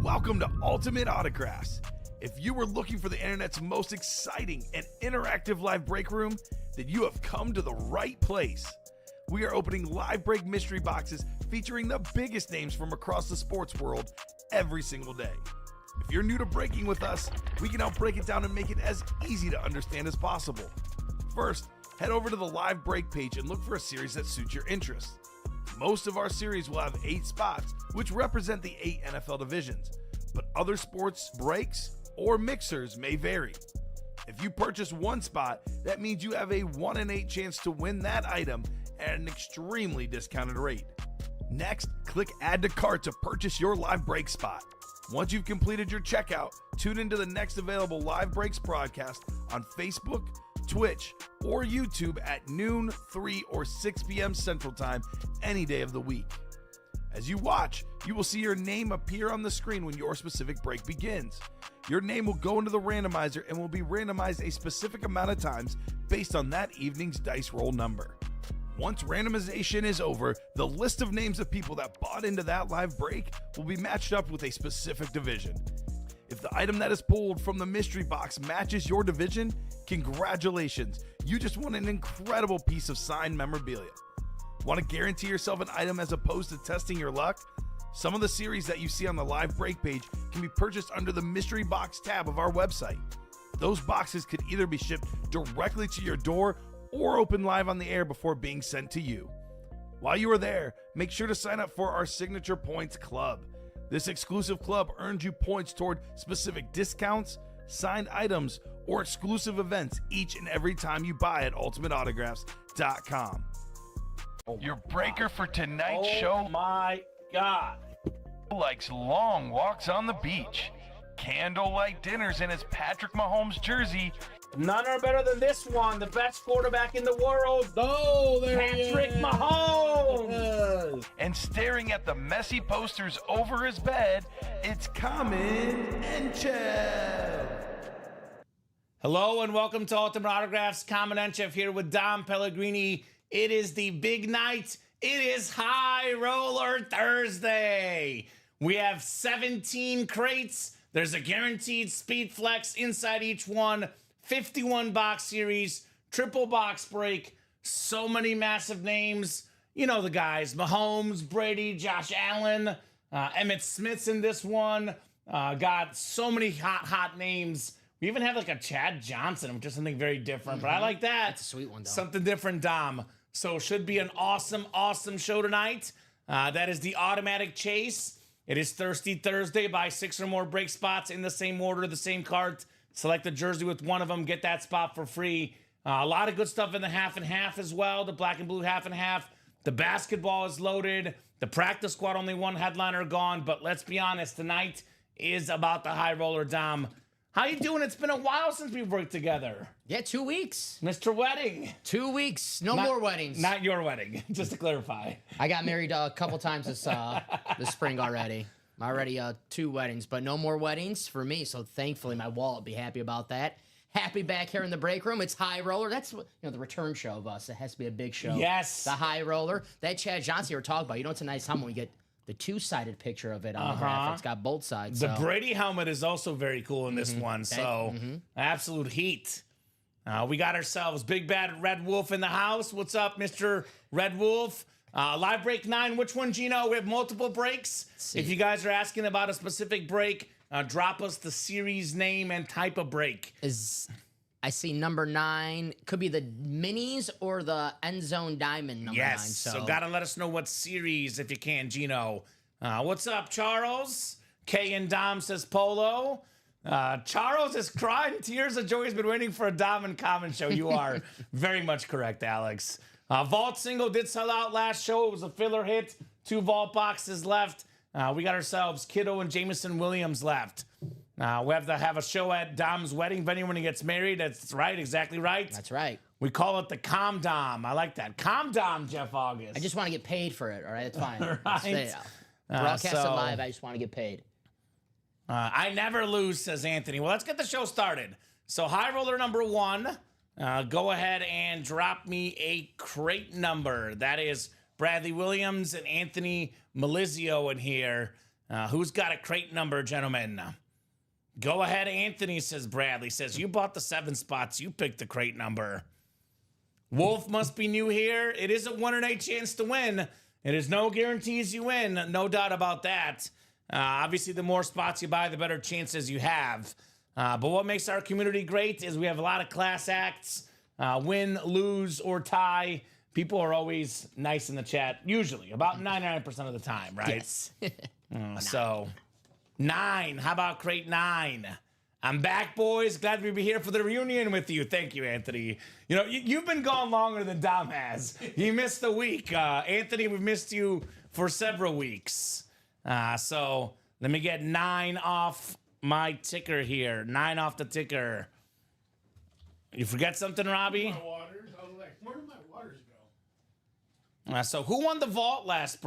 Welcome to Ultimate Autographs. If you were looking for the internet's most exciting and interactive live break room, then you have come to the right place. We are opening live break mystery boxes featuring the biggest names from across the sports world every single day. If you're new to breaking with us, we can help break it down and make it as easy to understand as possible. First, head over to the live break page and look for a series that suits your interests. Most of our series will have 8 spots, which represent the 8 NFL divisions, but other sports breaks or mixers may vary. If you purchase one spot, that means you have a 1 in 8 chance to win that item at an extremely discounted rate. Next, click Add to Cart to purchase your live break spot. Once you've completed your checkout, tune into the next available live breaks broadcast on Facebook, Twitch, or YouTube at noon, 3, or 6 p.m. Central Time any day of the week. As you watch, you will see your name appear on the screen when your specific break begins. Your name will go into the randomizer and will be randomized a specific amount of times based on that evening's dice roll number. Once randomization is over, the list of names of people that bought into that live break will be matched up with a specific division. If the item that is pulled from the mystery box matches your division, congratulations, you just won an incredible piece of signed memorabilia. Want to guarantee yourself an item as opposed to testing your luck? Some of the series that you see on the live break page can be purchased under the mystery box tab of our website. Those boxes could either be shipped directly to your door or open live on the air before being sent to you. While you are there, make sure to sign up for our Signature Points Club. This exclusive club earns you points toward specific discounts, signed items, or exclusive events each and every time you buy at ultimateautographs.com. Your breaker for tonight's show. Oh my God. Likes long walks on the beach, candlelight dinners in his Patrick Mahomes jersey. None are better than this one, the best quarterback in the world. Oh, there Patrick he is. Mahomes. And staring at the messy posters over his bed, it's Common and Chev. Hello and welcome to Ultimate Autographs. Common and Chef here with Dom Pellegrini. It is the big night. It is High Roller Thursday. We have 17 crates. There's a guaranteed speed flex inside each one. 51 box series, triple box break. So many massive names. You know the guys, Mahomes, Brady, Josh Allen, Emmitt Smith's in this one. Got so many hot names. We even have like a Chad Johnson, which is something very different, but I like that. That's a sweet one, though. Something different, Dom. So should be an awesome show tonight. That is the automatic chase. It is Thirsty Thursday. Buy 6 or more break spots in the same order, the same cart. Select a jersey with one of them. Get that spot for free. A lot of good stuff in the half and half as well. The black and blue half and half. The basketball is loaded. The practice squad, only one headliner gone. But let's be honest, tonight is about the high roller, Dom. How you doing? It's been a while since we've worked together. Yeah, 2 weeks. Mr. Wedding. 2 weeks. No more weddings. Not your wedding, just to clarify. I got married a couple times this spring already. Already 2 weddings, but no more weddings for me. So thankfully, my wallet will be happy about that. Happy back here in the break room. It's High Roller. That's what, the return show of us. It has to be a big show. Yes. The High Roller. That Chad Johnson you were talking about. It's a nice time when we get the 2-sided picture of it on the graphic. It's got both sides. The Brady helmet is also very cool in this one. So absolute heat. We got ourselves Big Bad Red Wolf in the house. What's up, Mr. Red Wolf? Live break 9. Which one, Gino? We have multiple breaks. If you guys are asking about a specific break, drop us the series name and type of break. I see number 9. Could be the minis or the end zone diamond number 9. Yes, so gotta let us know what series if you can, Gino. What's up, Charles? K and Dom says Polo. Charles is crying tears of joy. He's been waiting for a Dom and Common show. You are very much correct, Alex. Vault single did sell out last show. It was a filler hit. 2 vault boxes left. We got ourselves Kiddo and Jameson Williams left. We have to have a show at Dom's wedding venue when he gets married. That's right, exactly right. That's right. We call it the Com Dom. I like that. Com Dom, Jeff August. I just want to get paid for it, all right? That's fine. Right. Broadcast it live. I just want to get paid. I never lose, says Anthony. Well, let's get the show started. So high roller number 1. Go ahead and drop me a crate number. That is Bradley Williams and Anthony Melizio in here. Who's got a crate number, gentlemen? Go ahead, Anthony, says Bradley. Says, you bought the 7 spots. You picked the crate number. Wolf must be new here. It is a 1 in 8 chance to win. It is no guarantees you win. No doubt about that. Obviously, the more spots you buy, the better chances you have. But what makes our community great is we have a lot of class acts. Win, lose, or tie. People are always nice in the chat, usually, about 99% of the time, right? Yes. So, 9. How about crate 9? I'm back, boys. Glad to be here for the reunion with you. Thank you, Anthony. You know, you've been gone longer than Dom has. You missed a week. Anthony, we've missed you for several weeks. So, let me get 9 off my ticker here. 9 off the ticker. You forget something, Robbie? My waters. I was like, where did my waters go? So, who won the vault last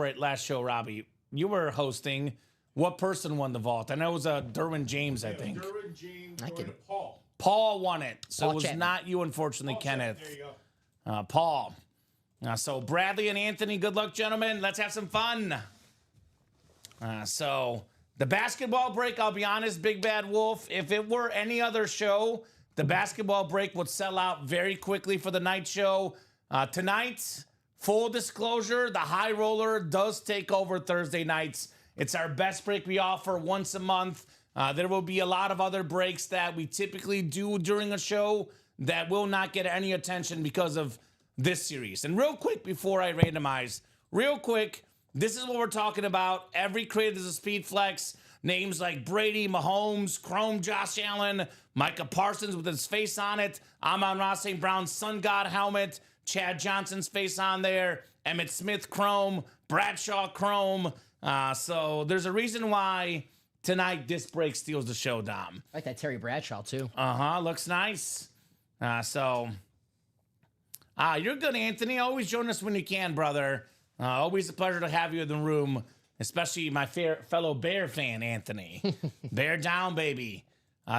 show, Robbie? You were hosting. What person won the vault? I know it was Edin James, I think. Edin James I going can- to Paul. Paul won it. So Paul it was Chapman. not you, unfortunately, Paul Kenneth. There you go. Paul. So Bradley and Anthony, good luck, gentlemen. Let's have some fun. So the basketball break, I'll be honest, Big Bad Wolf, if it were any other show, the basketball break would sell out very quickly for the night show. Tonight, full disclosure, the High Roller does take over Thursday nights. It's our best break we offer once a month. There will be a lot of other breaks that we typically do during a show that will not get any attention because of this series. And real quick, before I randomize, this is what we're talking about. Every crate is a speed flex. Names like Brady, Mahomes, Chrome, Josh Allen, Micah Parsons with his face on it, Amon-Ra St. Brown's Sun God helmet, Chad Johnson's face on there, Emmitt Smith Chrome, Bradshaw Chrome. So there's a reason why tonight this break steals the show, Dom. I like that Terry Bradshaw, too. Looks nice. You're good, Anthony. Always join us when you can, brother. Always a pleasure to have you in the room, especially my fellow Bear fan, Anthony. Bear down, baby.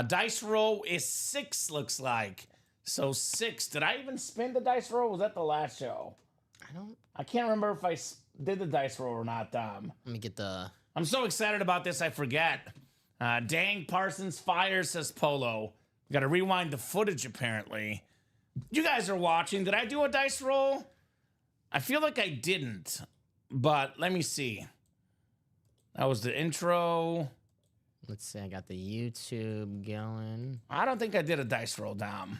Dice roll is 6, looks like. So 6. Did I even spin the dice roll? Was that the last show? I can't remember if I did the dice roll or not, Dom. Let me get the... I'm so excited about this, I forget. Dang, Parsons fire, says Polo. We got to rewind the footage, apparently. You guys are watching. Did I do a dice roll? I feel like I didn't, but let me see. That was the intro. Let's see, I got the YouTube going. I don't think I did a dice roll, Dom.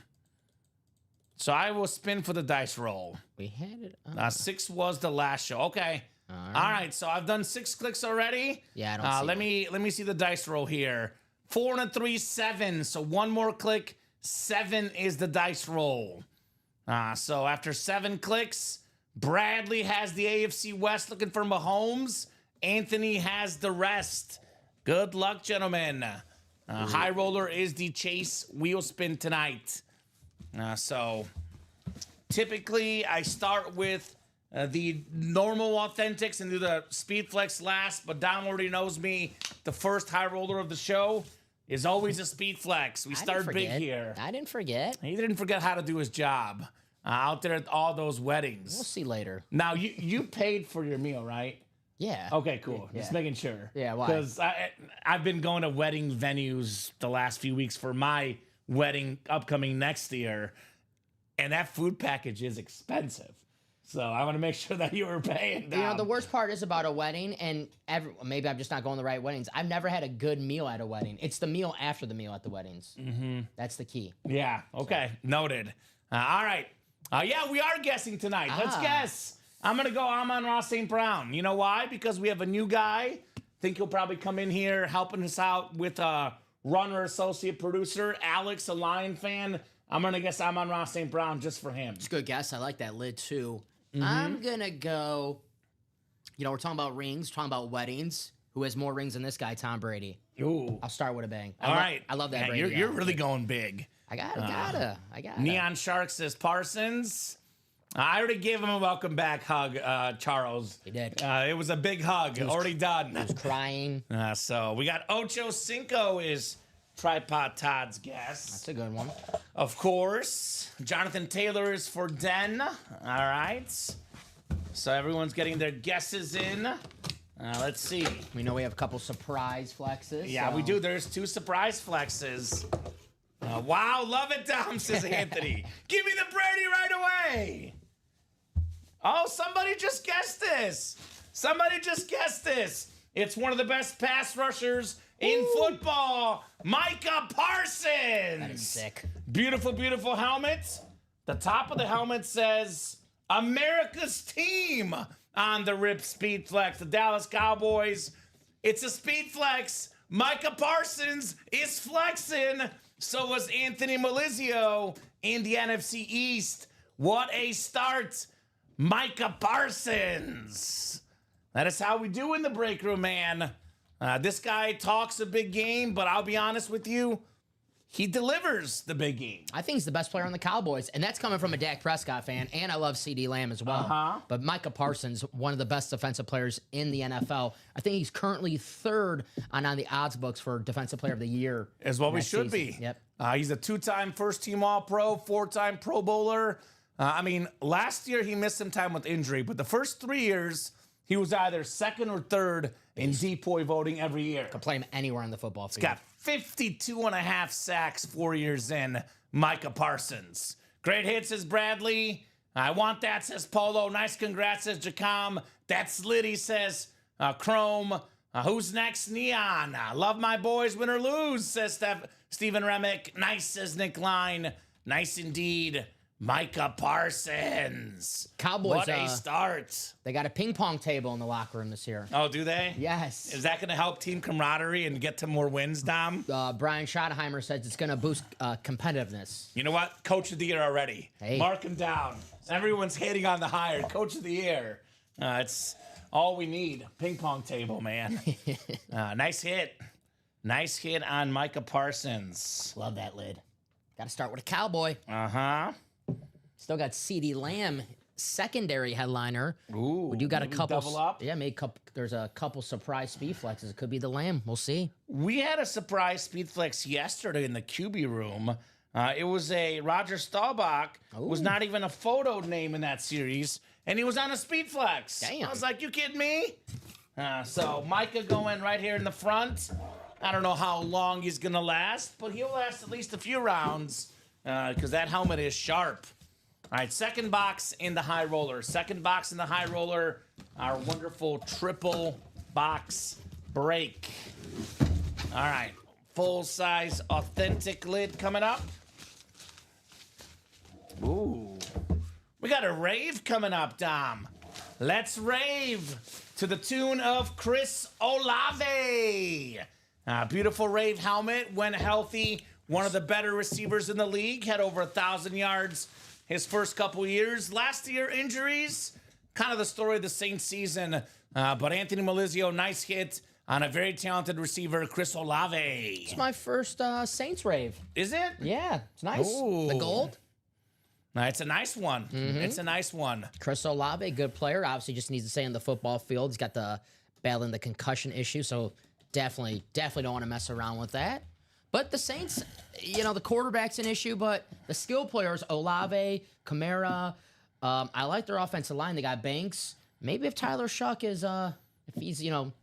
So I will spin for the dice roll. We had it up. 6 was the last show. Okay. All right. So I've done 6 clicks already. Yeah, I don't see let me see the dice roll here. 4 and a 3, 7. So one more click. 7 is the dice roll. So after 7 clicks, Bradley has the AFC West looking for Mahomes. Anthony has the rest. Good luck, gentlemen. High Roller is the chase wheel spin tonight. So typically I start with the normal authentics and do the speed flex last, but Dom already knows me. The first high roller of the show is always a speed flex. We start big here. I didn't forget. He didn't forget how to do his job out there at all those weddings. We'll see later. Now, you paid for your meal, right? Yeah. Okay, cool. Just making sure. Yeah, why? Because I've been going to wedding venues the last few weeks for my wedding upcoming next year, and that food package is expensive. So I want to make sure that you were paying. You know, the worst part is about a wedding, and maybe I'm just not going to the right weddings. I've never had a good meal at a wedding. It's the meal after the meal at the weddings. Mm-hmm. That's the key. Yeah, okay. Noted. All right. Yeah, we are guessing tonight. Let's guess. I'm going to go Amon-Ra St. Brown. You know why? Because we have a new guy. Think he'll probably come in here helping us out with runner, associate producer, Alex, a Lion fan. I'm going to guess Amon-Ra St. Brown just for him. It's a good guess. I like that lid, too. I'm going to go, you know, we're talking about rings, talking about weddings. Who has more rings than this guy, Tom Brady? Ooh. I'll start with a bang. All right. I love that Yeah, Brady. you're really going big. I gotta. Neon Shark says Parsons. I already gave him a welcome back hug, Charles. He did. It was a big hug. Already done. He was crying. So we got Ocho Cinco is Tripod Todd's guess. That's a good one. Of course. Jonathan Taylor is for Den. All right. So everyone's getting their guesses in. Let's see. We know we have a couple surprise flexes. Yeah, so- we do. There's 2 surprise flexes. Wow, love it, Dom, says Anthony. Give me the Brady right away. Oh, somebody just guessed this. It's one of the best pass rushers in football, Micah Parsons. That is sick. Beautiful, beautiful helmet. The top of the helmet says America's team on the Rip Speed Flex, the Dallas Cowboys. It's a Speed Flex. Micah Parsons is flexing. So was Anthony Melizio in the NFC East. What a start. Micah Parsons. That is how we do in the break room, man. This guy talks a big game, but I'll be honest with you, he delivers the big game. I think he's the best player on the Cowboys, and that's coming from a Dak Prescott fan, and I love CD Lamb as well. But Micah Parsons, one of the best defensive players in the NFL. I think he's currently 3rd on the odds books for Defensive Player of the Year. Is what we next should season. be. Yep. He's a 2-time first-team All-Pro, 4-time Pro Bowler. Last year he missed some time with injury, but the first 3 years he was either 2nd or 3rd in DPOY voting every year. Could play him anywhere on the football field. Got 52.5 sacks 4 years in, Micah Parsons. Great hit, says Bradley. I want that, says Polo. Nice congrats, says Jacom. That's Liddy, says Chrome. Who's next? Neon. Love my boys, win or lose, says Stephen Remick. Nice, says Nick Line. Nice indeed. Micah Parsons. Cowboys, What a start. They got a ping pong table in the locker room this year. Oh, do they? Yes. Is that going to help team camaraderie and get to more wins, Dom? Brian Schottenheimer says it's going to boost competitiveness. You know what? Coach of the year already. Hey. Mark him down. Everyone's hating on the hire. Coach of the year. It's all we need. Ping pong table, man. Nice hit. Nice hit on Micah Parsons. Love that lid. Got to start with a Cowboy. Uh-huh. Still got CD Lamb, secondary headliner. Ooh, We do got a maybe couple. double up? Yeah, there's a couple surprise speed flexes. It could be the Lamb. We'll see. We had a surprise speed flex yesterday in the QB room. It was a Roger Staubach. Was not even a photo name in that series, and he was on a speed flex. Damn. I was like, you kidding me? So Micah going right here in the front. I don't know how long he's going to last, but he'll last at least a few rounds because that helmet is sharp. All right, second box in the high roller. Second box in the high roller, our wonderful triple box break. All right, full-size authentic lid coming up. Ooh, we got a rave coming up, Dom. Let's rave to the tune of Chris Olave. Beautiful rave helmet, when healthy, one of the better receivers in the league, had over 1,000 yards his first couple years. Last year, injuries, kind of the story of the Saints season. But Anthony Melizio, nice hit on a very talented receiver, Chris Olave. It's my first Saints rave. Is it? Yeah, it's nice. Ooh. The gold. It's a nice one. It's a nice one. Chris Olave, good player. Obviously, just needs to stay on the football field. He's got the battling the concussion issue, so definitely don't want to mess around with that. But the Saints, the quarterback's an issue, but the skill players, Olave, Kamara, I like their offensive line. They got Banks. Maybe if Tyler Shuck is, if he's,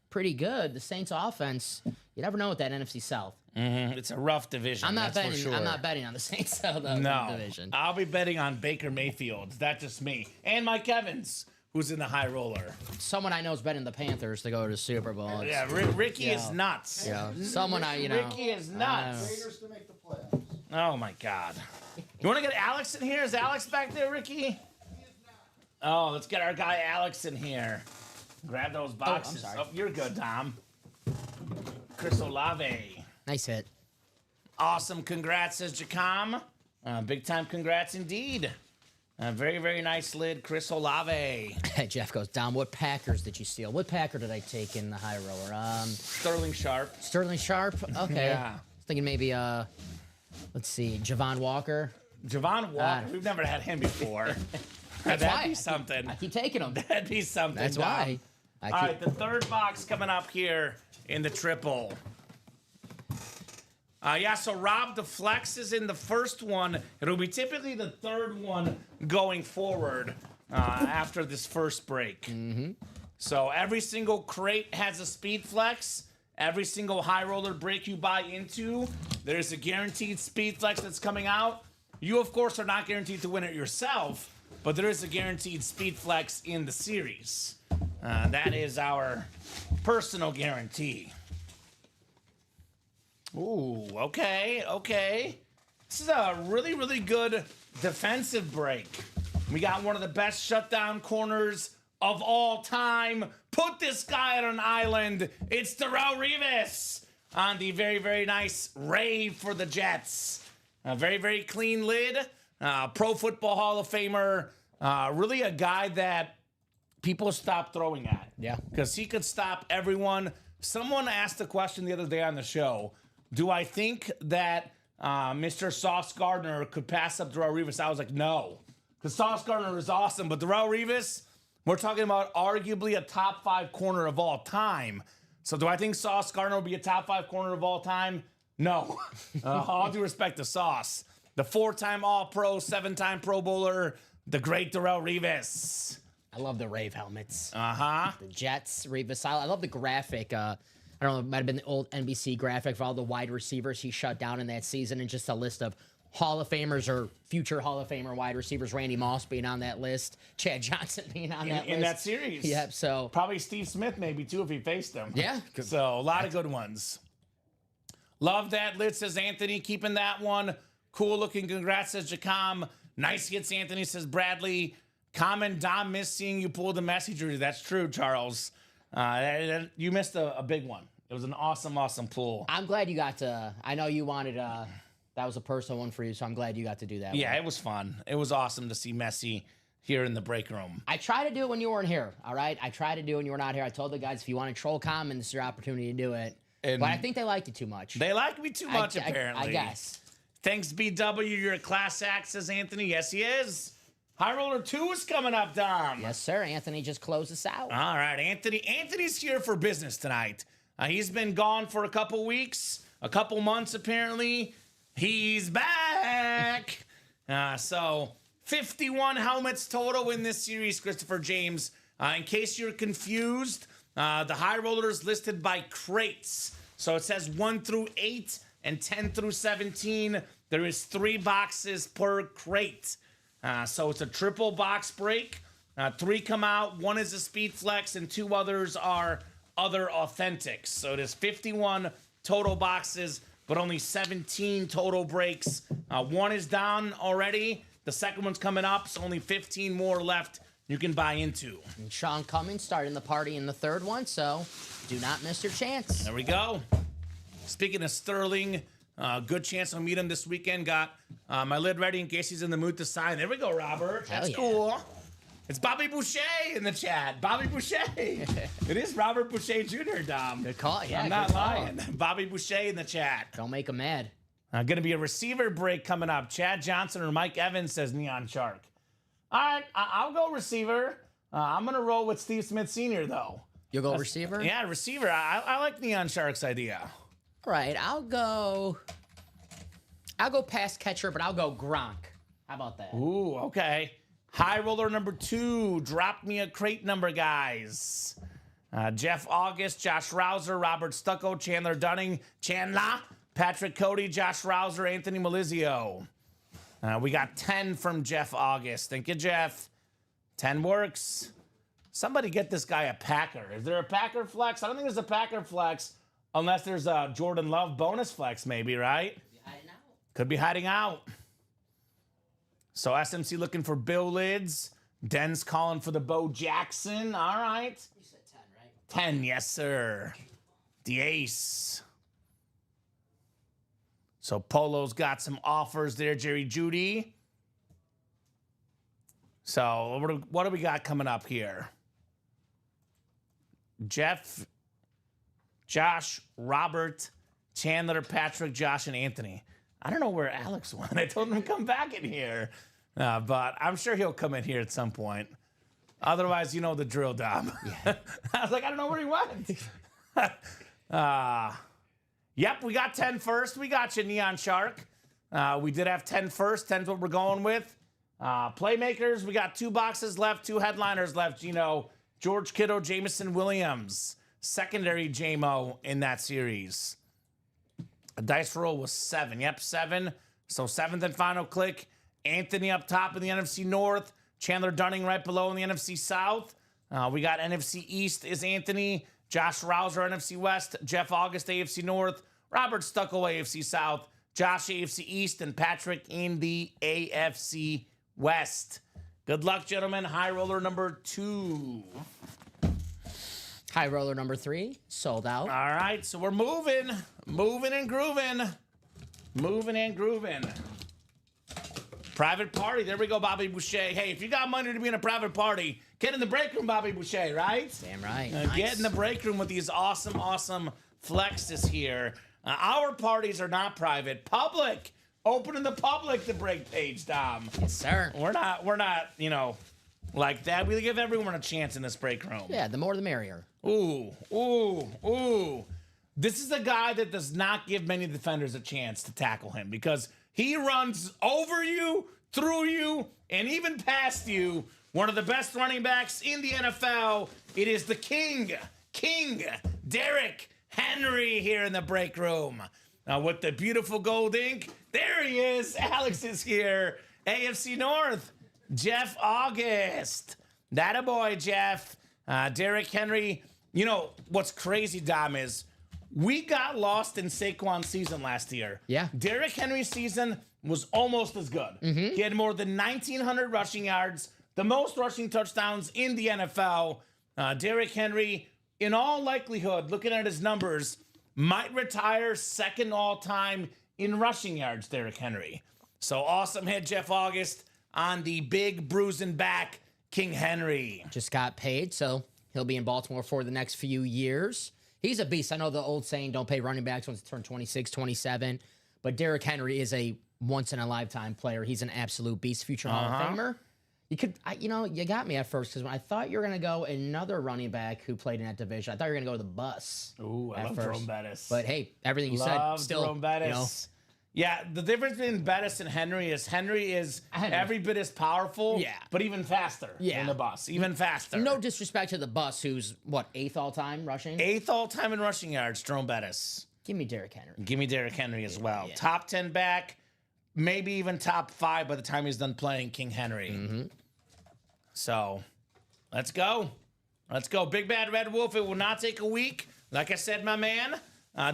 pretty good, the Saints offense, you never know with that NFC South. It's a rough division. I'm not that's betting. For sure. I'm not betting on the Saints South division. I'll be betting on Baker Mayfield. That's just me. And Mike Evans, who's in the high roller. Someone I know is betting the Panthers to go to the Super Bowl. Yeah, Ricky is nuts. Yeah, someone Ricky is nuts. Raiders to make the playoffs. Oh my God. You want to get Alex in here? Is Alex back there, Ricky? Oh, let's get our guy Alex in here. Grab those boxes. sorry. Oh, you're good, Tom. Chris Olave. Nice hit. Awesome. Congrats, says Jacom. Big time congrats indeed. Very, very nice lid, Chris Olave. Jeff goes, Dom, what Packers did you steal? What Packer did I take in the high roller? Sterling Sharp. Sterling Sharp? Okay. Yeah. I was thinking maybe, let's see, Javon Walker. Javon Walker. We've never had him before. That'd why. be something. I keep taking him. That'd be something. That's Dom. why. All right, the third box coming up here in the triple. So Rob, the flex is in the first one. It'll be typically the third one going forward after this first break. So every single crate has a speed flex. Every single high roller break you buy into, there's a guaranteed speed flex that's coming out. You, of course, are not guaranteed to win it yourself, but there is a guaranteed speed flex in the series. That is our personal guarantee. Ooh, okay. This is a really, really good defensive break. We got one of the best shutdown corners of all time. Put this guy on an island. It's Darrelle Revis on the very, very nice rave for the Jets. A very, very clean lid. Pro Football Hall of Famer. Really a guy that people stop throwing at. Yeah. Because he could stop everyone. Someone asked a question the other day on the show. Do I think that Mr. Sauce Gardner could pass up Darrelle Revis? I was like, no. Because Sauce Gardner is awesome. But Darrelle Revis, we're talking about arguably a top 5 corner of all time. So do I think Sauce Gardner will be a top 5 corner of all time? No. All due respect to Sauce. The 4-time All-Pro, 7-time Pro Bowler, the great Darrelle Revis. I love the Rave helmets. Uh-huh. The Jets, Revis. I love the graphic. I don't know, it might have been the old NBC graphic for all the wide receivers he shut down in that season, and just a list of Hall of Famers or future Hall of Famer wide receivers. Randy Moss being on that list. Chad Johnson being on that list. In that series. Yep, so. Probably Steve Smith maybe too if he faced him. Yeah. So a lot of good ones. Love that lid, says Anthony. Keeping that one. Cool looking. Congrats, says Jacom. Nice hits, Anthony, says Bradley. Common Dom missed seeing you pull the Messi jersey. That's true, Charles. You missed a big one. It was an awesome, awesome pull. I'm glad you got to. I know you wanted. That was a personal one for you, so I'm glad you got to do that. Yeah, one. it was fun. It was awesome to see Messi here in the break room. I try to do it when you weren't here. All right, I try to do it when you were not here. I told the guys if you want to troll comment, this is your opportunity to do it. And but I think they liked it too much. They like me too much, apparently. I guess. Thanks, BW. You're a class act, says Anthony. Yes, he is. High Roller 2 is coming up, Dom. Yes, sir. Anthony just closed us out. All right, Anthony. Anthony's here for business tonight. He's been gone for a couple weeks, a couple months, apparently. He's back. So 51 helmets total in this series, Christopher James. In case you're confused, the high rollers listed by crates. So it says 1 through 8 and 10 through 17. There is 3 boxes per crate. So it's a triple box break. 3 come out. 1 is a speed flex and 2 others are other authentics. So it is 51 total boxes, but only 17 total breaks. 1 is down already. The second one's coming up, so only 15 more left you can buy into. And Sean Cummings starting the party in the third one, so do not miss your chance. There we go. Speaking of Sterling, good chance I'll meet him this weekend. Got my lid ready in case he's in the mood to sign. There we go, Robert. Hell That's yeah. cool. It's Bobby Boucher in the chat. Bobby Boucher. It is Robert Boucher Jr., Dom. Good call. Yeah, I'm good not call. lying. Bobby Boucher in the chat. Don't make him mad. Going to be a receiver break coming up. Chad Johnson or Mike Evans, says Neon Shark. All right, I'll go receiver. I'm going to roll with Steve Smith Sr., though. You'll go receiver? Yeah, receiver. I like Neon Shark's idea. All right, I'll go pass catcher, but I'll go Gronk. How about that? Ooh, okay. High roller number 2. Drop me a crate number, guys. Jeff August, Josh Rouser, Robert Stucco, Chandler Dunning, Patrick Cody, Josh Rouser, Anthony Melizio. We got 10 from Jeff August. Thank you, Jeff. 10 works. Somebody get this guy a Packer. Is there a Packer flex? I don't think there's a Packer flex unless there's a Jordan Love bonus flex maybe, right? Could be hiding out. So SMC looking for Bill Lids. Den's calling for the Bo Jackson. All right. You said 10, right? 10, yes, sir. The ace. So Polo's got some offers there, Jerry Judy. So what do we got coming up here? Jeff, Josh, Robert, Chandler, Patrick, Josh, and Anthony. I don't know where Alex went. I told him to come back in here. But I'm sure he'll come in here at some point. Otherwise, you know the drill, Dom. Yeah. I was like, I don't know where he went. Yep, we got 10 first. We got you, Neon Shark. We did have 10 first. 10's what we're going with. Playmakers, we got 2 boxes left, 2 headliners left. Gino, George Kittle, Jamison Williams, secondary JMO in that series. A dice roll was 7. Yep, 7. So 7th and final click. Anthony up top in the NFC North. Chandler Dunning right below in the NFC South. We got NFC East is Anthony. Josh Rouser, NFC West. Jeff August, AFC North. Robert Stucco, AFC South. Josh, AFC East. And Patrick in the AFC West. Good luck, gentlemen. High roller number 2. High roller number 3, sold out. All right, so we're moving and grooving. Moving and grooving. Private party. There we go, Bobby Boucher. Hey, if you got money to be in a private party, get in the break room, Bobby Boucher, right? Damn right. Get in the break room with these awesome, awesome flexes here. Our parties are not private. Public. Open in the public, the break page, Dom. Yes, sir. We're not, like that. We give everyone a chance in this break room. Yeah, the more the merrier. Ooh. This is a guy that does not give many defenders a chance to tackle him because he runs over you, through you, and even past you. One of the best running backs in the NFL. It is the King, Derrick Henry here in the break room. Now with the beautiful gold ink, there he is. Alex is here. AFC North, Jeff August. That a boy, Jeff. Derrick Henry. You know, what's crazy, Dom, is we got lost in Saquon's season last year. Yeah. Derrick Henry's season was almost as good. He had more than 1,900 rushing yards, the most rushing touchdowns in the NFL. Derrick Henry, in all likelihood, looking at his numbers, might retire second all-time in rushing yards, Derrick Henry. So awesome hit, Jeff August, on the big bruising back, King Henry. Just got paid, so he'll be in Baltimore for the next few years. He's a beast. I know the old saying, don't pay running backs once they turn 26, 27. But Derrick Henry is a once-in-a-lifetime player. He's an absolute beast, future Hall of Famer. You got me at first because when I thought you were going to go another running back who played in that division, I thought you were going to go to the bus. Ooh, I love Jerome Bettis. But hey, everything you love said, still, Jerome Bettis. Yeah, the difference between Bettis and Henry is every bit as powerful, but even faster than the bus. Even faster. No disrespect to the bus, who's, 8th all-time rushing? 8th all-time in rushing yards, Jerome Bettis. Give me Derrick Henry. Give me Derrick Henry as well. Yeah. Top 10 back, maybe even top 5 by the time he's done playing King Henry. So, let's go. Let's go. Big Bad Red Wolf, it will not take a week. Like I said, my man,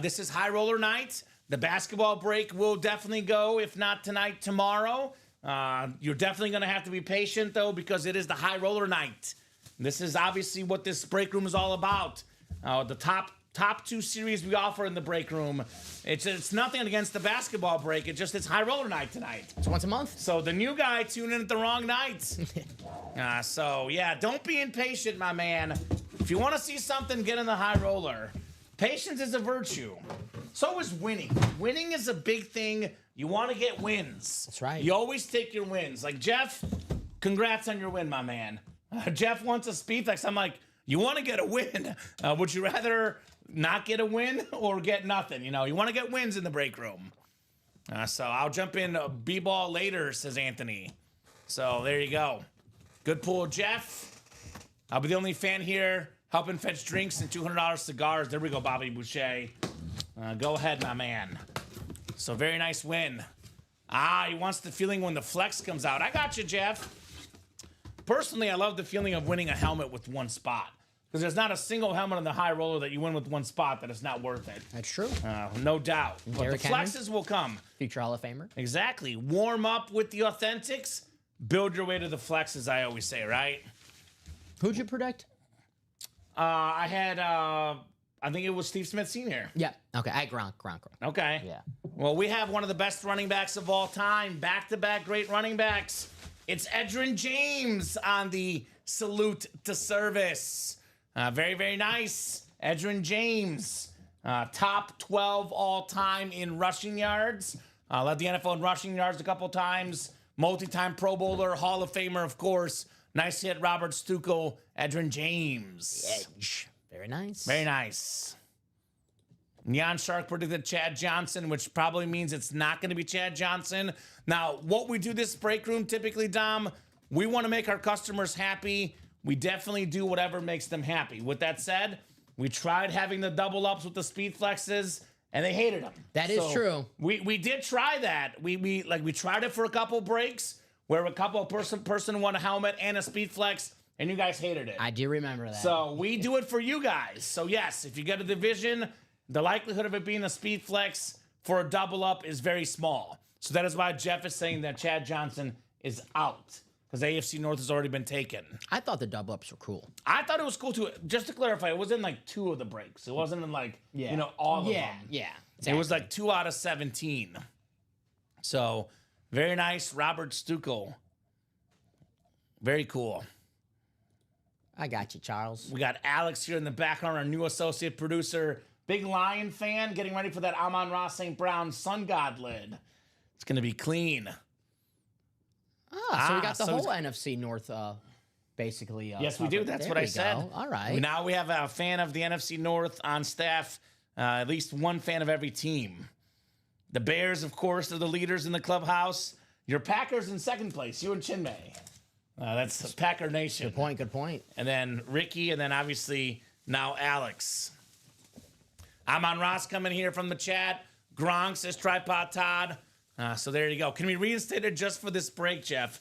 this is High Roller Night. The basketball break will definitely go, if not tonight, tomorrow. You're definitely going to have to be patient, though, because it is the High Roller Night. This is obviously what this break room is all about. The top 2 series we offer in the break room. It's nothing against the basketball break. It's High Roller Night tonight. It's once a month. So the new guy tuned in at the wrong night. Don't be impatient, my man. If you want to see something, get in the High Roller. Patience is a virtue. So is winning. Winning is a big thing. You want to get wins. That's right. You always take your wins. Like Jeff, congrats on your win, my man. Jeff wants a speed flex. I'm like, you want to get a win. Would you rather not get a win or get nothing? You want to get wins in the break room. So I'll jump in B-ball later, says Anthony. So there you go. Good pull, Jeff. I'll be the only fan here helping fetch drinks and $200 cigars. There we go, Bobby Boucher. Go ahead, my man. So very nice win. He wants the feeling when the flex comes out. I got you, Jeff. Personally, I love the feeling of winning a helmet with one spot. Because there's not a single helmet on the High Roller that you win with one spot that is not worth it. That's true. No doubt. But the flexes will come. Future Hall of Famer. Exactly. Warm up with the authentics. Build your way to the flexes, I always say, right? Who'd you predict? I had, I think it was Steve Smith Sr. Yeah. Okay. I Gronk. Okay. Yeah. Well, we have one of the best running backs of all time. Back-to-back great running backs. It's Edin James on the salute to service. Very, very nice. Edin James. Top 12 all-time in rushing yards. Led the NFL in rushing yards a couple times. Multi-time Pro Bowler, Hall of Famer, of course. Nice hit, Robert Stucco, Edin James. Edge. Very nice. Very nice. Neon Shark predicted Chad Johnson, which probably means it's not going to be Chad Johnson. Now, what we do this break room typically, Dom, we want to make our customers happy. we definitely do whatever makes them happy. With that said, we tried having the double ups with the speed flexes, and they hated them. That is true. We did try that. We tried it for a couple breaks where a couple person won a helmet and a speed flex, and you guys hated it. I do remember that. So we do it for you guys. So yes, if you get a division, the likelihood of it being a speed flex for a double up is very small. So that is why Jeff is saying that Chad Johnson is out, because AFC North has already been taken. I thought the double ups were cool. I thought it was cool too. Just to clarify, it was in like 2 of the breaks. It wasn't in like, all of them. Yeah. It was like 2 out of 17. So very nice, Robert Stucco. Very cool. I got you, Charles. We got Alex here in the background, our new associate producer. Big Lion fan, getting ready for that Amon-Ra St. Brown Sun God lid. It's going to be clean. So we got the whole NFC North basically. Yes, we do. That's what I said. All right. Now we have a fan of the NFC North on staff, at least one fan of every team. The Bears, of course, are the leaders in the clubhouse. Your Packers in second place, you and Chinmay. That's Packer Nation. Good point. And then Ricky, and then obviously now Alex. Amon Ross coming here from the chat. Gronk says Tripod Todd. So there you go. Can we reinstate it just for this break, Jeff?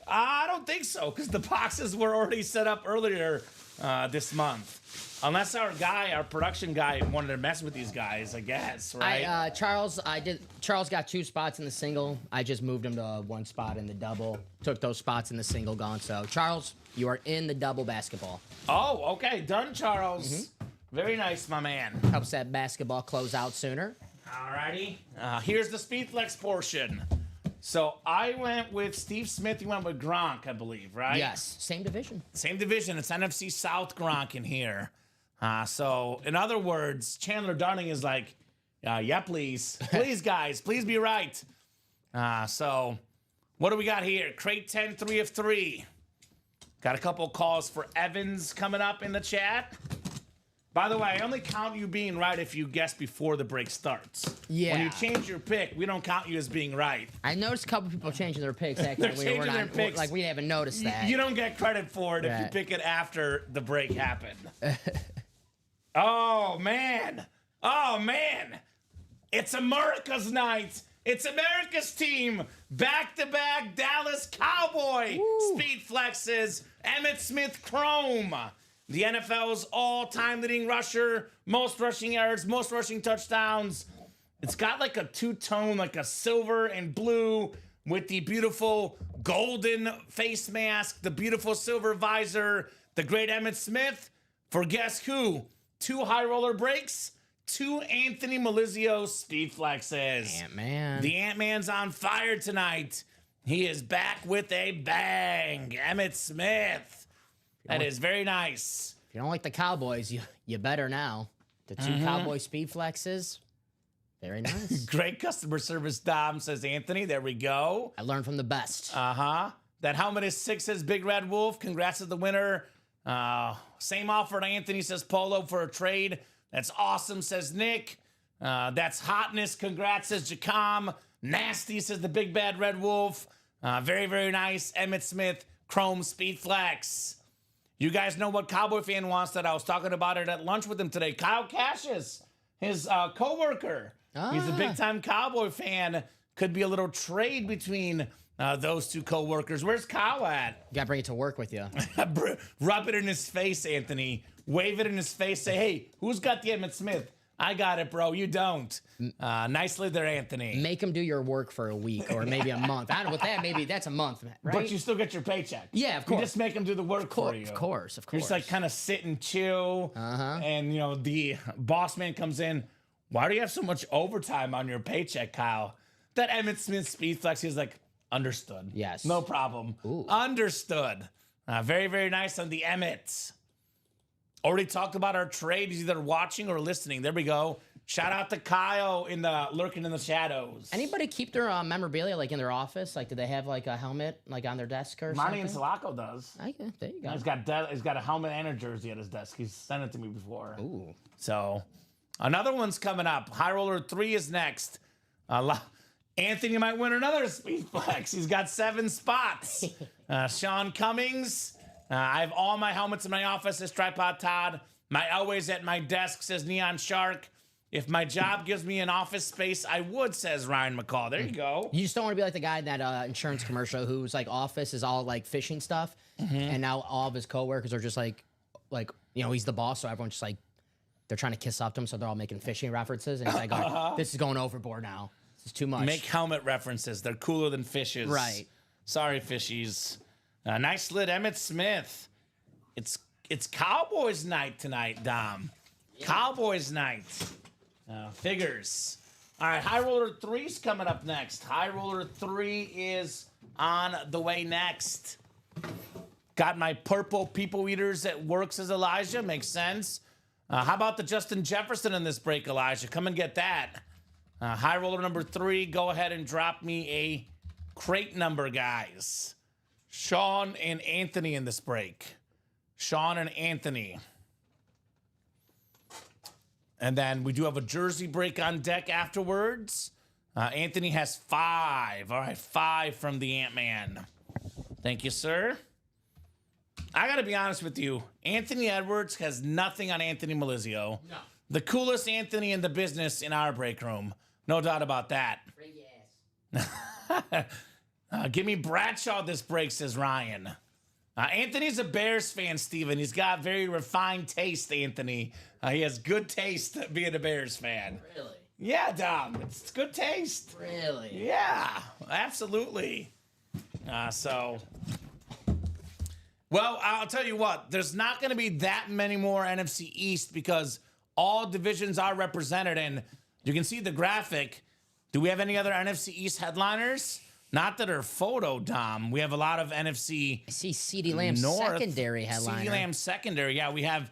I don't think so, because the boxes were already set up earlier this month. Unless our production guy wanted to mess with these guys, I guess, right? Charles got 2 spots in the single. I just moved him to 1 spot in the double. Took those spots in the single, gone. So, Charles, you are in the double basketball. Oh, okay. Done, Charles. Very nice, my man. Helps that basketball close out sooner. Alrighty. Here's the speed flex portion. So I went with Steve Smith. You went with Gronk, I believe, right? Yes. Same division. Same division. It's NFC South Gronk in here. So in other words, Chandler Dunning is like, yeah, please. Please, guys. Please be right. So what do we got here? Crate 10, 3 of 3. Got a couple calls for Evans coming up in the chat. By the way, I only count you being right if you guess before the break starts. Yeah. When you change your pick, we don't count you as being right. I noticed a couple people changing their picks. Actually, They're changing their picks. Like we haven't noticed that. You don't get credit for it if you pick it after the break happened. Oh, man. It's America's night. It's America's team. Back-to-back Dallas Cowboy speed flexes. Emmitt Smith Chrome. The NFL's all-time leading rusher, most rushing yards, most rushing touchdowns. It's got like a two-tone, like a silver and blue with the beautiful golden face mask, the beautiful silver visor, the great Emmitt Smith. For guess who? 2 high roller breaks, 2 Anthony Melizio speed flexes. Ant-Man. The Ant-Man's on fire tonight. He is back with a bang. Emmitt Smith. That is very nice. If you don't like the Cowboys, you better now. The 2 Cowboy speed flexes, very nice. Great customer service, Dom, says Anthony. There we go. I learned from the best. That helmet is 6, says Big Red Wolf. Congrats to the winner. Same offer to Anthony, says Polo, for a trade. That's awesome, says Nick. That's hotness. Congrats, says Jacom. Nasty, says the Big Bad Red Wolf. Very, very nice. Emmitt Smith, Chrome Speed Flex. You guys know what Cowboy fan wants that I was talking about it at lunch with him today. Kyle Cassius, his co-worker. He's a big-time Cowboy fan. Could be a little trade between those 2 co-workers. Where's Kyle at? You got to bring it to work with you. Rub it in his face, Anthony. Wave it in his face. Say, hey, who's got the Emmitt Smith? I got it, bro. You don't. Nicely there, Anthony. Make him do your work for a week or maybe a month. I don't know what that. Maybe that's a month, right? But you still get your paycheck. Yeah, of course. You just make him do the work for you. Of course. You just like kind of sit and chill. And, the boss man comes in. Why do you have so much overtime on your paycheck, Kyle? That Emmitt Smith speed flex, he's like, understood. Yes. No problem. Ooh. Understood. Very, very nice on the Emmett. Already talked about our trade. He's either watching or listening. There we go. Shout out to Kyle lurking in the shadows. Anybody keep their memorabilia like in their office? Like, do they have like a helmet like on their desk or Monty something? and Sulaco does. There you go. He's got a helmet and a jersey at his desk. He's sent it to me before. Ooh. So another one's coming up. High Roller 3 is next. Anthony might win another speed flex. He's got 7 spots. Sean Cummings. I have all my helmets in my office, says Tripod Todd. My always at my desk, says Neon Shark. If my job gives me an office space, I would, says Ryan McCall. There you go. You just don't want to be like the guy in that insurance commercial whose like office is all like fishing stuff, and now all of his coworkers are just like he's the boss, so everyone's just like they're trying to kiss up to him, so they're all making fishing references, and he's like, oh, this is going overboard now. This is too much. Make helmet references. They're cooler than fishes. Right. Sorry, fishies. Nice lid, Emmett Smith. It's Cowboys night tonight, Dom. Yeah. Cowboys night. Figures. All right, High Roller 3's coming up next. High Roller 3 is on the way next. Got my purple people eaters that works as Elijah. Makes sense. How about the Justin Jefferson in this break, Elijah? Come and get that. High Roller number 3, go ahead and drop me a crate number, guys. Sean and Anthony in this break. Sean and Anthony. And then we do have a jersey break on deck afterwards. Anthony has 5. All right, 5 from the Ant-Man. Thank you, sir. I got to be honest with you. Anthony Edwards has nothing on Anthony Melizio. No. The coolest Anthony in the business in our break room. No doubt about that. Give me Bradshaw this break, says Ryan. Anthony's a Bears fan, Steven. He's got very refined taste, Anthony. He has good taste being a Bears fan. Really? Yeah, Dom. It's good taste. Really? Yeah, absolutely. Well, I'll tell you what. There's not going to be that many more NFC East because all divisions are represented. And you can see the graphic. Do we have any other NFC East headliners? Not that are photo, Dom. We have a lot of NFC. I see CeeDee Lamb's secondary headliner. CeeDee Lamb's secondary. Yeah, we have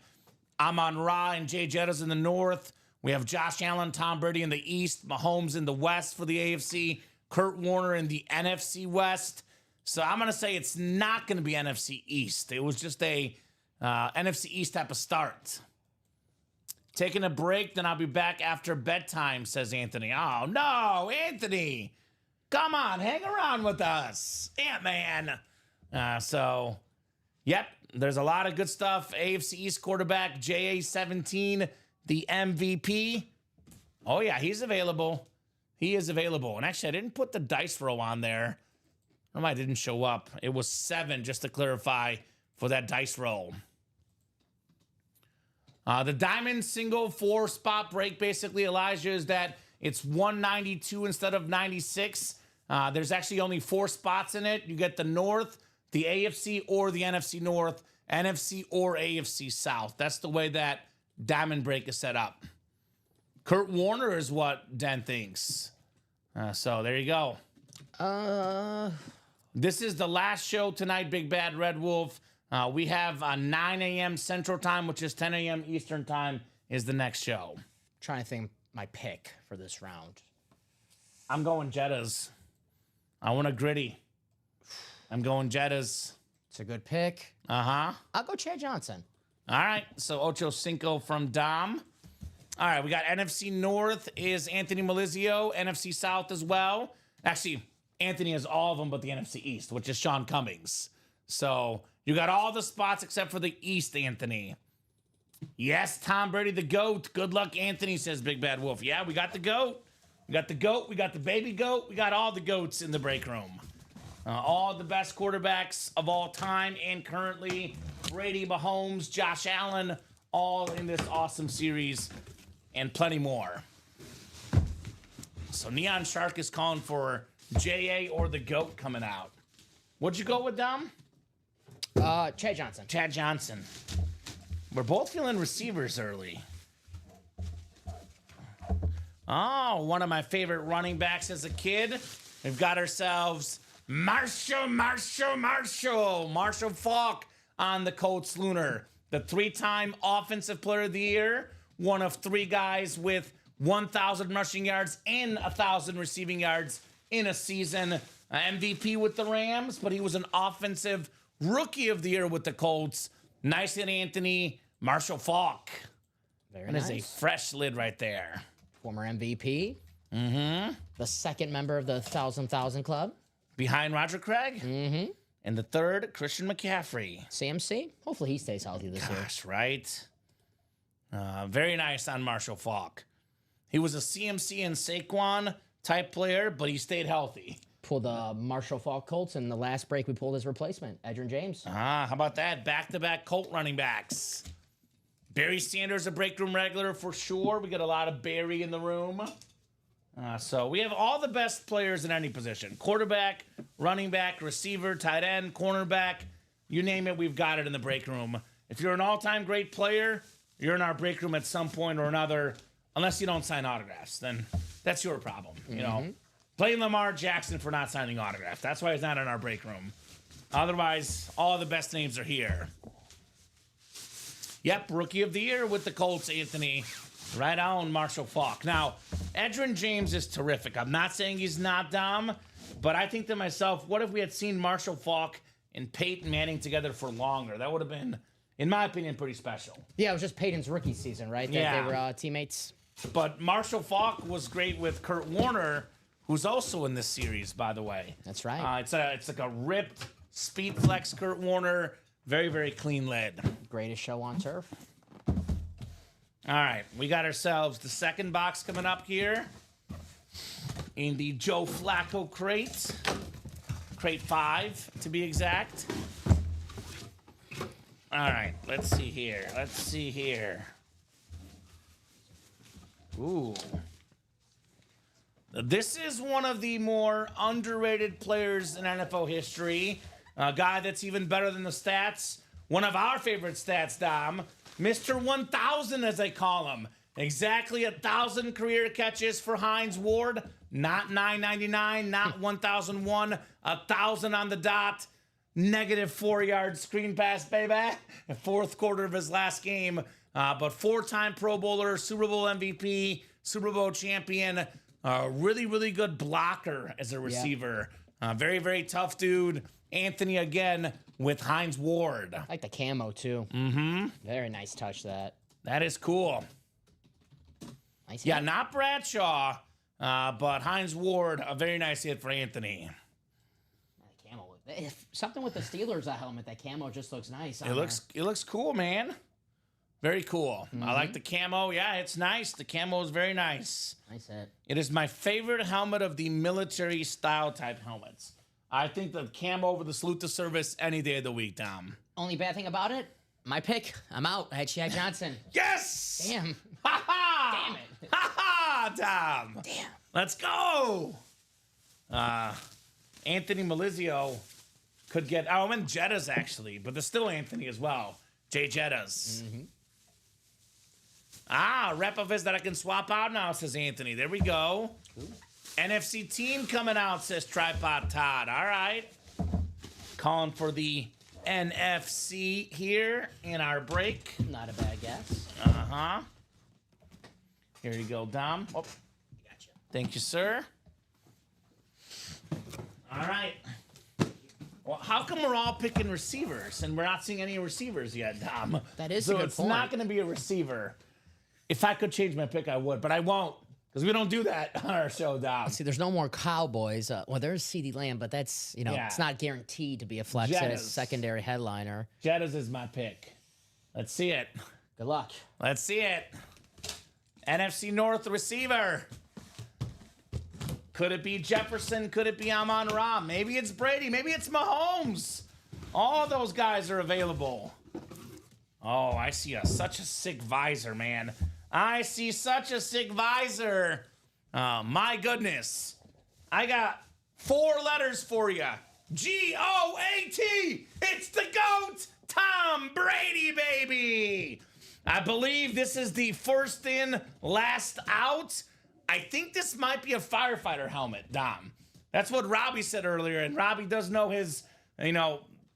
Amon-Ra and Jay Jettas in the north. We have Josh Allen, Tom Brady in the east. Mahomes in the west for the AFC. Kurt Warner in the NFC West. So I'm going to say it's not going to be NFC East. It was just a NFC East type of start. Taking a break, then I'll be back after bedtime, says Anthony. Oh, no, Anthony. Come on, hang around with us. Ant-Man. Yep, there's a lot of good stuff. AFC East quarterback, JA17, the MVP. Oh, yeah, he's available. He is available. And actually, I didn't put the dice roll on there. I didn't show up. It was 7, just to clarify, for that dice roll. The diamond single 4-spot break, basically, Elijah, is that it's 192 instead of 96. There's actually only 4 spots in it. You get the North, the AFC, or the NFC North, NFC or AFC South. That's the way that diamond break is set up. Kurt Warner is what Den thinks. So there you go. This is the last show tonight, Big Bad Red Wolf. We have 9 a.m. Central Time, which is 10 a.m. Eastern Time, is the next show. Trying to think my pick for this round. I'm going Jettas. I want a gritty. I'm going Jettas. It's a good pick. Uh-huh. I'll go Chad Johnson. All right. So Ocho Cinco from Dom. All right. We got NFC North is Anthony Melizio. NFC South as well. Actually, Anthony has all of them but the NFC East, which is Sean Cummings. So you got all the spots except for the East, Anthony. Yes, Tom Brady, the GOAT. Good luck, Anthony, says Big Bad Wolf. Yeah, we got the GOAT. We got the GOAT. We got the baby GOAT. We got all the GOATs in the break room. All the best quarterbacks of all time and currently. Brady, Mahomes, Josh Allen, all in this awesome series and plenty more. So Neon Shark is calling for JA or the GOAT coming out. What'd you go with, Dom? Chad Johnson. Chad Johnson. We're both feeling receivers early. Oh, one of my favorite running backs as a kid. We've got ourselves Marshall Faulk on the Colts Lunar. The 3-time Offensive Player of the Year. One of 3 guys with 1,000 rushing yards and 1,000 receiving yards in a season. MVP with the Rams, but he was an Offensive Rookie of the Year with the Colts. Nice hit, Anthony. Marshall Faulk. Very nice. That nice. is a fresh lid right there. Former MVP. Mm-hmm. The second member of the 1,000 Club. Behind Roger Craig? Mm-hmm. And the third, Christian McCaffrey. CMC. Hopefully he stays healthy this year. Gosh, right? Very nice on Marshall Faulk. He was a CMC and Saquon type player, but he stayed healthy. Pulled the Marshall Faulk Colts, and the last break we pulled his replacement, Edin James. How about that? Back-to-back Colt running backs. Barry Sanders, a break room regular for sure. We got a lot of Barry in the room. So we have all the best players in any position. Quarterback, running back, receiver, tight end, cornerback. You name it, we've got it in the break room. If you're an all-time great player, you're in our break room at some point or another, unless you don't sign autographs. Then that's your problem, you know. Blame Lamar Jackson for not signing autographs. That's why he's not in our break room. Otherwise, all the best names are here. Yep, Rookie of the Year with the Colts, Anthony. Right on, Marshall Faulk. Now, Edin James is terrific. I'm not saying he's not Dom, but I think to myself, what if we had seen Marshall Faulk and Peyton Manning together for longer? That would have been, in my opinion, pretty special. Yeah, it was just Peyton's rookie season, right? Yeah. They were teammates. But Marshall Faulk was great with Kurt Warner, who's also in this series, by the way. That's right. It's like a ripped speed flex Kurt Warner. Very, very clean lid. Greatest show on turf. All right, we got ourselves the second box coming up here in the Joe Flacco crate. Crate 5, to be exact. All right, let's see here. Ooh. This is one of the more underrated players in NFL history. A guy that's even better than the stats. One of our favorite stats, Dom. Mr. 1000, as they call him. Exactly 1,000 career catches for Hines Ward. Not 999, not 1,001. 1,000 on the dot. -4 yards screen pass, baby. The fourth quarter of his last game. But 4-time Pro Bowler, Super Bowl MVP, Super Bowl champion. Really, really good blocker as a receiver. Very, very tough dude. Anthony again with Hines Ward. I like the camo, too. Very nice touch, that. That is cool. Nice Yeah, hit. not Bradshaw, but Hines Ward, a very nice hit for Anthony. The camo. Something with the Steelers helmet, that camo just looks nice. It looks cool, man. Very cool. I like the camo. Yeah, it's nice. The camo is very nice. Nice hit. It is my favorite helmet of the military style type helmets. I think the camo over the salute to service any day of the week, Dom. Only bad thing about it, my pick. I'm out. I had Shaq Johnson. Yes! Damn. Ha ha! Damn it. Ha ha, Dom! Damn. Let's go! Anthony Melizio could get... Oh, I'm in Jettas, actually, but there's still Anthony as well. Jay Jettas. A rep of his that I can swap out now, says Anthony. There we go. Ooh. NFC team coming out, says Tripod Todd. All right. Calling for the NFC here in our break. Not a bad guess. Uh-huh. Here you go, Dom. Oh, Gotcha. thank you, sir. All right. Well, how come we're all picking receivers and we're not seeing any receivers yet, Dom? That is so a good it's point. not going to be a receiver. If I could change my pick, I would, but I won't because we don't do that on our show, Dom. See, there's no more Cowboys. Well, there's CeeDee Lamb, but that's, it's not guaranteed to be a flex at a Jettas. secondary headliner. Jettas is my pick. Let's see it. Good luck. Let's see it. NFC North receiver. Could it be Jefferson? Could it be Amon-Ra? Maybe it's Brady. Maybe it's Mahomes. All those guys are available. Oh, I see such a sick visor, man. I see such a sick visor. My goodness. I got 4 letters for you. G-O-A-T. It's the GOAT, Tom Brady, baby. I believe this is the first in, last out. I think this might be a firefighter helmet, Dom. That's what Robbie said earlier, and Robbie does know his,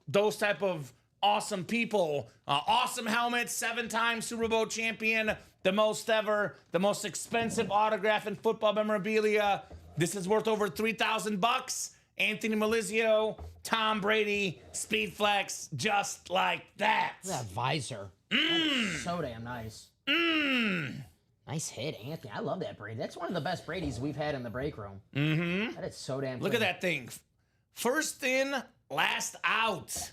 those type of awesome people. Awesome helmet, 7-time Super Bowl champion, the most ever, the most expensive autograph in football memorabilia. This is worth over $3,000. Anthony Melizio, Tom Brady, Speed Flex, just like that. That visor. That is so damn nice. Nice hit, Anthony. I love that Brady. That's one of the best Bradys we've had in the break room. That is so damn Look clean. at that thing. First in, last out.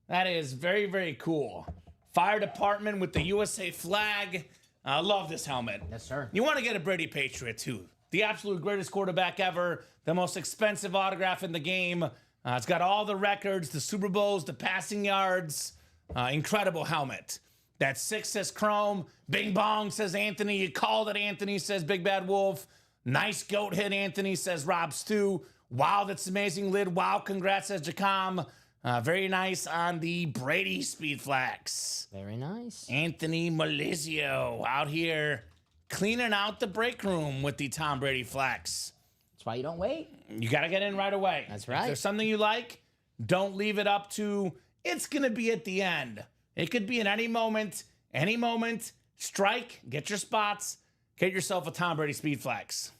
That is very, very cool. Fire department with the USA flag. I love this helmet. Yes, sir. You want to get a Brady Patriot, too. The absolute greatest quarterback ever. The most expensive autograph in the game. It's got all the records, the Super Bowls, the passing yards. Incredible helmet. That 6 says Chrome. Bing bong says Anthony. You called it, Anthony, says Big Bad Wolf. Nice goat hit, Anthony, says Rob Stew. Wow, that's amazing lid. Wow, congrats, says Jacom. Very nice on the Brady Speed Flax. Very nice. Anthony Malizio out here cleaning out the break room with the Tom Brady Flax. That's why you don't wait. You got to get in right away. That's right. If there's something you like, don't leave it up to, it's going to be at the end. It could be at any moment. Strike, get your spots, get yourself a Tom Brady Speed Flax.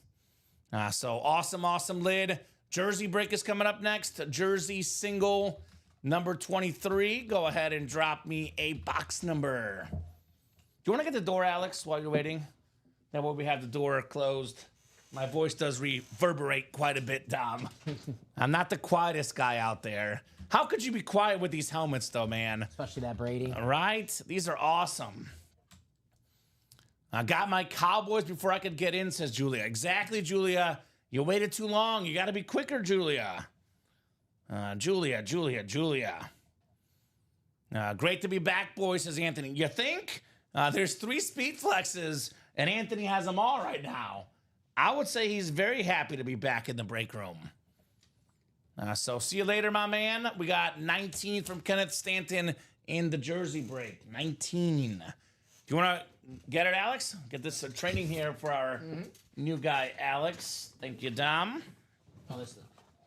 So awesome lid. Jersey break is coming up next. Jersey single number 23. Go ahead and drop me a box number. Do you want to get the door, Alex, while you're waiting? That way we have the door closed. My voice does reverberate quite a bit, Dom. I'm not the quietest guy out there. How could you be quiet with these helmets, though, man? Especially that Brady. All right? These are awesome. I got my Cowboys before I could get in, says Julia. Exactly, Julia. You waited too long. You got to be quicker, Julia. Julia. Great to be back, boys, says Anthony. You think? There's 3 speed flexes, and Anthony has them all right now. I would say he's very happy to be back in the break room. So see you later, my man. We got 19 from Kenneth Stanton in the Jersey break. 19. Do you want to get it, Alex? Get this training here for our new guy, Alex. Thank you, Dom. Oh, this is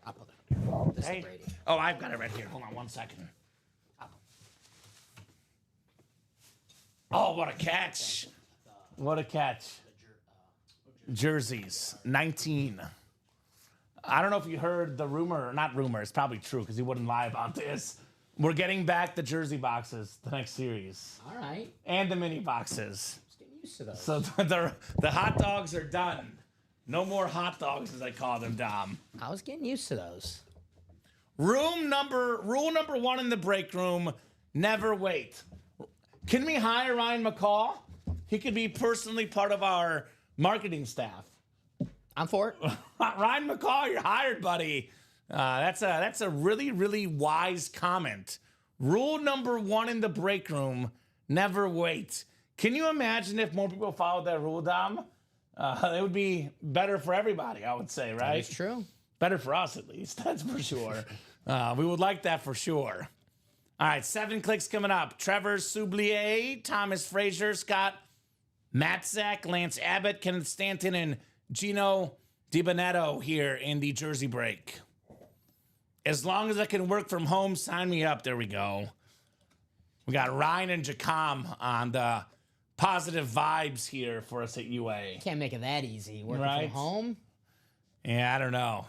I'll put it here. This Hey. is Brady. Oh, I've got it right here. Hold on 1 second. Oh, what a catch. What a catch. Jerseys. 19. I don't know if you heard the rumor, not rumor, it's probably true because he wouldn't lie about this. We're getting back the jersey boxes the next series. All right. And the mini boxes. Just getting used to those. So the hot dogs are done. No more hot dogs, as I call them, Dom. I was getting used to those. Rule number 1 in the break room, never wait. Can we hire Ryan McCall? He could be personally part of our marketing staff. I'm for it. Ryan McCall, you're hired, buddy. That's a really, really wise comment. Rule number 1 in the break room, never wait. Can you imagine if more people followed that rule, Dom? It would be better for everybody, I would say, right? That's true. Better for us, at least. That's for sure. We would like that for sure. All right, 7 clicks coming up. Trevor Soublier, Thomas Frazier, Scott Matzak, Lance Abbott, Kenneth Stanton, and Gino DiBenedetto here in the Jersey break. As long as I can work from home, sign me up. There we go. We got Ryan and Jacom on the positive vibes here for us at UA. Can't make it that easy. Working Right. from home. Yeah, I don't know.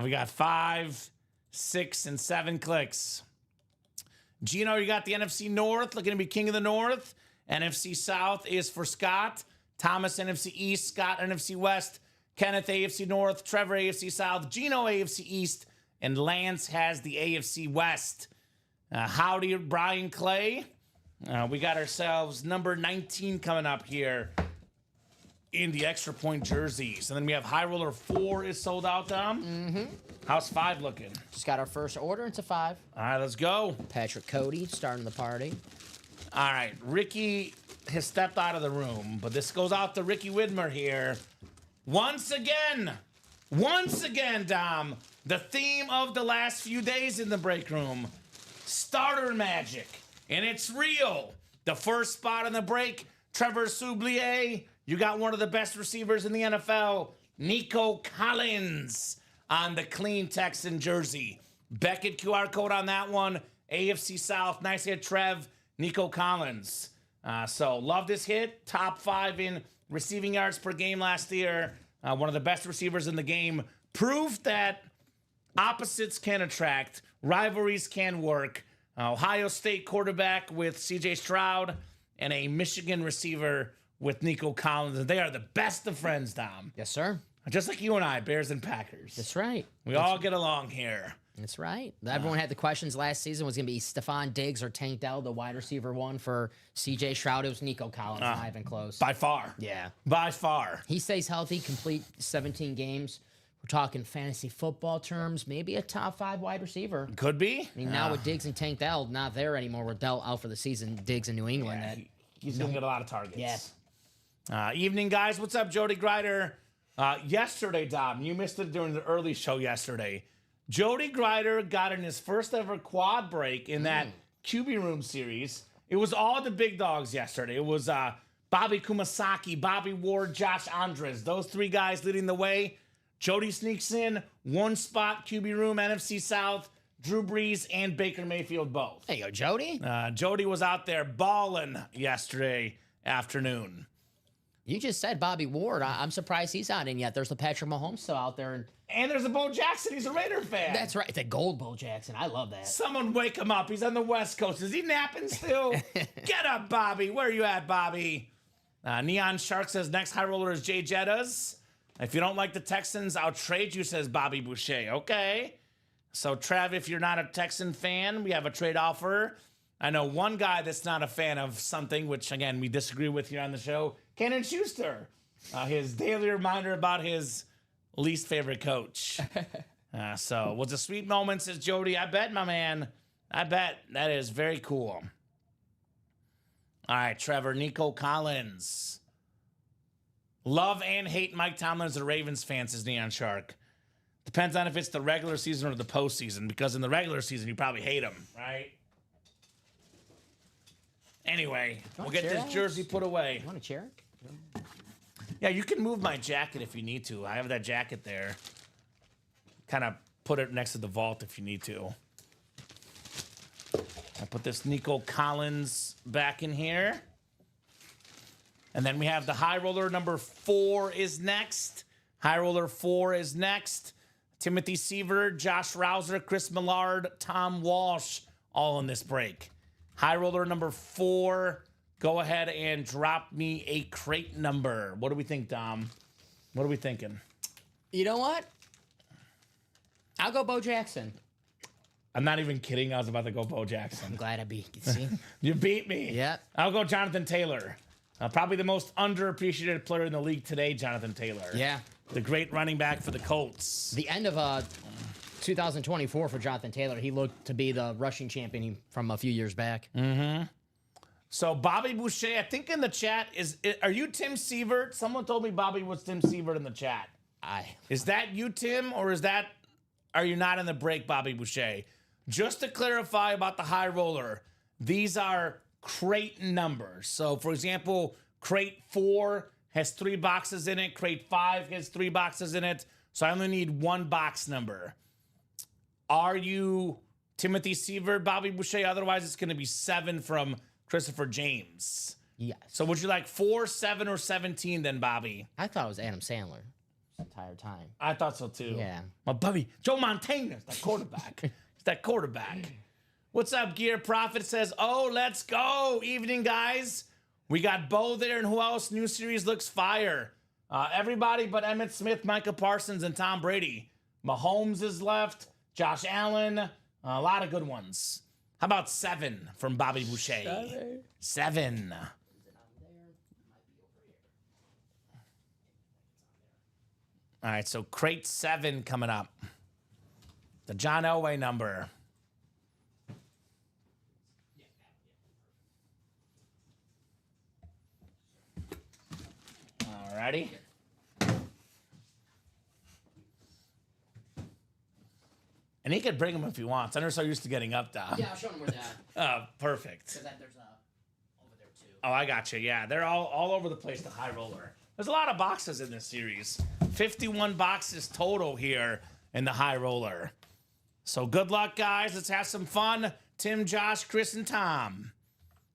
We got 5, 6, and 7 clicks. Gino, you got the NFC North, looking to be king of the North. NFC South is for Scott. Thomas, NFC East. Scott, NFC West. Kenneth, AFC North. Trevor, AFC South. Gino, AFC East. And Lance has the AFC West. Howdy, Brian Clay. We got ourselves number 19 coming up here in the extra point jerseys. And then we have High Roller 4 is sold out, Dom. Mm-hmm. How's 5 looking? Just got our first order into 5. All right, let's go. Patrick Cody starting the party. All right, Ricky has stepped out of the room, but this goes out to Ricky Widmer here. Once again, Dom, the theme of the last few days in the break room, starter magic, and it's real. The first spot on the break, Trevor Soublier. You got one of the best receivers in the NFL, Nico Collins, on the clean Texan jersey. Beckett QR code on that one. AFC South, nice hit, Trev. Nico Collins. So love this hit. Top 5 in receiving yards per game last year. One of the best receivers in the game. Proof that opposites can attract. Rivalries can work. Ohio State quarterback with CJ Stroud and a Michigan receiver with Nico Collins. And they are the best of friends, Dom. Yes, sir. Just like you and I, Bears and Packers. That's right. We all get along here. That's right. Everyone had the questions last season. Was going to be Stephon Diggs or Tank Dell, the wide receiver one for C.J. Stroud. It was Nico Collins, not even close. By far. Yeah. By far. He stays healthy, complete 17 games. We're talking fantasy football terms, maybe a top 5 wide receiver. Could be. I mean, now with Diggs and Tank Dell not there anymore, with Dell out for the season, Diggs in New England. He's going to get a lot of targets. Yeah. Evening, guys. What's up, Jody Grider? Yesterday, Dom, you missed it during the early show yesterday. Jody Grider got in his first ever quad break in that QB Room series. It was all the big dogs yesterday. It was Bobby Kumasaki, Bobby Ward, Josh Andres. Those 3 guys leading the way. Jody sneaks in, 1 spot, QB Room, NFC South, Drew Brees, and Baker Mayfield both. There you go, Jody. Jody was out there balling yesterday afternoon. You just said Bobby Ward. I'm surprised he's not in yet. There's the Patrick Mahomes still out there. And there's a Bo Jackson. He's a Raider fan. That's right. It's a gold Bo Jackson. I love that. Someone wake him up. He's on the West Coast. Is he napping still? Get up, Bobby. Where are you at, Bobby? Neon Shark says next high roller is Jay Jettas. If you don't like the Texans, I'll trade you, says Bobby Boucher. Okay. So, Trav, if you're not a Texan fan, we have a trade offer. I know one guy that's not a fan of something, which, again, we disagree with here on the show. Cannon Schuster. His daily reminder about his least favorite coach. So, was a sweet moment, says Jody. I bet, my man. I bet. That is very cool. All right, Trevor. Nico Collins. Love and hate Mike Tomlin as a Ravens fan, says Neon Shark. Depends on if it's the regular season or the postseason, because in the regular season, you probably hate him, right? Anyway, we'll get this jersey put away. You want a chair? Yeah, you can move my jacket if you need to. I have that jacket there. Kind of put it next to the vault if you need to. I put this Nico Collins back in here. And then we have the high roller number 4 is next. High roller 4 is next. Timothy Seaver, Josh Rouser, Chris Millard, Tom Walsh, all in this break. High roller number 4. Go ahead and drop me a crate number. What do we think, Dom? What are we thinking? You know what? I'll go Bo Jackson. I'm not even kidding. I was about to go Bo Jackson. I'm glad I beat you. See? You beat me. Yeah. I'll go Jonathan Taylor. Probably the most underappreciated player in the league today, Jonathan Taylor. Yeah. The great running back for the Colts. The end of 2024 for Jonathan Taylor. He looked to be the rushing champion from a few years back. Mm-hmm. So Bobby Boucher, I think in the chat, are you Tim Sievert? Someone told me Bobby was Tim Sievert in the chat. Is that you, Tim, or are you not in the break, Bobby Boucher? Just to clarify about the high roller, these are crate numbers. So, for example, crate 4 has 3 boxes in it. Crate 5 has 3 boxes in it. So I only need 1 box number. Are you Timothy Sievert, Bobby Boucher? Otherwise, it's going to be 7 from Christopher James. Yes. So would you like 4, 7, or 17 then, Bobby? I thought it was Adam Sandler the entire time. I thought so too. Yeah. My buddy, Joe Montana's that quarterback. It's that quarterback. What's up, Gear Prophet says, oh, let's go. Evening, guys. We got Bo there, and who else? New series looks fire. Everybody but Emmitt Smith, Micah Parsons, and Tom Brady. Mahomes is left. Josh Allen. A lot of good ones. How about 7 from Bobby Boucher? 7. All right, so crate 7 coming up. The John Elway number. All righty. And he could bring them if he wants. I'm so used to getting up, Dom. Yeah, I'll show him where that. Oh, perfect. Because there's over there too. Oh, I got you. Yeah, they're all over the place, the high roller. There's a lot of boxes in this series. 51 boxes total here in the high roller. So good luck, guys. Let's have some fun. Tim, Josh, Chris, and Tom.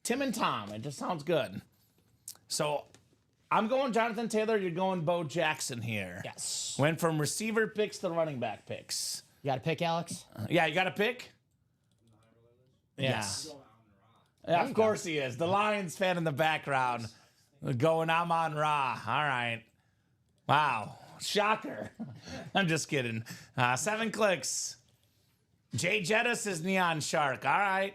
Tim and Tom. It just sounds good. So I'm going Jonathan Taylor. You're going Bo Jackson here. Yes. Went from receiver picks to running back picks. You got to pick, Alex? Yeah, you got to pick? Yes. Yeah, of course he is. The Lions fan in the background going, I'm on Ra. All right. Wow. Shocker. I'm just kidding. 7 clicks. Jay Jettis is Neon Shark. All right.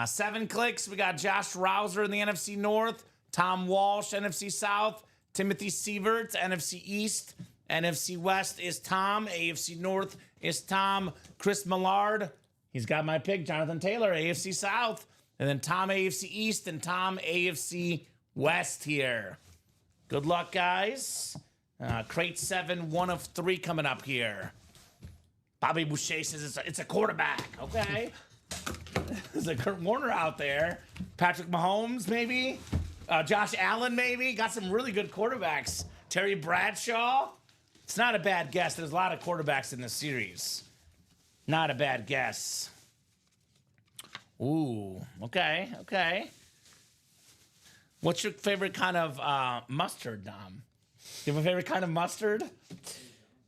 7 clicks. We got Josh Rouser in the NFC North. Tom Walsh, NFC South. Timothy Sievert, NFC East. NFC West is Tom. AFC North is Tom. Chris Millard. He's got my pick. Jonathan Taylor, AFC South. And then Tom, AFC East. And Tom, AFC West here. Good luck, guys. Crate 7, 1 of 3 coming up here. Bobby Boucher says it's a quarterback. Okay. There's a Kurt Warner out there. Patrick Mahomes, maybe. Josh Allen, maybe. Got some really good quarterbacks. Terry Bradshaw. It's not a bad guess. There's a lot of quarterbacks in this series. Not a bad guess. Ooh, okay, okay. What's your favorite kind of mustard, Dom? You have a favorite kind of mustard?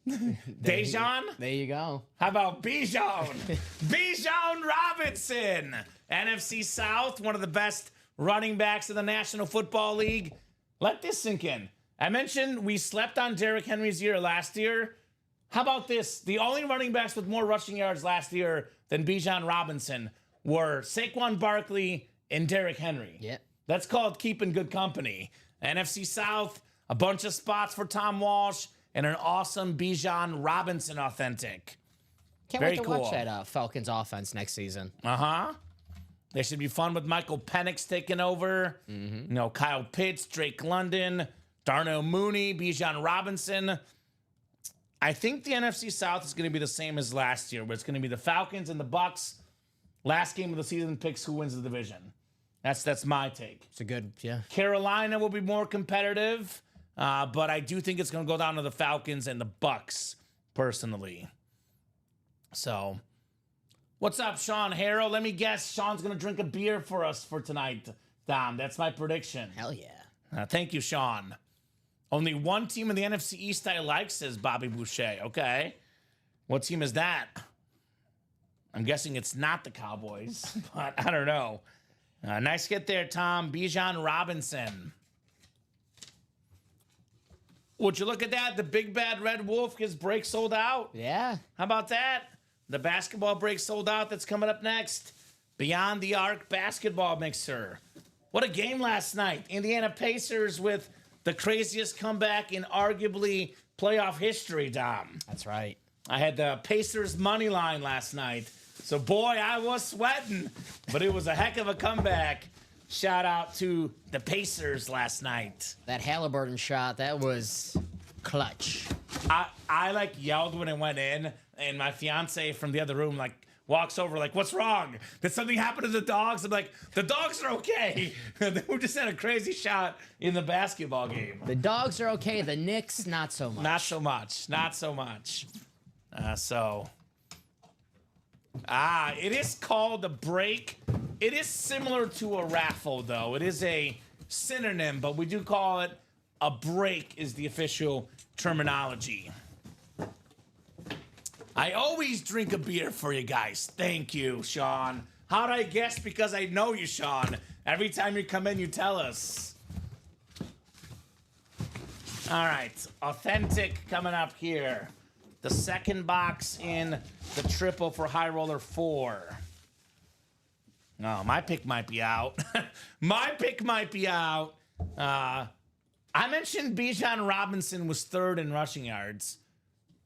Dejan? There you go. How about Bijan? Bijan Robinson. NFC South, one of the best running backs in the National Football League. Let this sink in. I mentioned we slept on Derrick Henry's year last year. How about this? The only running backs with more rushing yards last year than Bijan Robinson were Saquon Barkley and Derrick Henry. Yep. That's called keeping good company. NFC South, a bunch of spots for Tom Walsh, and an awesome Bijan Robinson authentic. Can't Very wait to cool. watch that Falcons offense next season. Uh-huh. They should be fun with Michael Penix taking over. You know, Kyle Pitts, Drake London, Darnell Mooney, Bijan Robinson. I think the NFC South is going to be the same as last year, where it's going to be the Falcons and the Bucks. Last game of the season picks who wins the division. That's my take. It's a good, yeah. Carolina will be more competitive, but I do think it's going to go down to the Falcons and the Bucks, personally. So, what's up, Sean Harrow? Let me guess, Sean's going to drink a beer for us for tonight, Dom. That's my prediction. Hell yeah. Thank you, Sean. Only one team in the NFC East I like, says Bobby Boucher. Okay. What team is that? I'm guessing it's not the Cowboys, but I don't know. Nice hit there, Tom. Bijan Robinson. Would you look at that? The Big Bad Red Wolf, his break sold out. Yeah. How about that? The basketball break sold out. That's coming up next. Beyond the Arc basketball mixer. What a game last night. Indiana Pacers with the craziest comeback in arguably playoff history, Dom. That's right. I had the Pacers money line last night. So, boy, I was sweating. But it was a heck of a comeback. Shout out to the Pacers last night. That Halliburton shot, that was clutch. I like yelled when it went in, and my fiance from the other room like walks over like, "What's wrong? Did something happen to the dogs?" I'm like, "The dogs are okay." They just had a crazy shot in the basketball game. The dogs are okay. The Knicks, not so much. Not so much. Not so much. It is called a break. It is similar to a raffle, though. It is a synonym, but we do call it a break is the official terminology. I always drink a beer for you guys. Thank you, Sean. How'd I guess? Because I know you, Sean. Every time you come in, you tell us. All right. Authentic coming up here. The second box in the triple for High Roller 4. Oh, my pick might be out. My pick might be out. I mentioned Bijan Robinson was third in rushing yards.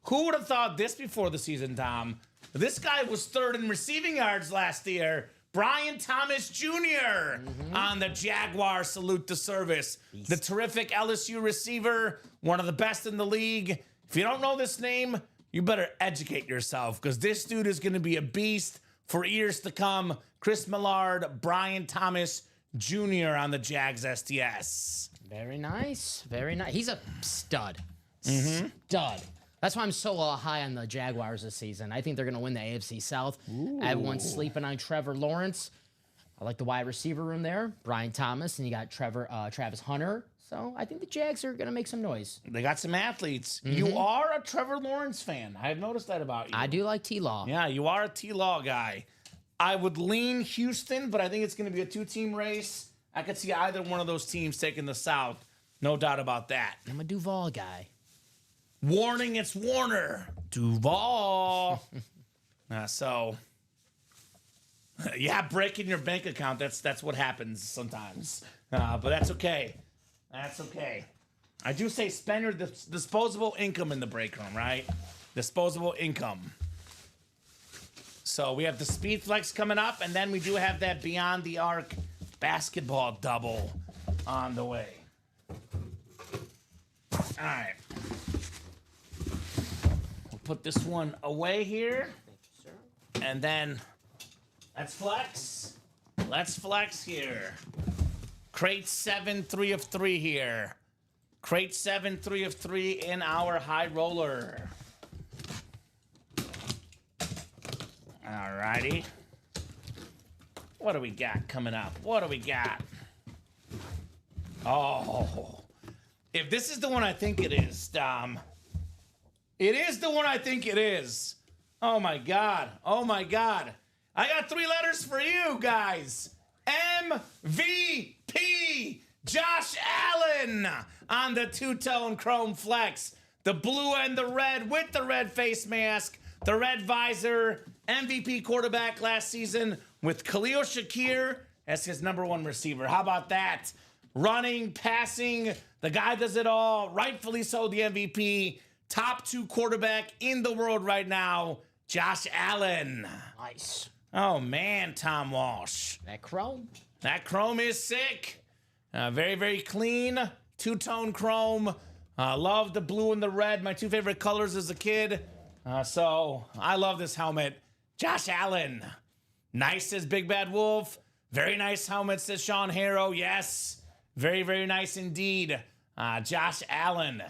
Who would have thought this before the season, Tom? This guy was third in receiving yards last year. Brian Thomas Jr. On the Jaguar salute to service. Beast. The terrific LSU receiver, one of the best in the league. If you don't know this name, you better educate yourself because this dude is going to be a beast for years to come. Chris Millard, Brian Thomas Jr. on the Jags STS. Very nice. Very nice. He's a stud. Stud. That's why I'm so high on the Jaguars this season. I think they're going to win the AFC South. Everyone's sleeping on Trevor Lawrence. I like the wide receiver room there. Brian Thomas, and you got Travis Hunter. So I think the Jags are going to make some noise. They got some athletes. You are a Trevor Lawrence fan. I've noticed that about you. I do like T-Law. Yeah, you are a T-Law guy. I would lean Houston, but I think it's going to be a two-team race. I could see either one of those teams taking the South. No doubt about that. I'm a Duval guy. Warning, it's Warner. Duval. So, yeah, breaking your bank account, that's what happens sometimes. But that's okay. That's okay. I do say spend your disposable income in the break room, right? Disposable income. So we have the Speed Flex coming up, and then we do have that Beyond the Arc basketball double on the way. All right. We'll put this one away here. Thank you, sir. And then let's flex. Let's flex here. Crate 7, 3 of 3 here. Crate 7, 3 of 3 in our high roller. Alrighty. What do we got coming up? What do we got? Oh. If this is the one I think it is, Dom. It is the one I think it is. Oh my God. Oh my God. I got 3 letters for you guys. MVP Josh Allen on the two-tone chrome flex. The blue and the red with the red face mask, the red visor, MVP quarterback last season with Khalil Shakir as his #1 receiver. How about that? Running, passing, the guy does it all. Rightfully so, the MVP. Top 2 quarterback in the world right now, Josh Allen. Nice. Oh, man, Tom Walsh. That chrome. That chrome is sick. Very, very clean. Two-tone chrome. Love the blue and the red. My 2 favorite colors as a kid. So I love this helmet. Josh Allen. Nice, says Big Bad Wolf. Very nice helmet, says Sean Harrow. Yes. Very, very nice indeed. Josh Allen.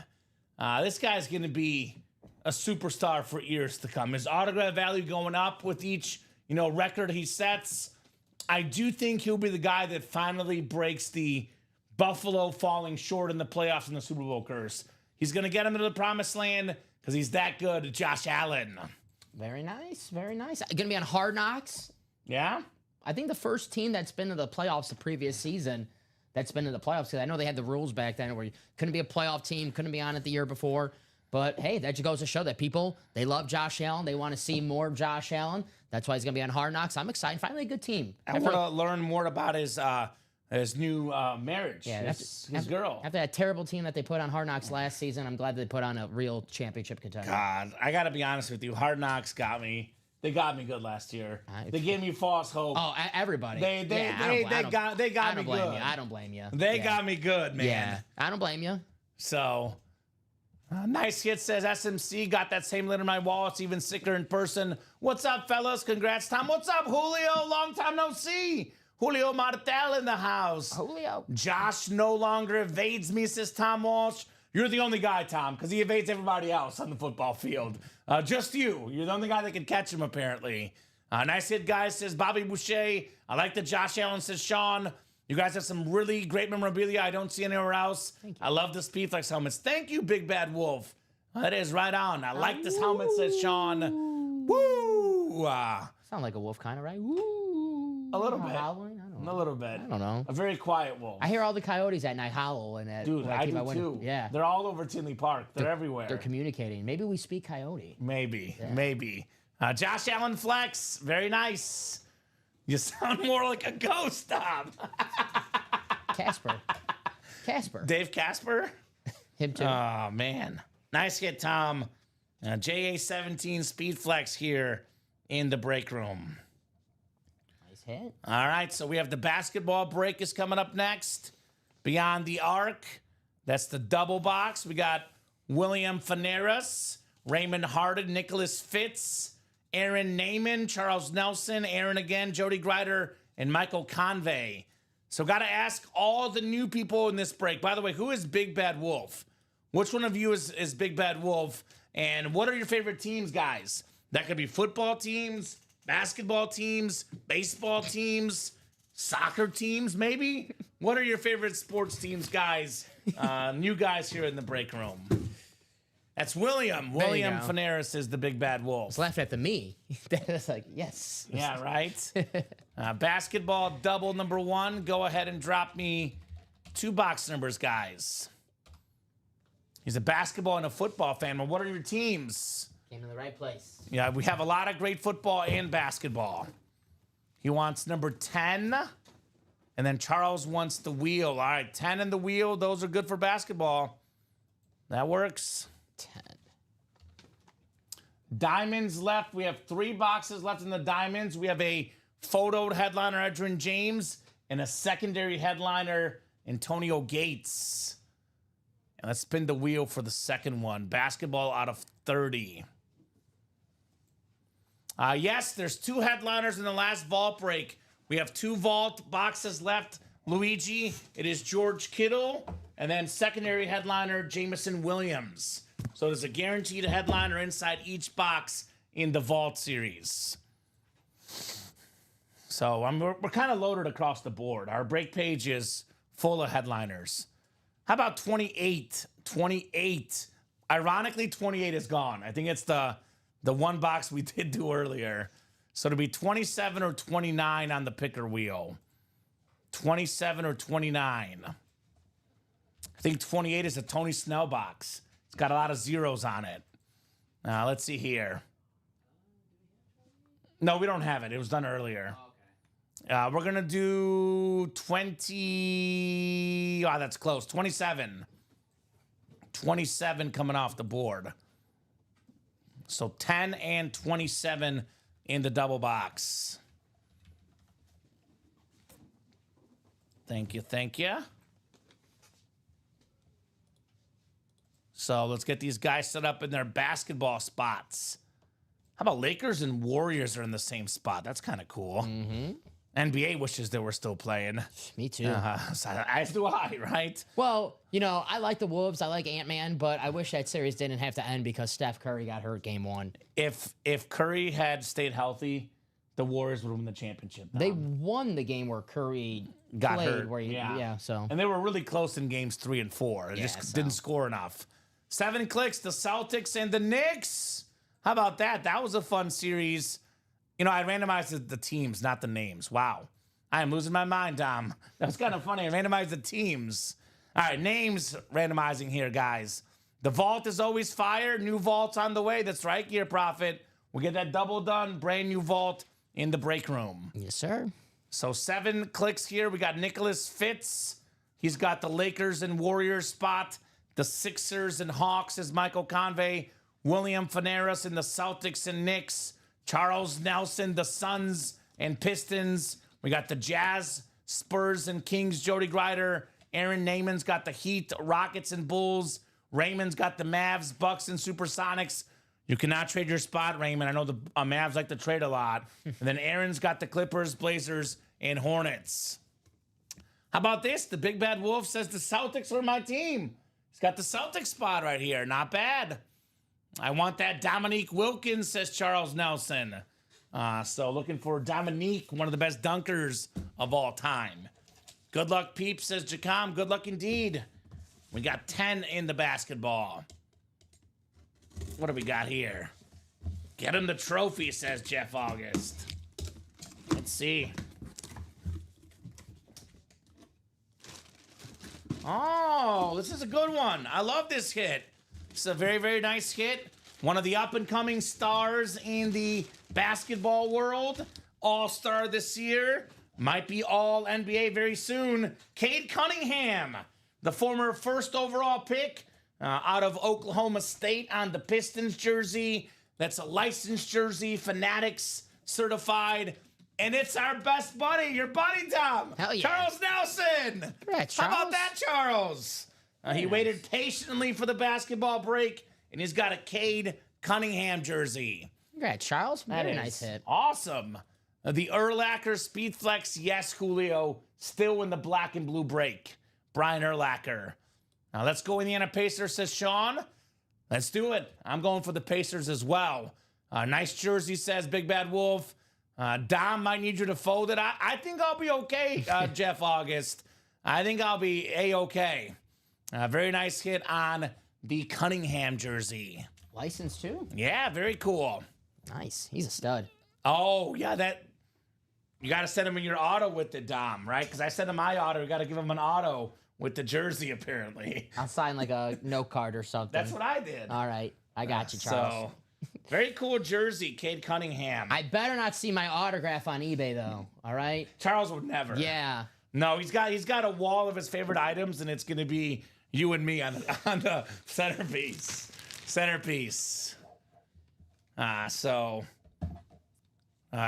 This guy's going to be a superstar for years to come. His autograph value going up with each, record he sets. I do think he'll be the guy that finally breaks the Buffalo falling short in the playoffs in the Super Bowl curse. He's going to get him into the promised land because he's that good, Josh Allen. Very nice. Very nice. Going to be on Hard Knocks. Yeah? I think the first team that's been to the playoffs the previous season that's been in the playoffs. Because I know they had the rules back then where you couldn't be a playoff team, couldn't be on it the year before. But, hey, that just goes to show that people, they love Josh Allen. They want to see more of Josh Allen. That's why he's going to be on Hard Knocks. I'm excited. Finally a good team. I want to learn more about his new marriage. Yeah, his girl. After that terrible team that they put on Hard Knocks last season, I'm glad they put on a real championship contender. God, I got to be honest with you. Hard Knocks got me. They got me good last year. They gave me false hope. Oh, everybody. They got me good. I don't blame you. I don't blame you. They got me good, man. Yeah, I don't blame you. So, nice hit, says SMC. Got that same letter in my wall. It's even sicker in person. What's up, fellas? Congrats, Tom. What's up, Julio? Long time no see. Julio Martel in the house. Julio. Josh no longer evades me, says Tom Walsh. You're the only guy, Tom, because he evades everybody else on the football field. Just you. You're the only guy that can catch him, apparently. Nice hit, guys, says Bobby Boucher. I like the Josh Allen, says Sean. You guys have some really great memorabilia I don't see anywhere else. Thank you. I love the Speedflex helmets. Thank you, Big Bad Wolf. That is right on. I like this helmet, says Sean. Woo! Sound like a wolf kind of, right? Woo! A little bit. Howling? I don't know. A little bit. I don't know. A very quiet wolf. I hear all the coyotes at night howl and that. Dude, when I keep do my window. too. Yeah. They're all over Tinley Park. They're everywhere. They're communicating. Maybe we speak coyote. Maybe. Josh Allen flex. Very nice. You sound more like a ghost, Tom. Casper. Dave Casper? Him too. Oh, man. Nice hit, Tom. JA17 Speed Flex here in the break room. Nice hit. All right, so we have the basketball break is coming up next. Beyond the Arc. That's the double box. We got William Faneras, Raymond Harden, Nicholas Fitz, Aaron Naaman, Charles Nelson, Aaron again, Jody Grider, and Michael Convey. So got to ask all the new people in this break. By the way, who is Big Bad Wolf? Which one of you is Big Bad Wolf? And what are your favorite teams, guys? That could be football teams, basketball teams, baseball teams, soccer teams, maybe? What are your favorite sports teams, guys? New guys here in the break room. That's William. William go. Faneras is the Big Bad Wolf. It's laughing at the me. That's like, yes. Yeah, right? Basketball double number 1. Go ahead and drop me 2 box numbers, guys. He's a basketball and a football fan. Well, what are your teams? Came to the right place. Yeah, we have a lot of great football and basketball. He wants number 10. And then Charles wants the wheel. All right, 10 and the wheel. Those are good for basketball. That works. 10. Diamonds left. We have 3 boxes left in the diamonds. We have a photoed headliner, Edin James, and a secondary headliner, Antonio Gates. And let's spin the wheel for the second one. Basketball out of 30. Yes, there's 2 headliners in the last vault break. We have 2 vault boxes left. Luigi, it is George Kittle, and then secondary headliner, Jameson Williams. So there's a guaranteed headliner inside each box in the vault series. So we're kind of loaded across the board. Our break page is full of headliners. How about 28? 28. Ironically, 28 is gone. I think it's the one box we did do earlier. So it'll be 27 or 29 on the picker wheel. 27 or 29. I think 28 is a Tony Snell box. It's got a lot of zeros on it. Let's see here. No, we don't have it. It was done earlier. We're going to do 20. Oh, that's close. 27. 27 coming off the board. So 10 and 27 in the double box. Thank you, thank you. So let's get these guys set up in their basketball spots. How about Lakers and Warriors are in the same spot? That's kind of cool. Mm-hmm. NBA wishes they were still playing. Me too. As do I, right? Well, you know, I like the Wolves. I like Ant-Man, but I wish that series didn't have to end because Steph Curry got hurt game 1. If Curry had stayed healthy, the Warriors would win the championship. They won the game where Curry got played. hurt. Where so. And they were really close in games 3 and 4. They just didn't score enough. 7 clicks, the Celtics and the Knicks. How about that? That was a fun series. You know, I randomized the teams, not the names. Wow. I am losing my mind, Dom. That was kind of funny. I randomized the teams. All right, names randomizing here, guys. The vault is always fire. New vault's on the way. That's right, Gear Profit. We'll get that double done. Brand new vault in the break room. Yes, sir. So 7 clicks here. We got Nicholas Fitz. He's got the Lakers and Warriors spot. The Sixers and Hawks is Michael Convey. William Faneras in the Celtics and Knicks. Charles Nelson, the Suns and Pistons. We got the Jazz, Spurs and Kings, Jody Grider. Aaron Naaman's got the Heat, Rockets and Bulls. Raymond's got the Mavs, Bucks and Supersonics. You cannot trade your spot, Raymond. I know the Mavs like to trade a lot. And then Aaron's got the Clippers, Blazers, and Hornets. How about this? The Big Bad Wolf says the Celtics are my team. He's got the Celtics spot right here. Not bad. I want that Dominique Wilkins, says Charles Nelson. So looking for Dominique, one of the best dunkers of all time. Good luck, peeps, says Jacom. Good luck indeed. We got 10 in the basketball. What do we got here? Get him the trophy, says Jeff August. Let's see. Oh, this is a good one. I love this hit. It's a very, very nice hit. One of the up-and-coming stars in the basketball world. All-star this year. Might be all NBA very soon. Cade Cunningham, the former first overall pick out of Oklahoma State on the Pistons jersey. That's a licensed jersey, Fanatics certified. And it's our best buddy, your buddy, Tom. Hell yeah. Charles Nelson. Congrats, How about Charles. that, Charles? He waited patiently for the basketball break, and he's got a Cade Cunningham jersey. Congrats, Charles. That Very is nice hit. awesome. The Urlacher Speed Flex, yes, Julio, still in the black and blue break. Brian Urlacher. Now let's go Indiana Pacers, says Sean. Let's do it. I'm going for the Pacers as well. Nice jersey, says Big Bad Wolf. Dom might need you to fold it. I think I'll be okay, Jeff August. I think I'll be A-okay. Very nice hit on the Cunningham jersey. License too? Yeah, very cool. Nice. He's a stud. Oh, yeah, that... You got to send him in your auto with the Dom, right? Because I sent him my auto. You got to give him an auto with the jersey, apparently. I'll sign like a note card or something. That's what I did. All right. I got you, Charles. So, Very cool jersey, Cade Cunningham. I better not see my autograph on eBay though. All right. Charles would never. Yeah. No, he's got a wall of his favorite items, and it's gonna be you and me on the centerpiece.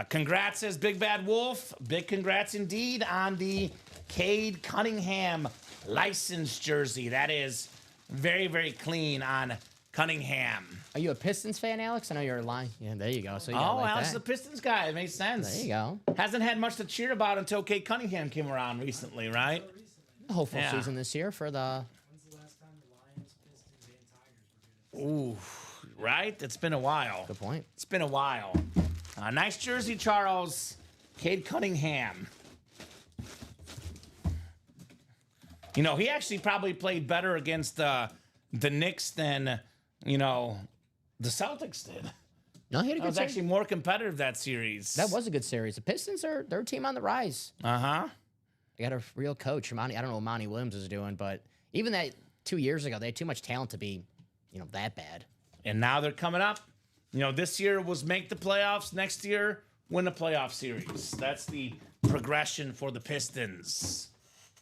Congrats, says Big Bad Wolf. Big congrats indeed on the Cade Cunningham license jersey. That is very, very clean on Cunningham. Are you a Pistons fan, Alex? I know you're a line. Yeah, there you go. So you Alex is a Pistons guy. It makes sense. There you go. Hasn't had much to cheer about until Cade Cunningham came around recently, right? Hopeful season this year for the. When's the last time the Lions, Pistons, and Tigers were good? Ooh, right? It's been a while. Good point. It's been a while. Nice jersey, Charles. Cade Cunningham. You know, he actually probably played better against the Knicks than, the Celtics did. No, he had a That good was series. actually more competitive, that series. That was a good series. The Pistons they're a team on the rise. Uh-huh. They got a real coach. I don't know what Monty Williams is doing, but even that 2 years ago, they had too much talent to be, that bad. And now they're coming up. This year was make the playoffs. Next year, win the playoff series. That's the progression for the Pistons.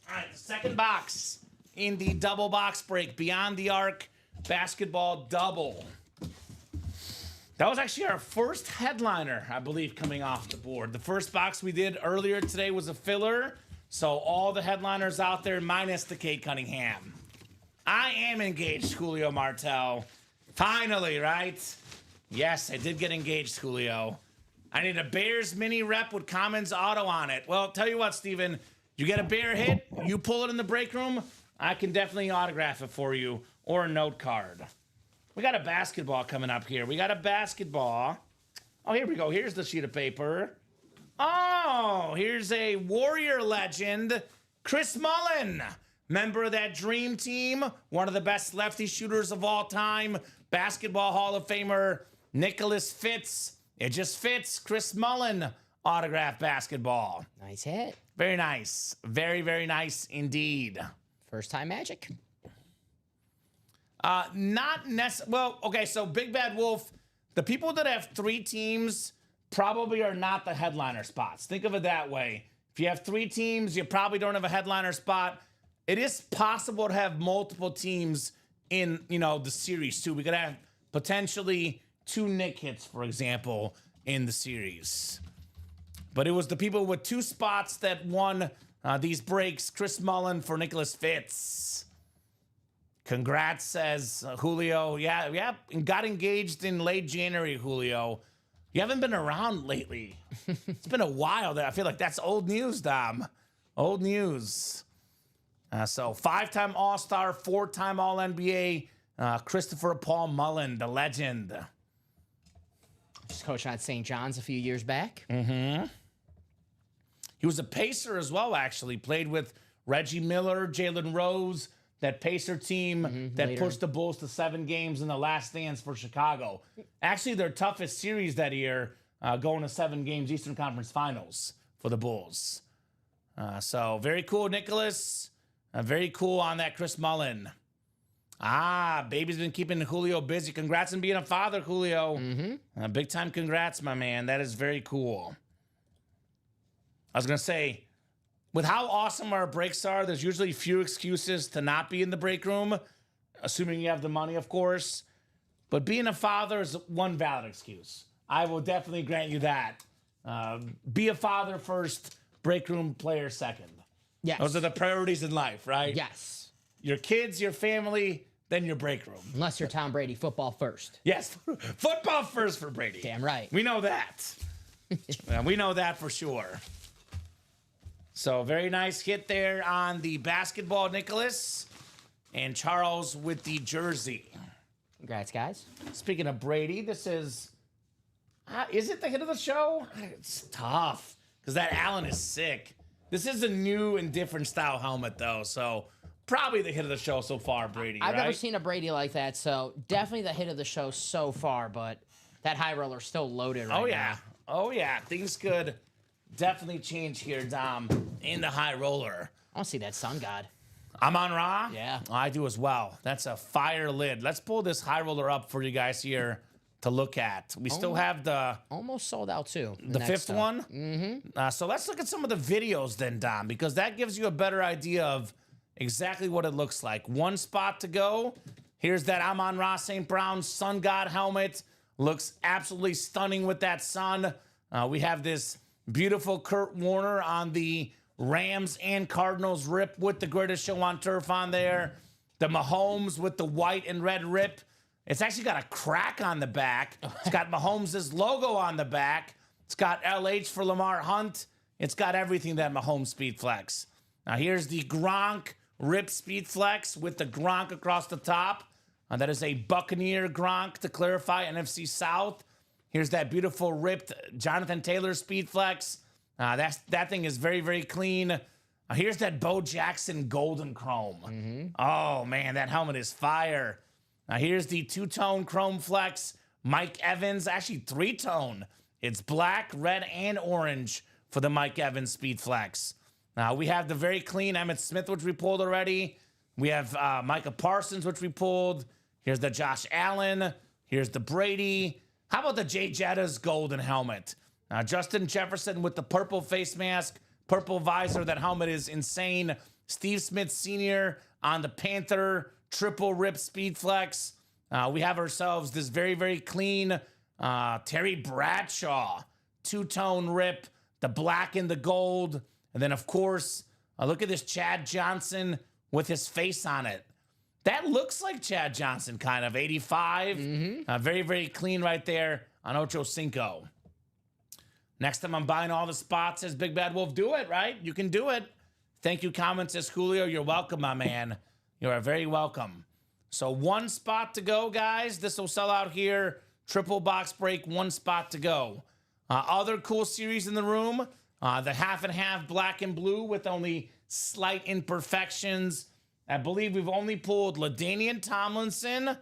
All right, the second box in the double box break. Beyond the Arc basketball double. That was actually our first headliner, I believe, coming off the board. The first box we did earlier today was a filler. So all the headliners out there minus the Cade Cunningham. I am engaged, Julio Martel. Finally, right? Yes, I did get engaged, Julio. I need a Bears mini rep with Commons Auto on it. Well, tell you what, Steven. You get a Bear hit, you pull it in the break room, I can definitely autograph it for you or a note card. We got a basketball coming up here. We got a basketball. Oh, here we go. Here's the sheet of paper. Oh, here's a Warrior legend, Chris Mullin. Member of that dream team, one of the best lefty shooters of all time, Basketball Hall of Famer Nicholas Fitz. It just fits. Chris Mullin autograph basketball. Nice hit. Very nice. Very, very nice indeed. First time Magic. Not necessarily. Well, okay, so Big Bad Wolf, the people that have 3 teams probably are not the headliner spots. Think of it that way. If you have 3 teams, you probably don't have a headliner spot. It is possible to have multiple teams in, the series too. We could have potentially 2 Nick hits, for example, in the series. But it was the people with 2 spots that won these breaks. Chris Mullin for Nicholas Fitz. Congrats, says Julio. Yeah, and got engaged in late January, Julio. You haven't been around lately. It's been a while. I feel like that's old news, Dom. Old news. So 5-time All-Star, 4-time All-NBA, Christopher Paul Mullin, the legend. Just coaching at St. John's a few years back. Mm-hmm. He was a Pacer as well, actually. Played with Reggie Miller, Jalen Rose, that Pacer team that later. pushed the Bulls to 7 games in the last dance for Chicago. Actually, their toughest series that year, going to 7 games Eastern Conference Finals for the Bulls. So very cool, Nicholas. Very cool on that, Chris Mullin. Baby's been keeping Julio busy. Congrats on being a father, Julio. Big time congrats, my man. That is very cool. I was going to say, with how awesome our breaks are, there's usually few excuses to not be in the break room, assuming you have the money, of course. But being a father is one valid excuse. I will definitely grant you that. Be a father first, break room player second. Yes. Those are the priorities in life, right? Yes. Your kids, your family, then your break room. Unless you're Tom Brady, football first. Yes, football first for Brady. Damn right. We know that. We know that for sure. So very nice hit there on the basketball, Nicholas. And Charles with the jersey. Congrats, guys. Speaking of Brady, this is it the hit of the show? It's tough because that Allen is sick. This is a new and different style helmet, though, so probably the hit of the show so far, Brady, I've right? never seen a Brady like that, so definitely the hit of the show so far, but that high roller's still loaded right now. Oh, yeah. Things could definitely change here, Dom, in the high roller. I want to see that Sun God. I'm on Raw? Yeah. I do as well. That's a fire lid. Let's pull this high roller up for you guys here. to look at. We still have the Almost sold out too. fifth one. Mm-hmm. So let's look at some of the videos then, Dom, because that gives you a better idea of exactly what it looks like. One spot to go. Here's that Amon-Ra St. Brown Sun God helmet. Looks absolutely stunning with that sun. We have this beautiful Kurt Warner on the Rams and Cardinals rip with the greatest show on turf on there. The Mahomes with the white and red rip. It's actually got a crack on the back. It's got Mahomes' logo on the back. It's got LH for Lamar Hunt. It's got everything that Mahomes Speed Flex. Now here's the Gronk Rip Speed Flex with the Gronk across the top. That is a Buccaneer Gronk to clarify, NFC South. Here's that beautiful ripped Jonathan Taylor Speed Flex. That thing is very, very clean. Here's that Bo Jackson Golden Chrome. Oh, man, that helmet is fire. Here's the two-tone Chrome Flex. Mike Evans, actually three-tone. It's black, red, and orange for the Mike Evans Speed Flex. We have the very clean Emmitt Smith, which we pulled already. We have Micah Parsons, which we pulled. Here's the Josh Allen. Here's the Brady. How about the Jay Jetta's golden helmet? Justin Jefferson with the purple face mask, purple visor. That helmet is insane. Steve Smith Sr. on the Panther triple rip Speed Flex. We have ourselves this very, very clean Terry Bradshaw two-tone rip, the black and the gold. And then, of course, look at this Chad Johnson with his face on it. That looks like Chad Johnson, kind of, 85. Very, very clean right there on Ocho Cinco. Next time I'm buying all the spots, says Big Bad Wolf. Do it, right? You can do it. Thank you, comments, says Julio. You're welcome, my man. You are very welcome. So one spot to go, guys. This will sell out here. Triple box break, one spot to go. Other cool series in the room. The half and half black and blue with only slight imperfections. I believe we've only pulled LaDainian Tomlinson.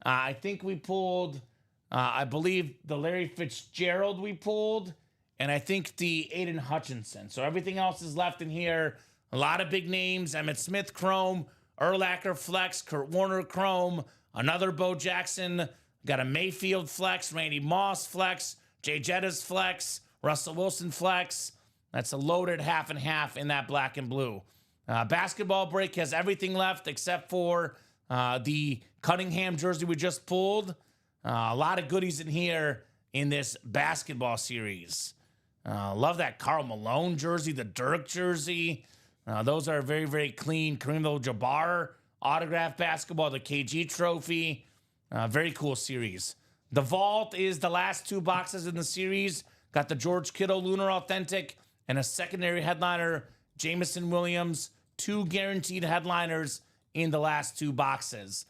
I think we pulled, I believe the Larry Fitzgerald we pulled. And I think the Aiden Hutchinson. So everything else is left in here. A lot of big names. Emmitt Smith Chrome, Urlacher Flex, Kurt Warner Chrome, another Bo Jackson. Got a Mayfield Flex, Randy Moss Flex, Jay Jetta's Flex, Russell Wilson Flex. That's a loaded half and half in that black and blue. Basketball break has everything left except for the Cunningham jersey we just pulled. A lot of goodies in here in this basketball series. Love that Karl Malone jersey, the Dirk jersey. Those are very, very clean. Kareem Abdul-Jabbar autograph basketball, the KG trophy. Very cool series. The vault is the last two boxes in the series. Got the George Kittle Lunar Authentic and a secondary headliner, Jameson Williams. Two guaranteed headliners in the last two boxes.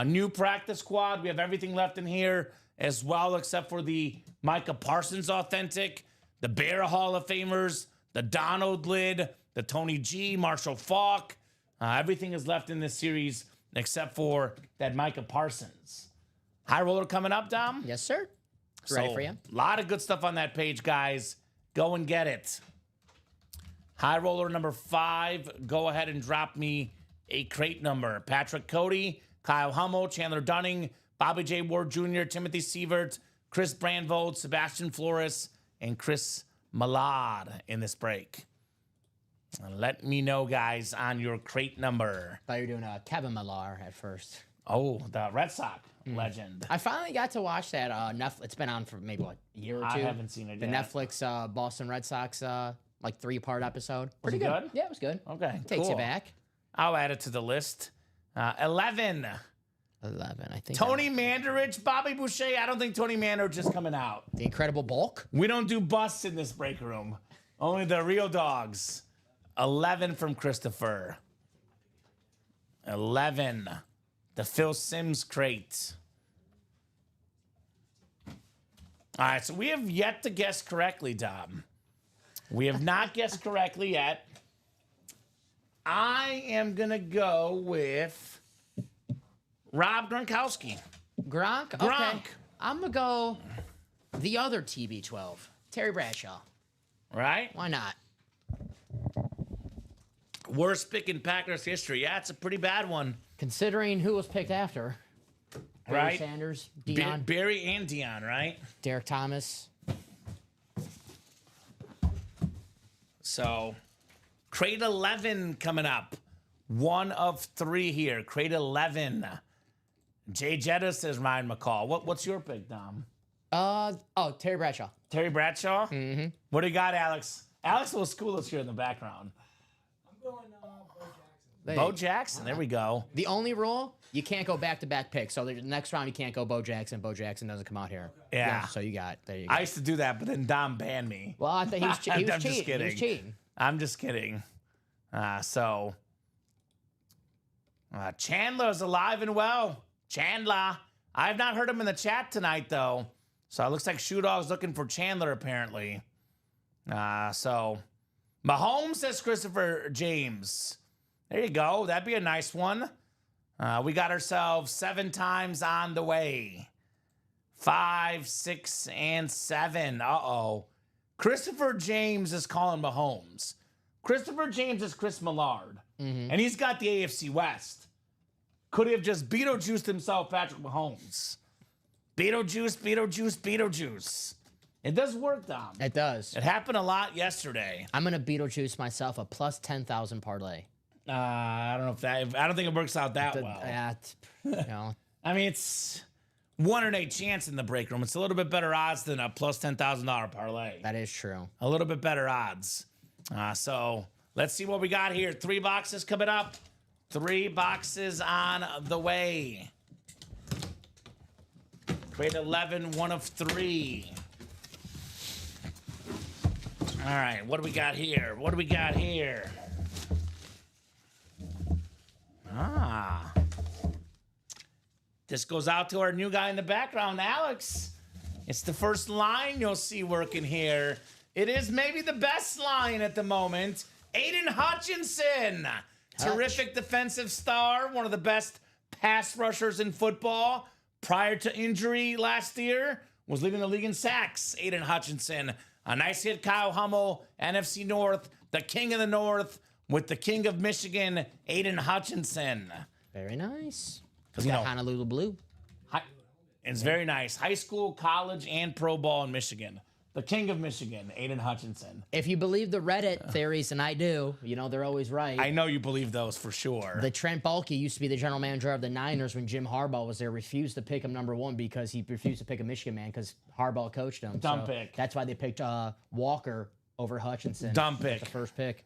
New practice squad. We have everything left in here as well, except for the Micah Parsons Authentic, the Bear Hall of Famers, the Donald Lid, the Tony G, Marshall Faulk. Everything is left in this series except for that Micah Parsons. High roller coming up, Dom? Yes, sir. Ready for you. A lot of good stuff on that page, guys. Go and get it. High roller number 5. Go ahead and drop me a crate number. Patrick Cody, Kyle Hummel, Chandler Dunning, Bobby J. Ward Jr., Timothy Sievert, Chris Brandvold, Sebastian Flores, and Chris Millard in this break. Let me know, guys, on your crate number. Thought you were doing Kevin Millar at first. Oh, the Red Sox legend. I finally got to watch that. Netflix. It's been on for maybe what, a year or two. I haven't seen it the yet. Netflix Boston Red Sox like 3-part episode. Was it good? Yeah, it was good. Okay, Takes cool. you back. I'll add it to the list. 11. 11, I think. Tony Mandarich, Bobby Boucher. I don't think Tony Mandarich is coming out. The Incredible Bulk. We don't do busts in this break room. Only the real dogs. 11 from Christopher. 11. The Phil Simms crate. All right, so we have yet to guess correctly, Dom. We have not guessed correctly yet. I am going to go with Rob Gronkowski. Gronk? Gronk. Okay. I'm going to go the other TB12. Terry Bradshaw. Right? Why not? Worst pick in Packers history. Yeah, it's a pretty bad one. Considering who was picked after. Barry Right. Sanders, Dion, Barry and Dion, right? Derek Thomas. So, crate 11 coming up. 1 of 3 here. Crate 11. Jay Jetta says Ryan McCall. What's your pick, Dom? Terry Bradshaw. Terry Bradshaw? Mm-hmm. What do you got, Alex? Alex will school us here in the background. I'm going Bo Jackson. Bo Jackson. There we go. The only rule, you can't go back-to-back picks. So the next round, you can't go Bo Jackson. Bo Jackson doesn't come out here. Yeah. So you got, there you go. I used to do that, but then Dom banned me. Well, I thought he was, he was I'm just cheating. kidding. He was cheating. I'm just kidding. Chandler's alive and well. Chandler. I have not heard him in the chat tonight, though. So it looks like Shoe Dog's looking for Chandler, apparently. So Mahomes says Christopher James. There you go. That'd be a nice one. We got ourselves 7 times on the way. 5, 6, and 7. Uh-oh. Christopher James is calling Mahomes. Christopher James is Chris Millard. And he's got the AFC West. Could he have just Beetlejuiced himself, Patrick Mahomes? Beetlejuice. It does work, Dom. It does. It happened a lot yesterday. I'm going to Beetlejuice myself a plus 10,000 parlay. I don't know I don't think it works out that well. I mean, it's 1 in 8 chance in the break room. It's a little bit better odds than a plus $10,000 parlay. That is true. A little bit better odds. So let's see what we got here. 3 boxes coming up. 3 boxes on the way. Crate 11, 1 of 3. All right, what do we got here? This goes out to our new guy in the background, Alex. It's the first line you'll see working here. It is maybe the best line at the moment. Edin Hutchinson. Terrific defensive star, one of the best pass rushers in football. Prior to injury last year, was leading the league in sacks. Edin Hutchinson. A nice hit, Kyle Hummel, NFC North, the king of the North, with the king of Michigan, Edin Hutchinson. Very nice. Because, Honolulu Blue. It's very nice. High school, college, and pro ball in Michigan. The king of Michigan, Edin Hutchinson. If you believe the Reddit theories, and I do, they're always right. I know you believe those for sure. The Trent Baalke used to be the general manager of the Niners when Jim Harbaugh was there, refused to pick him number 1 because he refused to pick a Michigan man because Harbaugh coached him. Dumb pick. That's why they picked Walker over Hutchinson. Dumb pick. The first pick.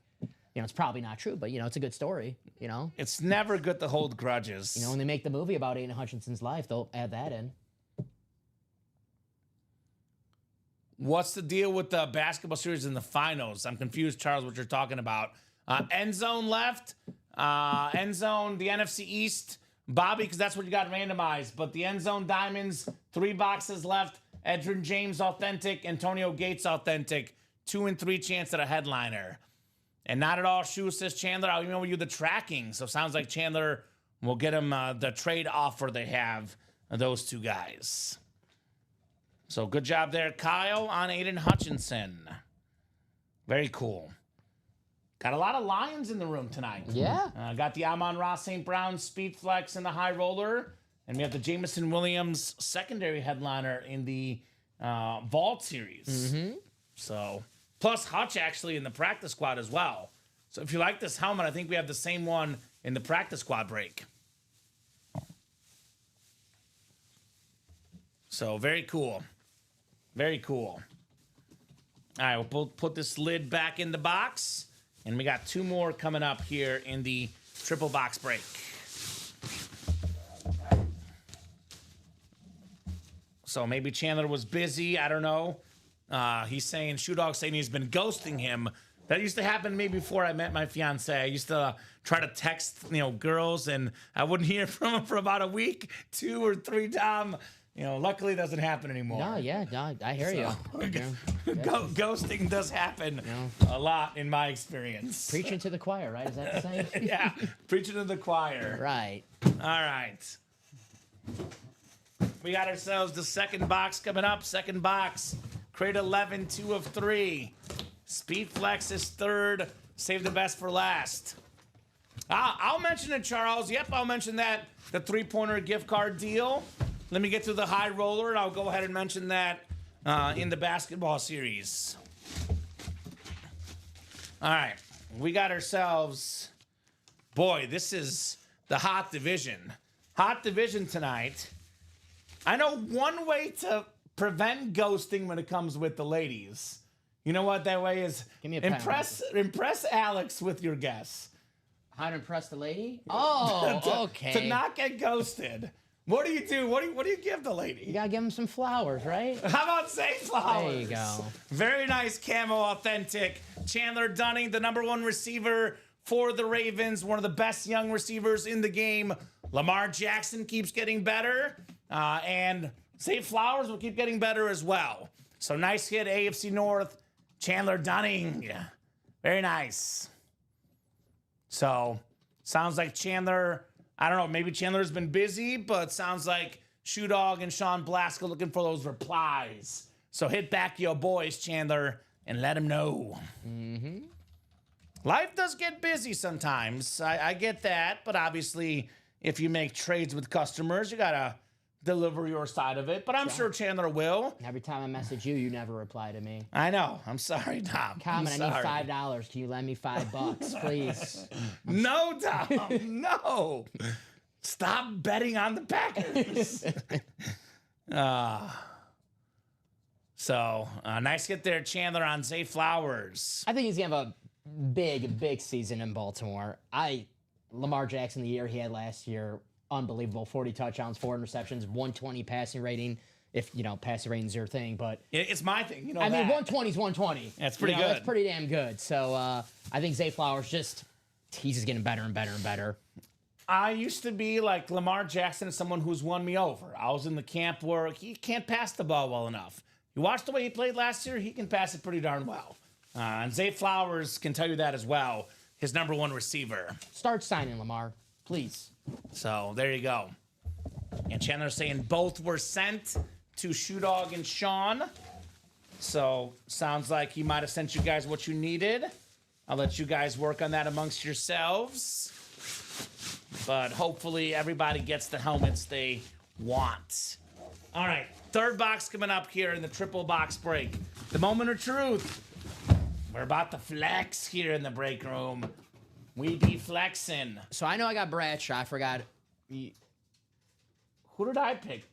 It's probably not true, but, it's a good story, It's never good to hold grudges. When they make the movie about Edin Hutchinson's life, they'll add that in. What's the deal with the basketball series in the finals? I'm confused, Charles, what you're talking about. End zone left. End zone, the NFC East. Bobby, because that's what you got randomized. But the end zone diamonds, 3 boxes left. Edin James authentic. Antonio Gates authentic. 2 and 3 chance at a headliner. And not at all Shoe says Chandler. I'll email you the tracking. So it sounds like Chandler will get him the trade offer they have, those 2 guys. So good job there, Kyle, on Edin Hutchinson. Very cool. Got a lot of Lions in the room tonight. Yeah. Got the Amon-Ra St. Brown Speed Flex in the high roller. And we have the Jamison Williams secondary headliner in the Vault series. Mm-hmm. So, plus Hutch actually in the practice squad as well. So if you like this helmet, I think we have the same one in the practice squad break. So very cool. Very cool. All right, we'll put this lid back in the box. And we got 2 more coming up here in the triple box break. So maybe Chandler was busy. I don't know. He's saying, Shoe Dog saying he's been ghosting him. That used to happen to me before I met my fiance. I used to try to text, girls, and I wouldn't hear from them for about a week, 2 or 3 times. Luckily it doesn't happen anymore. No, I hear you. Ghosting does happen a lot in my experience. Preaching to the choir, right? Is that the same? Yeah, preaching to the choir. Right. All right. We got ourselves the second box coming up. Second box. Crate 11, 2 of 3. Speed Flex is 3rd. Save the best for last. I'll mention it, Charles. Yep, I'll mention that. The 3-pointer gift card deal. let me get to the high roller, and I'll go ahead and mention that in the basketball series. All right, we got ourselves, boy, this is the hot division. Hot division tonight. I know one way to prevent ghosting when it comes with the ladies. You know what that way is? Give me a pen. Impress Alex with your guess. How to impress the lady? Oh, okay. To not get ghosted. What do you do? What do you give the lady? You gotta give him some flowers, right? How about say flowers? There you go. Very nice camo authentic. Chandler Dunning, the #1 receiver for the Ravens, one of the best young receivers in the game. Lamar Jackson keeps getting better, and Zay Flowers will keep getting better as well. So nice hit, AFC North. Chandler Dunning, very nice. So sounds like Chandler, I don't know, maybe Chandler's been busy, but sounds like Shoe Dog and Sean Blaska looking for those replies. So hit back your boys, Chandler, and let them know. Mm-hmm. Life does get busy sometimes. I get that, but obviously if you make trades with customers, you got to deliver your side of it. But I'm sure Chandler will. Every time I message you, you never reply to me. I know. I'm sorry, Dom. Comment, I need $5. Can you lend me $5, please? No, Dom. No. Stop betting on the Packers. Nice hit there, Chandler, on Zay Flowers. I think he's going to have a big season in Baltimore. Lamar Jackson, the year he had last year, unbelievable. 40 touchdowns, 4 interceptions, 120 passing rating. If, passing rating's your thing, but... It's my thing, I mean, 120 is 120. That's pretty good. That's pretty damn good. So, I think Zay Flowers he's just getting better and better and better. I used to be like Lamar Jackson is someone who's won me over. I was in the camp where he can't pass the ball well enough. You watched the way he played last year, he can pass it pretty darn well. And Zay Flowers can tell you that as well. His #1 receiver. Start signing, Lamar, please. So there you go. And Chandler's saying both were sent to Shoe Dog and Sean. So sounds like he might have sent you guys what you needed. I'll let you guys work on that amongst yourselves. But hopefully everybody gets the helmets they want. All right, third box coming up here in the triple box break. The moment of truth. We're about to flex here in the break room. We be flexing. So I know I got Bradshaw. I forgot. Who did I pick?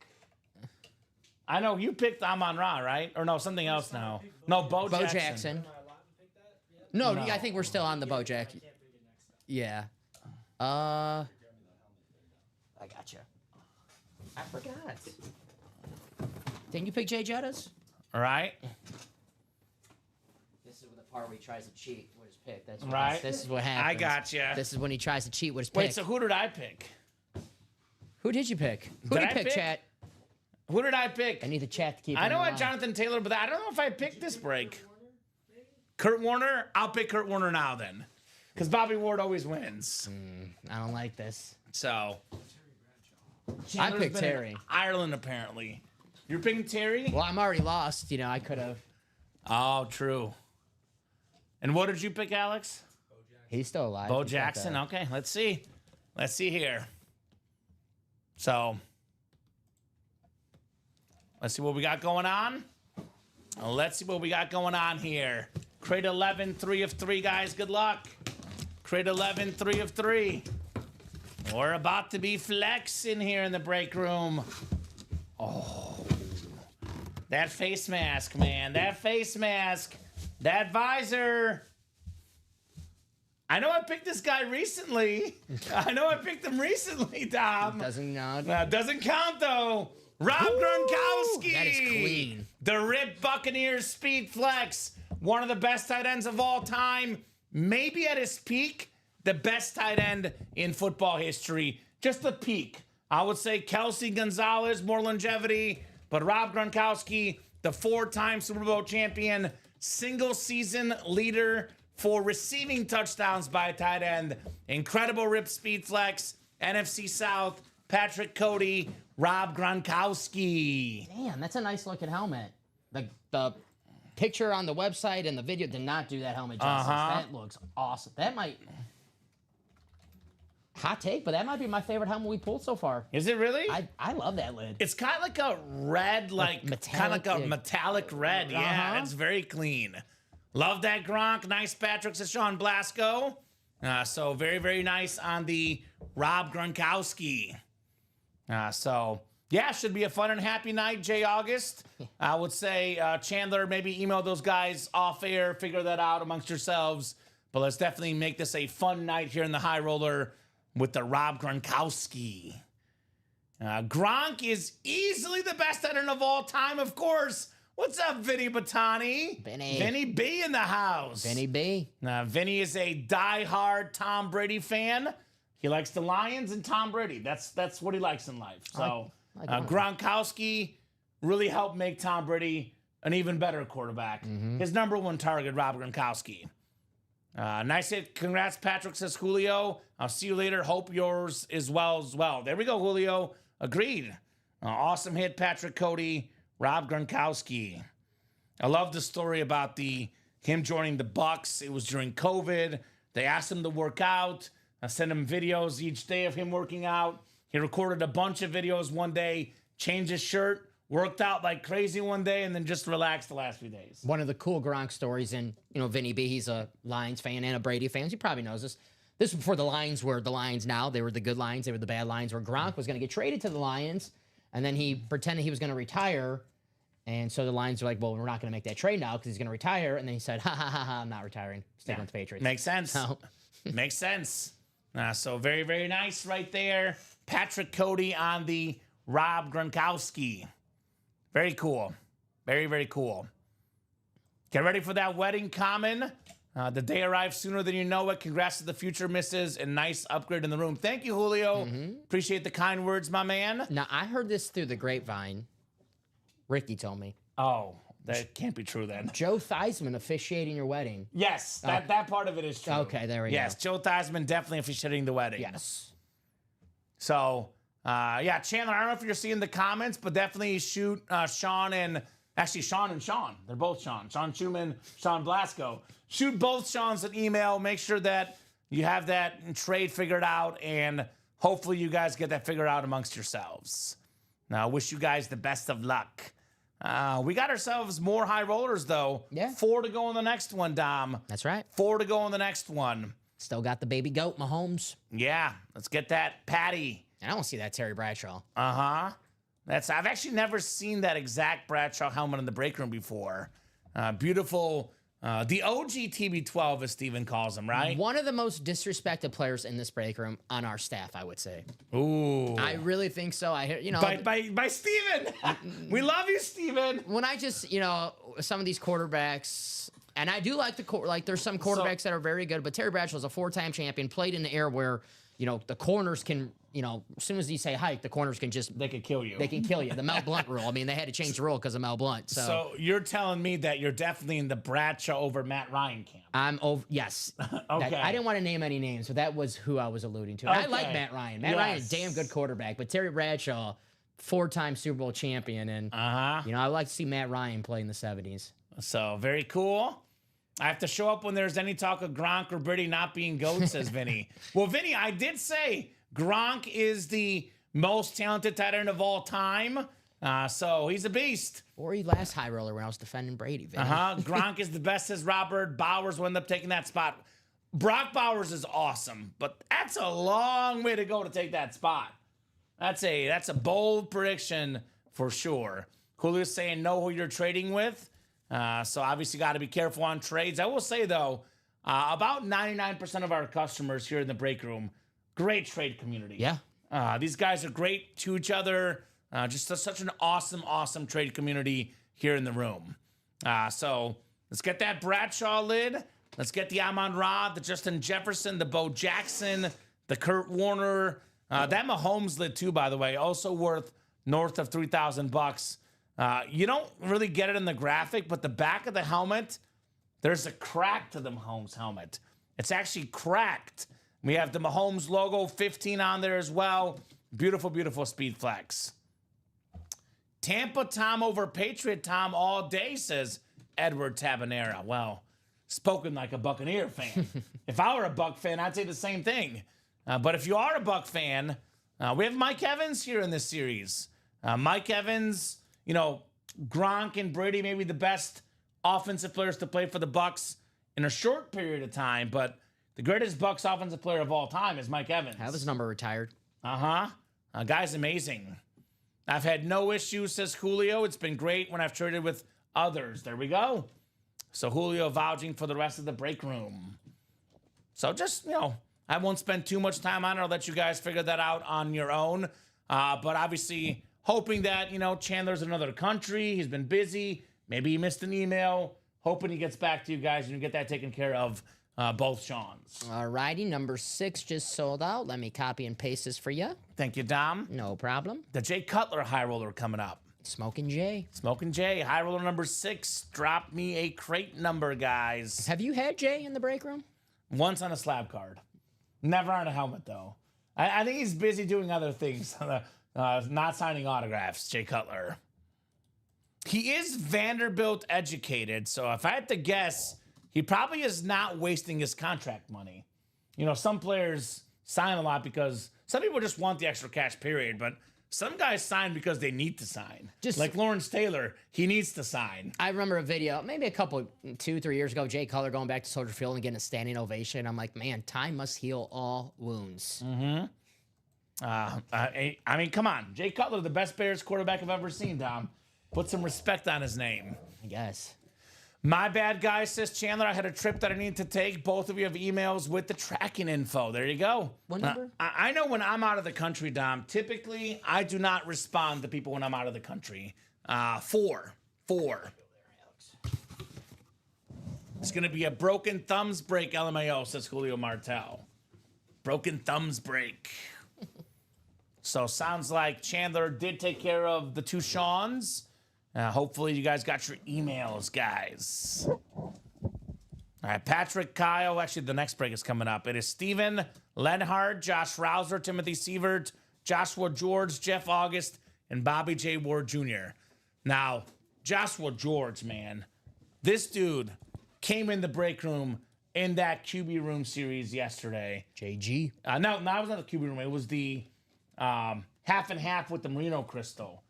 I know you picked Amon Ra, right? Or no, something else now. No, Bo Jackson. No, I think we're still on the Bo Jackson. Yeah. I got you. I forgot. Didn't you pick Jay Jettas? All right. This is the part where he tries to cheat with his pick. That's right. This is what happens. I got you. This is when he tries to cheat with his pick. Wait, so who did I pick? Who did you pick? Who did you pick, chat? Who did I pick? I need the chat to keep. I know I had Jonathan Taylor, but I don't know if I picked this break. Kurt Warner? I'll pick Kurt Warner now then. Because Bobby Ward always wins. I don't like this. So. I picked Terry. Ireland, apparently. You're picking Terry? Well, I'm already lost. I could have. Oh, true. And what did you pick, Alex? He's still alive. Bo Jackson. Okay, let's see. Let's see here. So, let's see what we got going on. Let's see what we got going on here. Crate 11, 3 of 3, guys. Good luck. Crate 11, 3 of 3. We're about to be flexing here in the break room. Oh, that face mask, man. That face mask. That visor. I know I picked this guy recently. I know I picked him recently, Dom. Doesn't count, though. Rob Gronkowski. That is clean. The Rip Buccaneers Speed Flex. One of the best tight ends of all time. Maybe at his peak, the best tight end in football history. Just the peak. I would say Kelsey Gonzalez, more longevity. But Rob Gronkowski, the 4-time Super Bowl champion, single-season leader for receiving touchdowns by a tight end. Incredible Rip Speed Flex. NFC South, Patrick Cody, Rob Gronkowski. Damn, that's a nice looking helmet. The picture on the website and the video did not do that helmet justice. That looks awesome. That might... Hot take, but that might be my favorite helmet we pulled so far. Is it really? I love that lid. It's kind of like a red, like kind of like a metallic red. Yeah, it's very clean. Love that Gronk. Nice Patrick, says Sean Blasco. So very, very nice on the Rob Gronkowski. So yeah, should be a fun and happy night, Jay August. I would say Chandler, maybe email those guys off air, figure that out amongst yourselves. But let's definitely make this a fun night here in the High Roller with the Rob Gronkowski. Gronk is easily the best Edin of all time, of course. What's up, Vinny Batani? Vinny B in the house. Vinny B. Vinny is a diehard Tom Brady fan. He likes the Lions and Tom Brady. That's what he likes in life. So Gronkowski really helped make Tom Brady an even better quarterback. His number one target, Rob Gronkowski. Nice hit. Congrats, Patrick, says Julio. I'll see you later. Hope yours is well as well. There we go, Julio. Agreed. Awesome hit, Patrick Cody. Rob Gronkowski. I love the story about him joining the Bucks. It was during COVID. They asked him to work out. I sent him videos each day of him working out. He recorded a bunch of videos one day, changed his shirt, worked out like crazy one day, and then just relaxed the last few days. One of the cool Gronk stories, and Vinny B, he's a Lions fan and a Brady fan. He probably knows this. This was before the Lions were the Lions now. They were the good Lions. They were the bad Lions, where Gronk was going to get traded to the Lions, and then he pretended he was going to retire. And so the Lions were like, well, we're not going to make that trade now because he's going to retire. And then he said, ha, I'm not retiring. Sticking with the Patriots. Makes sense. So. Makes sense. So very, very nice right there. Patrick Cody on the Rob Gronkowski. Very cool. Very, very cool. Get ready for that wedding coming. The day arrives sooner than you know it. Congrats to the future misses and nice upgrade in the room. Thank you, Julio. Appreciate the kind words, my man. Now, I heard this through the grapevine. Ricky told me. Oh, that can't be true then. Joe Theismann officiating your wedding. Yes, that part of it is true. Okay, there we go. Yes, Joe Theismann definitely officiating the wedding. Yes. So, yeah, Chandler, I don't know if you're seeing the comments, but definitely shoot Sean and Sean. They're both Sean. Sean Schumann, Sean Blasco. Shoot both Sean's an email. Make sure that you have that trade figured out, and hopefully you guys get that figured out amongst yourselves. Now, I wish you guys the best of luck. We got ourselves more high rollers, though. Yeah. 4 to go on the next one, Dom. That's right. 4 to go on the next one. Still got the baby goat, Mahomes. Yeah, let's get that Patty. And I don't see that Terry Bradshaw. Uh-huh. I've actually never seen that exact Bradshaw helmet in the break room before. Beautiful. The OG TB12, as Steven calls him, right? One of the most disrespected players in this break room on our staff, I would say. Ooh. I really think so. I hear, By Steven. We love you, Steven. When I just, some of these quarterbacks, and I do like there's some quarterbacks that are very good, but Terry Bradshaw's a 4-time champion, played in the air where, the corners can, as soon as you say hike, the corners can just... They can kill you. They can kill you. The Mel Blunt rule. I mean, they had to change the rule because of Mel Blunt. So you're telling me that you're definitely in the Bradshaw over Matt Ryan camp? I'm over... Yes. Okay. I didn't want to name any names, but that was who I was alluding to. Okay. I like Matt Ryan. Matt Ryan is a damn good quarterback, but Terry Bradshaw, 4-time Super Bowl champion, and, I like to see Matt Ryan play in the 70s. So, very cool. I have to show up when there's any talk of Gronk or Brady not being GOAT, says Vinny. Well, Vinny, I did say Gronk is the most talented tight end of all time. So he's a beast. Or he last high roller when I was defending Brady, Vinny. Gronk is the best, says Robert. Bowers will end up taking that spot. Brock Bowers is awesome, but that's a long way to go to take that spot. That's a bold prediction for sure. Julio's saying know who you're trading with. So obviously got to be careful on trades. I will say, though, about 99% of our customers here in the break room, great trade community. Yeah. These guys are great to each other. Just such an awesome trade community here in the room. So let's get that Bradshaw lid. Let's get the Amon-Ra, the Justin Jefferson, the Bo Jackson, the Kurt Warner. That Mahomes lid, too, by the way, also worth north of $3,000. You don't really get it in the graphic, but the back of the helmet, there's a crack to the Mahomes helmet. It's actually cracked. We have the Mahomes logo, 15 on there as well. Beautiful, beautiful speed flex. Tampa Tom over Patriot Tom all day, says Edward Tabanera. Well, spoken like a Buccaneer fan. If I were a Buck fan, I'd say the same thing. But if you are a Buck fan, we have Mike Evans here in this series. Mike Evans, Gronk and Brady may be the best offensive players to play for the Bucks in a short period of time, but the greatest Bucks offensive player of all time is Mike Evans. Have his number retired. Guy's amazing. I've had no issues, says Julio. It's been great when I've traded with others. There we go. So Julio vouching for the rest of the break room. So just, I won't spend too much time on it. I'll let you guys figure that out on your own. But obviously hoping that, Chandler's in another country. He's been busy. Maybe he missed an email. Hoping he gets back to you guys and you get that taken care of, both Sean's. All righty, number 6 just sold out. Let me copy and paste this for you. Thank you, Dom. No problem. The Jay Cutler high roller coming up. Smoking Jay. Smoking Jay, high roller number 6. Drop me a crate number, guys. Have you had Jay in the break room? Once on a slab card. Never on a helmet, though. I think he's busy doing other things, not signing autographs, Jay Cutler. He is Vanderbilt educated, so if I had to guess, he probably is not wasting his contract money. Some players sign a lot because some people just want the extra cash, period, but some guys sign because they need to sign. Just like Lawrence Taylor, he needs to sign. I remember a video, maybe 2-3 years ago, Jay Cutler going back to Soldier Field and getting a standing ovation. I'm like, man, time must heal all wounds. I mean, come on. Jay Cutler, the best Bears quarterback I've ever seen, Dom. Put some respect on his name. I guess. My bad, guy, says Chandler. I had a trip that I need to take. Both of you have emails with the tracking info. There you go. What number? I know when I'm out of the country, Dom, typically I do not respond to people when I'm out of the country. 4. It's going to be a broken thumbs break, LMAO, says Julio Martel. Broken thumbs break. So sounds like Chandler did take care of the 2 Seans. Hopefully you guys got your emails, guys. All right, Patrick, Kyle. Actually, the next break is coming up. It is Steven Lenhart, Josh Rouser, Timothy Sievert, Joshua George, Jeff August, and Bobby J. Ward Jr. Now, Joshua George, man, this dude came in the break room in that QB room series yesterday. JG. No, it was not the QB room. It was the half and half with the Merino Crystal.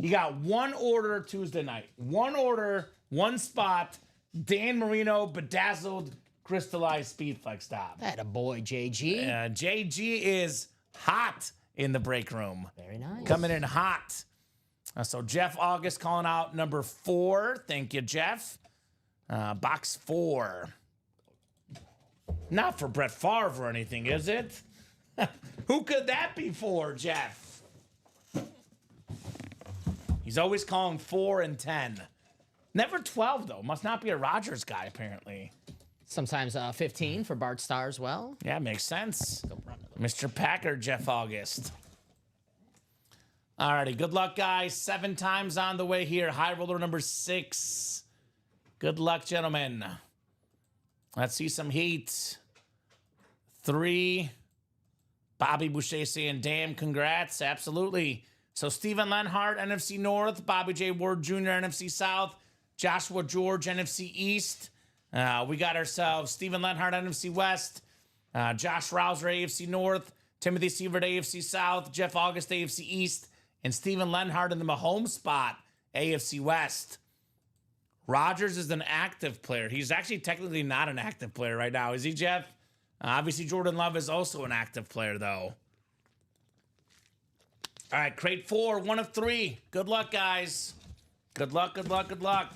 He got 1 order Tuesday night. 1 order, 1 spot. Dan Marino bedazzled crystallized speed flex stop. That a boy, JG. JG is hot in the break room. Very nice. Coming in hot. So Jeff August calling out number 4. Thank you, Jeff. Box 4. Not for Brett Favre or anything, is it? Who could that be for, Jeff? He's always calling 4 and 10. Never 12, though. Must not be a Rodgers guy, apparently. Sometimes 15 for Bart Starr as well. Yeah, makes sense. Mr. Packer, Jeff August. Alrighty, good luck, guys. 7 times on the way here. High roller number 6. Good luck, gentlemen. Let's see some heat. 3. Bobby Boucher saying, damn, congrats. Absolutely. So Steven Lenhart, NFC North. Bobby J. Ward Jr., NFC South. Joshua George, NFC East. We got ourselves Steven Lenhart, NFC West. Josh Rouser, AFC North. Timothy Sievert, AFC South. Jeff August, AFC East. And Steven Lenhart in the Mahomes spot, AFC West. Rodgers is an active player. He's actually technically not an active player right now. Is he, Jeff? Obviously, Jordan Love is also an active player, though. All right, crate 4, 1 of 3. Good luck, guys. Good luck, good luck, good luck.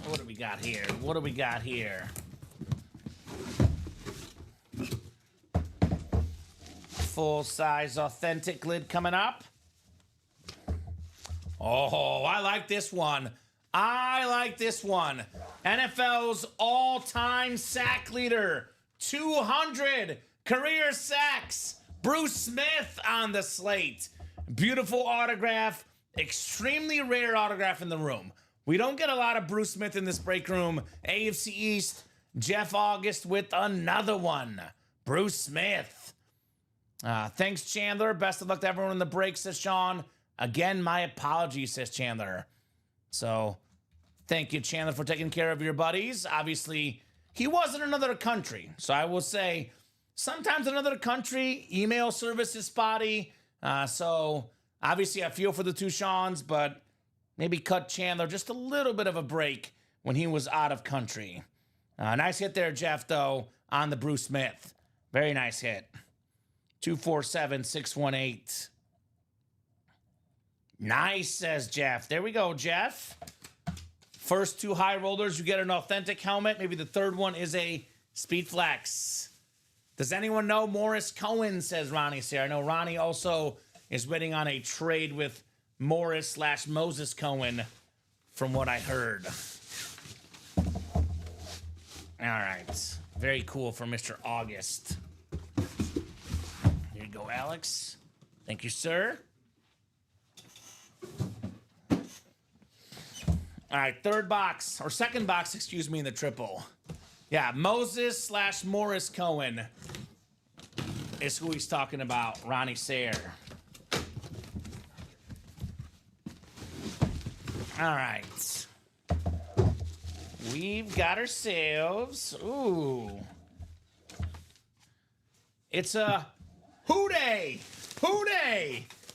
What do we got here? What do we got here? Full-size authentic lid coming up. Oh, I like this one. I like this one. NFL's all-time sack leader. 200 career sacks. Bruce Smith on the slate. Beautiful autograph. Extremely rare autograph in the room. We don't get a lot of Bruce Smith in this break room. AFC East, Jeff August with another one. Bruce Smith. Thanks, Chandler. Best of luck to everyone in the break, says Sean. Again, my apologies, says Chandler. So, thank you, Chandler, for taking care of your buddies. Obviously, he was in another country. So I will say, sometimes in another country, email service is spotty. So obviously I feel for the two Seans, but maybe cut Chandler just a little bit of a break when he was out of country. Nice hit there, Jeff, though, on the Bruce Smith. Very nice hit. 247-618. Nice, says Jeff. There we go, Jeff. First two high rollers, you get an authentic helmet. Maybe the third one is a Speed Flex. Does anyone know Morris Cohen, says Ronnie Sayre. I know Ronnie also is waiting on a trade with Morris/Moses Cohen, from what I heard. All right. Very cool for Mr. August. Here you go, Alex. Thank you, sir. All right, second box, excuse me, in the triple. Yeah, Moses/Morris Cohen is who he's talking about, Ronnie Sayre. All right. We've got ourselves, it's a Hoo-Day,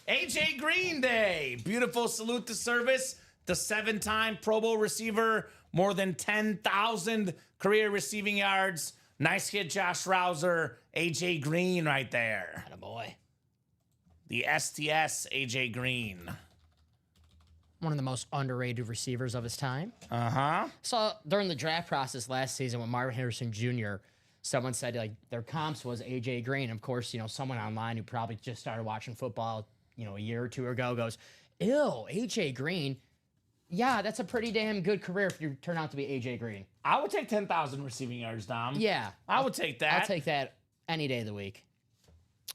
AJ Green Day. Beautiful salute to service. The 7-time Pro Bowl receiver, more than 10,000 career receiving yards. Nice hit, Josh Rouser. AJ Green right there. Attaboy. The STS AJ Green. One of the most underrated receivers of his time. Uh-huh. So during the draft process last season with Marvin Harrison Jr., someone said like their comps was AJ Green. Of course, someone online who probably just started watching football, a year or two ago goes, ew, AJ Green. Yeah, that's a pretty damn good career if you turn out to be AJ Green. I would take 10,000 receiving yards, Dom. Yeah. I would take that. I'll take that any day of the week.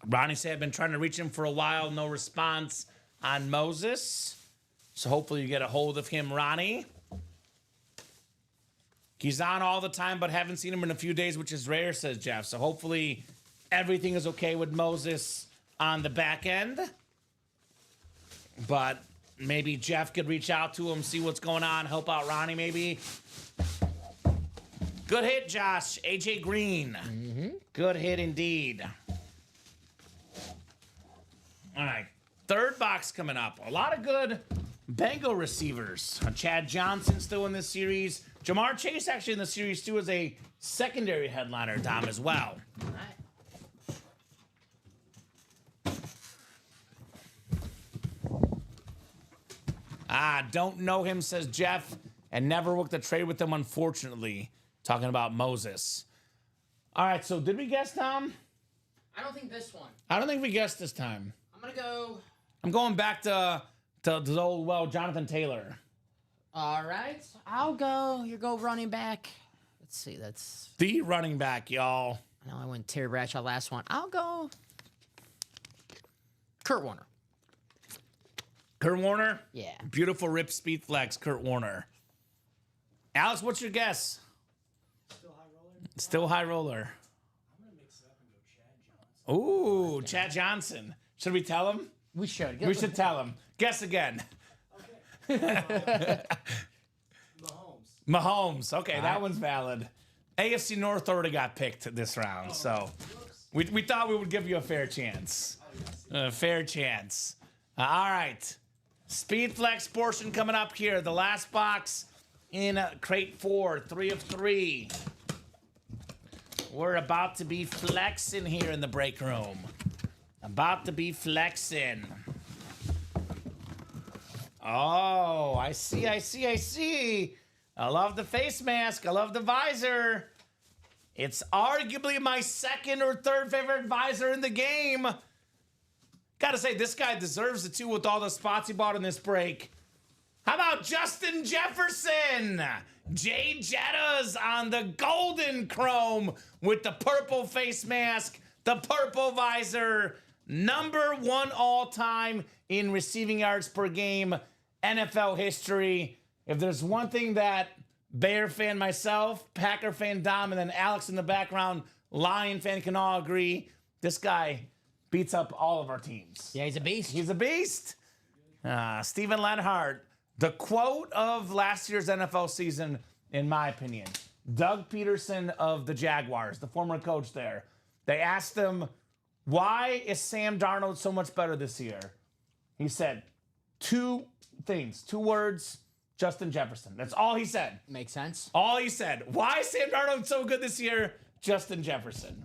Ronnie said, I've been trying to reach him for a while. No response on Moses. So hopefully you get a hold of him, Ronnie. He's on all the time, but haven't seen him in a few days, which is rare, says Jeff. So hopefully everything is okay with Moses on the back end. But maybe Jeff could reach out to him, see what's going on, help out Ronnie maybe. Good hit, Josh. AJ Green. Mm-hmm. Good hit indeed. All right. Third box coming up. A lot of good Bengal receivers. Chad Johnson still in this series. Jamar Chase actually in the series too as a secondary headliner, Dom, as well. All right. Don't know him, says Jeff, and never worked a trade with him, unfortunately. Talking about Moses. All right, so did we guess, Tom? I don't think this one. I don't think we guessed this time. I'm going back to the old, Jonathan Taylor. All right. I'll go. You go running back. Let's see. That's the running back, y'all. I know I went Terry Bradshaw last one. I'll go Kurt Warner. Kurt Warner? Yeah. Beautiful rip speed flex, Kurt Warner. Alex, what's your guess? Still high roller. I'm going to mix it up and go Chad Johnson. Ooh, Chad Johnson. Should we tell him? We should. We should tell him. Guess again. Okay. Mahomes. Okay, that one's valid. AFC North already got picked this round, so we thought we would give you a fair chance. Fair chance. All right. Speed flex portion coming up here. The last box in crate 4, 3 of 3. We're about to be flexing here in the break room. About to be flexing. Oh, I see. I love the face mask. I love the visor. It's arguably my second or third favorite visor in the game. Gotta say, this guy deserves it too with all the spots he bought in this break. How about Justin Jefferson? Jay Jetta's on the golden chrome with the purple face mask, the purple visor. Number 1 all-time in receiving yards per game, NFL history. If there's one thing that Bear fan myself, Packer fan Dom, and then Alex in the background, Lion fan can all agree, this guy beats up all of our teams. Yeah, he's a beast. He's a beast. Steven Lenhart, the quote of last year's NFL season, in my opinion. Doug Peterson of the Jaguars, the former coach there. They asked him, why is Sam Darnold so much better this year? He said 2 things, 2 words, Justin Jefferson. That's all he said. Makes sense. All he said. Why is Sam Darnold so good this year? Justin Jefferson.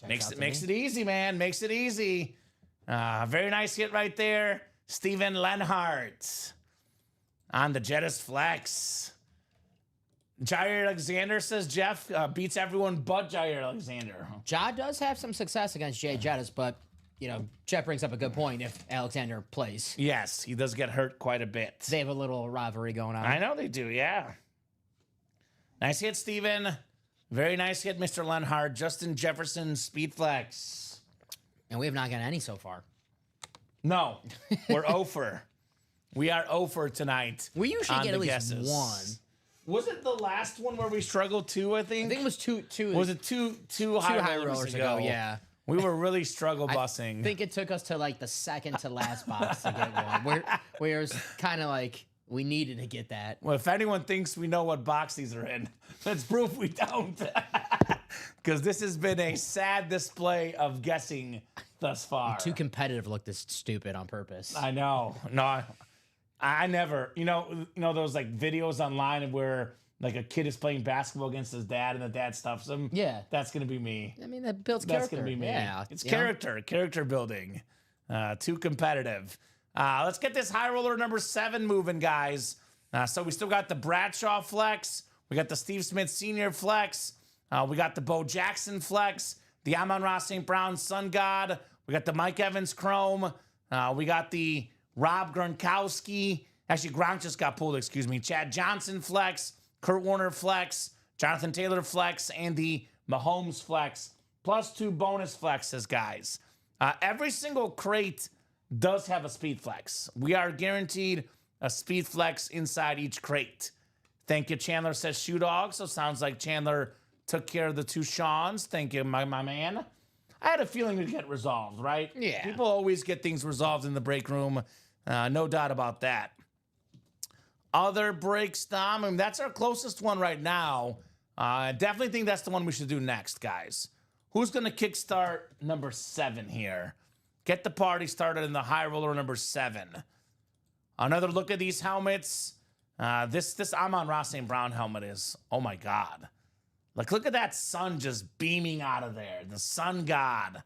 Makes it easy, man. Makes it easy. Very nice hit right there. Steven Lenhart on the Jettis flex. Jair Alexander says Jeff beats everyone but Jair Alexander. Ja does have some success against Jay Jettis, but, Jeff brings up a good point if Alexander plays. Yes, he does get hurt quite a bit. They have a little rivalry going on. I know they do, yeah. Nice hit, Steven. Very nice hit, Mr. Lenhart. Justin Jefferson, speed flex. And we have not gotten any so far. No, we're 0 for. We are 0 for tonight. We usually on get the at least guesses. one. Was it the last one where we struggled 2, I think? I think it was two. Was it two high rollers ago? Yeah. We were really struggle bussing. I think it took us to like the second to last box to get one. Where it was kind of like we needed to get that. Well, if anyone thinks we know what box these are in, let's prove we don't. Because this has been a sad display of guessing thus far. Too competitive look this stupid on purpose. I know. No, I never. You know those like videos online where like a kid is playing basketball against his dad and the dad stuffs him? Yeah. That's going to be me. I mean, that builds That's character. going to be me. Yeah. It's character building. Too competitive. Let's get this high roller number 7 moving, guys. So we still got the Bradshaw flex. We got the Steve Smith Sr. flex. We got the Bo Jackson flex. The Amon-Ra St. Brown Sun God. We got the Mike Evans Chrome. We got the Rob Gronkowski. Actually, Gronk just got pulled, excuse me. Chad Johnson flex. Kurt Warner flex. Jonathan Taylor flex. And the Mahomes flex. Plus 2 bonus flexes, guys. Every single crate does have a speed flex. We are guaranteed a speed flex inside each crate. Thank you, Chandler says Shoe Dog. So sounds like Chandler took care of the 2 Seans. Thank you, my man. I had a feeling it'd get resolved, right? Yeah. People always get things resolved in the break room. No doubt about that. Other breaks, Dom. I mean, that's our closest one right now. I definitely think that's the one we should do next, guys. Who's going to kickstart number 7 here? Get the party started in the high roller number 7. Another look at these helmets. This Amon-Ra St. Brown helmet is, oh my God. Like, look at that sun just beaming out of there. The sun god.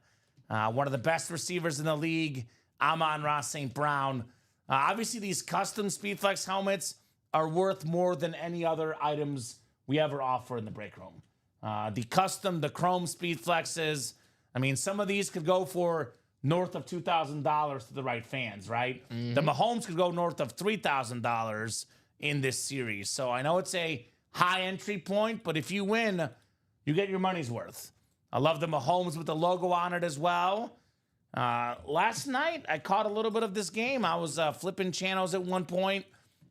One of the best receivers in the league, Amon-Ra St. Brown. Obviously, these custom Speedflex helmets are worth more than any other items we ever offer in the break room. The chrome Speedflexes, I mean, some of these could go for north of $2,000 to the right fans, right? The Mahomes could go north of $3,000 in this series. So I know it's a high entry point, but if you win, you get your money's worth. I love the Mahomes with the logo on it as well. Last night, I caught a little bit of this game. I was flipping channels at one point,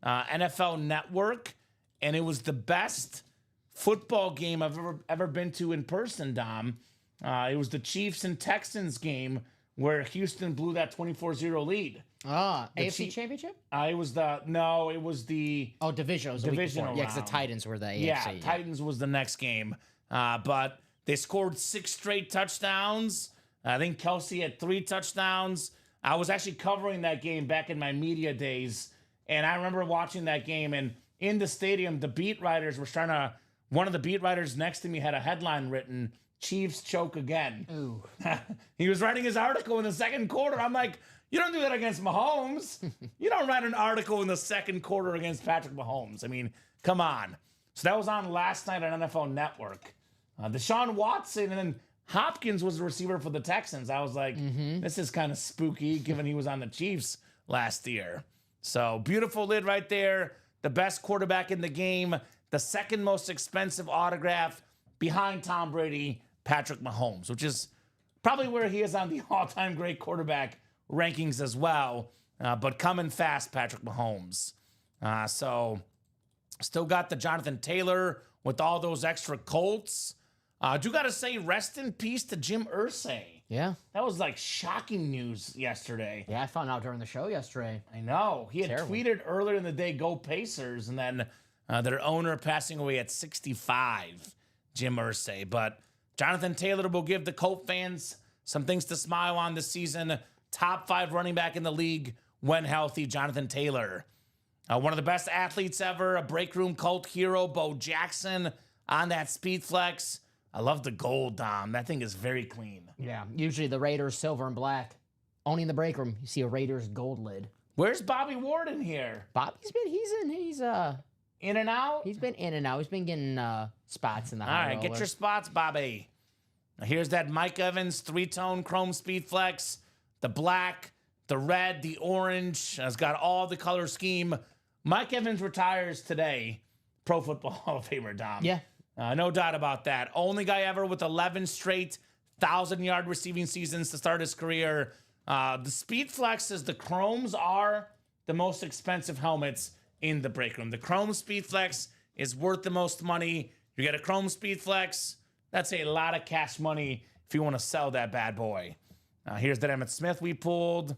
NFL Network, and it was the best football game I've ever been to in person, Dom. It was the Chiefs and Texans game where Houston blew that 24-0 lead. AFC Championship? It was the divisional. Divisional Yeah, because the round. Titans were the AFC. Yeah, Titans was the next game. But they scored 6 straight touchdowns. I think Kelsey had 3 touchdowns. I was actually covering that game back in my media days, and I remember watching that game, and in the stadium, the beat writers were one of the beat writers next to me had a headline written, Chiefs choke again. Ooh. He was writing his article in the second quarter. I'm like, you don't do that against Mahomes. You don't write an article in the second quarter against Patrick Mahomes. I mean, come on. So that was on last night on NFL Network. Deshaun Watson and then Hopkins was the receiver for the Texans. I was like, this is kind of spooky given he was on the Chiefs last year. So beautiful lid right there. The best quarterback in the game. The second most expensive autograph behind Tom Brady, Patrick Mahomes, which is probably where he is on the all-time great quarterback rankings as well. But coming fast, Patrick Mahomes. So still got the Jonathan Taylor with all those extra Colts. I do got to say, rest in peace to Jim Irsay. Yeah. That was like shocking news yesterday. Yeah, I found out during the show yesterday. I know. He had Terrible. tweeted earlier in the day, go Pacers, and then their owner passing away at 65, Jim Irsay. But Jonathan Taylor will give the Colt fans some things to smile on this season. Top 5 running back in the league when healthy, Jonathan Taylor. One of the best athletes ever, a break room Colt hero, Bo Jackson on that speed flex. I love the gold, Dom. That thing is very clean. Yeah, usually the Raiders silver and black. Only in the break room, you see a Raiders gold lid. Where's Bobby Ward in here? He's In and out? He's been in and out. He's been getting spots in the high All right, get roller. your spots, Bobby. Now here's that Mike Evans 3-tone chrome speed flex. The black, the red, the orange. It's got all the color scheme. Mike Evans retires today. Pro Football Hall of Famer, Dom. Yeah. No doubt about that. Only guy ever with 11 straight 1,000-yard receiving seasons to start his career. The speed flexes, the chromes are the most expensive helmets in the break room. The chrome speed flex is worth the most money. You get a chrome speed flex, that's a lot of cash money if you want to sell that bad boy. Here's the Emmitt Smith we pulled.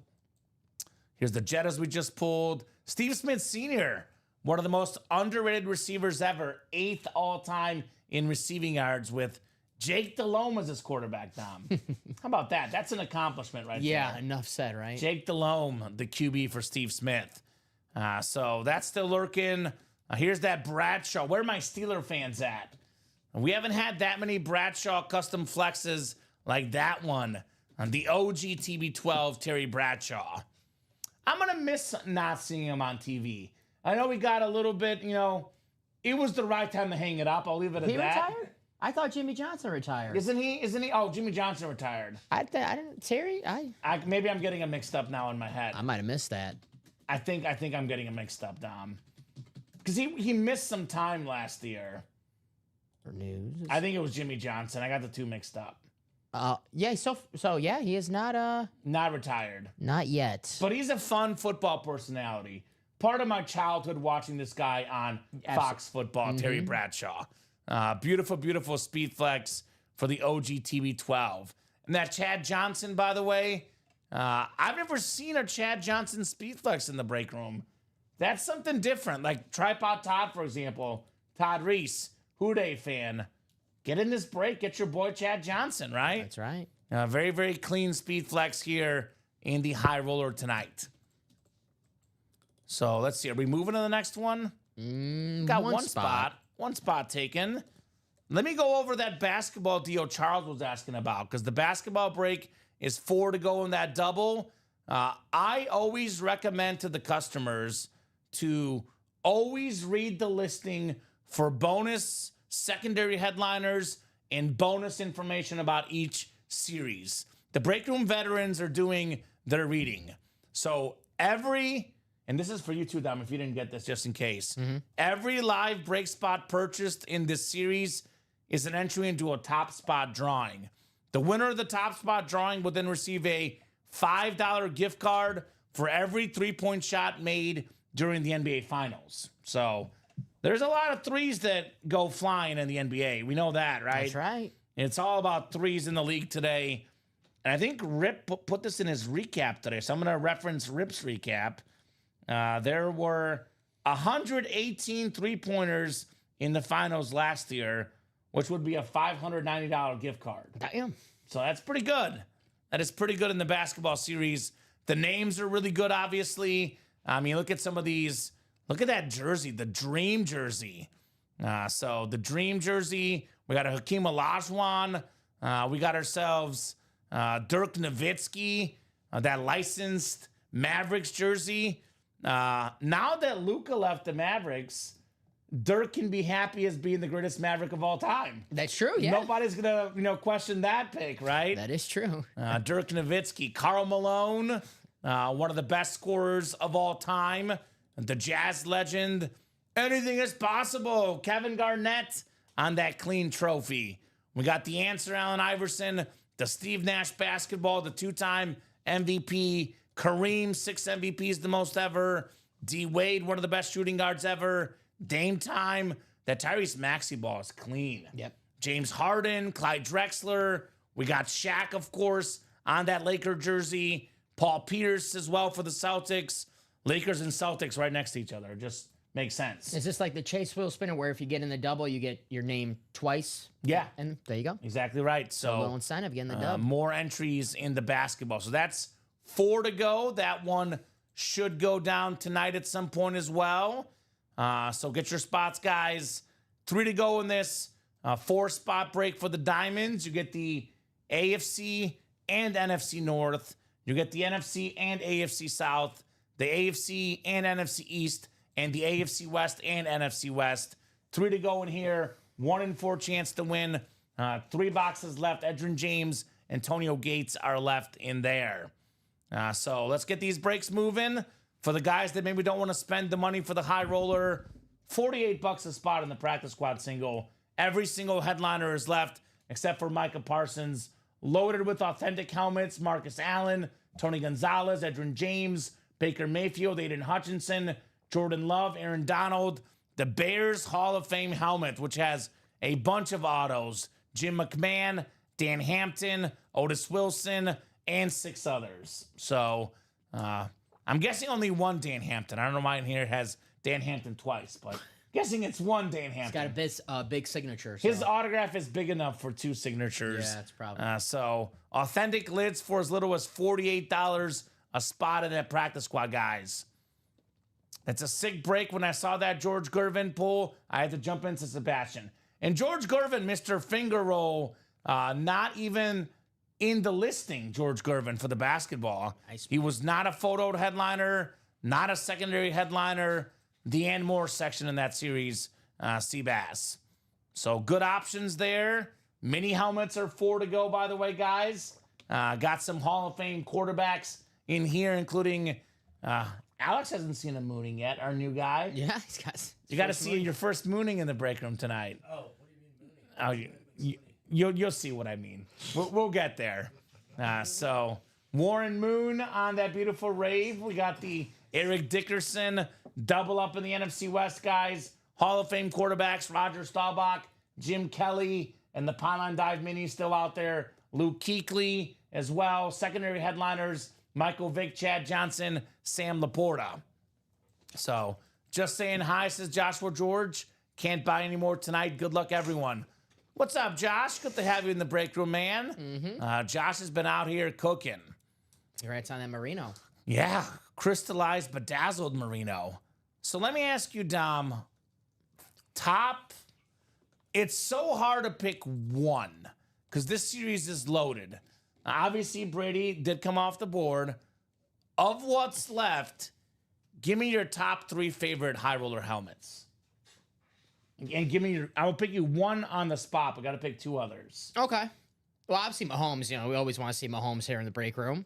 Here's the Jettas we just pulled. Steve Smith Sr., one of the most underrated receivers ever, 8th all-time in receiving yards with Jake Delhomme as his quarterback, Dom. How about that? That's an accomplishment right there. Yeah, enough said, right? Jake Delhomme, the QB for Steve Smith. So that's still lurking. Here's that Bradshaw. Where are my Steeler fans at? We haven't had that many Bradshaw custom flexes like that one. The OG TB12, Terry Bradshaw. I'm going to miss not seeing him on TV. I know we got a little bit, it was the right time to hang it up. I'll leave it at He that. retired? I thought Jimmy Johnson retired. Isn't he? Oh, Jimmy Johnson retired. I didn't. Terry, Maybe I'm getting him mixed up now in my head. I might have missed that. I think I'm getting him mixed up, Dom. Because he missed some time last year. For news. I think it was Jimmy Johnson. I got the two mixed up. Yeah. So yeah, he is not Not retired. not yet. But he's a fun football personality. Part of my childhood watching this guy on Fox Football, Terry Bradshaw. Beautiful, beautiful speed flex for the OG TB12. And that Chad Johnson, by the way, I've never seen a Chad Johnson speed flex in the break room. That's something different. Like Tripod Todd, for example. Todd Reese, Houday fan. Get in this break. Get your boy Chad Johnson, right? That's right. Very, very clean speed flex here in the high roller tonight. So let's see. Are we moving to the next one? Got one spot. One spot taken. Let me go over that basketball deal Charles was asking about, because the basketball break is 4 to go in that double. I always recommend to the customers to always read the listing for bonus secondary headliners and bonus information about each series. The break room veterans are doing their reading. So and this is for you too, Dom, if you didn't get this, just in case. Every live break spot purchased in this series is an entry into a top spot drawing. The winner of the top spot drawing will then receive a $5 gift card for every 3-point shot made during the NBA Finals. So there's a lot of threes that go flying in the NBA. We know that, right? That's right. It's all about threes in the league today. And I think Rip put this in his recap today. So I'm going to reference Rip's recap. There were 118 three-pointers in the finals last year, which would be a $590 gift card. Damn. So that's pretty good. That is pretty good in the basketball series. The names are really good, obviously. I mean, look at some of these. Look at that jersey, the Dream jersey. So the Dream jersey, we got a Hakeem Olajuwon. We got ourselves Dirk Nowitzki, that licensed Mavericks jersey. Now that Luka left the Mavericks, Dirk can be happy as being the greatest Maverick of all time. That's true. Yeah. Nobody's gonna question that pick, right? That is true. Dirk Nowitzki, Karl Malone, one of the best scorers of all time, the Jazz legend. Anything is possible. Kevin Garnett on that clean trophy. We got the answer, Allen Iverson, the Steve Nash basketball, the 2-time MVP. Kareem, 6 MVPs, the most ever. D Wade, one of the best shooting guards ever. Dame time. That Tyrese Maxey ball is clean. Yep. James Harden, Clyde Drexler. We got Shaq, of course, on that Laker jersey. Paul Pierce as well for the Celtics. Lakers and Celtics right next to each other. Just makes sense. Is this like the chase wheel spinner where if you get in the double, you get your name twice? Yeah. And there you go. Exactly right. A little So incentive getting the dub. more entries in the basketball. So that's 4 to go. That one should go down tonight at some point as well. So get your spots, guys. 3 to go in this 4-spot break for the Diamonds. You get the AFC and NFC North. You get the NFC and AFC South, the AFC and NFC East, and the AFC West and NFC West. 3 to go in here. 1 in 4 chance to win. 3 boxes left. Edin James, Antonio Gates are left in there. So let's get these breaks moving. For the guys that maybe don't want to spend the money for the high roller, $48 a spot in the practice squad single. Every single headliner is left except for Micah Parsons. Loaded with authentic helmets, Marcus Allen, Tony Gonzalez, Edin James, Baker Mayfield, Aiden Hutchinson, Jordan Love, Aaron Donald. The Bears Hall of Fame helmet, which has a bunch of autos. Jim McMahon, Dan Hampton, Otis Wilson, and 6 others. So I'm guessing only one Dan Hampton. I don't know why in here it has Dan Hampton twice, but guessing it's one Dan Hampton. It's got a big signature. So. His autograph is big enough for 2 signatures. Yeah, it's probably. So authentic lids for as little as $48 a spot in that practice squad, guys. It's a sick break. When I saw that George Gervin pull, I had to jump into Sebastian. And George Gervin, Mr. Finger Roll, not even in the listing, George Gervin, for the basketball. Nice. He was not a photoed headliner, not a secondary headliner. The and more section in that series, Seabass. So good options there. Mini helmets are 4 to go, by the way, guys. Got some Hall of Fame quarterbacks in here, including Alex hasn't seen a mooning yet, our new guy. Yeah, he's got. You got to see your first mooning in the break room tonight. Oh, what do you mean mooning? You'll see what I mean. We'll get there. So Warren Moon on that beautiful rave. We got the Eric Dickerson double up in the NFC West, guys. Hall of Fame quarterbacks, Roger Staubach, Jim Kelly, and the Pylon Dive Mini still out there. Luke Kuechly as well. Secondary headliners, Michael Vick, Chad Johnson, Sam Laporta. So just saying hi, says Joshua George. Can't buy any more tonight. Good luck, everyone. What's up, Josh? Good to have you in the break room, man. Josh has been out here cooking. He writes on that Merino. Yeah, crystallized, bedazzled merino. So let me ask you, Dom, it's so hard to pick one because this series is loaded. Obviously, Brady did come off the board. Of what's left, give me your top 3 favorite high roller helmets. And give me I will pick you one on the spot, but got to pick 2 others. Okay. Well, obviously Mahomes. You know, we always want to see Mahomes here in the break room.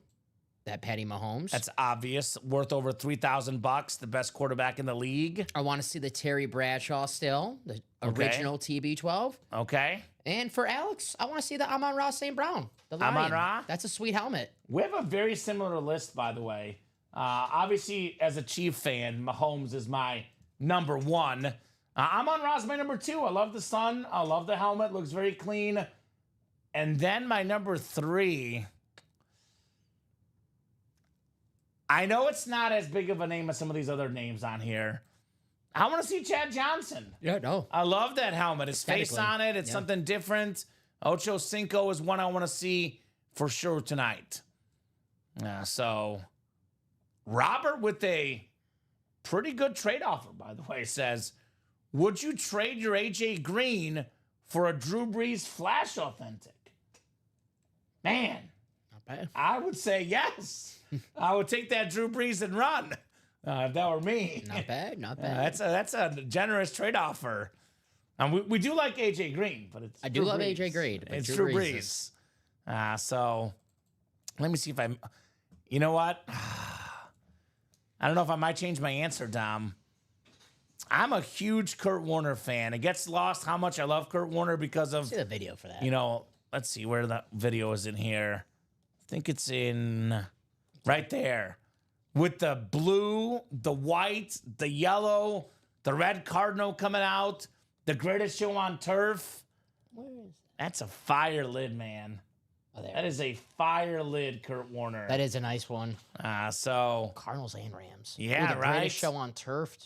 That Patty Mahomes. That's obvious. Worth over $3,000. The best quarterback in the league. I want to see the Terry Bradshaw still, the original TB12. Okay. And for Alex, I want to see the Amon-Ra St. Brown. The Lion. Amon-Ra? That's a sweet helmet. We have a very similar list, by the way. Obviously, as a Chief fan, Mahomes is my number 1. Amon-Ra's my number 2. I love the sun. I love the helmet. Looks very clean. And then my number 3... I know it's not as big of a name as some of these other names on here. I want to see Chad Johnson. Yeah, no. I love that helmet. His face Aesthetically, on it. It's something different. Ocho Cinco is one I want to see for sure tonight. So Robert with a pretty good trade offer, by the way, says, would you trade your AJ Green for a Drew Brees Flash Authentic? Man, Not bad. I would say yes. I would take that Drew Brees and run if that were me. Not bad. Not bad. That's a generous trade offer. And we do like AJ Green, but it's I do Drew love Brees. AJ Green. But It's Drew Drew Brees Brees. So let me see if you know what? I don't know if I might change my answer, Dom. I'm a huge Kurt Warner fan. It gets lost how much I love Kurt Warner because of See the video for that. you know, let's see where that video is in here. I think it's in right there with the blue, the white, the yellow, the red cardinal coming out, the greatest show on turf. Where is That's a fire lid, man. Oh, there. That is a fire lid, Kurt Warner. That is a nice one. So Cardinals and Rams. Yeah, the right? greatest show on turf.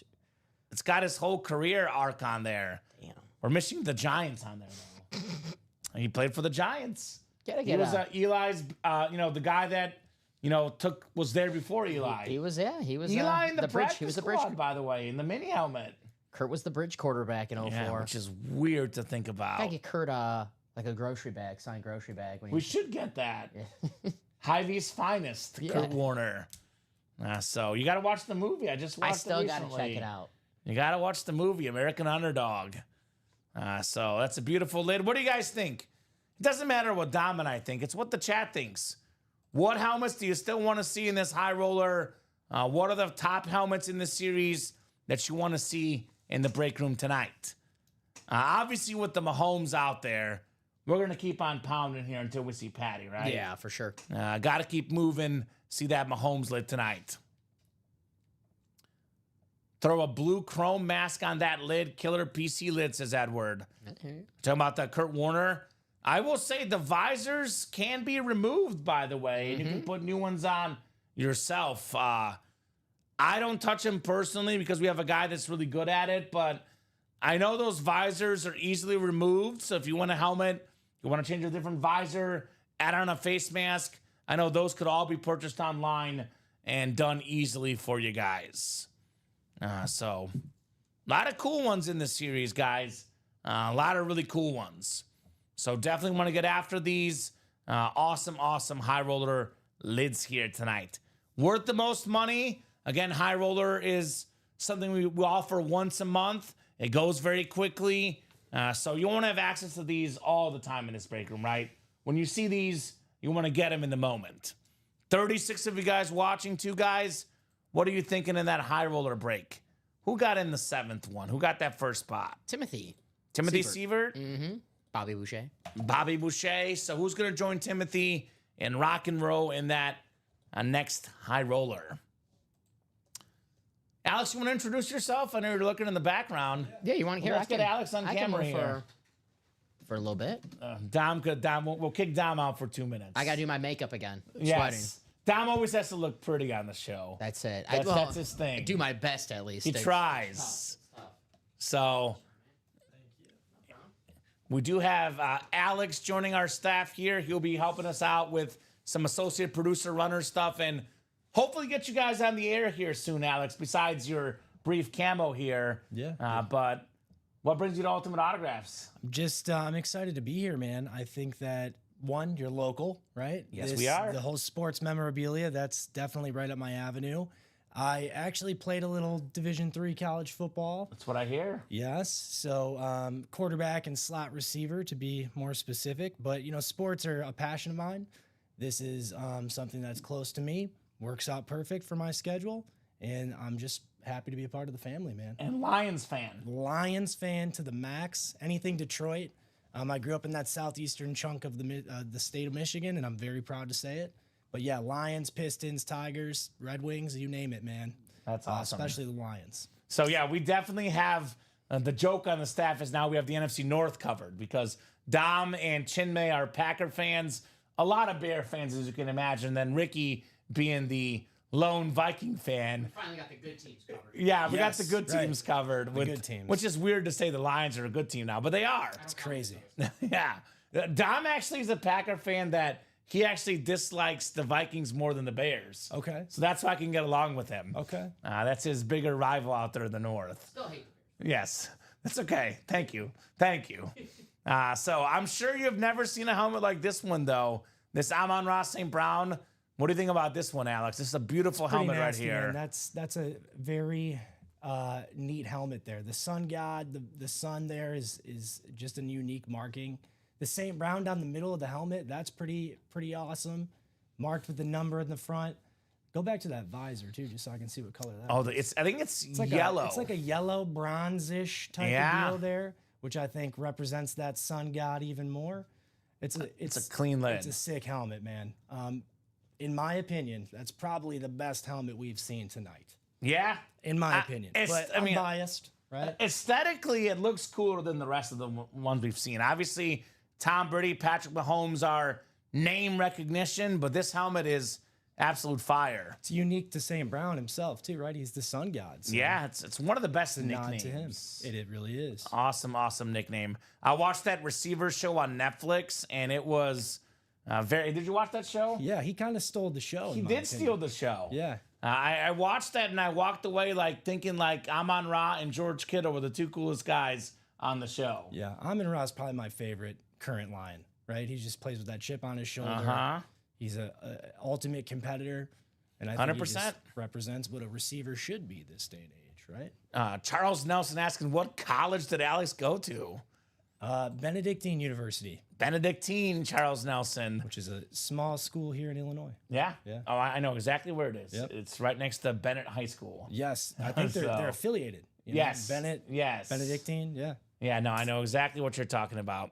It's got his whole career arc on there. Damn. We're missing the Giants on there, though. He played for the Giants. He was Eli's, the guy that, was there before Eli. He was Eli in the bridge. He was the bridge. squad, by the way, in the mini helmet. Kurt was the bridge quarterback in 04. Yeah, which is weird to think about. I get Kurt like a grocery bag, signed grocery bag. When We should get that. Hy-Vee's finest, Kurt Warner. So you got to watch the movie. I just watched it still got to recently. check it out. You got to watch the movie, American Underdog. So that's a beautiful lid. What do you guys think? It doesn't matter what Dom and I think. It's what the chat thinks. What helmets do you still want to see in this high roller? What are the top helmets in the series that you want to see in the break room tonight? Obviously, with the Mahomes out there, we're going to keep on pounding here until we see Patty, right? Yeah, for sure. Got to keep moving. See that Mahomes lid tonight. Throw a blue chrome mask on that lid. Killer PC lid, says Edward. Talking about the Kurt Warner. I will say the visors can be removed, by the way, and you can put new ones on yourself. I don't touch them personally because we have a guy that's really good at it, but I know those visors are easily removed. So if you want a helmet, you want to change a different visor, add on a face mask, I know those could all be purchased online and done easily for you guys. So a lot of cool ones in this series, guys. A lot of really cool ones. So definitely want to get after these awesome high roller lids here tonight. Worth the most money. Again, high roller is something we offer once a month. It goes very quickly. So you won't have access to these all the time in this break room, right? When you see these, you want to get them in the moment. 36 of you guys watching, too, guys. What are you thinking in that high roller break? Who got in the 7th one? Who got that first spot? Timothy Sievert? Mm-hmm. Bobby Boucher. So who's going to join Timothy and rock and roll in that next high roller? Alex, you want to introduce yourself? I know you're looking in the background. Yeah, you want to hear? Let's get Alex on camera here. For a little bit. Dom, we'll kick Dom out for 2 minutes. I got to do my makeup again. Yes. Sweating. Dom always has to look pretty on the show. That's it. That's his thing. I do my best, at least. He tries. So we do have Alex joining our staff here. He'll be helping us out with some associate producer runner stuff and hopefully get you guys on the air here soon, Alex, besides your brief camo here. Yeah. But what brings you to Ultimate Autographs? I'm excited to be here, man. I think that, one, you're local, right? Yes, we are. The whole sports memorabilia, that's definitely right up my avenue. I actually played a little Division III college football. That's what I hear. Yes. So quarterback and slot receiver, to be more specific. But, sports are a passion of mine. This is something that's close to me. Works out perfect for my schedule. And I'm just happy to be a part of the family, man. And Lions fan. Lions fan to the max. Anything Detroit. I grew up in that southeastern chunk of the state of Michigan, and I'm very proud to say it. But yeah, Lions, Pistons, Tigers, Red Wings, you name it, man. That's awesome. Especially the Lions. So yeah, we definitely have the joke on the staff is now we have the NFC North covered because Dom and Chinmay are Packer fans, a lot of Bear fans, as you can imagine. Then Ricky being the lone Viking fan. We finally got the good teams covered. Yeah, we got Yes, the good teams covered. The good teams. Which is weird to say the Lions are a good team now, but they are. It's crazy. Yeah. Dom actually is a Packer fan that he actually dislikes the Vikings more than the Bears. Okay. So that's why I can get along with him. Okay. That's his bigger rival out there in the North. Still hate Yes. That's okay. Thank you. So I'm sure you've never seen a helmet like this one, though. This Amon-Ra St. Brown. What do you think about this one, Alex? This is a beautiful helmet nasty, right here. Man. That's a very neat helmet there. The sun god, the sun there is just a unique marking. The St. Brown down the middle of the helmet, that's pretty awesome. Marked with the number in the front. Go back to that visor too, just so I can see what color that is. I think it's like yellow. It's like a yellow bronzish type of deal there, which I think represents that sun god even more. It's a clean lid. It's a sick helmet, man. In my opinion, that's probably the best helmet we've seen tonight. Yeah? In my opinion. But I'm biased, right? Aesthetically, it looks cooler than the rest of the ones we've seen. Obviously, Tom Brady, Patrick Mahomes are name recognition, but this helmet is absolute fire. It's unique to St. Brown himself too, right? He's the sun god. So Yeah, it's one of the best it's a nod nicknames. to him. It really is. Awesome nickname. I watched that receiver show on Netflix, and it was very. Did you watch that show? Yeah, he kind of stole the show. He in my did opinion. steal the show. Yeah. I watched that and I walked away like thinking like Amon Ra and George Kittle were the two coolest guys on the show. Yeah, Amon Ra's probably my favorite current line, right? He just plays with that chip on his shoulder. Uh-huh. He's a ultimate competitor, and I think he 100%. just represents what a receiver should be this day and age, right? Charles Nelson asking, what college did Alex go to? Benedictine University, Benedictine Charles Nelson. which is a small school here in Illinois. Yeah? Yeah. Oh, I know exactly where it is. Yep. It's right next to Bennett High School. Yes, I think they're So- they're affiliated. you know? Yes. Bennett, Yes. Benedictine, yeah, Yeah, no, I know exactly what you're talking about.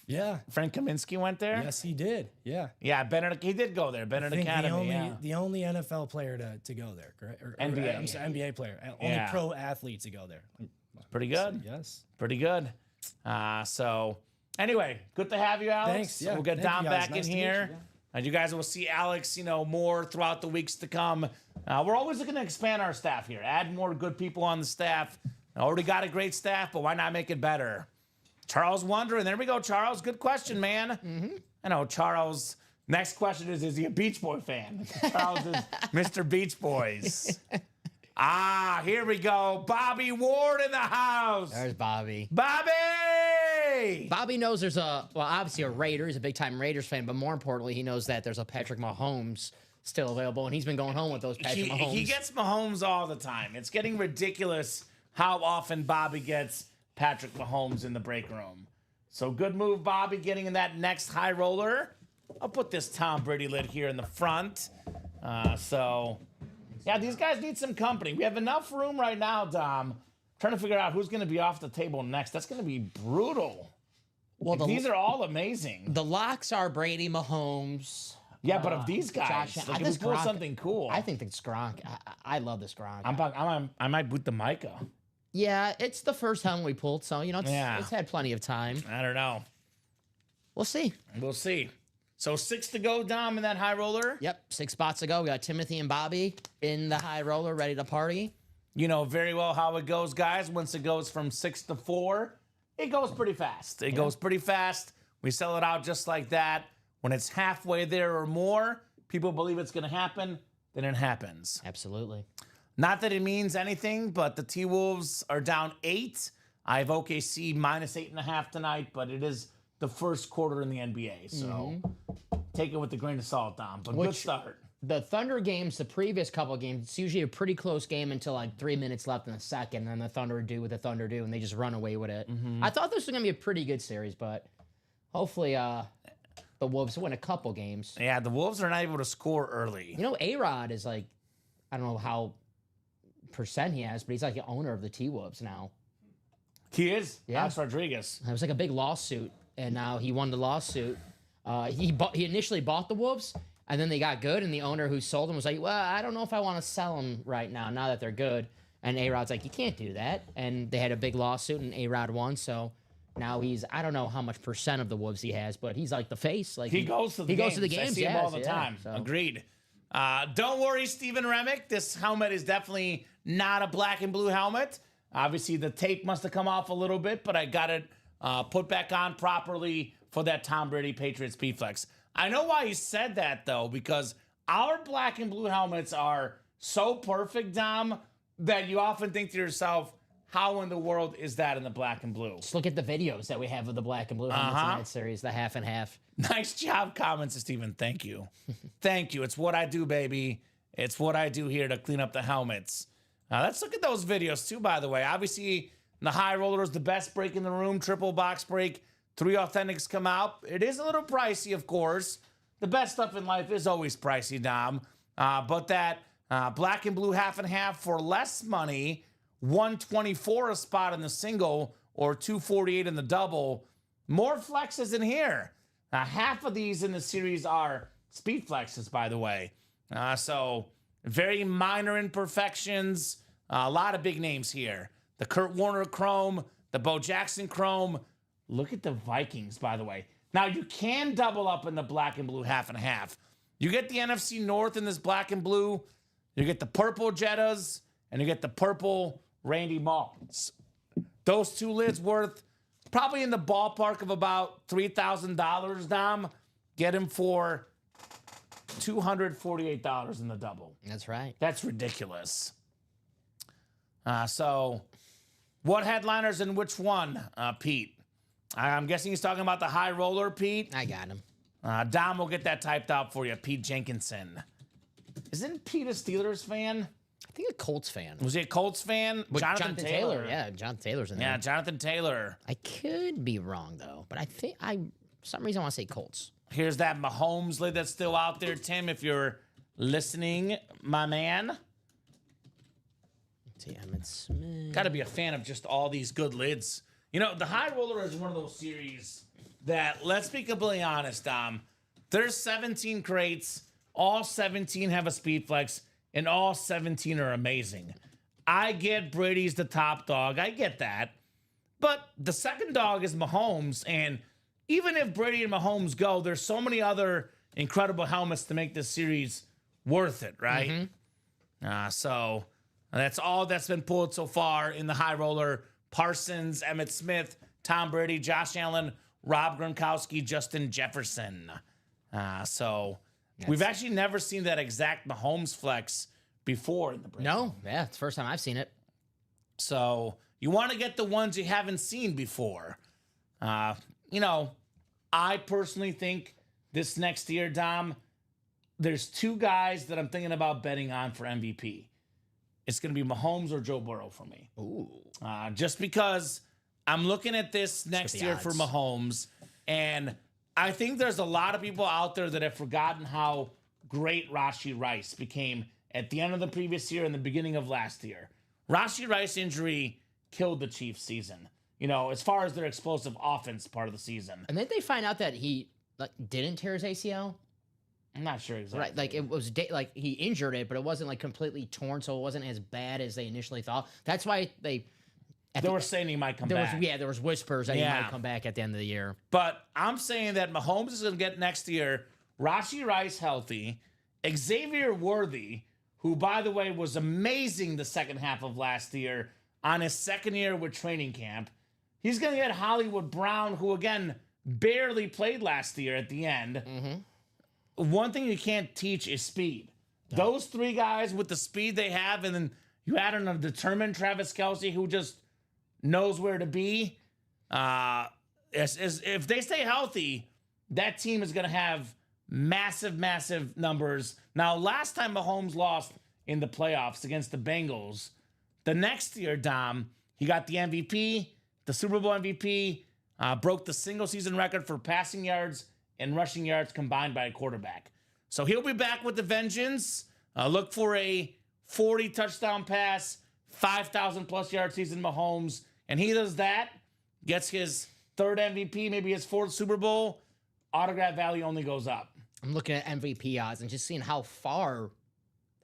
yeah. Frank Kaminsky went there? Yes, he did. Yeah, Yeah, Bennett, he did go there. Bennett I think Academy, the only NFL player to go there, correct? NBA. I'm sorry, NBA player, only Yeah. pro athlete to go there. Pretty good. Yes. Pretty good. So, anyway, good to have you, Alex. Thanks, yeah. We'll get Thank Dom you, guys. back Nice in to meet you, here. yeah. And you guys will see Alex, more throughout the weeks to come. We're always looking to expand our staff here, add more good people on the staff. I already got a great staff, but why not make it better? Charles wondering. There we go, Charles. Good question, man. Mm-hmm. I know, Charles. Next question is he a Beach Boy fan? Charles is Mr. Beach Boys. Here we go. Bobby Ward in the house. There's Bobby. Bobby! Bobby knows there's obviously a Raider. He's a big time Raiders fan, but more importantly, he knows that there's a Patrick Mahomes still available, and he's been going home with those Patrick Mahomes. He gets Mahomes all the time. It's getting ridiculous how often Bobby gets Patrick Mahomes in the break room. So good move, Bobby, getting in that next high roller. I'll put this Tom Brady lid here in the front. Yeah, these guys need some company. We have enough room right now, Dom. Trying to figure out who's going to be off the table next. That's going to be brutal. Well, These are all amazing. the locks are Brady, Mahomes. Yeah, but of these guys, Josh, like this if we pull Gronk- something cool, I think it's Gronk. I love this Gronk. I might boot the Micah. Yeah, it's the first helmet we pulled, so Yeah. it's had plenty of time. I don't know. We'll see. We'll see. So 6 to go, Dom, in that high roller. Yep, 6 spots to go. We got Timothy and Bobby in the high roller, ready to party. You know very well how it goes, guys. Once it goes from 6 to 4, it goes pretty fast. It goes pretty fast. We sell it out just like that. When it's halfway there or more, people believe it's going to happen, then it happens. Absolutely. Not that it means anything, but the T-Wolves are down 8. I have OKC minus 8.5 tonight, but it is the first quarter in the NBA. So take it with a grain of salt, Dom. But good start. The Thunder games, the previous couple of games, it's usually a pretty close game until like 3 minutes left in the second, and then the Thunder would do what the Thunder do, and they just run away with it. I thought this was going to be a pretty good series, but hopefully the Wolves win a couple games. Yeah, the Wolves are not able to score early. A-Rod is like, I don't know how percent he has, but he's like the owner of the T-Wolves now. He is. Yeah. Alex Rodriguez. It was like a big lawsuit, and now he won the lawsuit. He initially bought the Wolves, and then they got good, and the owner who sold them was like, well, I don't know if I want to sell them right now that they're good. And A-Rod's like, you can't do that. And they had a big lawsuit, and A-Rod won, so now he's, I don't know how much percent of the Wolves he has, but he's like the face. Like He goes to the games. I games, see him all the time. so. Agreed. Don't worry, Stephen Remick. This helmet is definitely not a black and blue helmet. Obviously, the tape must have come off a little bit, but I got it put back on properly for that Tom Brady Patriots P-Flex. I know why he said that, though, because our black and blue helmets are so perfect, Dom, that you often think to yourself, how in the world is that in the black and blue? Just look at the videos that we have of the black and blue helmets in that series, the half and half. Nice job, comments, Stephen. Thank you. Thank you. It's what I do, baby. It's what I do here to clean up the helmets. Let's look at those videos, too, by the way. Obviously, the high roller is the best break in the room. Triple box break. 3 authentics come out. It is a little pricey, of course. The best stuff in life is always pricey, Dom. But that black and blue half and half for less money, $124 a spot in the single or $248 in the double. More flexes in here. Half of these in the series are speed flexes, by the way. So very minor imperfections. A lot of big names here. The Kurt Warner Chrome, the Bo Jackson Chrome. Look at the Vikings, by the way. Now, you can double up in the black and blue half and half. You get the NFC North in this black and blue. You get the purple Jettas, and you get the purple Randy Moss. Those two lids worth probably in the ballpark of about $3,000, Dom. Get him for $248 in the double. That's right. That's ridiculous. So, what headliners and which one, Pete? I'm guessing he's talking about the high roller, Pete. I got him. Dom will get that typed out for you, Pete Jenkinson. Isn't Pete a Steelers fan? I think a Colts fan. Was he a Colts fan? With Jonathan Taylor. Yeah, Jonathan Taylor's in there. Yeah, Jonathan Taylor. I could be wrong, though, but I think for some reason I want to say Colts. Here's that Mahomes lid that's still out there, Tim, if you're listening, my man. Let's see, Emmitt Smith. Got to be a fan of just all these good lids. You know, the high roller is one of those series that, let's be completely honest, Dom, there's 17 crates. All 17 have a speed flex, and all 17 are amazing. I get Brady's the top dog. I get that. But the second dog is Mahomes, and even if Brady and Mahomes go, there's so many other incredible helmets to make this series worth it, right? So that's all that's been pulled so far in the high roller. Parsons, Emmitt Smith, Tom Brady, Josh Allen, Rob Gronkowski, Justin Jefferson. We've actually never seen that exact Mahomes flex before in the break. No, yeah, it's the first time I've seen it. So you want to get the ones you haven't seen before. You know, I personally think this next year, Dom, there's two guys that I'm thinking about betting on for MVP. It's going to be Mahomes or Joe Burrow for me. Ooh. Just because I'm looking at this next year for Mahomes, and I think there's a lot of people out there that have forgotten how great Rashee Rice became at the end of the previous year and the beginning of last year. Rashee Rice injury killed the Chiefs season, you know, as far as their explosive offense part of the season. And then they find out that he didn't tear his ACL. I'm not sure exactly. Right, like it was he injured it, but it wasn't like completely torn, so it wasn't as bad as they initially thought. That's why they were saying he might come back. There was whispers that he might come back at the end of the year. But I'm saying that Mahomes is going to get next year Rashee Rice healthy, Xavier Worthy, who, by the way, was amazing the second half of last year on his second year with training camp. He's going to get Hollywood Brown, who, again, barely played last year at the end. One thing you can't teach is speed. No. Those three guys with the speed they have, and then you add in a determined Travis Kelce who just knows where to be. If they stay healthy, that team is going to have massive, massive numbers. Now, last time Mahomes lost in the playoffs against the Bengals, the next year, Dom, he got the MVP, the Super Bowl MVP, broke the single season record for passing yards and rushing yards combined by a quarterback. So he'll be back with the vengeance. Look for a 40 touchdown pass, 5,000 plus yard season Mahomes. And he does that, gets his third MVP, maybe his fourth Super Bowl. Autograph value only goes up. I'm looking at MVP odds and just seeing how far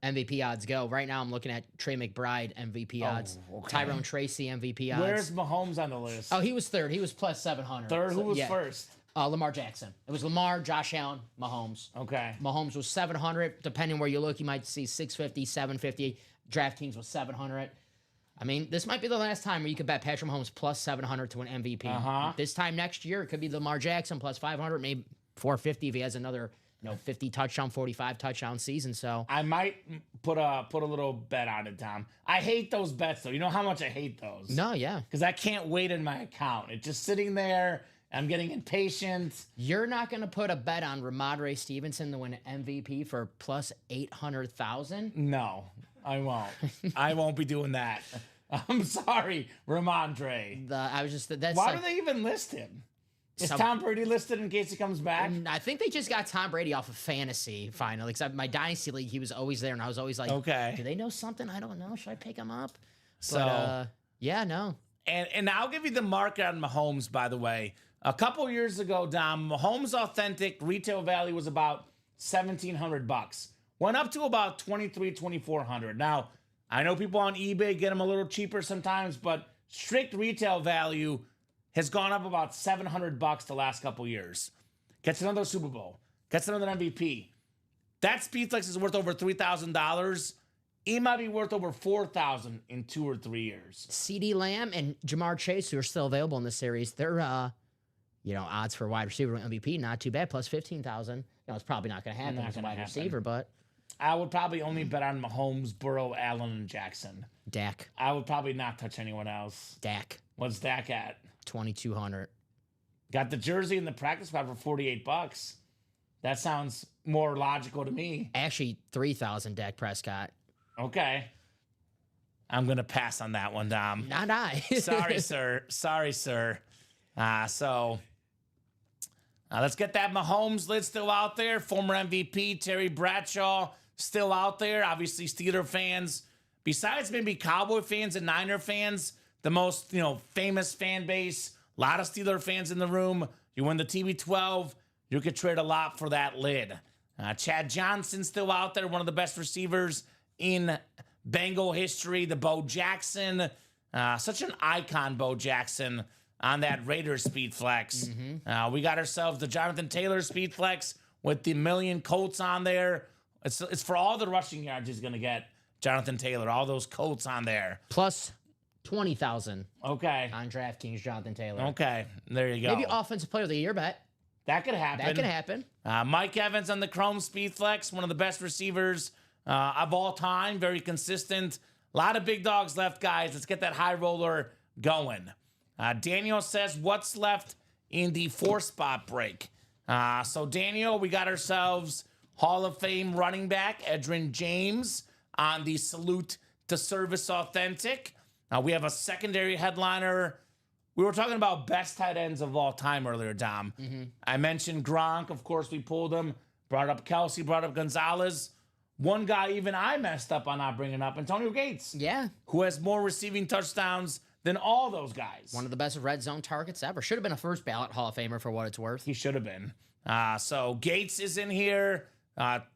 MVP odds go. Right now I'm looking at Trey McBride MVP odds. Okay. Tyrone Tracy MVP odds. Where's Mahomes on the list? Oh, he was third. He was plus 700. Third? Who was first? Lamar Jackson. It was Lamar, Josh Allen, Mahomes. Okay. Mahomes was 700. Depending where you look, you might see 650, 750. DraftKings was 700. I mean, this might be the last time where you could bet Patrick Mahomes plus 700 to an MVP. This time next year, it could be Lamar Jackson plus 500, maybe 450 if he has another 50 touchdown, 45 touchdown season. So I might put a little bet on it, Tom. I hate those bets, though. You know how much I hate those? No, yeah. Because I can't wait in my account. It's just sitting there. I'm getting impatient. You're not going to put a bet on Ramondre Stevenson to win MVP for plus 800,000? No, I won't. I won't be doing that. I'm sorry, Ramondre. Why do they even list him? Is Tom Brady listed in case he comes back? I think they just got Tom Brady off of fantasy finally. Because my dynasty league, he was always there, and I was always like, okay, do they know something? I don't know. Should I pick him up? But, yeah, no. And I'll give you the market on Mahomes, by the way. A couple years ago, Dom, Mahomes Authentic retail value was about $1,700. Went up to about $2,300, $2,400. Now, I know people on eBay get them a little cheaper sometimes, but strict retail value has gone up about $700 the last couple years. Gets another Super Bowl. Gets another MVP. That Speedflex is worth over $3,000. He might be worth over $4,000 in 2 or 3 years. CeeDee Lamb and Jamar Chase, who are still available in this series, they're odds for wide receiver MVP, not too bad, plus 15,000. It's probably not going to happen as a wide receiver, but I would probably only bet on Mahomes, Burrow, Allen, and Jackson. Dak. I would probably not touch anyone else. Dak. What's Dak at? 2,200. Got the jersey and the practice squad for $48. That sounds more logical to me. Actually, 3,000 Dak Prescott. Okay. I'm going to pass on that one, Dom. Not I. Sorry, sir. Sorry, sir. Let's get that Mahomes lid still out there. Former MVP Terry Bradshaw still out there. Obviously, Steeler fans. Besides maybe Cowboy fans and Niner fans, the most famous fan base. A lot of Steeler fans in the room. You win the TB12, you could trade a lot for that lid. Chad Johnson still out there, one of the best receivers in Bengal history. The Bo Jackson, such an icon, Bo Jackson, on that Raiders speed flex. We got ourselves the Jonathan Taylor speed flex with the million Colts on there. It's for all the rushing yards he's going to get, Jonathan Taylor, all those Colts on there. Plus 20,000 Okay. on DraftKings, Jonathan Taylor. Okay, there you go. Maybe Offensive Player of the Year bet. That could happen. That could happen. Mike Evans on the Chrome Speed Flex, one of the best receivers of all time. Very consistent. A lot of big dogs left, guys. Let's get that high roller going. Daniel says, what's left in the 4-spot break? So, Daniel, we got ourselves Hall of Fame running back Edin James on the Salute to Service Authentic. We have a secondary headliner. We were talking about best tight ends of all time earlier, Dom. I mentioned Gronk. Of course, we pulled him. Brought up Kelsey, brought up Gonzalez. One guy even I messed up on not bringing up, Antonio Gates. Yeah. Who has more receiving touchdowns than all those guys. One of the best red zone targets ever. Should have been a first ballot Hall of Famer for what it's worth. He should have been. So Gates is in here.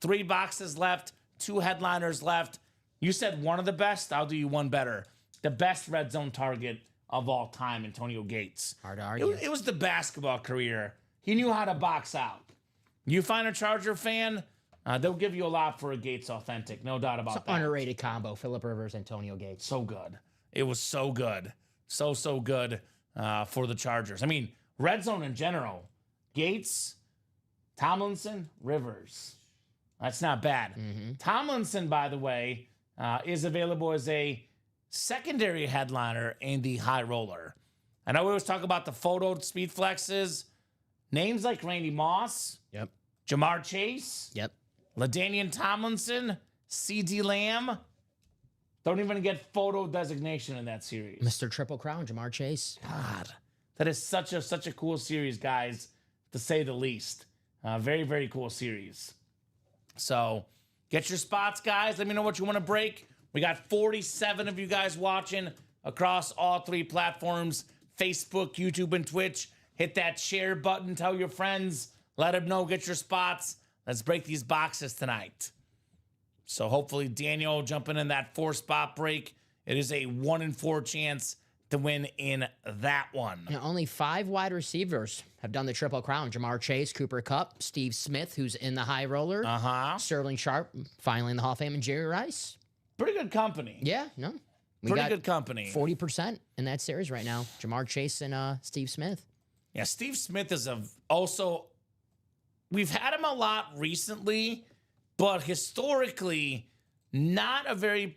3 boxes left. 2 headliners left. You said one of the best. I'll do you one better. The best red zone target of all time, Antonio Gates. Hard to argue. It was the basketball career. He knew how to box out. You find a Charger fan, they'll give you a lot for a Gates authentic. No doubt about It's that. an underrated combo. Phillip Rivers, Antonio Gates. So good. It was so good. So good for the Chargers. I mean, red zone in general. Gates, Tomlinson, Rivers. That's not bad. Tomlinson, by the way, is available as a secondary headliner in the high roller. I know we always talk about the photo speed flexes. Names like Randy Moss, Yep. Jamar Chase, Yep. LaDainian Tomlinson, CeeDee Lamb. Don't even get photo designation in that series. Mr. Triple Crown, Jamar Chase. God, that is such a cool series, guys, to say the least. Very, very cool series. So get your spots, guys. Let me know what you want to break. We got 47 of you guys watching across all 3 platforms, Facebook, YouTube, and Twitch. Hit that share button. Tell your friends. Let them know. Get your spots. Let's break these boxes tonight. So hopefully Daniel jumping in that 4-spot break. It is a 1 in 4 chance to win in that one. Only 5 wide receivers have done the Triple Crown. Jamar Chase, Cooper Kupp, Steve Smith, who's in the high roller, Sterling Sharp, finally in the Hall of Fame, and Jerry Rice. Pretty good company. Yeah, no. Pretty good company. 40% in that series right now. Jamar Chase and Steve Smith. Yeah, Steve Smith is also, we've had him a lot recently, but historically, not a very,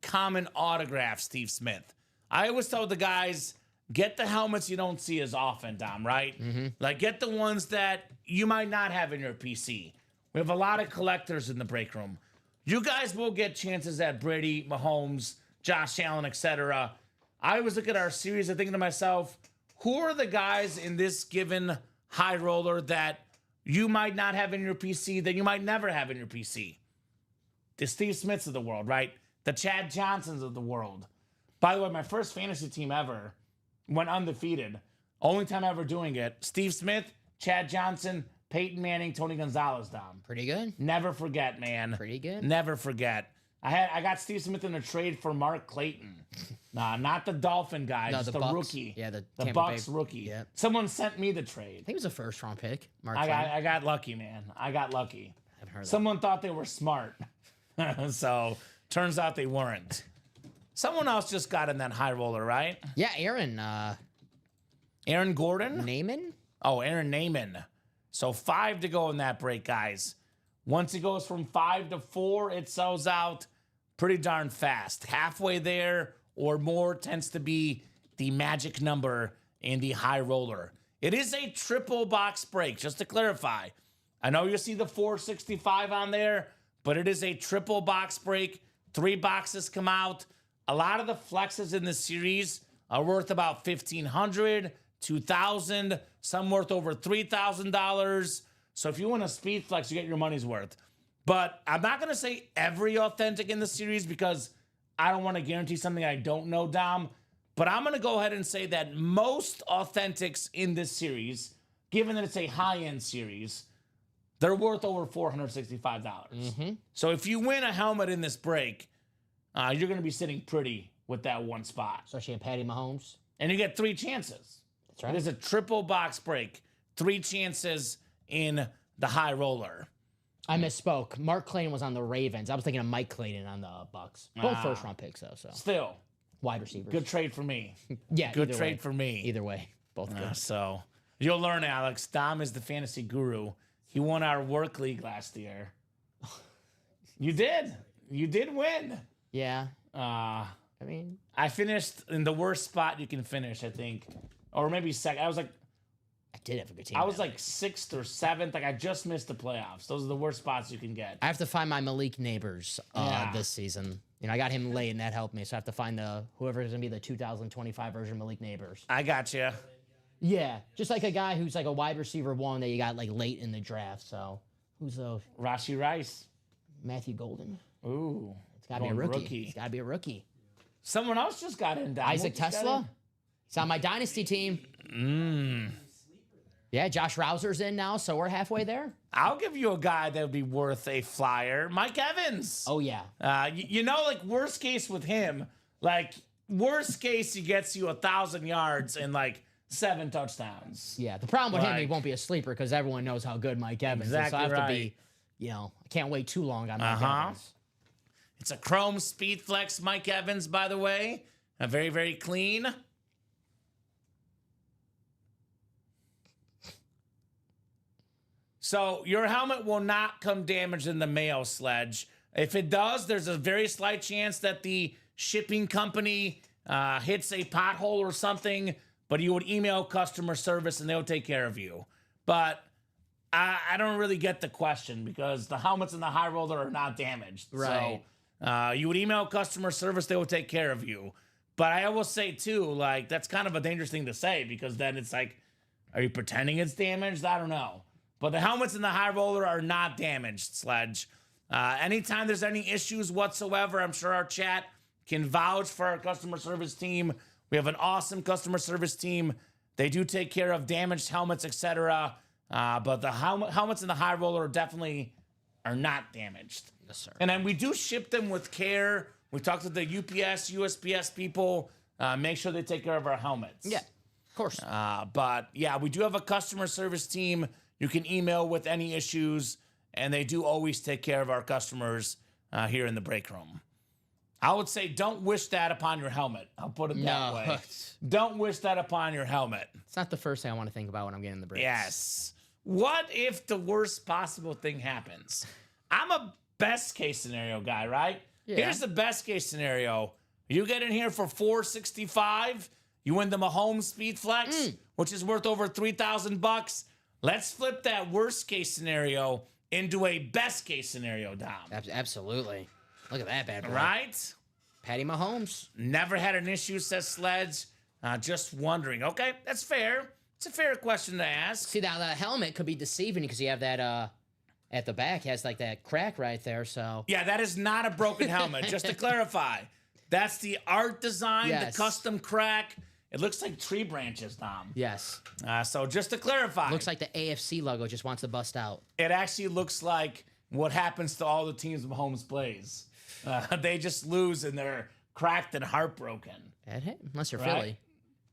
common autograph, Steve Smith. I always tell the guys, get the helmets you don't see as often, Dom, right? Like, get the ones that you might not have in your PC. We have a lot of collectors in the break room. You guys will get chances at Brady, Mahomes, Josh Allen, etc. I always look at our series and thinking to myself, who are the guys in this given high roller that you might not have in your PC, that you might never have in your PC? The Steve Smiths of the world, right? The Chad Johnsons of the world. By the way, my first fantasy team ever went undefeated. Only time ever doing it. Steve Smith, Chad Johnson, Peyton Manning, Tony Gonzalez, Dom. Pretty good. Never forget, man. Pretty good. Never forget. I got Steve Smith in a trade for Mark Clayton. Nah, not the Dolphin guy, just the Bucks. rookie. Yeah, the the Tampa Bucks Bay- rookie. Yep. Someone sent me the trade. I think it was a first-round pick. Mark I Twain. got lucky, man. I got lucky. heard that. Someone thought they were smart. So turns out they weren't. Someone else just got in that high roller, right? Yeah, Aaron Aaron Gordon? Naaman? Oh, Aaron Naaman. So 5 to go in that break, guys. Once it goes from 5 to 4, it sells out pretty darn fast. Halfway there or more tends to be the magic number in the high roller. It is a triple box break, just to clarify. I know you see the 465 on there, but it is a triple box break. 3 boxes come out. A lot of the flexes in the series are worth about $1,500, $2,000, some worth over $3,000. So if you want a speed flex, you get your money's worth. But I'm not going to say every authentic in the series because I don't want to guarantee something I don't know, Dom. But I'm going to go ahead and say that most authentics in this series, given that it's a high-end series, they're worth over $465. So if you win a helmet in this break, you're going to be sitting pretty with that one spot. Especially in Patty Mahomes. And you get 3 chances. That's right. It is a triple box break. 3 chances in the high roller. I misspoke. Mark Clayton was on the Ravens. I was thinking of Mike Clayton on the Bucks. Both first-round picks, though. So Still, wide receivers. good trade for me. Yeah, Good either trade way. for me. Either way, both good. So you'll learn, Alex. Dom is the fantasy guru. He won our work league last year. You did. You did win. Yeah. I I mean, finished in the worst spot you can finish, I think. Or maybe second. I did have a good team. I was like 6th or 7th. Like I just missed the playoffs. Those are the worst spots you can get. I have to find my Malik Neighbors Yeah. this season. You know, I got him late, and that helped me. So I have to find whoever's gonna be the 2025 version of Malik Neighbors. I got you. Yeah, just like a guy who's like a wide receiver 1 that you got like late in the draft. So who's those? Rashi Rice. Matthew Golden. Ooh. It's gotta be a Going rookie. It's gotta be a rookie. Someone else just got in. Dom. Isaac Who just got Tesla. He's on my dynasty team. Yeah, Josh Rouser's in now, so we're halfway there. I'll give you a guy that would be worth a flyer. Mike Evans. Oh yeah. You know, like worst case with him, like worst case he gets you 1,000 yards and like 7 touchdowns. Yeah, the problem with him, he Like- won't be a sleeper because everyone knows how good Mike Evans is. So I Exactly have to right. be, I can't wait too long on Mike Uh-huh. Evans. It's a Chrome Speed Flex Mike Evans, by the way. Very, very clean. So your helmet will not come damaged in the mail, Sledge. If it does, there's a very slight chance that the shipping company hits a pothole or something, but you would email customer service and they'll take care of you. But I don't really get the question because the helmets in the high roller are not damaged. Right. So you would email customer service, they will take care of you. But I will say too, like that's kind of a dangerous thing to say because then it's like, are you pretending it's damaged? I don't know. But the helmets in the high roller are not damaged, Sledge. Anytime there's any issues whatsoever, I'm sure our chat can vouch for our customer service team. We have an awesome customer service team. They do take care of damaged helmets, etc. But the helmets in the high roller definitely are not damaged. Yes, sir. And then we do ship them with care. We talked to the UPS, USPS people. Make sure they take care of our helmets. Yeah, of course. But yeah, we do have a customer service team. You can email with any issues, and they do always take care of our customers here in the break room. I would say don't wish that upon your helmet. I'll put it that No. way. Don't wish that upon your helmet. It's not the first thing I want to think about when I'm getting the breaks. Yes. What if the worst possible thing happens? I'm a best case scenario guy, right? Yeah. Here's the best case scenario. You get in here for $465. You win the Mahomes Speed Flex, which is worth over $3,000. Let's flip that worst case scenario into a best case scenario, Dom. Absolutely. Look at that bad boy. Right? Patty Mahomes. Never had an issue, says Sledge. Just wondering. Okay, that's fair. It's a fair question to ask. See, now the helmet could be deceiving because you have that at the back has like that crack right there. So Yeah, that is not a broken helmet. Just to clarify, that's the art design, Yes. the custom crack. It looks like tree branches, Dom. yes, So just to clarify, looks like the AFC logo just wants to bust out. it actually looks like what happens to all the teams Mahomes plays. They just lose and they're cracked and heartbroken. Unless you're Right. Philly,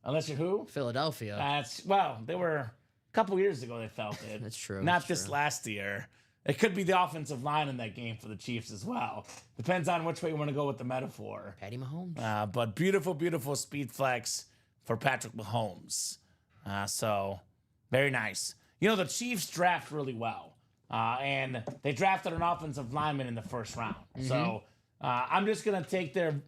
Unless you're who? Philadelphia. Well, they were a couple years ago they felt it. That's true, Not that's this true. last year. It could be the offensive line in that game for the Chiefs as well. Depends on which way you want to go with the metaphor. Patty Mahomes. But beautiful, beautiful speed flex for Patrick Mahomes. So very nice. You know, the Chiefs draft really well. And they drafted an offensive lineman in the first round. So I'm just going to take their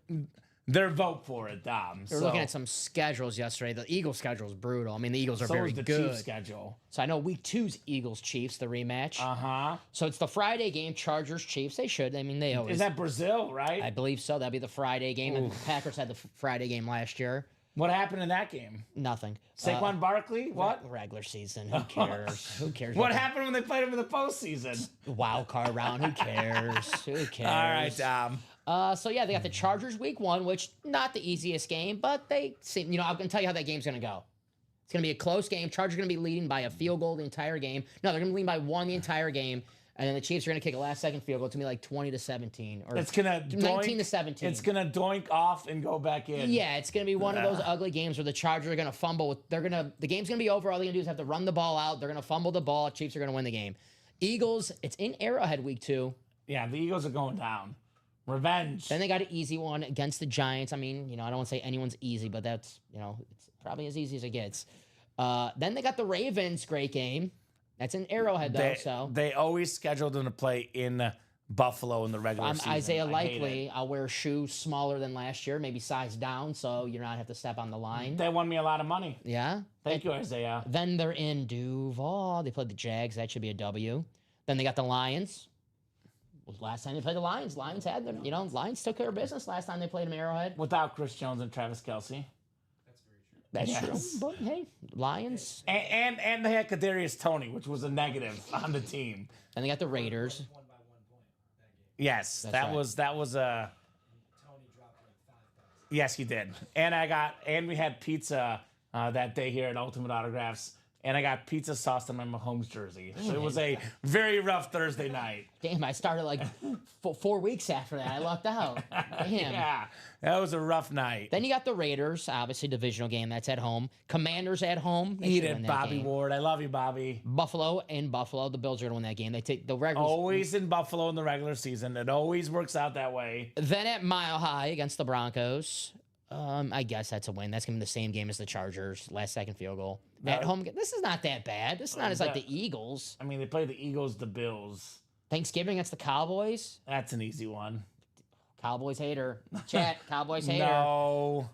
vote for it, Dom. We were looking at some schedules yesterday. The Eagles' schedule is brutal. I mean, the Eagles are so very is the good. Chiefs schedule. So I know week 2's Eagles-Chiefs, the rematch. Uh-huh. So it's the Friday game, Chargers-Chiefs. They should. I mean, they always. Is that Brazil, right? I believe so. That'd be the Friday game. And the Packers had the Friday game last year. What happened in that game? Nothing. Saquon Barkley? What? Regular season. Who cares? Who cares? What happened when they played him in the postseason? Wild card round. Who cares? Who cares? All right, Dom. So yeah, they got the Chargers week 1, which not the easiest game, but they seem, I'm gonna tell you how that game's gonna go. It's gonna be a close game. Chargers are gonna be leading by a field goal the entire game. No, they're gonna lead by 1 the entire game, and then the Chiefs are gonna kick a last-second field goal. It's gonna be like 20-17 or It's gonna 19-17. It's gonna doink off and go back in. Yeah, it's gonna be one of those ugly games where the Chargers are gonna fumble. The game's gonna be over. All they're gonna do is have to run the ball out. They're gonna fumble the ball. Chiefs are gonna win the game. Eagles, it's in Arrowhead week 2. Yeah, the Eagles are going down. Revenge. Then they got an easy one against the Giants. I mean, I don't want to say anyone's easy, but that's, it's probably as easy as it gets. Then they got the Ravens, great game. That's in Arrowhead, though. They always scheduled them to play in Buffalo in the regular season. Isaiah Likely. I'll wear shoes smaller than last year, maybe size down, so you don't have to step on the line. They won me a lot of money. Yeah. Thank you, Isaiah. Then they're in Duval. They played the Jags. That should be a W. Then they got the Lions. Last time they played the Lions, Lions had them. Lions took care of business last time they played them Arrowhead. Without Chris Jones and Travis Kelce. That's Yes. true. But hey, Lions. And they had Kadarius Toney, which was a negative on the team. And they got the Raiders. Yes, That's that right. was a. Yes, he did. And we had pizza that day here at Ultimate Autographs. And I got pizza sauce on my Mahomes jersey. So it was a very rough Thursday night. Damn, I started like 4 weeks after that. I lucked out. Damn. Yeah, that was a rough night. Then you got the Raiders, obviously divisional game. That's at home. Commanders at home. They Eat should win it, that Bobby game. Ward. I love you, Bobby. Buffalo in Buffalo. The Bills are going to win that game. They take the regular. Always in Buffalo in the regular season. It always works out that way. Then at Mile High against the Broncos. I guess that's a win. That's going to be the same game as the Chargers. Last-second field goal. At home. This is not that bad. This is not as like the Eagles. I mean, they play the Eagles, the Bills. Thanksgiving against the Cowboys. That's an easy one. Cowboys hater. Chat. Cowboys hater. No.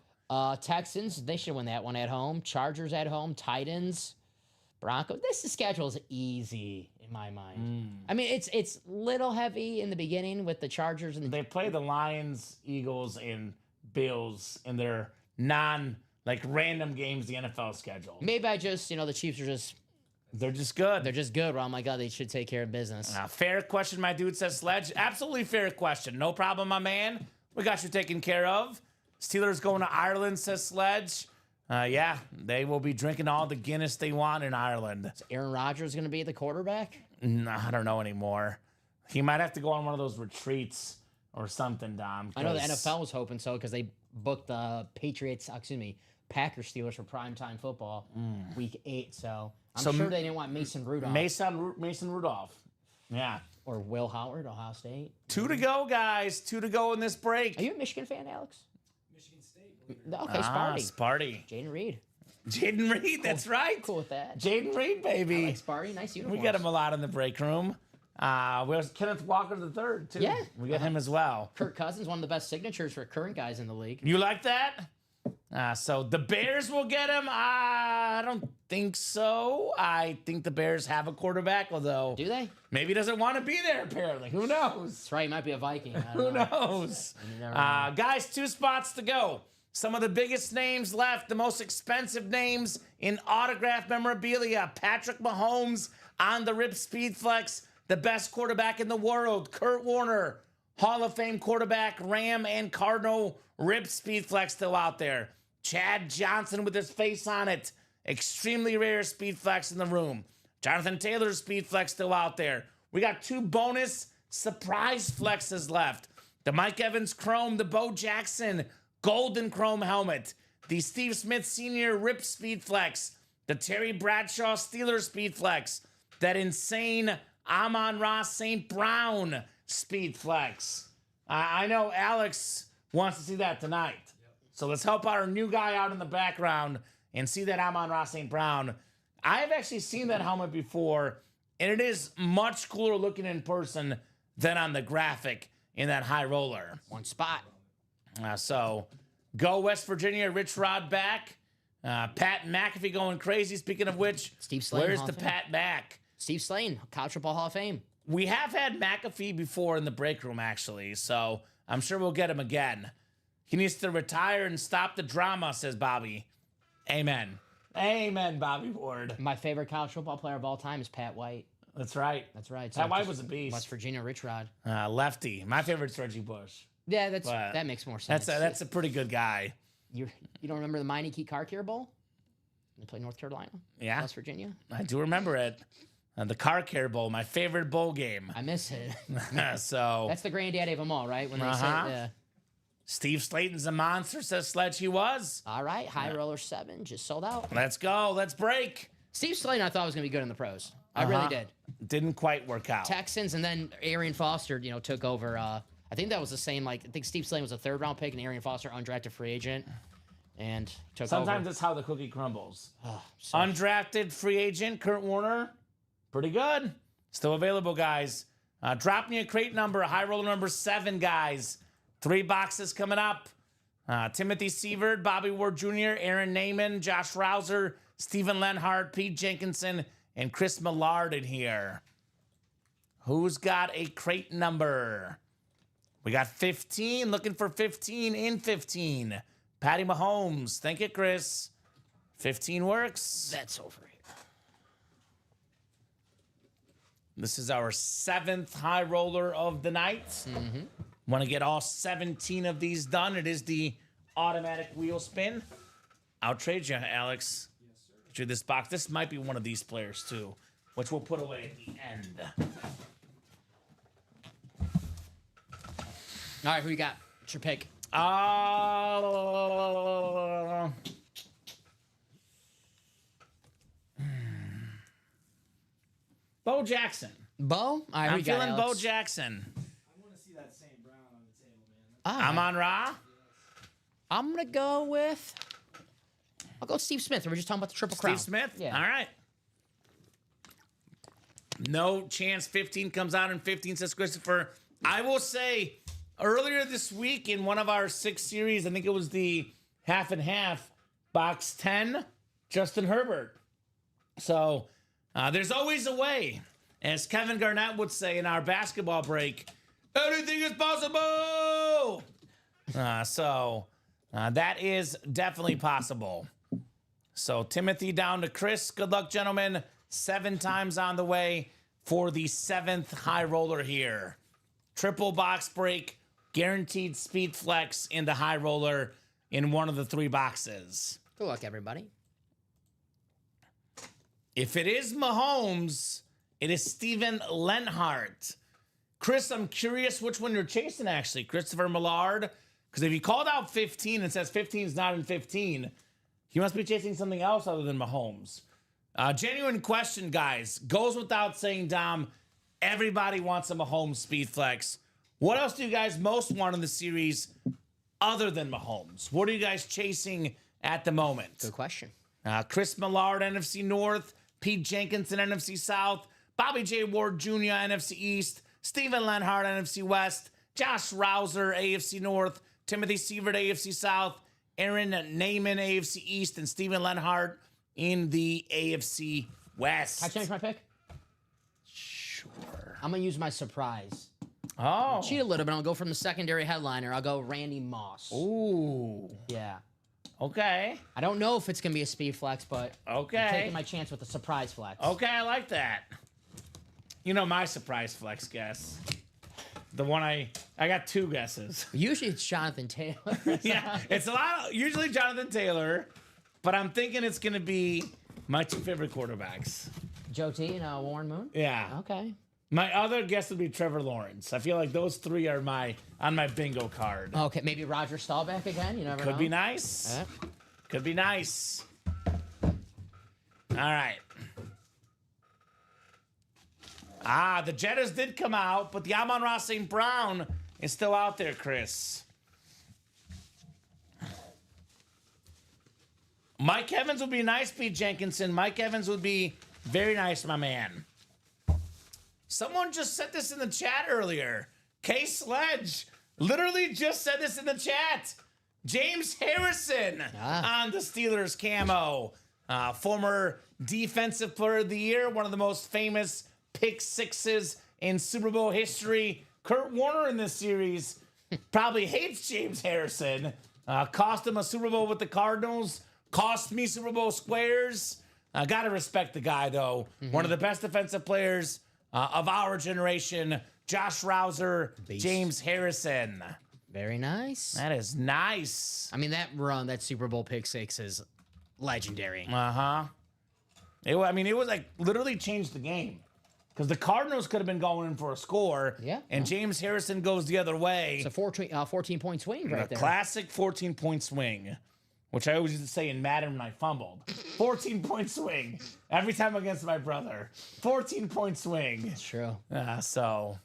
Texans, they should win that one at home. Chargers at home. Titans. Broncos. This schedule is easy in my mind. I mean, it's little heavy in the beginning with the Chargers and They play the Lions, Eagles, and Bills in their random games the NFL schedule. maybe I just, the Chiefs are just, They're just good. they're just good. Well, my God, they should take care of business. Fair question, my dude, says Sledge. Absolutely fair question. No problem, my man. We got you taken care of. Steelers going to Ireland, says Sledge. Yeah, they will be drinking all the Guinness they want in Ireland. Is Aaron Rodgers going to be the quarterback? No, I don't know anymore. He might have to go on one of those retreats or something, Dom. I know the NFL was hoping so because they booked the Packers Steelers for primetime football week 8. So I'm sure they didn't want Mason Rudolph Mason Rudolph. Yeah. or Will Howard, Ohio State. 2 to go, guys. 2 to go in this break. Are you a Michigan fan, Alex? Michigan State. Okay, Sparty. Sparty. Jaden Reed. Jaden Reed, that's right. Cool with that. Jaden Reed, baby. I like Sparty. Nice uniform. We got him a lot in the break room. We have Kenneth Walker III, too. Yeah. We got him as well. Kirk Cousins, one of the best signatures for current guys in the league. You like that? So the Bears will get him? I don't think so. I think the Bears have a quarterback, although Do they? maybe he doesn't want to be there, apparently. Who knows? That's right. He might be a Viking. I don't Who know. knows? You never know. Guys, 2 spots to go. Some of the biggest names left, the most expensive names in autograph memorabilia. Patrick Mahomes on the Rip Speed Flex, the best quarterback in the world. Kurt Warner, Hall of Fame quarterback, Ram and Cardinal Rip Speed Flex still out there. Chad Johnson with his face on it. Extremely rare Speed Flex in the room. Jonathan Taylor's Speed Flex still out there. We got 2 bonus surprise flexes left. The Mike Evans Chrome, the Bo Jackson Golden Chrome helmet, the Steve Smith Sr. Rip Speed Flex, the Terry Bradshaw Steelers Speed Flex, that insane Amon-Ra St. Brown Speed Flex. I know Alex wants to see that tonight. So let's help our new guy out in the background and see that Amon-Ra St. Brown. I've actually seen that helmet before, and it is much cooler looking in person than on the graphic in that high roller. One spot. So go West Virginia, Rich Rod back. Pat McAfee going crazy. Speaking of which, Steve Slane, where's Hall the of Fame. Pat back? Steve Slane, College Football Hall of Fame. We have had McAfee before in the break room, actually, so I'm sure we'll get him again. He needs to retire and stop the drama, says Bobby. Amen. Amen, Bobby Ward. My favorite college football player of all time is Pat White. That's right. That's right. Pat White was a beast. West Virginia, Rich Rod. Lefty. My favorite's Reggie Bush. Yeah, But that makes more sense. That's a pretty good guy. You don't remember the Meineke Car Care Bowl? They played North Carolina, Yeah, West Virginia. I do remember it. The Car Care Bowl, my favorite bowl game. I miss it. So That's the granddaddy of them all, right? When they say, Steve Slayton's a monster, says Sledge. He was. all right, High Roller 7 just sold out. Let's go. Let's break. Steve Slayton, I thought was going to be good in the pros. I really did. Didn't quite work out. Texans, and then Arian Foster, took over. I think that was the same. I think Steve Slayton was a third-round pick, and Arian Foster, undrafted free agent, and took Sometimes over. that's how the cookie crumbles. So- Undrafted free agent, Kurt Warner. Pretty good. Still available, guys. Drop me a crate number, a high roller number 7, guys. 3 boxes coming up. Timothy Sievert, Bobby Ward Jr., Aaron Naaman, Josh Rouser, Stephen Lenhart, Pete Jenkinson, and Chris Millard in here. Who's got a crate number? We got 15, looking for 15 in 15. Patty Mahomes. Thank you, Chris. 15 works. That's over here. This is our 7th high roller of the night. Want to get all 17 of these done. It is the automatic wheel spin. I'll trade you, Alex. Yes, sir. Trade this box. This might be one of these players, too, which we'll put away at the end. All right, who you got? What's your pick? Bo Jackson. Bo? All right, who I'm you got, feeling Bo Alex? Jackson. I want to see that St. Brown on the table, man. Ah, Amon-Ra. I'm going to go with... I'll go Steve Smith. We were just talking about the Triple Crown. Steve Smith? Yeah. All right. No chance 15 comes out in 15, says Christopher. I will say, earlier this week in one of our 6 series, I think it was the half and half, box 10, Justin Herbert. So there's always a way. As Kevin Garnett would say in our basketball break, anything is possible. So that is definitely possible. So Timothy down to Chris. Good luck, gentlemen. 7 times on the way for the 7th high roller here. Triple box break, guaranteed speed flex in the high roller in one of the 3 boxes. Good luck, everybody. If it is Mahomes, it is Stephen Lenhart. Chris, I'm curious which one you're chasing, actually. Christopher Millard. Because if you called out 15 and says 15 is not in 15, he must be chasing something else other than Mahomes. Genuine question, guys. Goes without saying, Dom, everybody wants a Mahomes speed flex. What else do you guys most want in the series other than Mahomes? What are you guys chasing at the moment? Good question. Chris Millard, NFC North. Pete Jenkinson, NFC South. Bobby J. Ward Jr., NFC East. Stephen Lenhart, NFC West. Josh Rouser, AFC North. Timothy Sievert, AFC South. Aaron Naaman, AFC East. And Stephen Lenhart in the AFC West. Can I change my pick? Sure. I'm going to use my surprise. Oh. Cheat a little bit. I'll go from the secondary headliner. I'll go Randy Moss. Ooh. Yeah. Okay. I don't know if it's going to be a speed flex, but I'm Okay. taking my chance with a surprise flex. Okay, I like that. You know my surprise flex guess. The one I got 2 guesses. Usually it's Jonathan Taylor. Yeah, it's a lot. Usually Jonathan Taylor, but I'm thinking it's gonna be my 2 favorite quarterbacks. Joe T and Warren Moon? Yeah. Okay. My other guess would be Trevor Lawrence. I feel like those 3 are on my bingo card. Okay, maybe Roger Staubach again. You never know. Could be nice. Could be nice. All right. The Jettas did come out, but the Amon-Ra St. Brown is still out there, Chris. Mike Evans would be nice, Pete Jenkinson. Mike Evans would be very nice, my man. Someone just said this in the chat earlier. K Sledge literally just said this in the chat. James Harrison on the Steelers camo. Former Defensive Player of the Year, one of the most famous pick sixes in Super Bowl history. Kurt Warner in this series probably hates James Harrison. Cost him a Super Bowl with the Cardinals. Cost me Super Bowl squares. Gotta respect the guy, though. One of the best defensive players of our generation. Josh Rouser, Beast. James Harrison. Very nice. That is nice. I mean, that run, that Super Bowl pick six is legendary. It was like literally changed the game. Because the Cardinals could have been going in for a score. Yeah. And James Harrison goes the other way. It's a 14-point swing right there. Classic 14-point swing. Which I always used to say in Madden when I fumbled. 14-point swing. Every time against my brother. 14-point swing. It's true. So,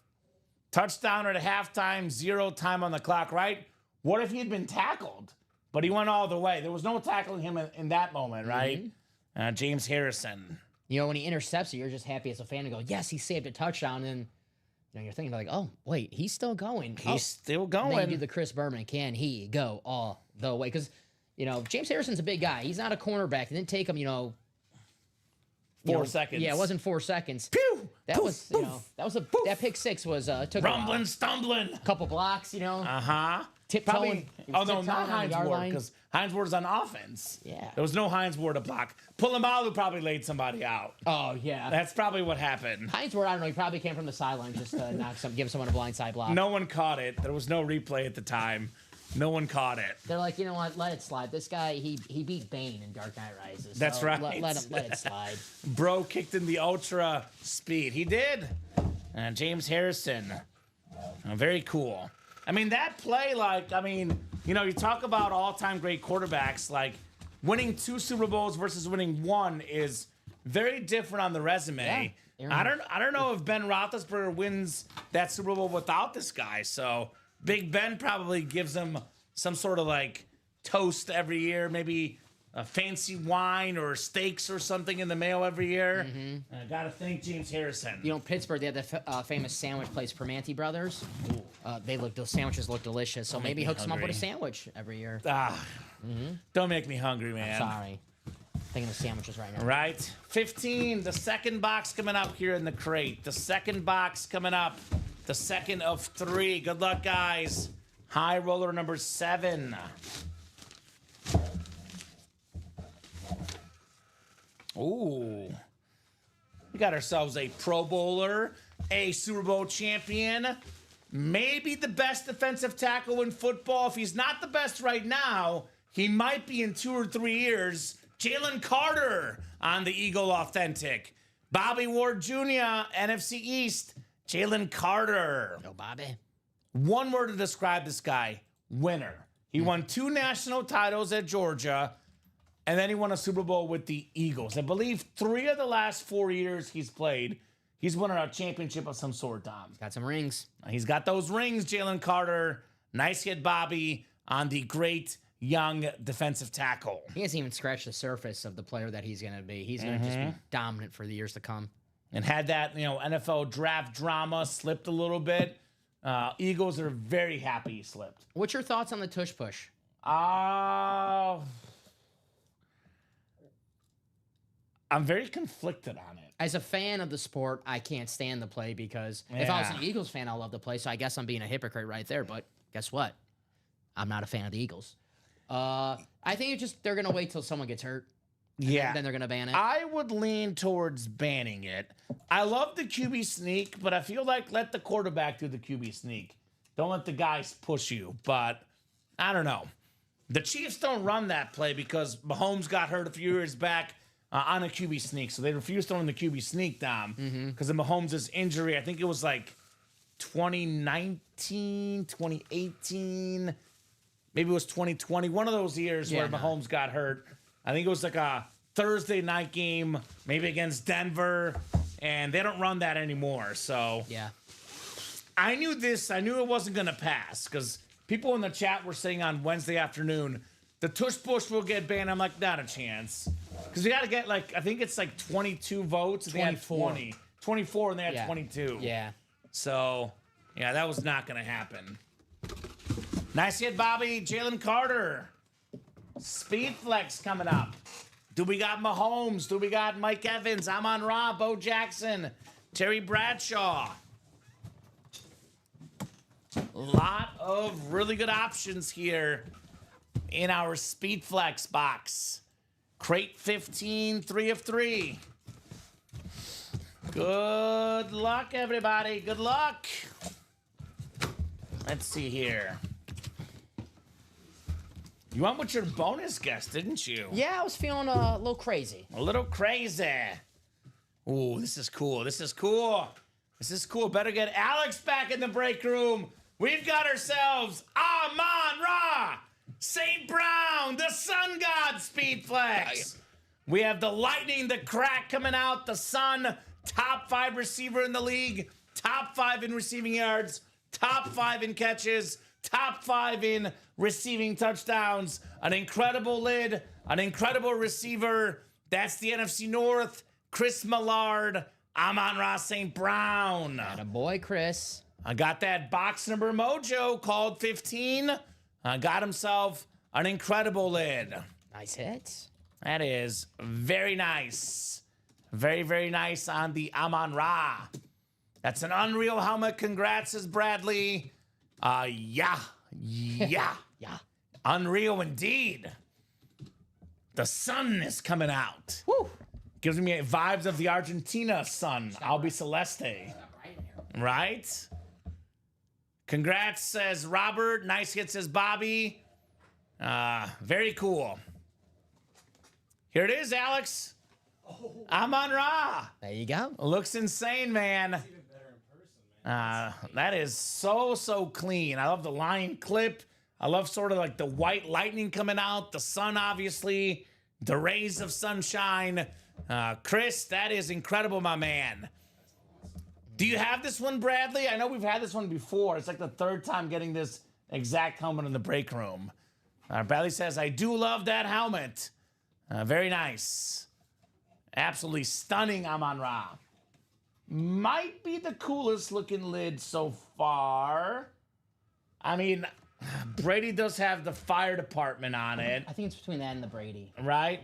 touchdown at halftime, 0 time on the clock, right? What if he had been tackled? But he went all the way. There was no tackling him in that moment, right? James Harrison. You know, when he intercepts it, you're just happy as a fan to go, yes, he saved a touchdown. And you're thinking like, oh, wait, he's still going. He's still going. Then you do the Chris Berman. Can he go all the way? Because, James Harrison's a big guy. He's not a cornerback. It didn't take him, 4 seconds. Yeah, it wasn't 4 seconds. Pew! That Poof, was, poof, that pick six was, took rumbling, stumbling. a couple blocks, Probably. Oh, no, tiptoeing not on the Hines yard Ward, line. because Hines Ward is on offense. Yeah. There was no Hines Ward to block. Pulamalu probably laid somebody out. Oh, yeah. That's probably what happened. Hines Ward, I don't know, he probably came from the sideline just to give someone a blindside block. No one caught it. There was no replay at the time. No one caught it. They're like, you know what? Let it slide. This guy, he beat Bane in Dark Knight Rises. That's so right. Let it slide. Bro kicked in the ultra speed. He did. James Harrison. Very cool. I mean, that play, you talk about all-time great quarterbacks, like winning 2 Super Bowls versus winning 1 is very different on the resume. Yeah. I don't know if Ben Roethlisberger wins that Super Bowl without this guy. So Big Ben probably gives him some sort of toast every year, maybe a fancy wine or steaks or something in the mail every year. I gotta thank James Harrison. Pittsburgh, they have the famous sandwich place, Primanti Brothers. Those sandwiches look delicious, so maybe hooks them up with a sandwich every year. Don't make me hungry, man. Sorry. Thinking of sandwiches right now. Right. 15, the second box coming up here in the crate. The second box coming up. The second of 3. Good luck, guys. High roller number 7. Ooh. We got ourselves a Pro Bowler, a Super Bowl champion, maybe the best defensive tackle in football. If he's not the best right now, he might be in 2 or 3 years. Jalen Carter on the Eagle Authentic. Bobby Ward Jr., NFC East. Jalen Carter. No, Bobby. One word to describe this guy, winner. He won 2 national titles at Georgia, and then he won a Super Bowl with the Eagles. I believe 3 of the last 4 years he's played, he's won a championship of some sort, Dom. Got some rings. He's got those rings, Jalen Carter. Nice hit, Bobby, on the great young defensive tackle. He hasn't even scratched the surface of the player that he's going to be. He's going to just be dominant for the years to come. And had that, NFL draft drama slipped a little bit. Eagles are very happy he slipped. What's your thoughts on the tush push? I'm very conflicted on it. As a fan of the sport, I can't stand the play because if I was an Eagles fan, I love the play. So I guess I'm being a hypocrite right there. But guess what? I'm not a fan of the Eagles. I think they're going to wait till someone gets hurt. Yeah. Then they're going to ban it. I would lean towards banning it. I love the QB sneak, but I feel like let the quarterback do the QB sneak. Don't let the guys push you. But I don't know. The Chiefs don't run that play because Mahomes got hurt a few years back on a QB sneak. So they refused to run the QB sneak, Dom, because of Mahomes' injury. I think it was 2019, 2018. Maybe it was 2020. One of those years where Mahomes got hurt. I think it was a Thursday night game, maybe against Denver, and they don't run that anymore. So Yeah. I knew it wasn't going to pass because people in the chat were saying on Wednesday afternoon, the tush push will get banned. I'm like, not a chance. Because we got to get like, I think it's like 22 votes. And 24. They had 20. 24 and they had Yeah. 22. Yeah. So, yeah, that was not going to happen. Nice hit, Bobby. Jalen Carter. Speed flex coming up. Do we got Mahomes? Do we got Mike Evans? Amon-Ra, Bo Jackson, Terry Bradshaw. A lot of really good options here in our Speed Flex box. Crate 15, 3 of 3. Good luck, everybody. Good luck. Let's see here. You went with your bonus guest, didn't you? Yeah, I was feeling a little crazy. A little crazy. Ooh, this is cool. This is cool. This is cool. Better get Alex back in the break room. We've got ourselves Amon-Ra, St. Brown, the Sun God Speed Flex. We have the Lightning, the Crack coming out, the Sun, top 5 receiver in the league, top 5 in receiving yards, top 5 in catches, top 5 in receiving touchdowns, an incredible lid, an incredible receiver. That's the NFC North, Chris Millard, Amon-Ra St. Brown. Attaboy, Chris. I got that box number mojo called 15. Got himself an incredible lid. Nice hits. That is very nice. Very, very nice on the Amon-Ra. That's an unreal helmet. Congrats, says Bradley. Yeah. Yeah. Unreal indeed. The sun is coming out. Woo. Gives me vibes of the Argentina sun. Albi Celeste. Right? Congrats, says Robert. Nice hit, says Bobby. Very cool. Here it is, Alex. Amon-Ra. There you go. Looks insane, man. That is so clean. I love the line clip. I love sort of like the white lightning coming out, the sun, obviously, the rays of sunshine. Chris, that is incredible, my man. Do you have this one, Bradley? I know we've had this one before. It's like the 3rd time getting this exact helmet in the break room. Bradley says, I do love that helmet. Very nice. Absolutely stunning Amon-Ra. Might be the coolest looking lid so far. I mean, Brady does have the fire department on it, I think it's between that and the Brady. right?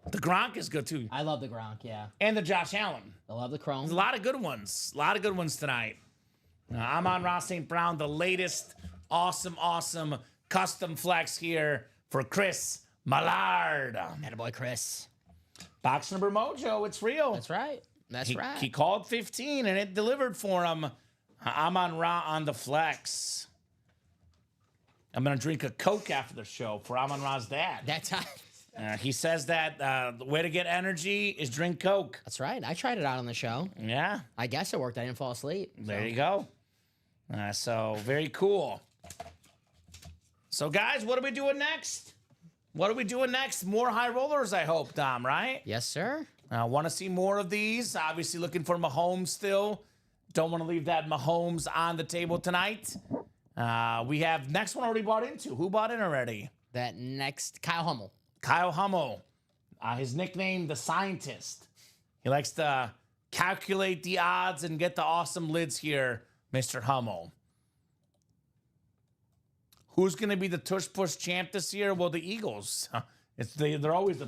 The Gronk is good too. I love the Gronk, yeah. And the Josh Allen. I love the Chrome. There's a lot of good ones. A lot of good ones tonight. Amon-Ra St. Brown, the latest awesome custom flex here for Chris Millard. Attaboy, Chris. Box number mojo, it's real. That's right. That's right. He called 15 and it delivered for him. Amon-Ra on the flex. I'm going to drink a Coke after the show for Amon-Ra's dad. That's how. He says that the way to get energy is drink Coke. That's right. I tried it out on the show. Yeah, I guess it worked. I didn't fall asleep. there you go. So very cool. So guys, what are we doing next? What are we doing next? More high rollers, I hope, Dom, right? Yes, sir. I want to see more of these. Obviously looking for Mahomes still. Don't want to leave that Mahomes on the table tonight. We have next one already bought into. Who bought in already? That next, Kyle Hummel. Kyle Hummel. His nickname, the scientist. He likes to calculate the odds and get the awesome lids here, Mr. Hummel. Who's going to be the tush push champ this year? Well, the Eagles. They're always the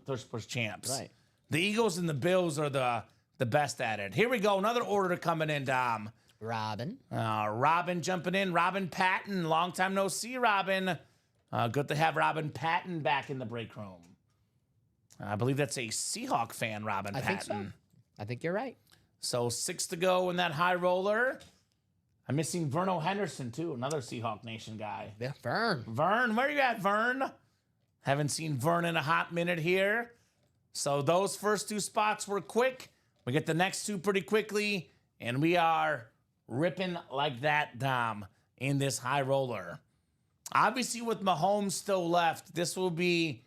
tush push champs. Right. The Eagles and the Bills are the best at it. Here we go. Another order coming in, Dom. Robin. Robin jumping in. Robin Patton. Long time no see, Robin. Good to have Robin Patton back in the break room. I believe that's a Seahawk fan, Robin Patton. I think so. I think you're right. So 6 to go in that high roller. I'm missing Verno Henderson, too. Another Seahawk Nation guy. Yeah, Vern. Vern, where you at, Vern? Haven't seen Vern in a hot minute here. So those first 2 spots were quick. We get the next 2 pretty quickly. And we are ripping like that, Dom, in this high roller. Obviously, with Mahomes still left, this will be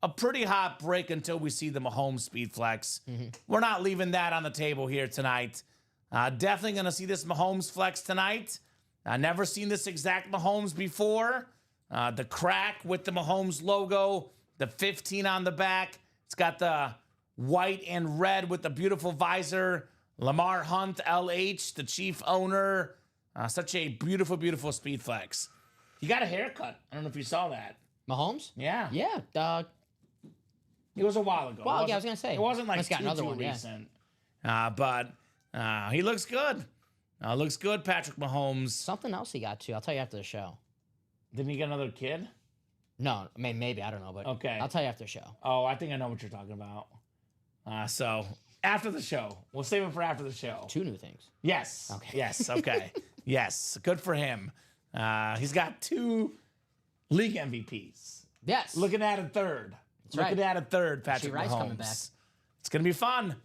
a pretty hot break until we see the Mahomes speed flex. We're not leaving that on the table here tonight. Definitely going to see this Mahomes flex tonight. I've never seen this exact Mahomes before. The crack with the Mahomes logo, the 15 on the back. It's got the white and red with the beautiful visor. Lamar Hunt, LH, the chief owner. Such a beautiful, beautiful speed flex. He got a haircut. I don't know if you saw that. Mahomes? Yeah. Yeah. It was a while ago. Well, yeah, I was gonna say It wasn't like must got another one, recent. But he looks good. Looks good, Patrick Mahomes. Something else he got too. I'll tell you after the show. Didn't he get another kid? No, maybe I don't know, but Okay. I'll tell you after the show. Oh, I think I know what you're talking about. So after the show, we'll save it for after the show. 2 new things. Yes. Okay. Yes. Okay. Yes. Good for him. He's got 2 league MVPs. Yes. Looking at a third. right. Looking at a third, Patrick Rice Mahomes. coming back. It's going to be fun.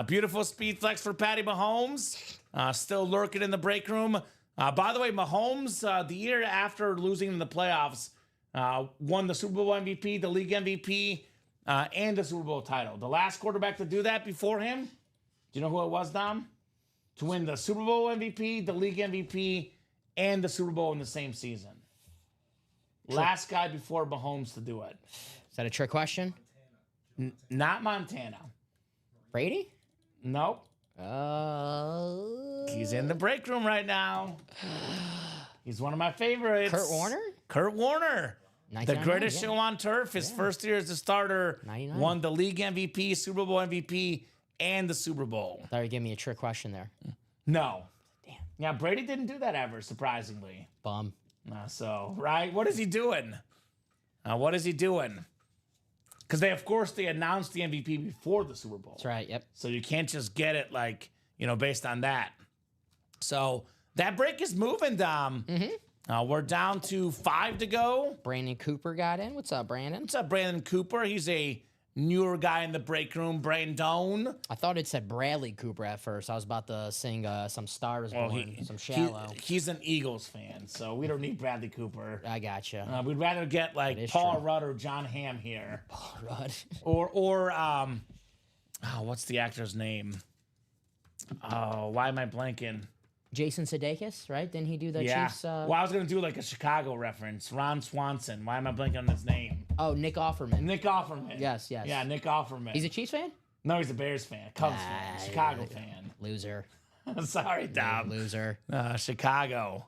Beautiful speed flex for Patty Mahomes. Still lurking in the break room. By the way, Mahomes, the year after losing in the playoffs, won the Super Bowl MVP, the league MVP, and the Super Bowl title. The last quarterback to do that before him, do you know who it was, Dom? To win the Super Bowl MVP, the league MVP, and the Super Bowl in the same season. Last guy before Mahomes to do it. Is that a trick question? Not Montana. Brady? Nope. Uh, He's in the break room right now. He's one of my favorites. Kurt Warner? Kurt Warner. The 1999, greatest yeah. show on turf. His first year as a starter. 99. Won the league MVP, Super Bowl MVP, and the Super Bowl. Thought you gave me a trick question there. No. Damn. Yeah, Brady didn't do that ever, surprisingly. Bum. Right? What is he doing? What is he doing? Because of course, they announced the MVP before the Super Bowl. That's right. Yep. So you can't just get it based on that. So that break is moving, Dom. We're down to 5 to go. Brandon Cooper got in. What's up, Brandon? What's up, Brandon Cooper? He's a newer guy in the break room, Brandon. I thought it said Bradley Cooper at first. I was about to sing some Stars Born, some Shallow. He's an Eagles fan, so we don't need Bradley Cooper. I gotcha. We'd rather get like is Paul true. Rudd or John Hamm here. Rudd. Or what's the actor's name? Oh, why am I blanking? Jason Sudeikis, right? Didn't he do the Yeah. Chiefs? Well, I was gonna do like a Chicago reference. Ron Swanson. Why am I blanking on his name? Oh, Nick Offerman. Nick Offerman. Yes, yes. Yeah, Nick Offerman. He's a Chiefs fan? No, he's a Bears fan, Cubs fan, Chicago fan. Loser. Sorry, Dom. Loser. Chicago.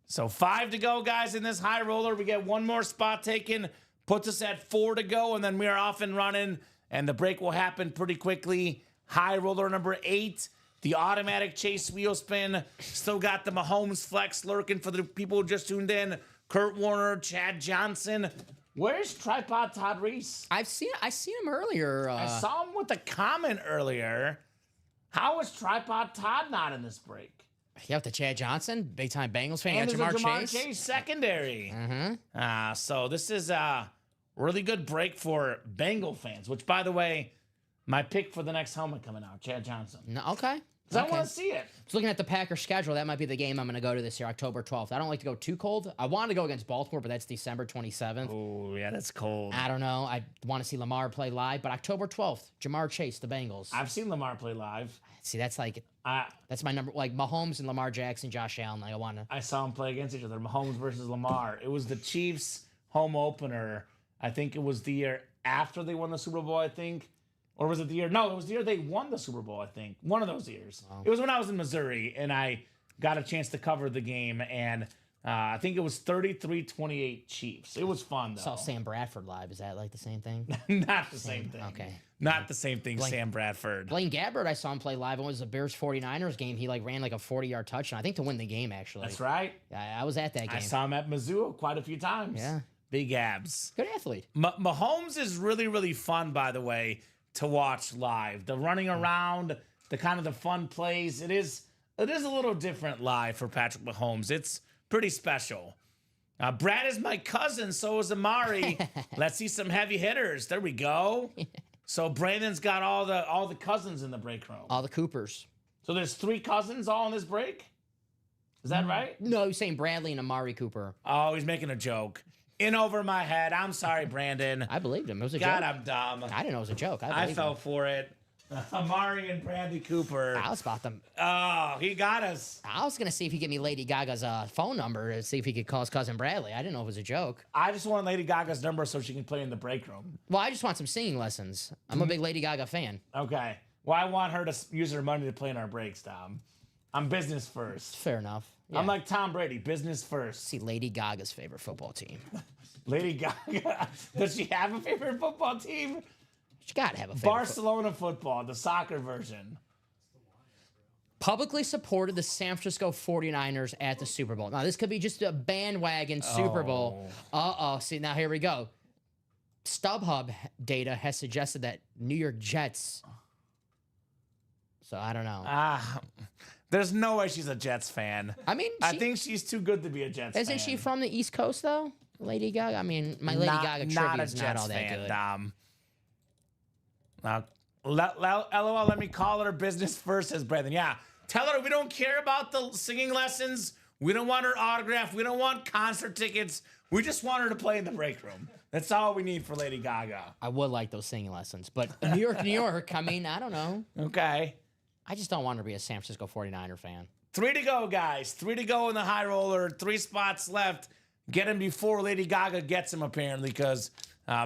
So 5 to go, guys, in this high roller. We get one more spot taken, puts us at 4 to go, and then we are off and running, and the break will happen pretty quickly. High roller number 8, the automatic chase wheel spin. Still got the Mahomes flex lurking for the people who just tuned in. Kurt Warner, Chad Johnson. Where's Tripod Todd Reese? I seen him earlier. I saw him with a comment earlier. How is Tripod Todd not in this break? You have the Chad Johnson, big time Bengals fan. And You there's got a Jamar Jamar Chase. Chase secondary. Mm-hmm. So this is a really good break for Bengal fans, which, by the way, my pick for the next helmet coming out, Chad Johnson. No, okay. Because I want to see it. Just looking at the Packers schedule, that might be the game I'm going to go to this year, October 12th. I don't like to go too cold. I wanted to go against Baltimore, but that's December 27th. Oh, yeah, that's cold. I don't know. I want to see Lamar play live, but October 12th, Jamar Chase, the Bengals. I've seen Lamar play live. See, that's like I that's my number. Like Mahomes and Lamar Jackson, Josh Allen. Like I want to. saw them play against each other, Mahomes versus Lamar. It was the Chiefs' home opener. I think it was the year after they won the Super Bowl, I think. Or was it the year? No, it was the year they won the Super Bowl, I think. One of those years. Wow. It was when I was in Missouri, and I got a chance to cover the game, and I think it was 33-28 Chiefs. It was fun, though. Saw Sam Bradford live. Is that like the same thing? Not the same thing. Okay. Not the same thing, Sam Bradford. Blaine Gabbert, I saw him play live. It was a Bears 49ers game. He like ran like a 40-yard touchdown. I think to win the game, actually. That's right. I was at that I game. saw him at Mizzou quite a few times. Yeah. Big abs. Good athlete. Mahomes is really, really fun, by the way, to watch live. The running around, the kind of the fun plays. It is a little different live for Patrick Mahomes. It's pretty special. Brad is my cousin, so is Amari. Let's see some heavy hitters. There we go. So Brandon's got all the cousins in the break room. All the Coopers. So there's 3 cousins all in this break? Is that right? No, he's saying Bradley and Amari Cooper. Oh, he's making a joke. in over my head. I'm sorry, Brandon. I believed him. It was a God, joke. I'm dumb. I didn't know it was a joke. I believed fell him. for it. Amari and Bradley Cooper. I was about to. Oh, he got us. I was gonna see if he could get me Lady Gaga's phone number to see if he could call his cousin Bradley. I didn't know it was a joke. I just want Lady Gaga's number so she can play in the break room. Well, I just want some singing lessons. I'm a big Lady Gaga fan. Okay. Well, I want her to use her money to play in our breaks, Tom. I'm business first. Fair enough. Yeah. I'm like Tom Brady, business first. See Lady Gaga's favorite football team. Lady Gaga, does she have a favorite football team? She gotta have a favorite. Barcelona football, the soccer version. Publicly supported the San Francisco 49ers at the Super Bowl. Now, this could be just a bandwagon Super Bowl. See, now here we go. StubHub data has suggested that New York Jets. So I don't know. There's no way she's a Jets fan. I mean, I think she's too good to be a Jets fan. Isn't she from the East Coast, though? Lady Gaga? I mean, my Lady Gaga trivia is not all that good. LOL, let me call her business first, says Brandon. Yeah, tell her we don't care about the singing lessons. We don't want her autograph. We don't want concert tickets. We just want her to play in the break room. That's all we need for Lady Gaga. I would like those singing lessons, but New York, New York, I mean, I don't know. Okay. I just don't want her to be a San Francisco 49er fan. 3 to go, guys. 3 to go in the high roller. 3 spots left. Get him before Lady Gaga gets him, apparently, because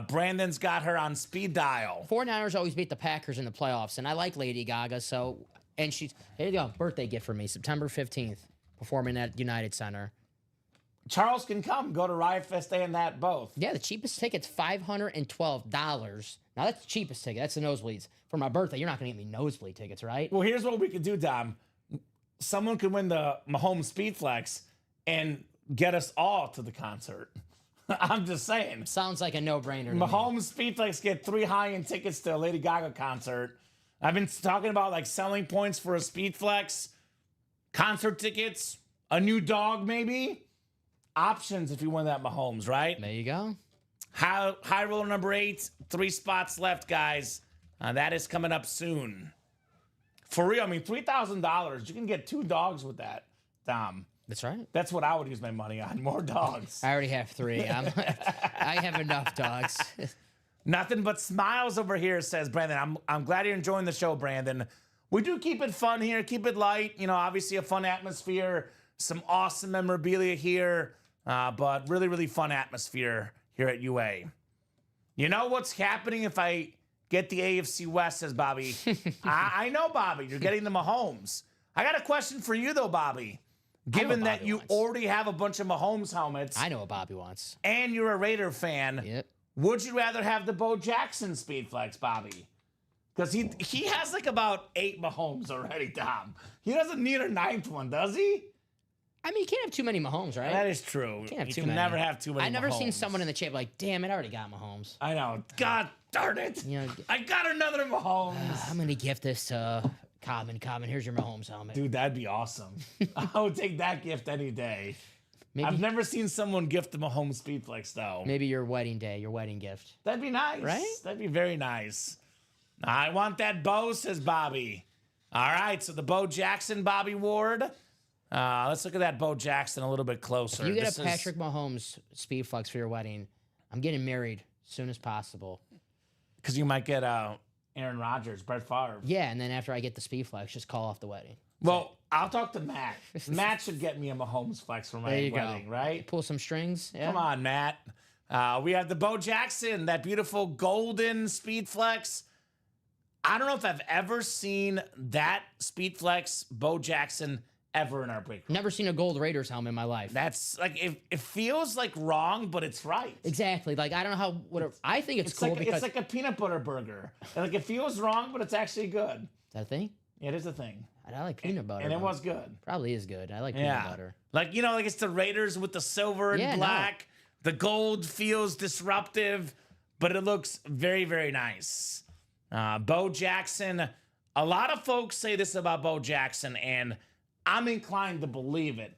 Brandon's got her on speed dial. 49ers always beat the Packers in the playoffs, and I like Lady Gaga, so, and she's, here you go, birthday gift for me, September 15th, performing at United Center. Charles can come. Go to Riot Fest Day and that both. Yeah, the cheapest ticket's $512. Now, that's the cheapest ticket. That's the nosebleeds. For my birthday, you're not going to get me nosebleed tickets, right? Well, here's what we could do, Dom. Someone could win the Mahomes Speedflex and get us all to the concert. I'm just saying. Sounds like a no-brainer to me. Mahomes Speedflex get 3 high-end tickets to a Lady Gaga concert. I've been talking about like selling points for a Speedflex, concert tickets, a new dog maybe. Options if you win that Mahomes, right? There you go. High roller number 8, 3 spots left, guys. That is coming up soon. For real, I mean, $3,000. You can get 2 dogs with that, Dom. That's right. That's what I would use my money on. More dogs. I already have 3. I have enough dogs. Nothing but smiles over here, says Brandon. I'm glad you're enjoying the show, Brandon. We do keep it fun here, keep it light. You know, obviously a fun atmosphere, some awesome memorabilia here, but really, really fun atmosphere here at UA. You know what's happening if I get the AFC West, says Bobby. I know, Bobby. You're getting the Mahomes. I got a question for you, though, Bobby. Given that you already have a bunch of Mahomes helmets. I know what Bobby wants. And you're a Raider fan. Yep. Would you rather have the Bo Jackson Speedflex, Bobby? Because he has like about 8 Mahomes already, Dom. He doesn't need a 9th one, does he? I mean, you can't have too many Mahomes, right? That is true. You can't have you too can many. never have too many I've never seen Mahomes. someone in the chat like, damn it, I already got Mahomes. I know. God darn it. You know, I got another Mahomes. I'm going to gift this to Common. Here's your Mahomes helmet. Dude, that'd be awesome. I would take that gift any day. Maybe, I've never seen someone gift the Mahomes Speedflex, though. maybe your wedding day, your wedding gift. That'd be nice. Right? That'd be very nice. I want that Bo, says Bobby. All right, so the Bo Jackson, Bobby Ward. Let's look at that Bo Jackson a little bit closer. If you get a Patrick Mahomes Speedflex for your wedding, I'm getting married as soon as possible. Because you might get Aaron Rodgers, Brett Favre. Yeah, and then after I get the Speedflex, just call off the wedding. Well, I'll talk to Matt. Matt should get me a Mahomes flex for my There you wedding, go. right? Pull some strings. Yeah. Come on, Matt. We have the Bo Jackson, that beautiful golden Speedflex. I don't know if I've ever seen that Speedflex Bo Jackson ever in our break room. Never seen a gold Raiders helmet in my life. That's like it feels like wrong, but it's right. Exactly. Like I don't know how. I think it's cool because it's like a peanut butter burger. And like it feels wrong, but it's actually good. Is that a thing? It is a thing. I like peanut butter. And it though. was good. Probably is good. I like peanut butter. Like, you know, like it's the Raiders with the silver and Yeah, black. The gold feels disruptive, but it looks very, very nice. Bo Jackson. A lot of folks say this about Bo Jackson, and I'm inclined to believe it.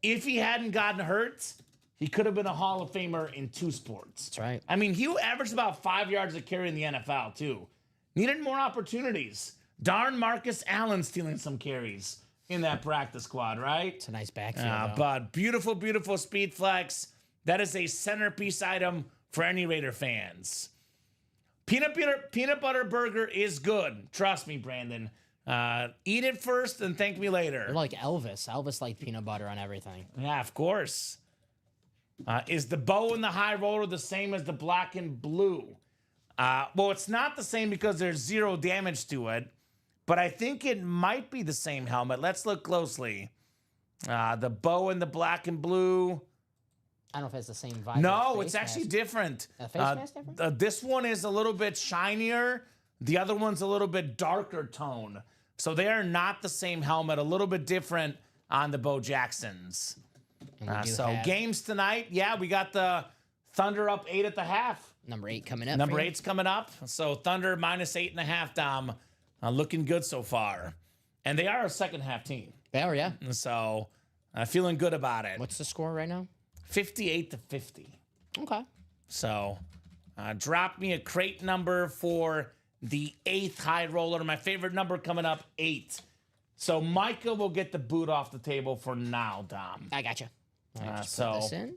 If he hadn't gotten hurt, he could have been a Hall of Famer in 2 sports. That's right. I mean, he averaged about 5 yards a carry in the NFL, too. Needed more opportunities. Darn Marcus Allen stealing some carries in that practice squad, right? It's a nice backfield. though. But beautiful, beautiful Speedflex. That is a centerpiece item for any Raider fans. Peanut butter burger is good. Trust me, Brandon. Eat it first and thank me later. They're like Elvis. Elvis liked peanut butter on everything. Yeah, of course. Is the bow and the high roller the same as the black and blue? Well, it's not the same because there's 0 damage to it, but I think it might be the same helmet. Let's look closely. The bow and the black and blue. I don't know if it's the same vibe. No, it's actually different. A face mask different? This one is a little bit shinier. The other one's a little bit darker tone. So they are not the same helmet. A little bit different on the Bo Jacksons. So games tonight. Yeah, we got the Thunder up 8 at the half. Number 8 coming up. Number 8's coming up. So Thunder minus 8.5, Dom. Looking good so far. And they are a second half team. They are, yeah. So feeling good about it. What's the score right now? 58-50. Okay. So drop me a crate number for the 8th high roller. My favorite number coming up, 8. So Micah will get the boot off the table for now, Dom. I gotcha. So put this in.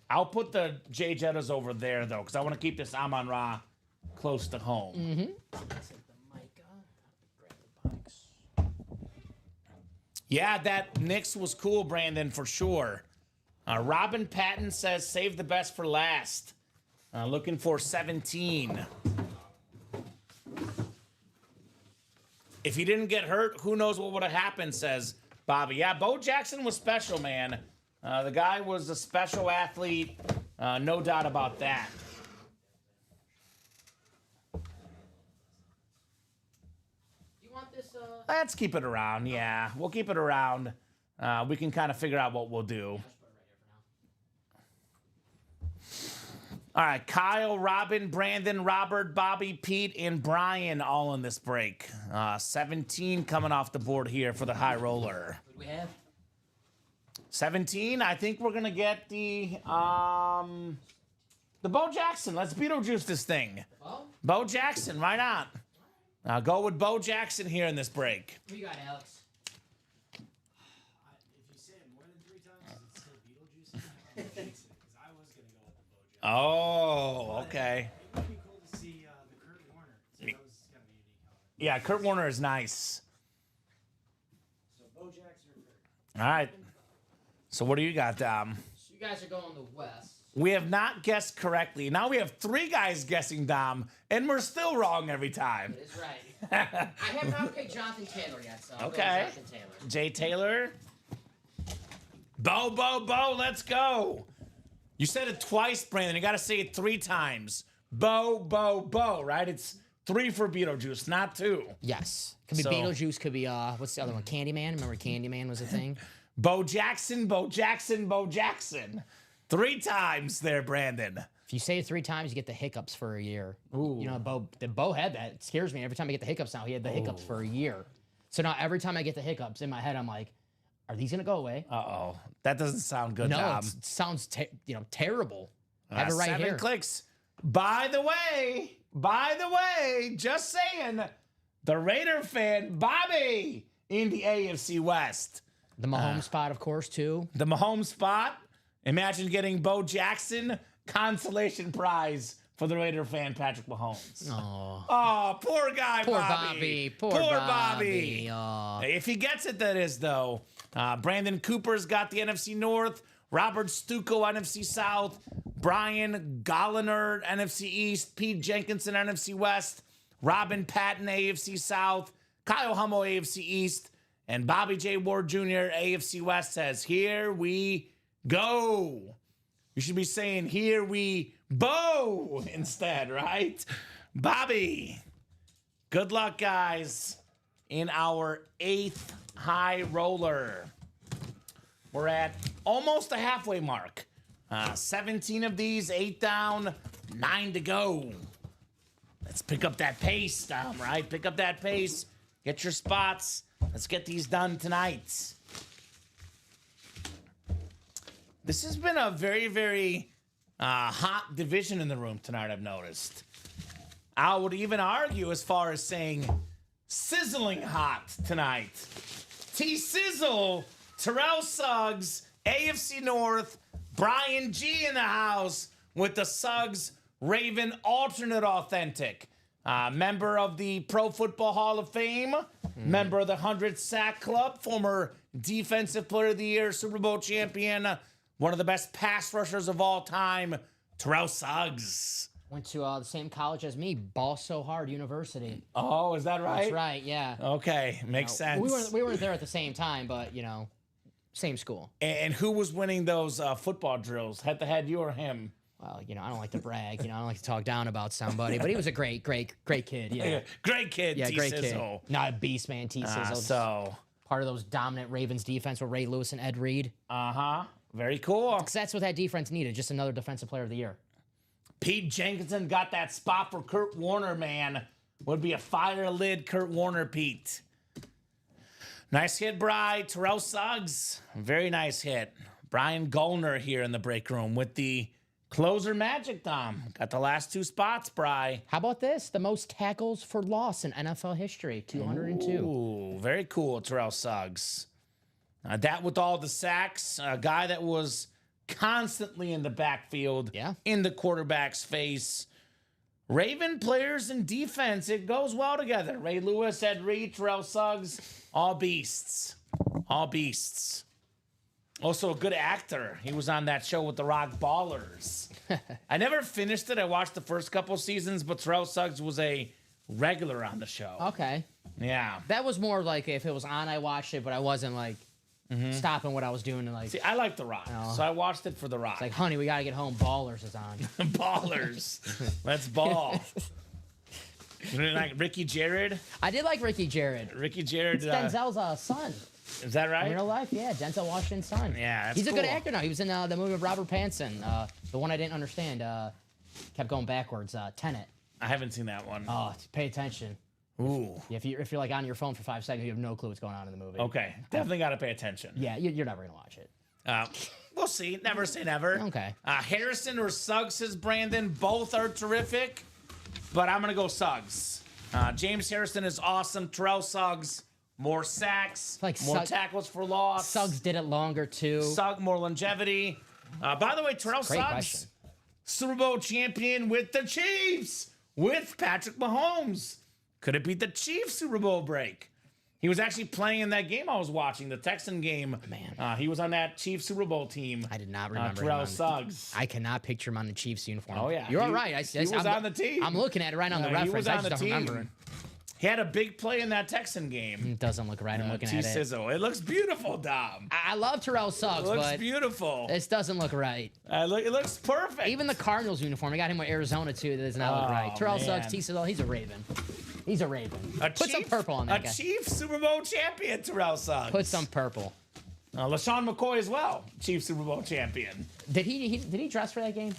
I'll put the J Jettas over there, though, because I want to keep this Amon Ra close to home. Mm-hmm. Yeah, that Knicks was cool, Brandon, for sure. Robin Patton says, save the best for last. Looking for 17. If he didn't get hurt, who knows what would have happened, says Bobby. Yeah, Bo Jackson was special, man. The guy was a special athlete. No doubt about that. You want this? Let's keep it around. Yeah, we'll keep it around. We can kind of figure out what we'll do. All right, Kyle, Robin, Brandon, Robert, Bobby, Pete, and Brian all in this break. 17 coming off the board here for the high roller. What do we have? 17, I think we're going to get the Bo Jackson. Let's Beetlejuice this thing. Bo Jackson, why not? Go with Bo Jackson here in this break. Who you got, Alex? If you say it more than 3 times, it's still Beetlejuice. Because I was going to go with the Bo Jackson. Oh, okay. It would be cool to see the Kurt Warner. So that was kind of a unique helmet. Yeah, Kurt Warner is nice. So Bo Jackson or Kurt? All right. So what do you got, Dom? So you guys are going the West. We have not guessed correctly. Now we have 3 guys guessing, Dom, and we're still wrong every time. That is right. I have not picked Jonathan Taylor yet, so I'll go with Okay. Jonathan Taylor. Jay Taylor. Bo, let's go. You said it twice, Brandon. You got to say it 3 times. Bo, right? It's 3 for Beetlejuice, not 2. Yes. Could be So- Beetlejuice, could be, what's the other one? Candyman? Remember Candyman was a thing? Bo Jackson. 3 times there, Brandon. If you say it 3 times, you get the hiccups for a year. Ooh. You know, Bo had that. It scares me. Every time I get the hiccups now, he had the hiccups for a year. So now every time I get the hiccups in my head, I'm like, are these going to go away? Uh-oh. That doesn't sound good, No, Dom. it sounds terrible. I have it right 7 here. clicks. By the way, just saying, the Raider fan, Bobby, in the AFC West. The Mahomes spot, of course, too. The Mahomes spot. Imagine getting Bo Jackson consolation prize for the Raider fan, Patrick Mahomes. Oh, poor guy, Poor Bobby. Bobby. Poor Bobby. Aw. If he gets it, that is, though. Brandon Cooper's got the NFC North. Robert Stucco, NFC South. Brian Golliner, NFC East. Pete Jenkinson, NFC West. Robin Patton, AFC South. Kyle Hummel, AFC East. And Bobby J. Ward Jr., AFC West, says, here we go. You should be saying, here we bow instead, right? Bobby, good luck, guys, in our 8th high roller. We're at almost a halfway mark. 17 of these, 8 down, 9 to go. Let's pick up that pace, Dom, right? Pick up that pace. Get your spots. Let's get these done tonight. This has been a very, very hot division in the room tonight, I've noticed. I would even argue as far as saying sizzling hot tonight. T-Sizzle, Terrell Suggs, AFC North, Brian G in the house with the Suggs Raven alternate authentic. Member of the Pro Football Hall of Fame, member of the 100 Sack Club, former Defensive Player of the Year, Super Bowl champion, one of the best pass rushers of all time, Terrell Suggs. Went to the same college as me, Ball So Hard University. Oh, is that right? That's right, yeah. Okay, makes sense. We weren't there at the same time, but, you know, same school. And who was winning those football drills? Head to head, you or him? Well, you know, I don't like to brag. You know, I don't like to talk down about somebody, but he was a great kid. Yeah, Great kid, yeah, great kid. T-Sizzle. Not a beast, man. T-Sizzle. So, part of those dominant Ravens defense with Ray Lewis and Ed Reed. Very cool. 'Cause that's what that defense needed. Just another Defensive Player of the Year. Pete Jenkinson got that spot for Kurt Warner, man. Would be a fire lid Kurt Warner, Pete. Nice hit, Bri. Terrell Suggs. Very nice hit. Brian Gollner here in the break room with the closer magic, Dom. Got the last two spots, Bri. How about this? The most tackles for loss in NFL history, 202. Ooh, very cool, Terrell Suggs. That with all the sacks, a guy that was constantly in the backfield, in the quarterback's face. Raven players and defense, it goes well together. Ray Lewis, Ed Reed, Terrell Suggs, all beasts. All beasts. Also a good actor. He was on that show with the Rock Ballers. I never finished it. I watched the first couple seasons, but Terrell Suggs was a regular on the show. Okay. Yeah. That was more like if it was on, I watched it, but I wasn't like stopping what I was doing to like. See, I like The Rock, so I watched it for The Rock. It's like, honey, we got to get home. Ballers is on. Ballers. Let's ball. You didn't like Ricky Jared? I did like Ricky Jared. Ricky Jared. It's Denzel's son. Is that right? In real life, yeah. Denzel Washington's son. Yeah, that's he's a good cool. actor now. He was in the movie with Robert Pattinson, the one I didn't understand. Kept going backwards. Tenet. I haven't seen that one. Oh, pay attention. Ooh. If you're like on your phone for 5 seconds, you have no clue what's going on in the movie. Okay, definitely got to pay attention. Yeah, you're never gonna watch it. We'll see. Never say never. Okay. Harrison or Suggs, says Brandon. Both are terrific, but I'm gonna go Suggs. James Harrison is awesome. Terrell Suggs, more sacks, more tackles for loss. Suggs did it longer too. Suggs, more longevity. By the way, Terrell Suggs, question. Super Bowl champion with the Chiefs, with Patrick Mahomes. Could it be the Chiefs Super Bowl break? He was actually playing in that game I was watching, the Texan game. Man. He was on that Chiefs Super Bowl team. I did not remember Terrell Suggs. I cannot picture him on the Chiefs uniform. Oh, yeah. You're all right. He was on the team. I'm looking at it right on the reference. He was I on just the don't team. remember it. He had a big play in that Texan game. It doesn't look right. I'm looking at it. T-Sizzle. It looks beautiful, Dom. I love Terrell Suggs, It looks but beautiful. this doesn't look right. It looks perfect. Even the Cardinals uniform, I got him with Arizona too. That does not look right. Terrell Suggs, T-Sizzle, he's a Raven. He's a Raven. Put some purple on that guy. A Chiefs Super Bowl champion, Terrell Suggs. Put some purple. LaShawn McCoy as well, Chiefs Super Bowl champion. Did he dress for that game?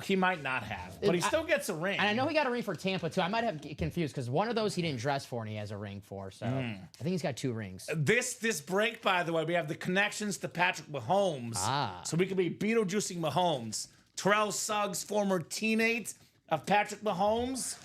He might not have, but he still gets a ring. And I know he got a ring for Tampa too. I might have confused because one of those he didn't dress for and he has a ring for. So I think he's got 2 rings. This break, by the way, we have the connections to Patrick Mahomes. So we could be Beetlejuicing Mahomes. Terrell Suggs, former teammate of Patrick Mahomes.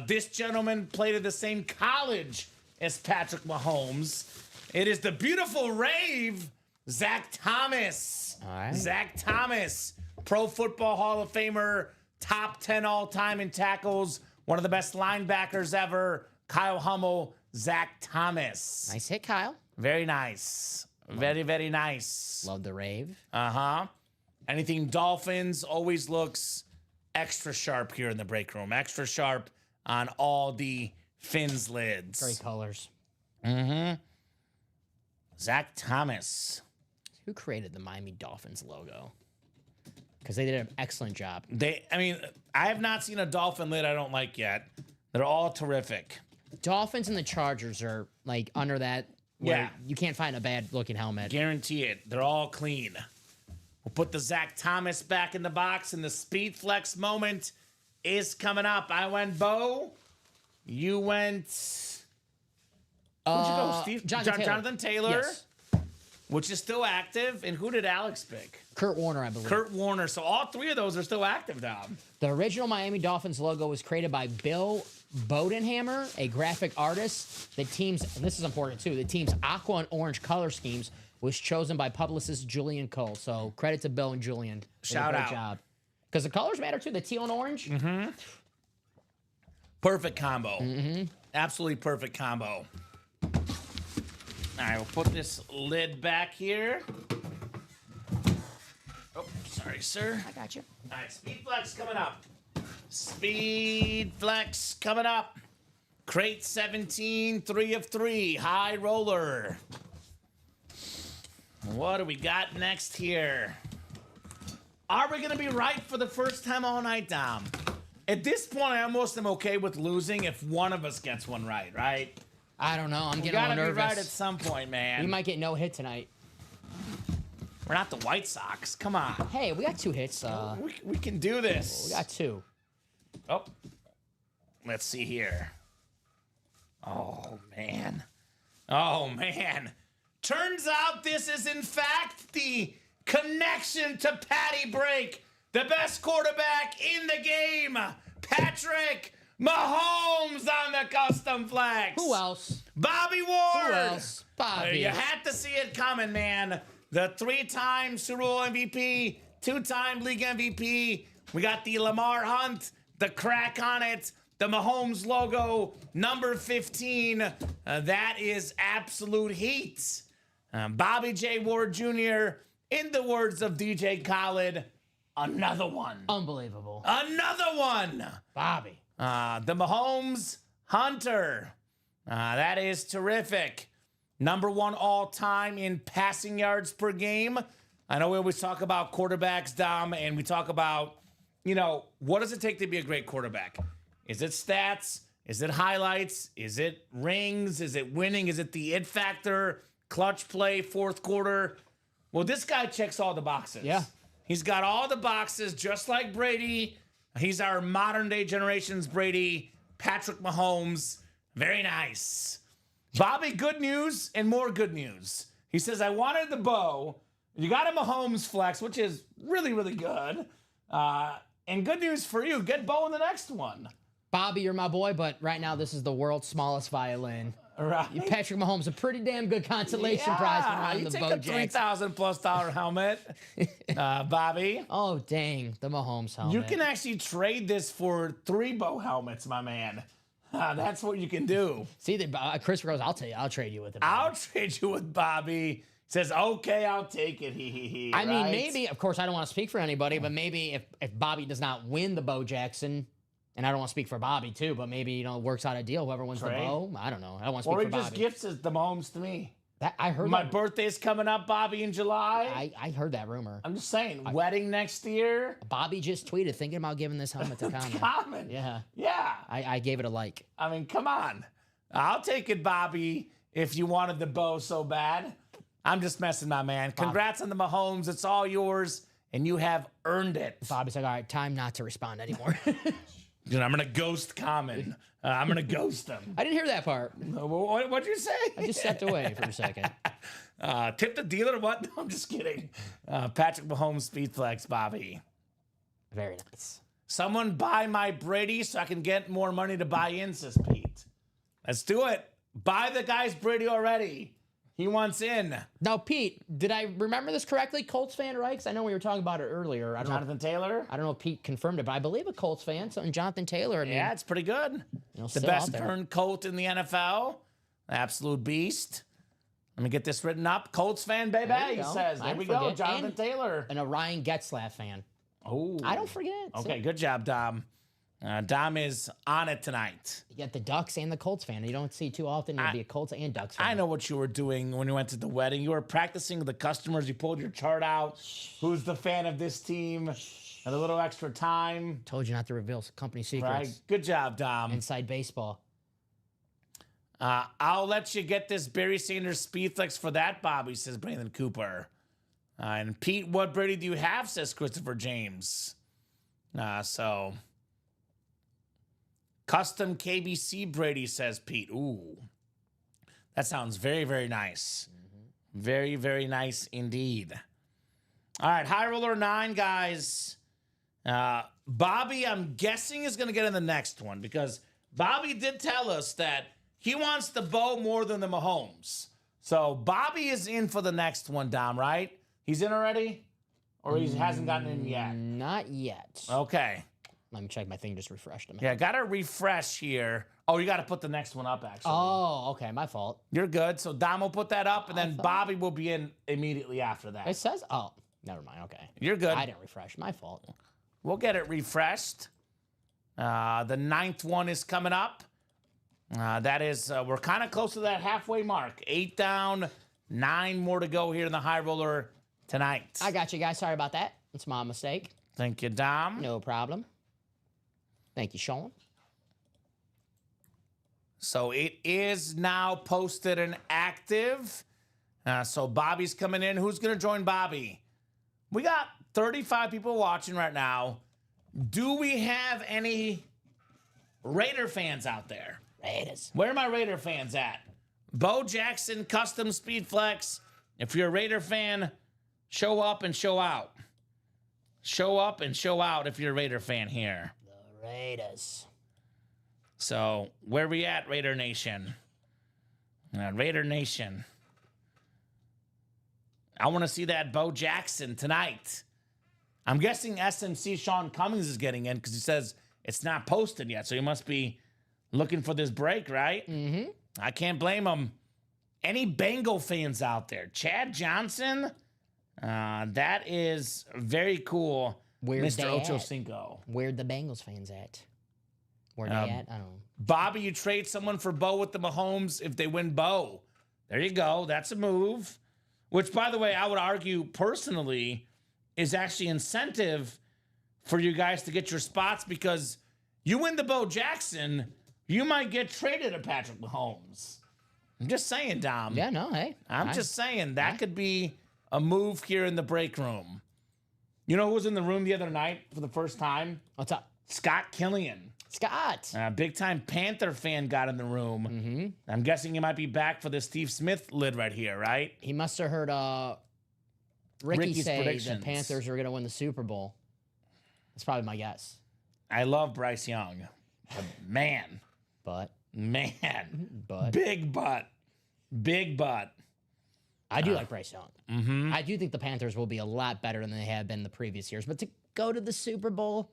This gentleman played at the same college as Patrick Mahomes. It is the beautiful rave, Zach Thomas. All right. Zach Thomas, Pro Football Hall of Famer, top 10 all-time in tackles, one of the best linebackers ever. Kyle Hummel, Zach Thomas. Nice hit, Kyle. Very nice. Very, very nice. Love the rave. Anything Dolphins always looks extra sharp here in the break room. Extra sharp on all the fins lids. Great colors. Zach Thomas. Who created the Miami Dolphins logo? Because they did an excellent job. I have not seen a Dolphin lid I don't like yet. They're all terrific. Dolphins and the Chargers are like under that. Yeah. You can't find a bad looking helmet. Guarantee it. They're all clean. We'll put the Zach Thomas back in the box, and the Speed Flex moment is coming up. I went Bo. You went. Who'd you go, Steve? Jonathan Taylor. Yes. Which is still active. And who did Alex pick? Kurt Warner, I believe. Kurt Warner. So all 3 of those are still active, Dom. The original Miami Dolphins logo was created by Bill Bodenhammer, a graphic artist. The team's, and this is important too, the team's aqua and orange color schemes was chosen by publicist Julian Cole. So credit to Bill and Julian. They did a Shout great out. job. Because the colors matter too, the teal and orange. Perfect combo. Absolutely perfect combo. All right, we'll put this lid back here. Oh, sorry, sir. I got you. All right, Speed Flex coming up. Speed Flex coming up. Crate 17, 3 of 3, high roller. What do we got next here? Are we going to be right for the first time all night, Dom? At this point, I almost am okay with losing if one of us gets one right? I don't know. I'm We getting a gotta little be right at nervous. some point, man. We might get no hit tonight. We're not the White Sox. Come on. Hey, we got 2 hits. We can do this. We got 2. Oh, let's see here. Oh, man. Oh, man. Turns out this is, in fact, the connection to Patty Brake, the best quarterback in the game. Patrick Mahomes on the custom flex. Who else? Bobby Ward. Who else? Bobby. You had to see it coming, man. The 3-time Super Bowl MVP, 2-time league MVP. We got the Lamar Hunt, the crack on it, the Mahomes logo, number 15. That is absolute heat. Bobby J. Ward Jr., in the words of DJ Khaled, another one. Unbelievable. Another one. Bobby. The Mahomes Hunter. That is terrific. Number 1 all time in passing yards per game. I know we always talk about quarterbacks, Dom, and we talk about, what does it take to be a great quarterback? Is it stats? Is it highlights? Is it rings? Is it winning? Is it the it factor? Clutch play, fourth quarter? Well, this guy checks all the boxes. Yeah. He's got all the boxes, just like Brady. He's our modern day generation's Brady, Patrick Mahomes. Very nice. Bobby, good news and more good news. He says, I wanted the bow. You got a Mahomes flex, which is really, really good. And good news for you. Get bow in the next one. Bobby, you're my boy, but right now this is the world's smallest violin. Right. Patrick Mahomes, a pretty damn good consolation prize for running you the take a Bojacks. $3,000+ helmet, Bobby. Oh, dang. The Mahomes helmet. You can actually trade this for 3 bow helmets, my man. That's what you can do. See, Chris goes, I'll tell you, I'll trade you with it. I'll trade you with Bobby. Says, okay, I'll take it. He. I mean, right? maybe, of course, I don't want to speak for anybody, but maybe if Bobby does not win the Bo Jackson, and I don't want to speak for Bobby too, but maybe, it works out a deal. Whoever wins Trade. the Bo, I don't know. I don't want to speak Or for he Bobby. just gifts the Mahomes to me. I heard My that. birthday's coming up, Bobby, in July. I heard that rumor. I'm just saying, wedding next year. Bobby just tweeted thinking about giving this helmet to Common. Common. Yeah. Yeah. I gave it a like. I mean, come on. I'll take it, Bobby, if you wanted the bow so bad. I'm just messing, my man. Congrats on the Mahomes. It's all yours, and you have earned it. Bobby's like, all right, time not to respond anymore. Dude, I'm going to ghost Common. I'm going to ghost him. I didn't hear that part. What'd you say? I just stepped away for a second. Tip the dealer? What? No, I'm just kidding. Patrick Mahomes speed flex, Bobby. Very nice. Someone buy my Brady so I can get more money to buy in, says Pete. Let's do it. Buy the guy's Brady already. He wants in. Now, Pete, did I remember this correctly? Colts fan, right? Because I know we were talking about it earlier. I don't Jonathan Taylor? know if Pete confirmed it, but I believe a Colts fan. So, and Jonathan Taylor. I mean, Yeah, it's pretty good. The still best out there. earned Colt in the NFL. Absolute beast. Let me get this written up. Colts fan, baby, There you he go. says. I There we didn't go. forget. Jonathan And- Taylor. And a Ryan Getzlaff fan. Oh. I don't forget. So Okay, good job, Dom. Dom is on it tonight. you got the Ducks and the Colts fan. You don't see too often. You'll be a Colts and Ducks fan. I know what you were doing when you went to the wedding. You were practicing with the customers. You pulled your chart out. Who's the fan of this team? And a little extra time. Told you not to reveal company secrets. Right? Good job, Dom. Inside baseball. I'll let you get this Barry Sanders speed flex for that, Bobby, says Brandon Cooper. And Pete, what Brady do you have, says Christopher James. So custom KBC Brady, says Pete. Ooh, that sounds very, very nice. Very, very nice indeed. All right, High Roller 9, guys. Bobby, I'm guessing, is going to get in the next one because Bobby did tell us that he wants the bow more than the Mahomes. So Bobby is in for the next one, Dom, right? He's in already? Or he hasn't gotten in yet? Not yet. Okay. Let me check. My thing just refreshed a minute. Yeah, got to refresh here. Oh, you got to put the next one up, actually. Oh, okay. My fault. You're good. So Dom will put that up, and then Bobby will be in immediately after that. It says, oh, never mind. Okay. You're good. I didn't refresh. My fault. We'll get it refreshed. The 9th one is coming up. That is, we're kind of close to that halfway mark. 8 down, 9 more to go here in the high roller tonight. I got you guys. Sorry about that. It's my mistake. Thank you, Dom. No problem. Thank you, Sean. So it is now posted and active. So Bobby's coming in. Who's going to join Bobby? We got 35 people watching right now. Do we have any Raider fans out there? Raiders. Where are my Raider fans at? Bo Jackson, Custom Speed Flex. If you're a Raider fan, show up and show out. Show up and show out if you're a Raider fan here. The Raiders. So, where we at, Raider Nation? Raider Nation. I want to see that Bo Jackson tonight. I'm guessing SMC Sean Cummings is getting in because he says it's not posted yet. So he must be looking for this break, right? Mm-hmm. I can't blame him. Any Bengal fans out there? Chad Johnson? That is very cool. Where'd Mr. they Ocho at? Cinco. Where the Bengals fans at? Where they at? I don't know. Bobby, you trade someone for Bo with the Mahomes if they win Bo. There you go. That's a move. Which, by the way, I would argue personally is actually incentive for you guys to get your spots because you win the Bo Jackson, you might get traded to Patrick Mahomes. I'm just saying, Dom. Yeah, no, hey. I'm just saying that could be a move here in the break room. You know who was in the room the other night for the first time? What's up? Scott Killian. Scott. Big time Panther fan got in the room. Mm-hmm. I'm guessing he might be back for the Steve Smith lid right here, right? He must have heard Ricky Ricky's say the predictions. Panthers were going to win the Super Bowl. That's probably my guess. I love Bryce Young. But man, But big butt. Big butt. I do like Bryce Young. Mm-hmm. I do think the Panthers will be a lot better than they have been the previous years. But to go to the Super Bowl,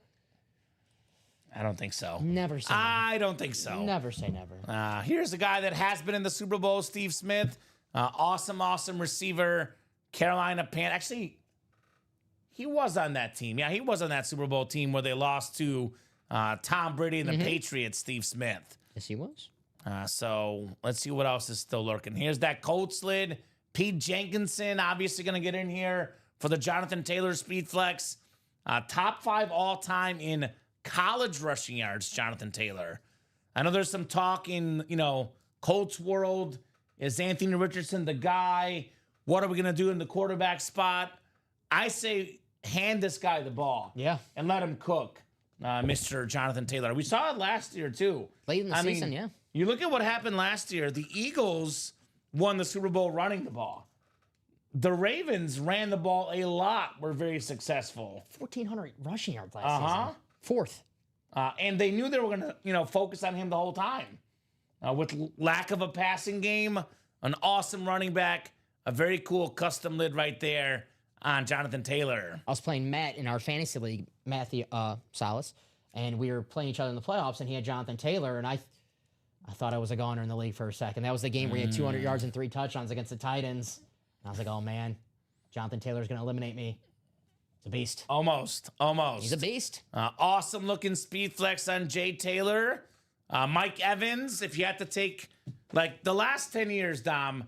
I don't think so. never say I don't think so. never. Never say never. Here's a guy that has been in the Super Bowl, Steve Smith. Awesome receiver. Carolina Panthers. Actually, he was on that team. Yeah, he was on that Super Bowl team where they lost to Tom Brady and the Patriots, Steve Smith. Yes, he was. So let's see what else is still lurking. Here's that Colts lid. Pete Jenkinson, obviously going to get in here for the Jonathan Taylor Speed Flex. Top 5 all-time in college rushing yards, Jonathan Taylor. I know there's some talk in, Colts world. Is Anthony Richardson the guy? What are we going to do in the quarterback spot? I say hand this guy the ball. Yeah. And let him cook, Mr. Jonathan Taylor. We saw it last year, too. Late in the season, yeah. You look at what happened last year. The Eagles won the Super Bowl running the ball. The Ravens ran the ball a lot, were very successful. 1,400 rushing yards last season. Fourth. And they knew they were going to, focus on him the whole time. With lack of a passing game, an awesome running back, a very cool custom lid right there on Jonathan Taylor. I was playing Matt in our fantasy league, Matthew Salas, and we were playing each other in the playoffs, and he had Jonathan Taylor, and I thought I was a goner in the league for a second. That was the game where he had 200 yards and 3 touchdowns against the Titans. And I was like, oh, man, Jonathan Taylor's going to eliminate me. He's a beast. Almost. He's a beast. Awesome looking speed flex on Jay Taylor. Mike Evans, if you had to take, the last 10 years, Dom,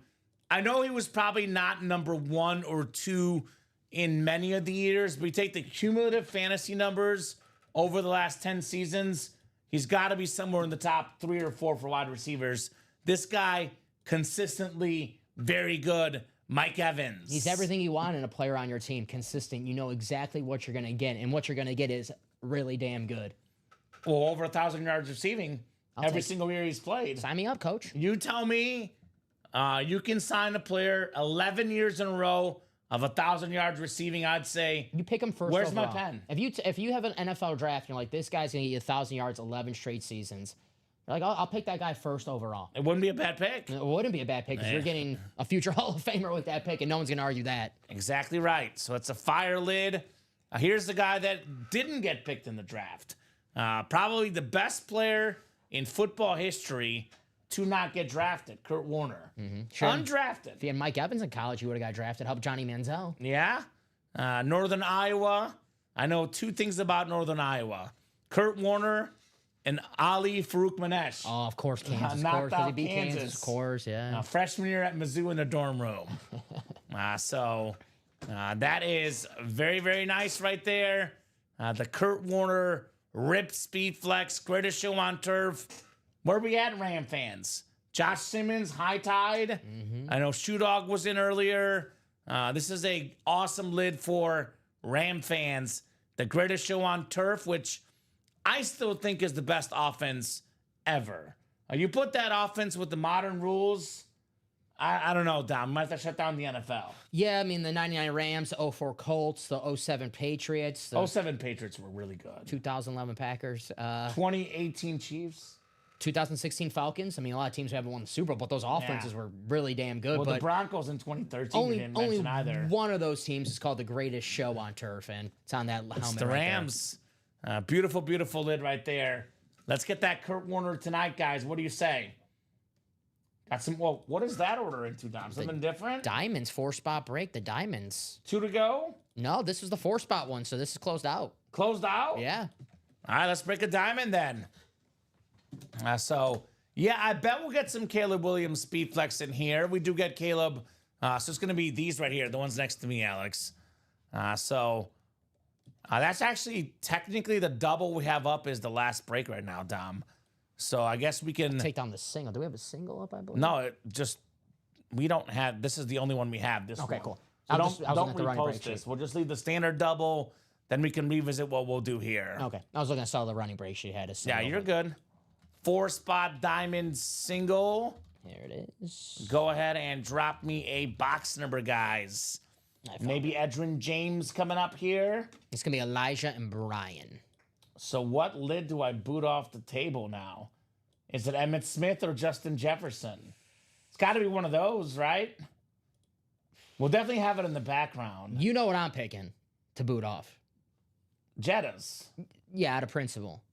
I know he was probably not number 1 or 2 in many of the years, but you take the cumulative fantasy numbers over the last 10 seasons, he's got to be somewhere in the top 3 or 4 for wide receivers. This guy, consistently very good. Mike Evans. He's everything you want in a player on your team. Consistent. You know exactly what you're going to get, and what you're going to get is really damn good. Well, over 1,000 yards receiving every single year he's played. Sign me up, coach. You tell me you can sign a player 11 years in a row of 1,000 yards receiving, I'd say. You pick him first. Where's overall. my pen? If you have an NFL draft, and you're like, this guy's going to get you 1,000 yards, 11 straight seasons. You're like, I'll pick that guy first overall. It wouldn't be a bad pick. It wouldn't be a bad pick because you're getting a future Hall of Famer with that pick, and no one's going to argue that. Exactly right. So it's a fire lid. Here's the guy that didn't get picked in the draft. Probably the best player in football history to not get drafted, Kurt Warner. Sure. Undrafted. If you had Mike Evans in college, you would have got drafted. Help Johnny Manziel. Yeah. Northern Iowa. I know two things about Northern Iowa. Kurt Warner and Ali Farouk-Manesh. Oh, of course, Kansas. Of knocked course, 'cause he out beat Kansas. Kansas. Of course, yeah. Freshman year at Mizzou in the dorm room. That is very, very nice right there. The Kurt Warner ripped speed flex, greatest show on turf. Where we at, Ram fans? Josh Simmons, high tide. I know Shoe Dog was in earlier. This is a awesome lid for Ram fans. The greatest show on turf, which I still think is the best offense ever. You put that offense with the modern rules, I don't know, Dom. Might have to shut down the NFL. Yeah, I mean, the 99 Rams, the 04 Colts, the 07 Patriots, the 07 Patriots were really good. 2011 Packers, 2018 Chiefs. 2016 Falcons. I mean, a lot of teams haven't won the Super Bowl, but those offenses were really damn good. Well, but the Broncos in 2013 we only didn't mention either. one of those teams is called the greatest show on turf, and it's on that helmet. It's the right there. Rams. Beautiful, beautiful lid right there. Let's get that Kurt Warner tonight, guys. What do you say? Got some. Well, what is that order into, Dom? Something different? Diamonds, 4-spot break. The Diamonds. 2 to go? No, this was the 4-spot one, so this is closed out. Closed out? Yeah. All right, let's break a diamond then. Yeah, I bet we'll get some Caleb Williams speed flex in here. We do get Caleb. So it's going to be these right here, the ones next to me, Alex. That's actually technically the double we have up is the last break right now, Dom. So I guess we can Take down the single. Do we have a single up, I believe? No, we don't have. This is the only one we have. This Okay, one. cool. So I was don't looking at the running repost break this. sheet. We'll just leave the standard double. Then we can revisit what we'll do here. Okay. I was looking at the running break she had. A Yeah, single, you're but good. 4-spot diamond single. There it is. Go ahead and drop me a box number, guys. Maybe Edin James coming up here. It's going to be Elijah and Brian. So what lid do I boot off the table now? Is it Emmitt Smith or Justin Jefferson? It's got to be one of those, right? We'll definitely have it in the background. You know what I'm picking to boot off. Jettas. Yeah, out of principle.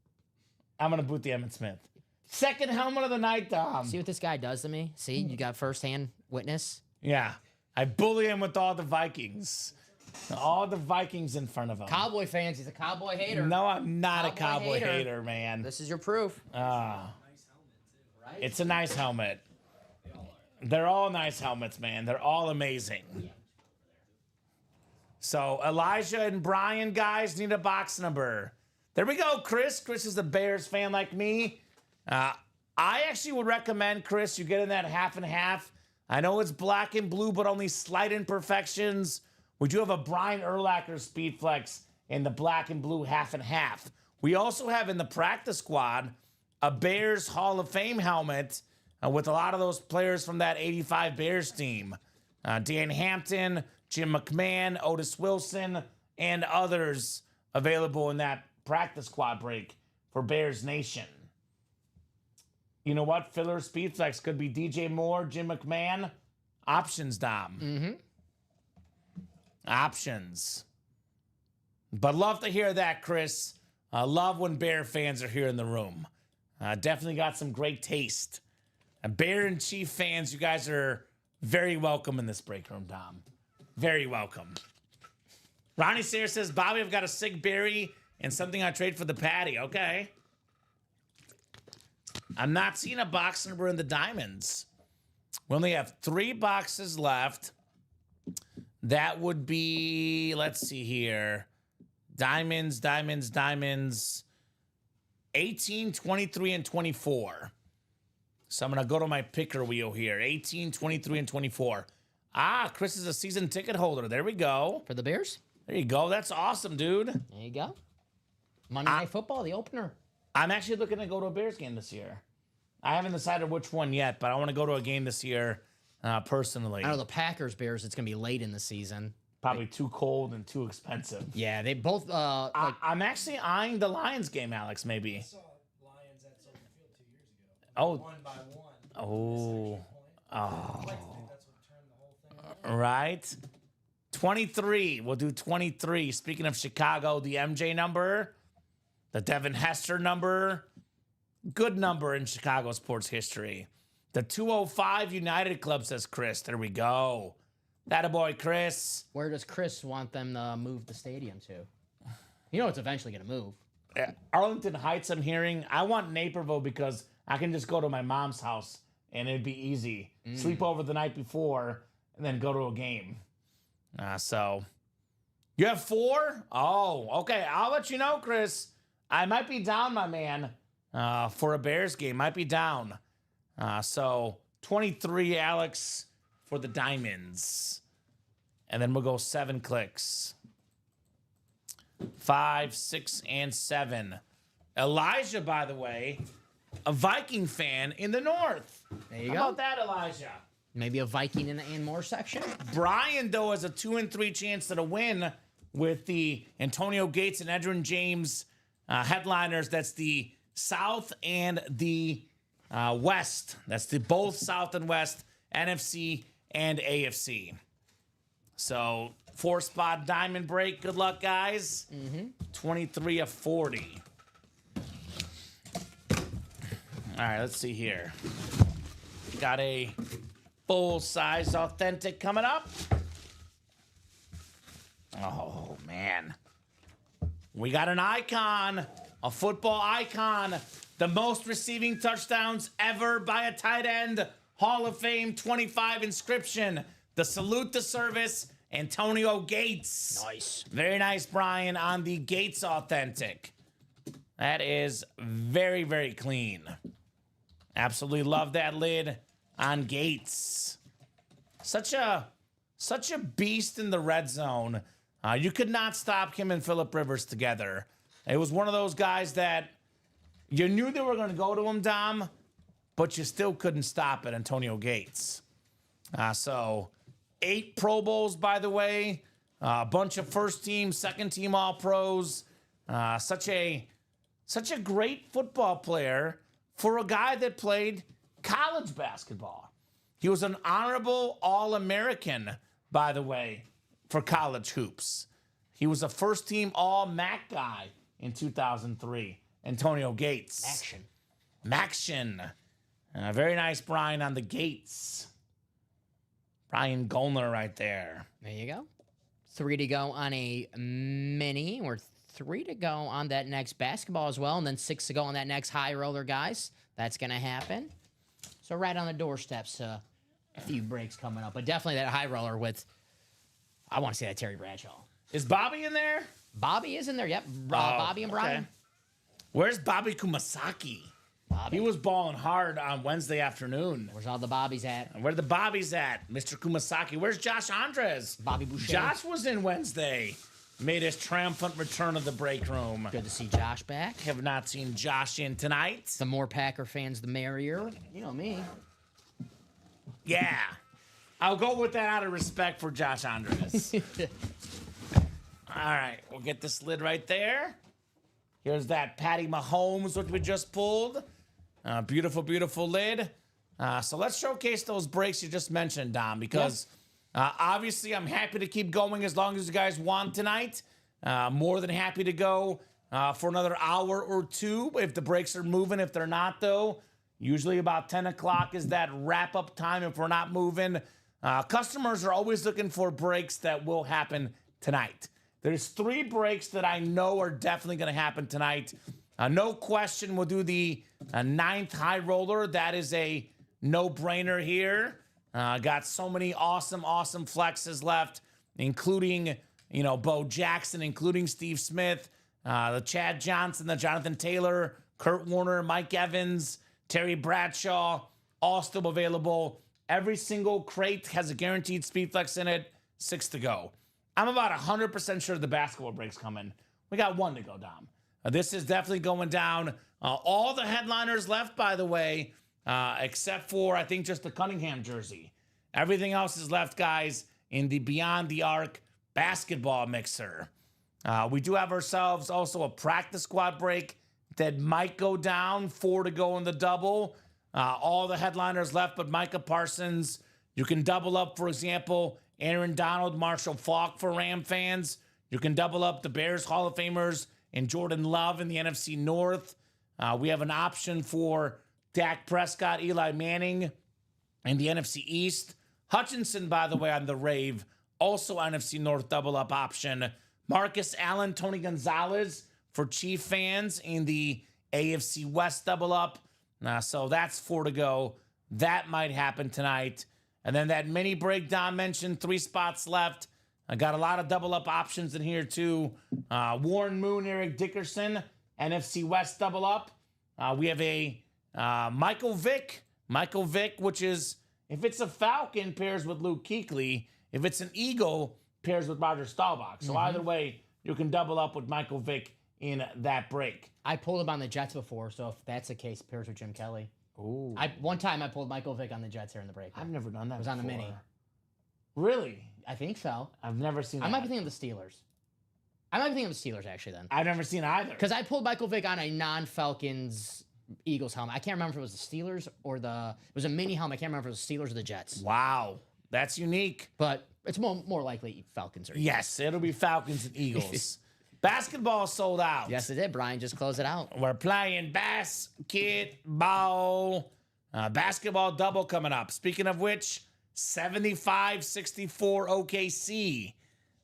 I'm going to boot the Emmitt Smith. Second helmet of the night, Dom. See what this guy does to me? See, you got firsthand witness. Yeah. I bully him with all the Vikings. All the Vikings in front of him. Cowboy fans, he's a cowboy hater. No, I'm not a Cowboy cowboy hater. hater, man. This is your proof. It's a nice helmet. They're all nice helmets, man. They're all amazing. So Elijah and Brian, guys, need a box number. There we go, Chris. Chris is a Bears fan like me. I actually would recommend, Chris, you get in that half and half. I know it's black and blue, but only slight imperfections. We do have a Brian Urlacher Speed Flex in the black and blue half and half. We also have in the practice squad a Bears Hall of Fame helmet with a lot of those players from that 85 Bears team. Dan Hampton, Jim McMahon, Otis Wilson, and others available in that practice squad break for Bears Nation. You know what? Filler Speed Flex could be DJ Moore, Jim McMahon. Options, Dom. Mm-hmm. Options. But love to hear that, Chris. Love when Bear fans are here in the room. Definitely got some great taste. Bear and Chief fans, you guys are very welcome in this break room, Dom. Very welcome. Ronnie Sayre says, Bobby, I've got a sick berry and something I trade for the patty. Okay. I'm not seeing a box number in the diamonds. We only have 3 boxes left. That would be, let's see here. Diamonds, 18, 23, and 24. So I'm going to go to my picker wheel here. 18, 23, and 24. Chris is a season ticket holder. There we go. For the Bears? There you go. That's awesome, dude. There you go. Monday Night Football, the opener. I'm actually looking to go to a Bears game this year. I haven't decided which one yet, but I want to go to a game this year personally. I know the Packers Bears, it's going to be late in the season. Probably too cold and too expensive. Yeah, they both I'm actually eyeing the Lions game, Alex, maybe. saw Lions at Soldier Field 2 years ago. Oh. 1 by 1. Oh. I like to think that's what turned the whole thing. Right. 23. We'll do 23. Speaking of Chicago, the MJ number, the Devin Hester number, good number in Chicago sports history. The 205 United Club, says Chris. There we go. That a boy, Chris. Where does Chris want them to move the stadium to? You know it's eventually going to move. Arlington Heights, I'm hearing. I want Naperville because I can just go to my mom's house and it'd be easy. Sleep over the night before and then go to a game. So you have 4? Oh, okay. I'll let you know, Chris. I might be down, my man, for a Bears game. Might be down. So 23, Alex, for the Diamonds. And then we'll go 7 clicks. 5, 6, and 7. Elijah, by the way, a Viking fan in the North. There you How go. about that, Elijah? Maybe a Viking in the and more section. Brian, though, has a 2 and 3 chance at a win with the Antonio Gates and Edin James headliners. That's the South and the West. That's the both South and West, NFC and AFC. So 4-spot diamond break. Good luck, guys. 23 of 40. All right, let's see here. Got a full-size authentic coming up. Oh, man. We got an icon, a football icon, the most receiving touchdowns ever by a tight end, Hall of Fame 25 inscription, the salute to service, Antonio Gates. Nice. Very nice, Brian, on the Gates authentic. That is very, very clean. Absolutely love that lid on Gates. Such a beast in the red zone. You could not stop him and Phillip Rivers together. It was one of those guys that you knew they were going to go to him, Dom, but you still couldn't stop it, Antonio Gates. So 8 Pro Bowls, by the way. A bunch of first team, second team All-Pros. Such a great football player for a guy that played college basketball. He was an honorable All-American, by the way, for college hoops. He was a first-team All-MAC guy in 2003. Antonio Gates. Maction. Very nice, Brian, on the Gates. Brian Golner right there. There you go. 3 to go on a mini, or 3 to go on that next basketball as well, and then 6 to go on that next high roller, guys. That's going to happen. So right on the doorsteps, a few breaks coming up. But definitely that high roller with, I want to say that Terry Bradshaw. Is Bobby in there? Bobby is in there, yep. Bobby and Brian. Okay. Where's Bobby Kumasaki? Bobby. He was balling hard on Wednesday afternoon. Where's all the Bobbies at? Where the Bobbies at? Mr. Kumasaki. Where's Josh Andres? Bobby Boucher. Josh was in Wednesday. Made his triumphant return of the break room. Good to see Josh back. Have not seen Josh in tonight. The more Packer fans, the merrier. You know me. Yeah. I'll go with that out of respect for Josh Andres. All right. We'll get this lid right there. Here's that Patty Mahomes, which we just pulled. Beautiful, beautiful lid. So let's showcase those breaks you just mentioned, Dom, because obviously I'm happy to keep going as long as you guys want tonight. More than happy to go for another hour or 2 if the breaks are moving. If they're not, though, usually about 10 o'clock is that wrap-up time if we're not moving. Customers are always looking for breaks that will happen tonight. There's 3 breaks that I know are definitely going to happen tonight. No question, we'll do the 9th high roller. That is a no-brainer here. Got so many awesome flexes left, including, Bo Jackson, including Steve Smith, the Chad Johnson, the Jonathan Taylor, Kurt Warner, Mike Evans, Terry Bradshaw, all still available. Every single crate has a guaranteed speed flex in it. 6 to go. I'm about 100% sure the basketball break's coming. We got 1 to go, Dom. This is definitely going down. All the headliners left, by the way, except for, I think, just the Cunningham jersey. Everything else is left, guys, in the Beyond the Arc basketball mixer. We do have ourselves also a practice squad break that might go down. 4 to go in the double. All the headliners left but Micah Parsons. You can double up, for example, Aaron Donald, Marshall Faulk for Ram fans. You can double up the Bears Hall of Famers and Jordan Love in the NFC North. We have an option for Dak Prescott, Eli Manning in the NFC East. Hutchinson, by the way, on the rave, also NFC North double up option. Marcus Allen, Tony Gonzalez for Chief fans in the AFC West double up. So that's 4 to go. That might happen tonight. And then that mini breakdown mentioned, 3 spots left. I got a lot of double up options in here too. Warren Moon, Eric Dickerson, NFC West double up. We have a Michael Vick, which is, if it's a Falcon, pairs with Luke Kuechly. If it's an Eagle, pairs with Roger Staubach. So either way, you can double up with Michael Vick in that break. I pulled him on the Jets before, so if that's the case, pairs with Jim Kelly. Ooh. One time I pulled Michael Vick on the Jets here in the break. I've never done that. It was on the mini. Really? I think so. I've never seen that. I might be thinking of the Steelers. I might be thinking of the Steelers, actually, then. I've never seen either. Because I pulled Michael Vick on a non-Falcons Eagles helmet. I can't remember if it was the Steelers or it was a mini helmet. I can't remember if it was the Steelers or the Jets. Wow. That's unique. But it's more likely Falcons or Eagles. Yes, it'll be Falcons and Eagles. Basketball sold out. Yes, it did. Brian, just close it out. We're playing basketball. Basketball double coming up. Speaking of which, 75-64 OKC.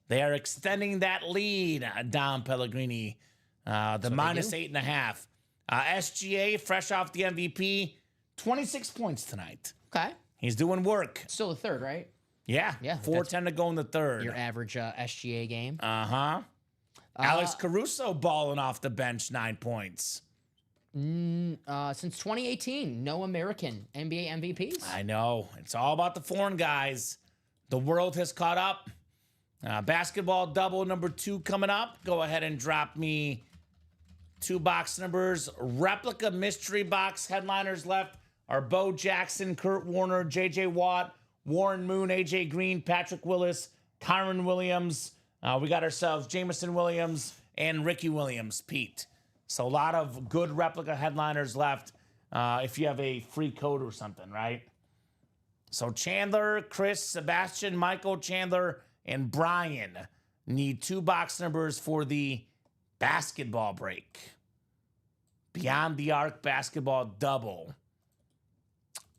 They are extending that lead, Dom Pellegrini. The minus 8.5. SGA, fresh off the MVP, 26 points tonight. Okay. He's doing work. Still the third, right? Yeah. Yeah, 4:10 to go in the third. Your average SGA game. Uh-huh. Alex Caruso balling off the bench, 9 points. Since 2018, no American NBA MVPs. I know. It's all about the foreign guys. The world has caught up. Basketball double number 2 coming up. Go ahead and drop me 2 box numbers. Replica mystery box headliners left are Bo Jackson, Kurt Warner, J.J. Watt, Warren Moon, A.J. Green, Patrick Willis, Kyron Williams. We got ourselves Jamison Williams and Ricky Williams, Pete. So a lot of good replica headliners left if you have a free code or something, right? So Chandler, Chris, Sebastian, Michael, Chandler, and Brian need 2 box numbers for the basketball break. Beyond the Arc basketball double.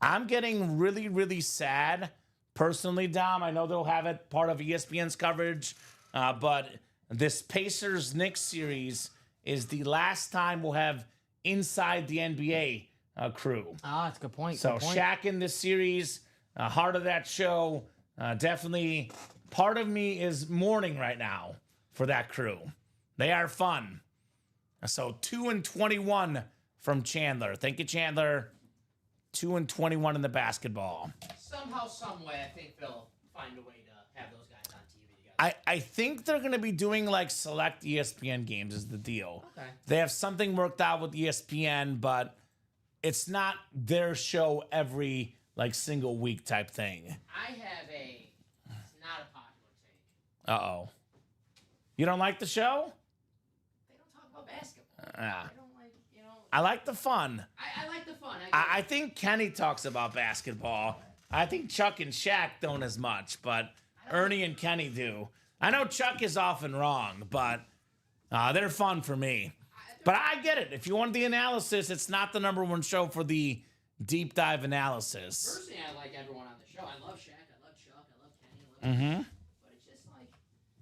I'm getting really, really sad. Personally, Dom, I know they'll have it part of ESPN's coverage, but this Pacers-Knicks series is the last time we'll have Inside the NBA crew. That's a good point. So good point. Shaq in this series, heart of that show, definitely part of me is mourning right now for that crew. They are fun. So 2-21 from Chandler. Thank you, Chandler. 2-21 in the basketball. Somehow, some way, I think they'll find a way to have those guys on TV together. I think they're going to be doing like select ESPN games is the deal. Okay. They have something worked out with ESPN, but it's not their show every like single week type thing. I have it's not a popular take. Uh-oh. You don't like the show? They don't talk about basketball. Yeah. I don't like, I like the fun. I like the fun. I think Kenny talks about basketball. I think Chuck and Shaq don't as much, but Ernie and Kenny do. I know Chuck is often wrong, but they're fun for me. But I get it. If you want the analysis, it's not the number 1 show for the deep dive analysis. Personally, I like everyone on the show. I love Shaq. I love Chuck. I love Kenny. I love Kenny. But it's just like,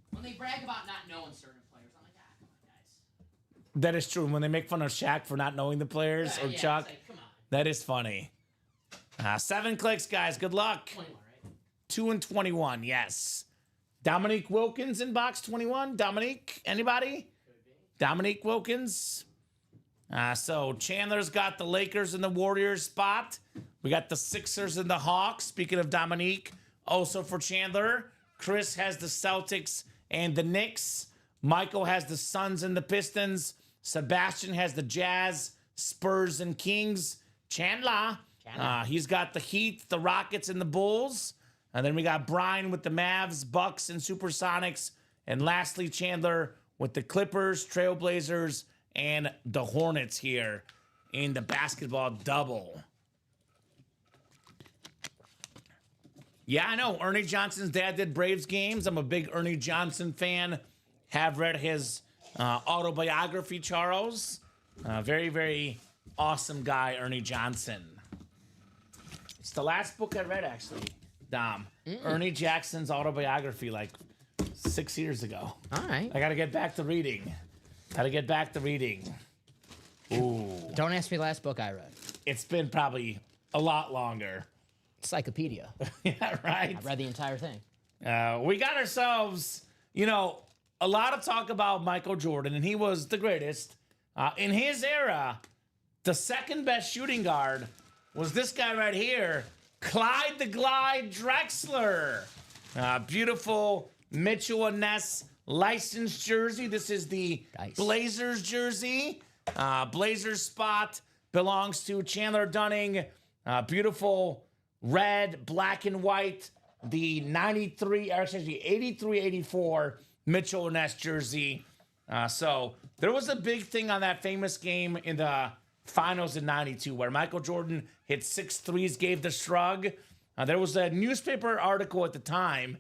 when they brag about not knowing certain players, I'm like, come on, guys. That is true. When they make fun of Shaq for not knowing the players or Chuck, it's like, come on. that is funny. 7 clicks, guys. Good luck. 21, right? 2-21, yes. Dominique Wilkins in box 21. Dominique, anybody? Dominique Wilkins. So Chandler's got the Lakers and the Warriors spot. We got the Sixers and the Hawks. Speaking of Dominique, also for Chandler, Chris has the Celtics and the Knicks. Michael has the Suns and the Pistons. Sebastian has the Jazz, Spurs, and Kings. Chandler. He's got the Heat, the Rockets, and the Bulls. And then we got Brian with the Mavs, Bucks, and Supersonics. And lastly, Chandler with the Clippers, Trailblazers, and the Hornets here in the basketball double. Yeah, I know. Ernie Johnson's dad did Braves games. I'm a big Ernie Johnson fan. Have read his autobiography, Charles. Very, very awesome guy, Ernie Johnson. It's the last book I read, actually, Dom. Ernie Jackson's autobiography, like 6 years ago. All right. I got to get back to reading. Ooh. Don't ask me the last book I read. It's been probably a lot longer. Encyclopedia. Yeah, right. I read the entire thing. We got ourselves, a lot of talk about Michael Jordan, and he was the greatest. In his era, the second best shooting guard was this guy right here, Clyde the Glide Drexler. Beautiful Mitchell and Ness licensed jersey. This is the Nice. Blazers jersey. Blazers spot belongs to Chandler Dunning. Beautiful red, black, and white. The 83-84 Mitchell and Ness jersey. So there was a big thing on that famous game in the finals in 92 where Michael Jordan hit 6 threes, gave the shrug. There was a newspaper article at the time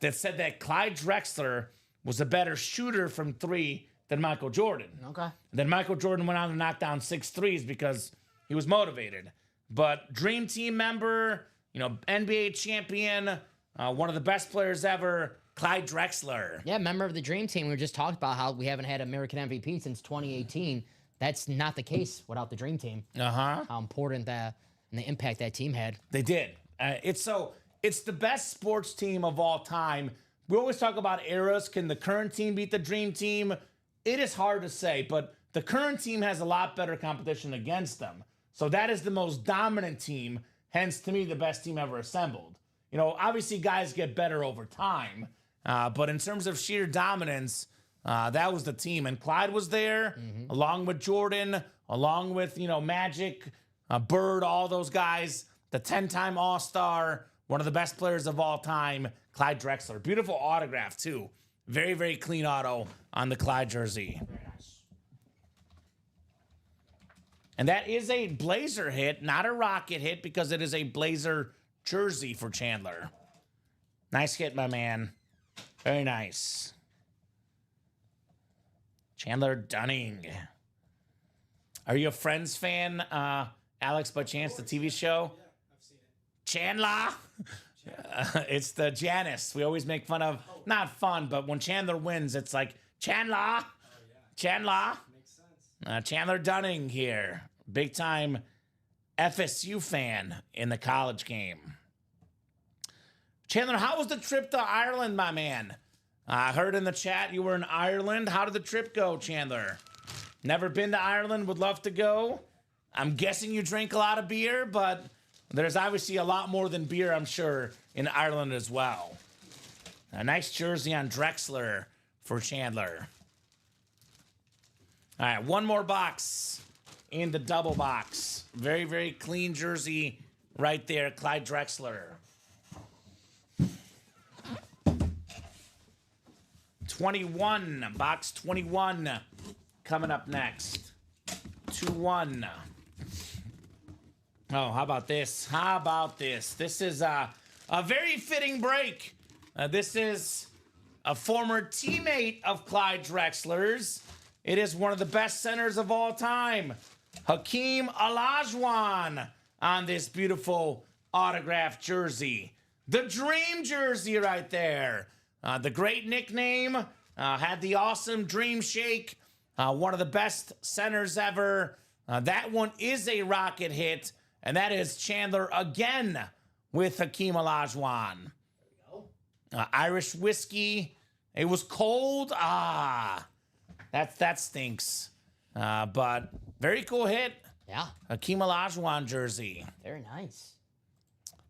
that said that Clyde Drexler was a better shooter from 3 than Michael Jordan. Okay. Then Michael Jordan went on to knock down 6 threes because he was motivated. But Dream Team member, NBA champion, one of the best players ever, Clyde Drexler. Yeah, member of the Dream Team. We just talked about how we haven't had American MVP since 2018. That's not the case without the Dream Team. Uh-huh. How important that and the impact that team had. They did. It's the best sports team of all time. We always talk about eras. Can the current team beat the Dream Team? It is hard to say, but the current team has a lot better competition against them. So that is the most dominant team, hence, to me, the best team ever assembled. Obviously, guys get better over time, but in terms of sheer dominance, that was the team. And Clyde was there, along with Jordan, along with, Magic, Bird, all those guys, the 10-time All-Star, one of the best players of all time, Clyde Drexler. Beautiful autograph, too. Very, very clean auto on the Clyde jersey. And that is a Blazer hit, not a Rocket hit, because it is a Blazer jersey for Chandler. Nice hit, my man. Very nice. Chandler Dunning. Are you a Friends fan, Alex, by chance, the TV show? Yeah, I've seen it. Chandler. It's the Janice. We always make fun of, not fun, but when Chandler wins, it's like, Chandler. Chandler. Makes sense. Chandler Dunning here. Big time FSU fan in the college game. Chandler, how was the trip to Ireland, my man? I heard in the chat you were in Ireland. How did the trip go, Chandler? Never been to Ireland, would love to go. I'm guessing you drink a lot of beer, but there's obviously a lot more than beer, I'm sure, in Ireland as well. A nice jersey on Drexler for Chandler. All right, one more box in the double box. Very, very clean jersey right there, Clyde Drexler. 21, box 21 coming up next. 2-1. Oh, how about this? How about this? This is a very fitting break. This is a former teammate of Clyde Drexler's. It is one of the best centers of all time, Hakeem Olajuwon, on this beautiful autographed jersey. The dream jersey right there. The great nickname, had the awesome dream shake. One of the best centers ever. That one is a Rocket hit, and that is Chandler again with Hakeem Olajuwon. Irish whiskey. It was cold. That stinks. But very cool hit. Yeah, Hakeem Olajuwon jersey. very nice.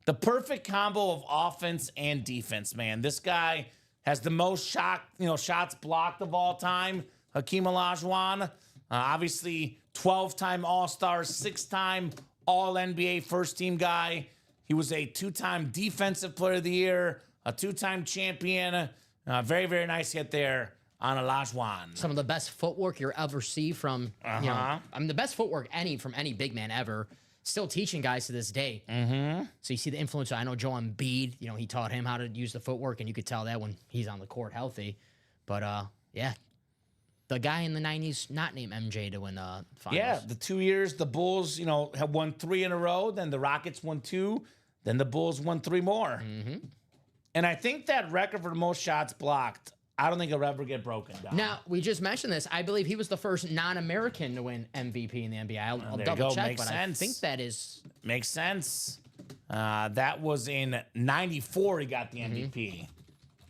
The perfect combo of offense and defense, man. This guy has the most shots blocked of all time. Hakeem Olajuwon, obviously 12-time All-Star, 6-time All-NBA first-team guy. He was a 2-time Defensive Player of the Year, a 2-time champion. Very, very nice hit there on Olajuwon. Some of the best footwork you'll ever see from, the best footwork from any big man ever. still teaching guys to this day. Mm-hmm. So you see the influence. I know Joel Embiid, he taught him how to use the footwork, and you could tell that when he's on the court healthy. But yeah, the guy in the 90s not named MJ to win finals. Yeah, the 2 years the Bulls, have won 3 in a row. Then the Rockets won 2. Then the Bulls won 3 more. Mm-hmm. And I think that record for the most shots blocked, I don't think it'll ever get broken down. Now, we just mentioned this. I believe he was the first non-American to win MVP in the NBA. I'll there you double go. check, Makes but sense. I think that is... Makes sense. That was in 94 he got the MVP.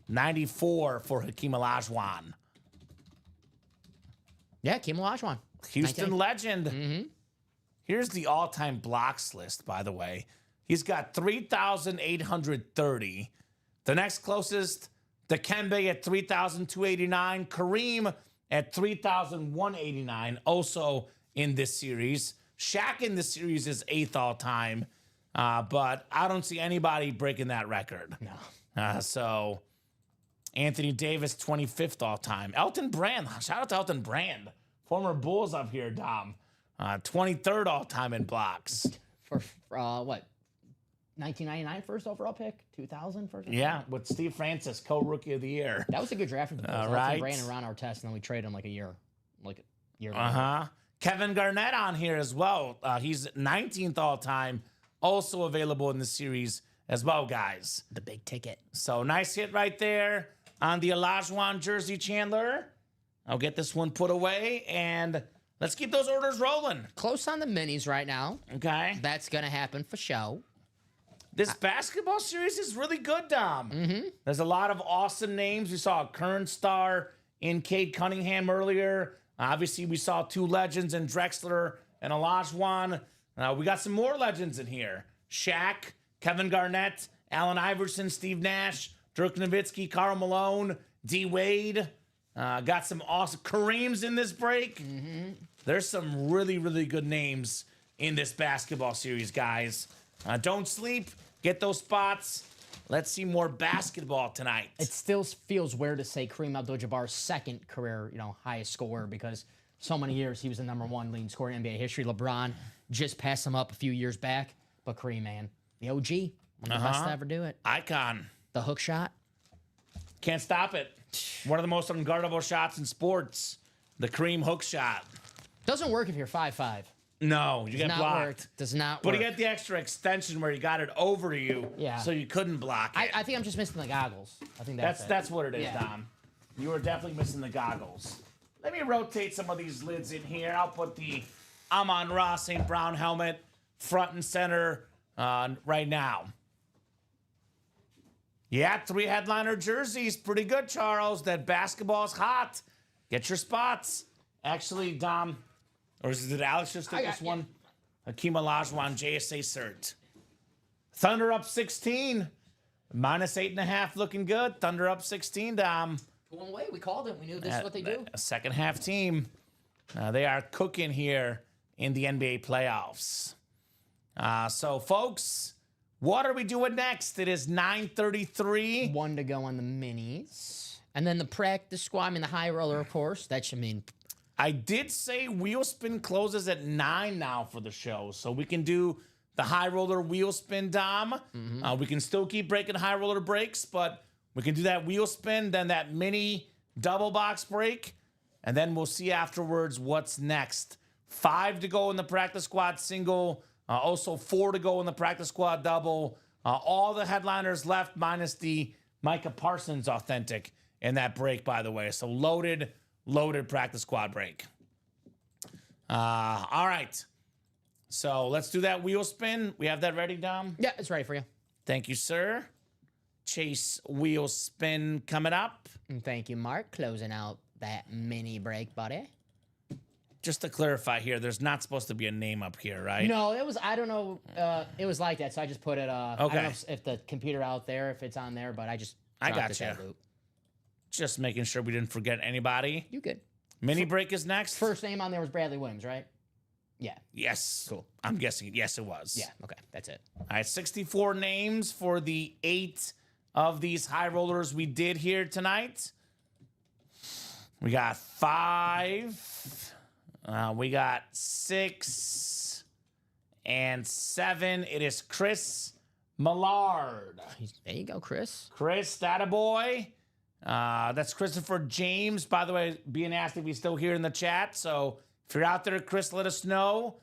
94 for Hakeem Olajuwon. Yeah, Hakeem Olajuwon. Houston 19. legend. Mm-hmm. Here's the all-time blocks list, by the way. He's got 3,830. The next closest, Dikembe at 3,289. Kareem at 3,189, also in this series. Shaq in this series is 8th all-time, but I don't see anybody breaking that record. No. So Anthony Davis, 25th all-time. Elton Brand, shout out to Elton Brand, former Bulls up here, Dom. 23rd all-time in blocks. For what? 1999 first overall pick? 2000 first? Yeah, with Steve Francis, co-rookie of the year. That was a good draft for the Bulls. Right. Elton Brand and Ron Artest, and then we traded him like a year later. Uh-huh. Kevin Garnett on here as well. He's 19th all-time, also available in the series as well, guys. The big ticket. So nice hit right there on the Olajuwon jersey, Chandler. I'll get this one put away, and let's keep those orders rolling. Close on the minis right now. Okay. That's going to happen for show. This basketball series is really good, Dom. Mm-hmm. There's a lot of awesome names. We saw a current star in Cade Cunningham earlier. Obviously, we saw 2 legends in Drexler and Olajuwon. We got some more legends in here. Shaq, Kevin Garnett, Allen Iverson, Steve Nash, Dirk Nowitzki, Karl Malone, D. Wade. Got some awesome Kareem's in this break. Mm-hmm. There's some really, really good names in this basketball series, guys. Don't sleep. Get those spots. Let's see more basketball tonight. It still feels weird to say Kareem Abdul-Jabbar's second career, highest scorer, because so many years he was the #1 leading scorer in NBA history. LeBron just passed him up a few years back, but Kareem, man, the OG, one of the best to ever do it. Icon. The hook shot. Can't stop it. One of the most unguardable shots in sports. The Kareem hook shot. Doesn't work if you're 5'5". No, you get Not blocked. work. Does not But work. he got the extra extension where he got it over to you, Yeah. so you couldn't block it. I think I'm just missing the goggles. I think That's it. that's what it is, Yeah. Dom. You were definitely missing the goggles. Let me rotate some of these lids in here. I'll put the Amon-Ra St. Brown helmet front and center right now. Yeah, 3 headliner jerseys. Pretty good, Charles. That basketball's hot. Get your spots. Actually, Dom, or did Alex just take this one? Hakeem Olajuwon, JSA cert. Thunder up 16. -8.5 looking good. Thunder up 16, Dom. One way, we called it. We knew this is what they do. A second half team. They are cooking here in the NBA playoffs. So, folks, what are we doing next? It is 9:33. 1 to go on the minis. And then the practice squad, the high roller, of course. That should mean... I did say wheel spin closes at 9 now for the show, so we can do the high roller wheel spin, Dom. We can still keep breaking high roller breaks, but we can do that wheel spin, then that mini double box break, and then we'll see afterwards what's next. 5 to go in the practice squad single, also 4 to go in the practice squad double. All the headliners left minus the Micah Parsons authentic in that break, by the way. So loaded practice squad break. All right. So let's do that wheel spin. We have that ready, Dom? Yeah, it's ready for you. Thank you, sir. Chase wheel spin coming up. And thank you, Mark. Closing out that mini break, buddy. Just to clarify here, there's not supposed to be a name up here, right? No, it was, I don't know, it was like that, so I just put it, I don't know if the computer out there, if it's on there, but I just I dropped got it you. that loop. Just making sure we didn't forget anybody. You good. Mini break is next. First name on there was Bradley Williams, right? Yeah. Yes. Cool. I'm guessing. Yes, it was. Yeah, okay, that's it. All right, 64 names for the 8 of these high rollers we did here tonight. We got 5. We got 6. And 7, it is Chris Millard. There you go, Chris. Chris, that a boy. That's Christopher James. By the way, being asked if he's still here in the chat. So if you're out there, Chris, let us know.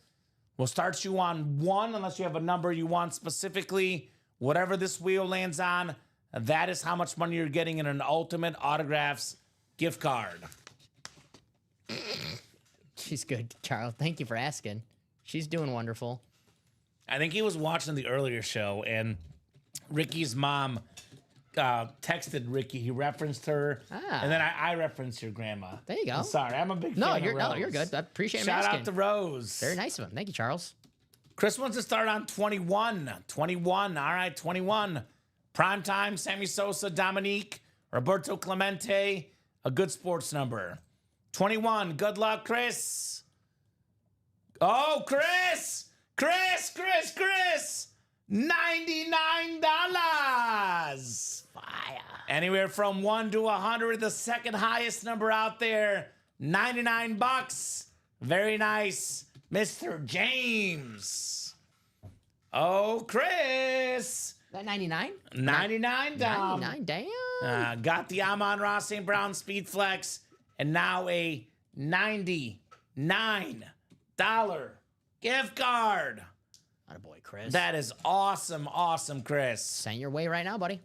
We'll start you on 1 unless you have a number you want specifically. Whatever this wheel lands on, that is how much money you're getting in an Ultimate Autographs gift card. She's good, Charles. Thank you for asking. She's doing wonderful. I think he was watching the earlier show, and Ricky's mom texted Ricky. He referenced her, and then I referenced your grandma. There you go. I'm sorry, I'm a big fan No, of Rose. you're good. I appreciate him Shout asking. out to Rose. Very nice of him. Thank you, Charles. Chris wants to start on 21. 21. All right, 21. Primetime, Sammy Sosa, Dominique, Roberto Clemente. A good sports number. 21. Good luck, Chris. Oh, Chris! Chris! $99. Fire. Anywhere from 1 to 100, the second highest number out there. $99. Very nice. Mr. James. Oh, Chris. That 99? 99 down. 99, damn. Got the Amon-Ra St. Brown Speed Flex. And now a $99 gift card. Attaboy, Chris. That is awesome, awesome, Chris. Send your way right now, buddy.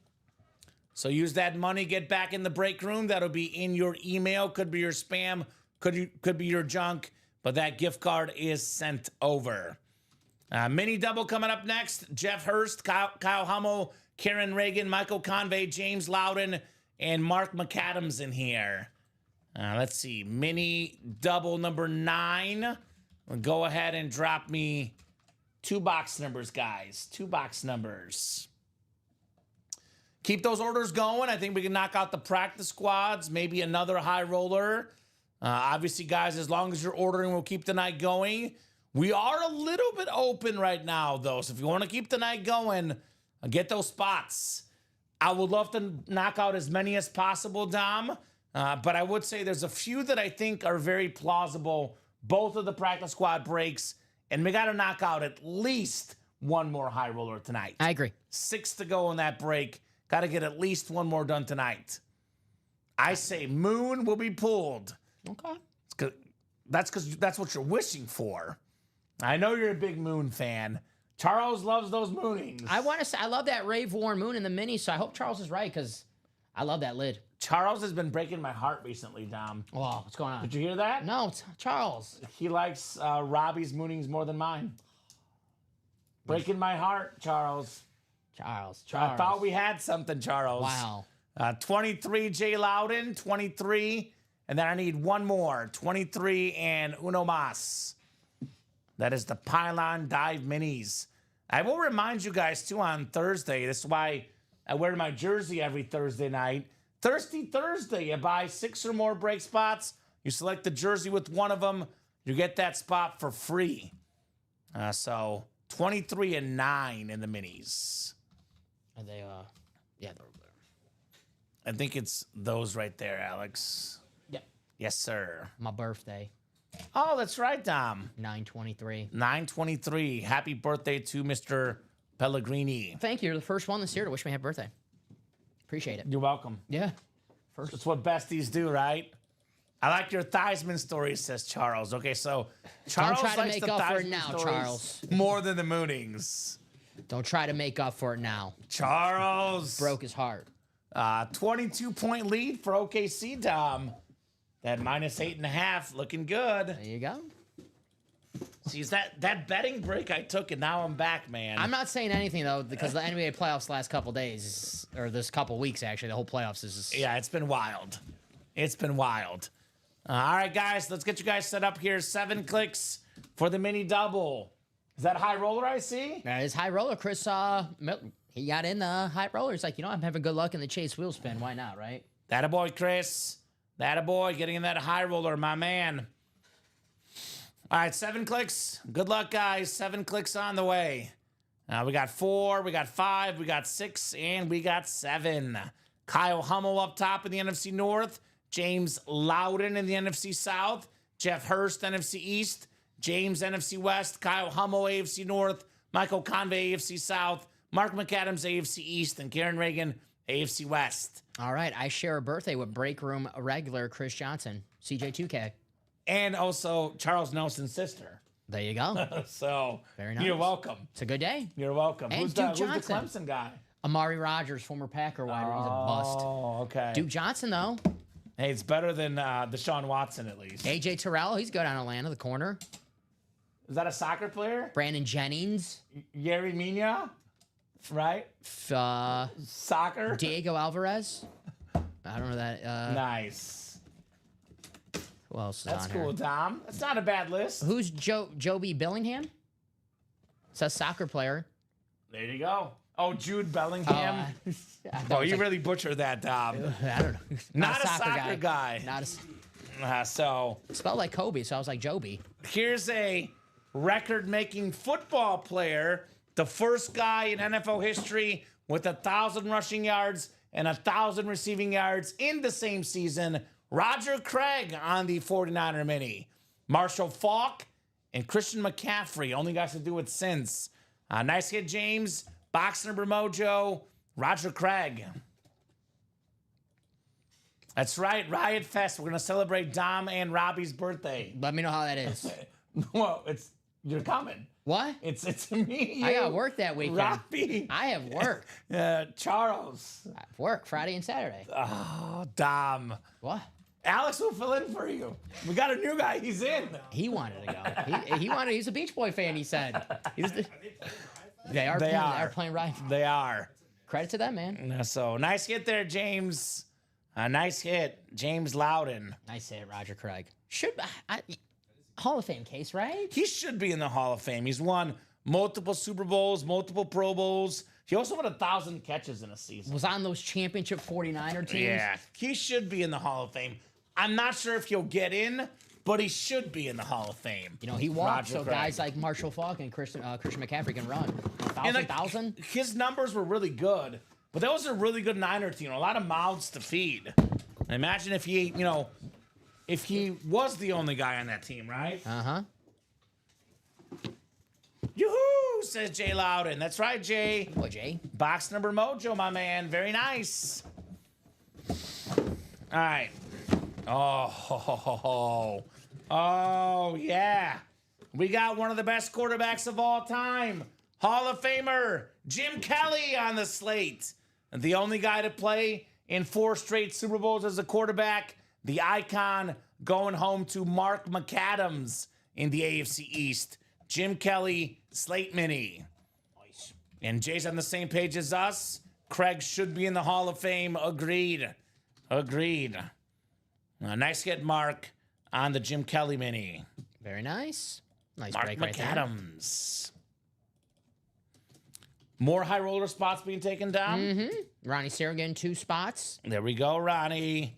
So use that money, get back in the break room. That'll be in your email. Could be your spam, could be your junk, but that gift card is sent over. Mini double coming up next. Jeff Hurst, Kyle Hummel, Karen Reagan, Michael Convey, James Loudon, and Mark McAdams in here. Let's see. Mini double number 9. Go ahead and drop me 2 box numbers, guys. 2 box numbers. Keep those orders going. I think we can knock out the practice squads, maybe another high roller. Obviously, guys, as long as you're ordering, we'll keep the night going. We are a little bit open right now, though. So if you want to keep the night going, get those spots. I would love to knock out as many as possible, Dom. But I would say there's a few that I think are very plausible. Both of the practice squad breaks. And we got to knock out at least 1 more high roller tonight. I agree. 6 to go in that break. Got to get at least 1 more done tonight. I say Moon will be pulled. Okay. That's because that's what you're wishing for. I know you're a big Moon fan. Charles loves those moonings. I want to say I love that Rave Worn Moon in the mini, so I hope Charles is right because I love that lid. Charles has been breaking my heart recently, Dom. Wow, what's going on? Did you hear that? No, Charles. He likes Robbie's moonings more than mine. Breaking my heart, Charles. Charles. I thought we had something, Charles. Wow. 23, Jay Loudon, 23. And then I need 1 more, 23 and Uno Mas. That is the Pylon Dive Minis. I will remind you guys, too, on Thursday. This is why I wear my jersey every Thursday night. Thirsty Thursday. You buy 6 or more break spots. You select the jersey with one of them. You get that spot for free. So 23 and 9 in the minis. Are they, yeah, they're over there. I think it's those right there, Alex. Yep. Yes, sir. My birthday, Oh, that's right, Dom. 9/23. 9/23. Happy birthday to Mr. Pellegrini. Thank you. You're the first one this year to wish me happy birthday. Appreciate it. You're welcome. Yeah. First. That's what besties do, right? I like your Theismann story, says Charles. Okay, so Charles try to likes make the up for it Theismann now, stories Charles. more than the Moonings. Don't try to make up for it now. Charles. Broke his heart. 22-point lead for OKC, Dom. That -8.5 looking good. There you go. See, is that betting break I took, and now I'm back, man. I'm not saying anything, though, because the NBA playoffs last couple days, or this couple weeks, actually, the whole playoffs is just... Yeah, it's been wild. It's been wild. All right, guys, let's get you guys set up here. 7 clicks for the mini double. Is that high roller I see? That is high roller. Chris, he got in the high roller. He's like, you know, I'm having good luck in the chase wheel spin. Why not, right? That a boy, Chris. That a boy, getting in that high roller, my man. All right, 7 clicks. Good luck, guys. 7 clicks on the way. We got 4, we got 5, we got 6, and we got 7. Kyle Hummel up top in the NFC North. James Loudon in the NFC South. Jeff Hurst, NFC East. James, NFC West. Kyle Hummel, AFC North. Michael Convey, AFC South. Mark McAdams, AFC East. And Karen Reagan, AFC West. All right, I share a birthday with break room regular Chris Johnson, CJ2K. And also Charles Nelson's sister. There you go. So Very nice. You're welcome. It's a good day. You're welcome. And Who's Duke the Johnson. Clemson guy? Amari Rogers, former Packer wide receiver. He's a bust. Oh, okay. Duke Johnson, though. Hey, it's better than Deshaun Watson, at least. AJ Terrell, he's good on Atlanta, the corner. Is that a soccer player? Brandon Jennings. Yeri Mina? Right? Soccer? Diego Alvarez. I don't know that. Nice. Who else is That's on cool, here? Dom. That's not a bad list. Who's Joby Billingham? It's a soccer player. There you go. Oh, Jude Bellingham. You really butchered that, Dom. I don't know. Not a soccer guy. Not a, So spelled like Kobe, so I was like Joby. here's a record-making football player, the first guy in NFL history with 1,000 rushing yards and 1,000 receiving yards in the same season. Roger Craig on the 49er mini. Marshall Faulk and Christian McCaffrey, only guys to do it since. Nice hit, James. Box number Mojo. Roger Craig. That's right, Riot Fest. We're going to celebrate Dom and Robbie's birthday. Let me know how that is. Well, you're coming. What? It's me, you, I got work that weekend. Robbie, I have work. Charles. I have work Friday and Saturday. Oh, Dom. What? Alex will fill in for you. We got a new guy. He's in. He wanted to go. He wanted. He's a Beach Boy fan. He said. They are. They They are. are playing right. They are. Credit to them, man. So nice hit there, James. Nice hit, James Loudon. Nice hit, Roger Craig. Hall of Fame case, right? He should be in the Hall of Fame. He's won multiple Super Bowls, multiple Pro Bowls. He also won 1,000 catches in a season. Was on those championship 49er teams. Yeah, he should be in the Hall of Fame. I'm not sure if he'll get in, but he should be in the Hall of Fame. You know, he walked, Roger so Craig. guys like Marshall Faulk and Christian McCaffrey can run. And, 1,000? His numbers were really good, but that was a really good Niner team. A lot of mouths to feed. Imagine if he, if he was the only guy on that team, right? Uh-huh. Yoo-hoo, says Jay Loudon. That's right, Jay. Boy, Jay. Box number Mojo, my man. Very nice. All right. Oh, yeah. We got one of the best quarterbacks of all time. Hall of Famer Jim Kelly on the slate. The only guy to play in 4 straight Super Bowls as a quarterback. The icon going home to Mark McAdams in the AFC East. Jim Kelly, slate mini. Nice. And Jay's on the same page as us. Craig should be in the Hall of Fame. Agreed. Nice hit, Mark, on the Jim Kelly mini. Very nice. Nice Mark break right there. McAdams. More high roller spots being taken down. Ronnie Sarah getting 2 spots. There we go, Ronnie.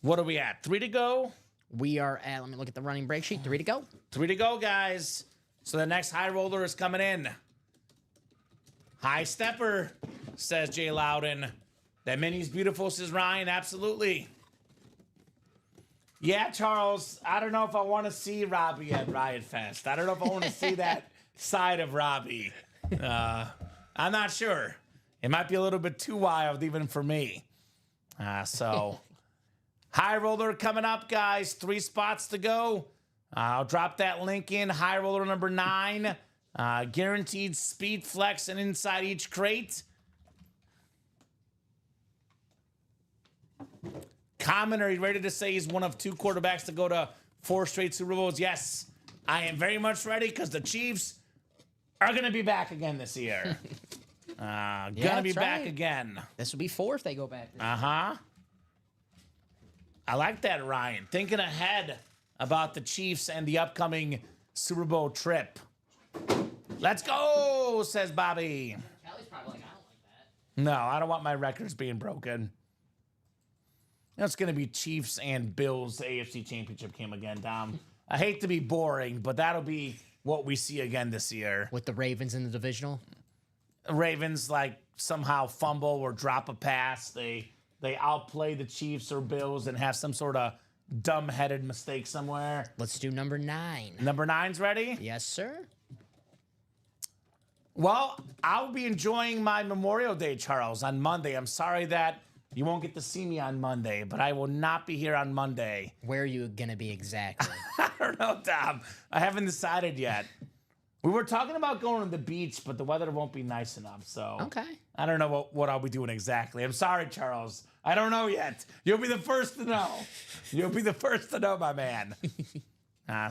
What are we at? 3 to go? We are at, let me look at the running break sheet. 3 to go. 3 to go, guys. So the next high roller is coming in. High stepper, says Jay Loudon. That mini's beautiful, says Ryan. Absolutely. Yeah, Charles, I don't know if I want to see Robbie at Riot Fest. I don't know if I want to see that side of Robbie. I'm not sure. It might be a little bit too wild even for me. So high roller coming up, guys. 3 spots to go. I'll drop that link in. High roller number 9. Guaranteed speed flex and inside each crate. Common, are you ready to say he's one of 2 quarterbacks to go to 4 straight Super Bowls? Yes, I am very much ready because the Chiefs are going to be back again this year. Gonna be that's back right. again. This will be 4 if they go back. I like that, Ryan. Thinking ahead about the Chiefs and the upcoming Super Bowl trip. Let's go, says Bobby. Kelly's probably like, I don't like that. No, I don't want my records being broken. It's going to be Chiefs and Bills AFC Championship game again, Dom. I hate to be boring, but that'll be what we see again this year. With the Ravens in the divisional? Ravens somehow fumble or drop a pass. They outplay the Chiefs or Bills and have some sort of dumb-headed mistake somewhere. Let's do number 9. Number 9's ready? Yes, sir. Well, I'll be enjoying my Memorial Day, Charles, on Monday. I'm sorry that you won't get to see me on Monday, but I will not be here on Monday. Where are you going to be exactly? I don't know, Tom. I haven't decided yet. We were talking about going to the beach, but the weather won't be nice enough, so... Okay. I don't know what I'll be doing exactly. I'm sorry, Charles. I don't know yet. You'll be the first to know. You'll be the first to know, my man.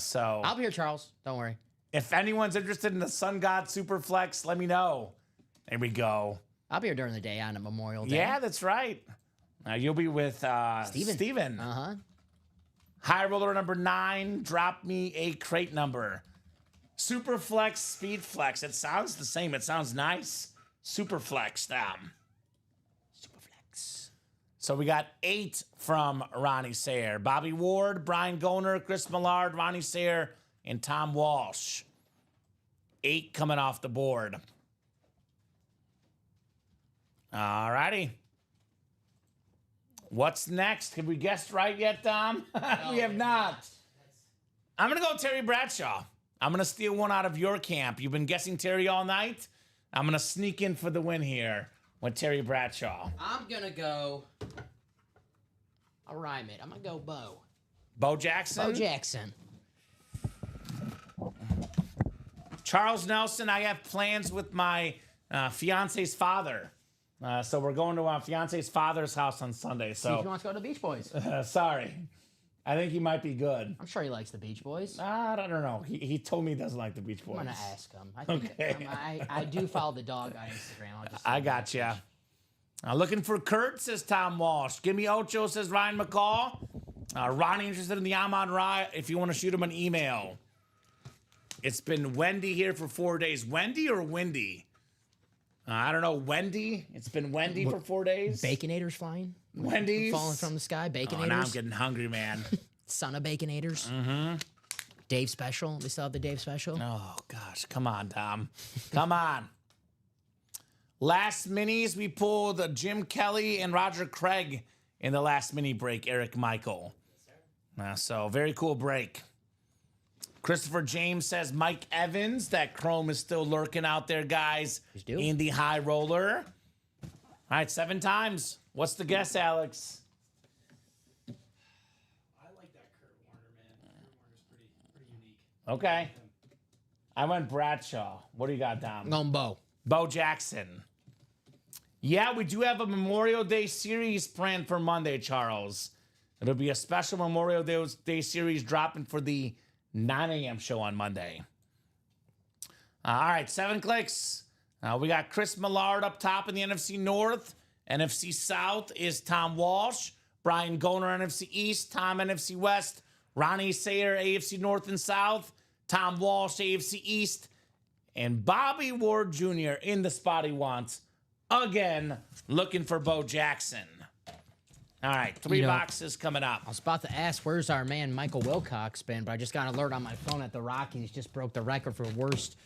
So... I'll be here, Charles. Don't worry. If anyone's interested in the Sun God Superflex, let me know. There we go. I'll be here during the day on a Memorial Day. Yeah, that's right. You'll be with Steven. Uh-huh. High roller number 9. Drop me a crate number. Superflex, Speedflex. It sounds the same. It sounds nice. Superflex, Superflex. So we got 8 from Ronnie Sayer. Bobby Ward, Brian Goner, Chris Millard, Ronnie Sayer, and Tom Walsh. 8 coming off the board. All righty. What's next? Have we guessed right yet, Dom? We have not. I'm going to go Terry Bradshaw. I'm going to steal one out of your camp. You've been guessing Terry all night. I'm going to sneak in for the win here with Terry Bradshaw. I'm going to go... I'll rhyme it. I'm going to go Bo. Bo Jackson? Bo Jackson. Charles Nelson, I have plans with my fiance's father. So we're going to our fiance's father's house on Sunday. See if he So wants to go to the Beach Boys. sorry. I think he might be good. I'm sure he likes the Beach Boys. I don't know. He told me he doesn't like the Beach Boys. I'm going to ask him. I think Okay. I do follow the dog on Instagram. I'll just I got you. Looking for Kurt, says Tom Walsh. Give me Ocho, says Ryan McCall. Ronnie interested in the Amon Ra. If you want to shoot him an email. It's been Wendy here for 4 days. Wendy or Windy? I don't know. Wendy? It's been Wendy for 4 days? Baconators flying. Wendy's? Falling from the sky. Baconators. Oh, now I'm getting hungry, man. Son of Baconators. Mm-hmm. Dave Special. We still have the Dave Special. Oh, gosh. Come on, Tom. Come on. Last minis, we pulled Jim Kelly and Roger Craig in the last mini break, Eric Michael. So, very cool break. Christopher James says Mike Evans. That Chrome is still lurking out there, guys. In the high roller. All right, 7 times. What's the guess, Alex? I like that Kurt Warner, man. Kurt Warner's pretty unique. Okay. I went Bradshaw. What do you got, Dom? I'm going Bo. Bo Jackson. Yeah, we do have a Memorial Day series planned for Monday, Charles. It'll be a special Memorial Day series dropping for the 9 a.m. show on Monday. All right, 7 clicks. We got Chris Millard up top in the NFC North. NFC South is Tom Walsh. Brian Goner, NFC East. Tom, NFC West. Ronnie Sayer, AFC North and South. Tom Walsh, AFC East. And Bobby Ward Jr. in the spot he wants. Again, looking for Bo Jackson. All right, 3 boxes coming up. I was about to ask, where's our man Michael Wilcox been? But I just got an alert on my phone that the Rockies just broke the record for worst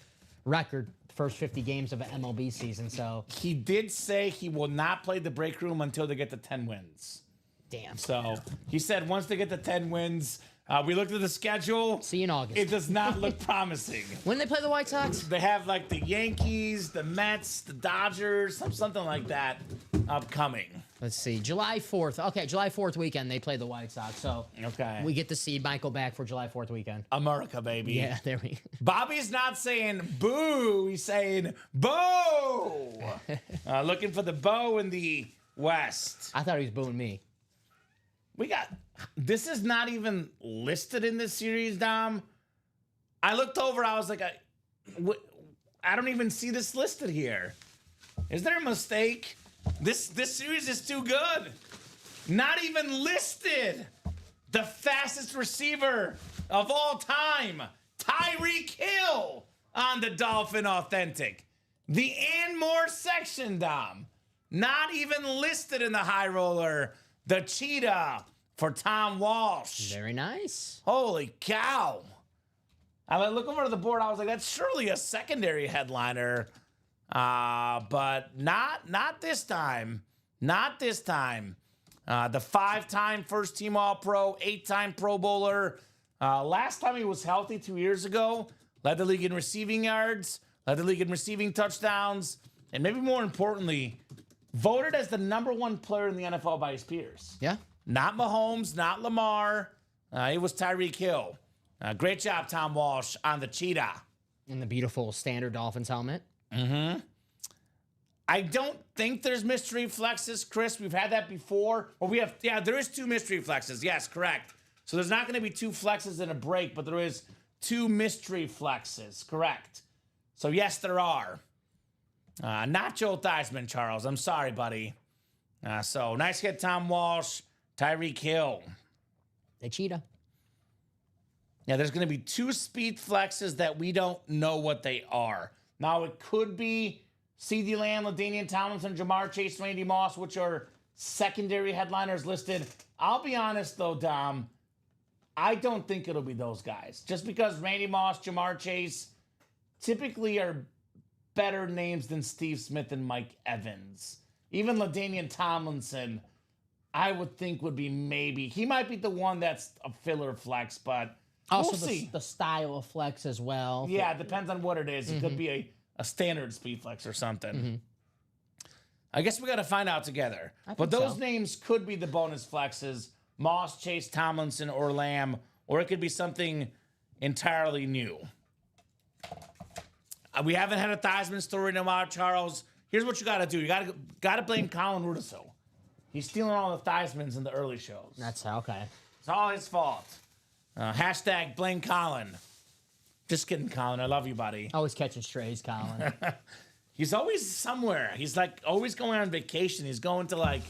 record first 50 games of an MLB season. So He did say he will not play the break room until they get to 10 wins. damn. So he said once they get to 10 wins, we looked at the schedule. See you in August. It does not look promising. When they play the White Sox? They have like the Yankees, the Mets, the Dodgers, something like that upcoming. Let's see, July 4th. Okay, July 4th weekend they play the White Sox. So Okay. we get to see Michael back for July 4th weekend. America, baby. Yeah, there we go. Bobby's not saying boo. He's saying boo. Looking for the bow in the West. I thought he was booing me. We got, this is not even listed in this series, Dom. I looked over, I was like, I don't even see this listed here. Is there a mistake? This series is too good. Not even listed. The fastest receiver of all time, Tyreek Hill on the Dolphin Authentic. The and more section, Dom. Not even listed in the high roller. The Cheetah for Tom Walsh. Very nice. Holy cow. I mean, look over to the board. I was like, that's surely a secondary headliner. But not this time. Not this time. The 5-time first-team All-Pro, 8-time Pro Bowler. Last time he was healthy 2 years ago, led the league in receiving yards, led the league in receiving touchdowns, and maybe more importantly, voted as the #1 player in the NFL by his peers. Yeah. Not Mahomes, not Lamar. It was Tyreek Hill. Great job, Tom Walsh, on the cheetah. In the beautiful standard Dolphins helmet. I don't think there's mystery flexes, Chris. We've had that before. Or there is 2 mystery flexes. Yes, correct. So there's not going to be 2 flexes in a break, but there is 2 mystery flexes, correct. So yes, there are. Not Joe Theismann, Charles. I'm sorry, buddy. So nice hit, Tom Walsh, Tyreek Hill. The cheetah. Yeah, there's going to be 2 speed flexes that we don't know what they are. Now, it could be CeeDee Lamb, LaDainian Tomlinson, Jamar Chase, Randy Moss, which are secondary headliners listed. I'll be honest, though, Dom, I don't think it'll be those guys. Just because Randy Moss, Jamar Chase typically are better names than Steve Smith and Mike Evans. Even LaDainian Tomlinson, I would think would be maybe. He might be the one that's a filler flex, but Also, we'll see. the style of flex as well. Yeah, it depends on what it is. It could be a standard speed flex or something. I guess we got to find out together. But those so. names could be the bonus flexes. Moss, Chase, Tomlinson, or Lamb. Or it could be something entirely new. We haven't had a Theismann story in a while, Charles. Here's what you got to do. You got to blame Colin Rudisil. He's stealing all the Theismanns in the early shows. That's okay. It's all his fault. Hashtag blame Colin. Just kidding, Colin. I love you, buddy. Always catching strays, Colin. He's always somewhere. He's like always going on vacation. He's going to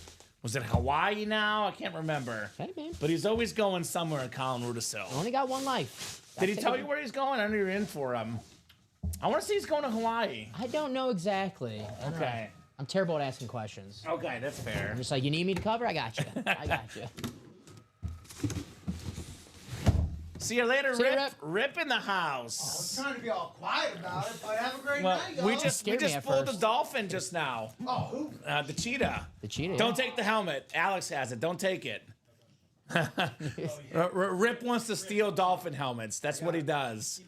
was it Hawaii now? I can't remember. Hey, man. But he's always going somewhere, Colin Rudisil. Only got one life. Did he tell you where he's going? I know you're in for him. I want to see he's going to Hawaii. I don't know exactly. Okay. I'm terrible at asking questions. Okay, that's fair. I'm just like, you need me to cover? I got you. I got you. See you later, See you, Rip. Rip. Rip in the house. I'm trying to be all quiet about it, but have a great Well, night, y'all. we just Scared me at pulled the first. dolphin just now. Oh, who? The cheetah. The cheetah. Don't take the helmet. Alex has it. Don't take it. Rip wants to steal dolphin helmets. That's what he does.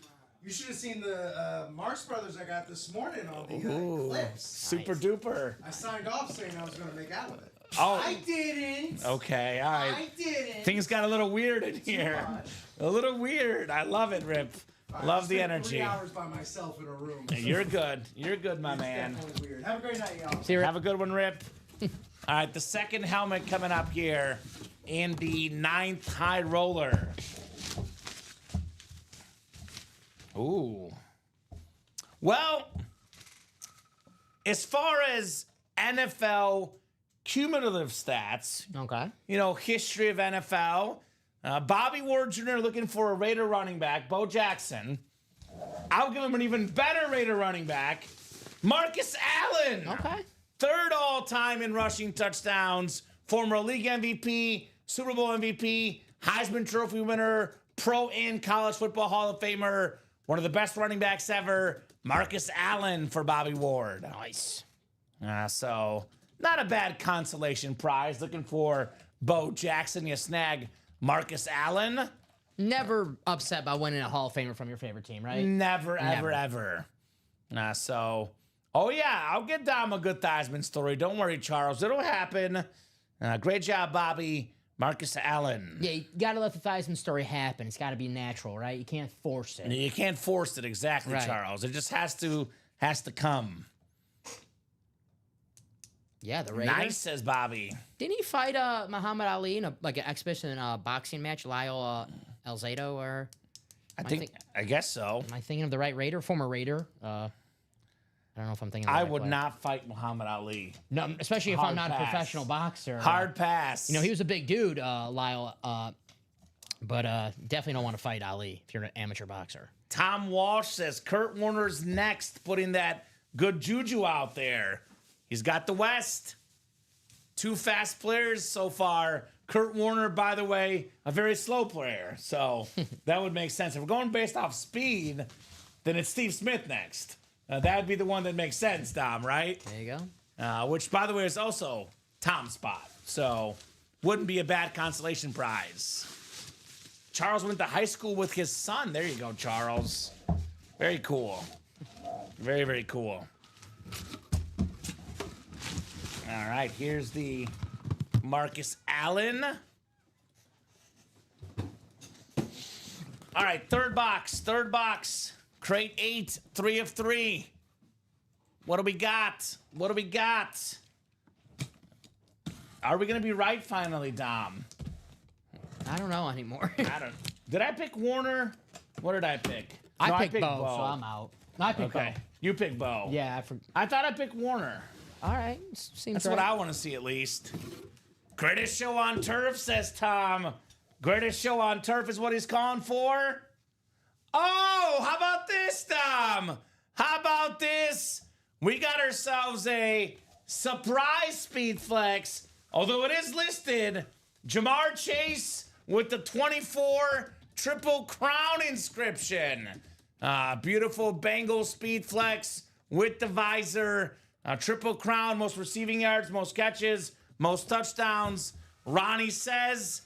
You should have seen the Marx Brothers I got this morning on the clips. Super duper. I signed off saying I was going to make out with it. Oh, I didn't. okay. All right. I didn't. Things got a little weird in here. much. A little weird. I love it, Rip. I Love the spent energy. 3 hours by myself in a room. You're good. You're good, my man. Definitely weird. Have a great night, y'all. See you, Rip. Have a good one, Rip. All right, the second helmet coming up here in the 9th high roller. Ooh. Well, as far as NFL cumulative stats, Okay. history of NFL, Bobby Ward Jr. looking for a Raider running back, Bo Jackson. I'll give him an even better Raider running back, Marcus Allen. Okay. 3rd all-time in rushing touchdowns, former league MVP, Super Bowl MVP, Heisman Trophy winner, pro and college football Hall of Famer, one of the best running backs ever, Marcus Allen for Bobby Ward. Nice. So, not a bad consolation prize. Looking for Bo Jackson, you snag Marcus Allen. Never upset by winning a Hall of Famer from your favorite team, right? Never, ever. Oh yeah, I'll get Dom a good Theismann story. Don't worry, Charles. It'll happen. Great job, Bobby. Marcus Allen. Yeah, you got to let the Theismann story happen. It's got to be natural, right? You can't force it. You can't force it, exactly, Right. Charles. It just has to come. Yeah, the Raiders. Nice, says Bobby. Didn't he fight Muhammad Ali in an exhibition boxing match, Lyle Alzado, or I guess so. am I thinking of the right Raider? Former Raider. I don't know if I'm thinking of the I right would player. not fight Muhammad Ali. No, especially if Hard I'm not pass. a professional boxer. Hard pass. He was a big dude, Lyle, but definitely don't want to fight Ali if you're an amateur boxer. Tom Walsh says Kurt Warner's next, putting that good juju out there. He's got the West. 2 fast players so far. Kurt Warner, by the way, a very slow player. So that would make sense. If we're going based off speed, then it's Steve Smith next. That would be the one that makes sense, Dom, right? There you go. Which, by the way, is also Tom's spot. So wouldn't be a bad consolation prize. Charles went to high school with his son. There you go, Charles. Very cool. Very, very cool. All right, here's the Marcus Allen. All right, third box. Crate 8, 3 of 3. What do we got? Are we going to be right finally, Dom? I don't know anymore. Did I pick Warner? What did I pick? No, I picked Bo, so I'm out. I picked Okay. Bo. You picked Bo. Yeah, I thought I picked Warner. all right. Seems That's right. what I want to see at least. Greatest show on turf, says Tom. Greatest show on turf is what he's calling for. Oh, how about this, Dom? How about this? We got ourselves a surprise speed flex, although it is listed Jamar Chase with the 24 Triple Crown inscription. Beautiful Bengal speed flex with the visor. Triple Crown, most receiving yards, most catches, most touchdowns. Ronnie says,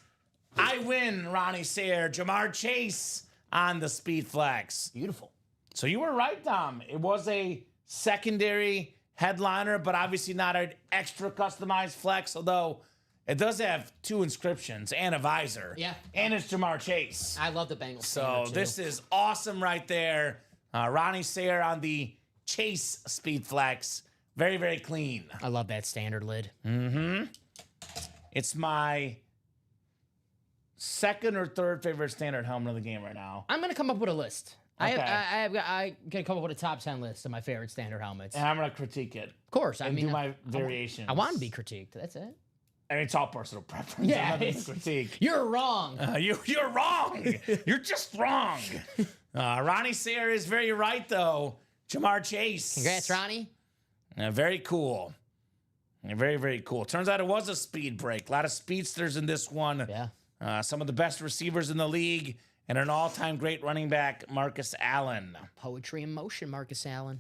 I win, Ronnie Sayre. Jamar Chase on the speed flex. Beautiful. So you were right, Dom. It was a secondary headliner, but obviously not an extra customized flex, although it does have 2 inscriptions and a visor. Yeah. And it's Jamar Chase. I love the Bengals. So standard, too. this is awesome right there. Ronnie Sayre on the Chase speed flex. Very, very clean. I love that standard lid. It's my second or third favorite standard helmet of the game right now. I'm gonna come up with a list. Okay. I can come up with a top 10 list of my favorite standard helmets. And I'm going to critique it. Of course, And do my variations. I want to be critiqued. That's it. I mean, it's all personal preference. Yeah, I'm not going to it's- critique. You're wrong. You're wrong. You're just wrong. Ronnie Sayre is very right, though. Jamar Chase. Congrats, Ronnie. Very cool. Very, very cool. Turns out it was a speed break. A lot of speedsters in this one. Yeah. Some of the best receivers in the league and an all-time great running back, Marcus Allen. Poetry in motion, Marcus Allen.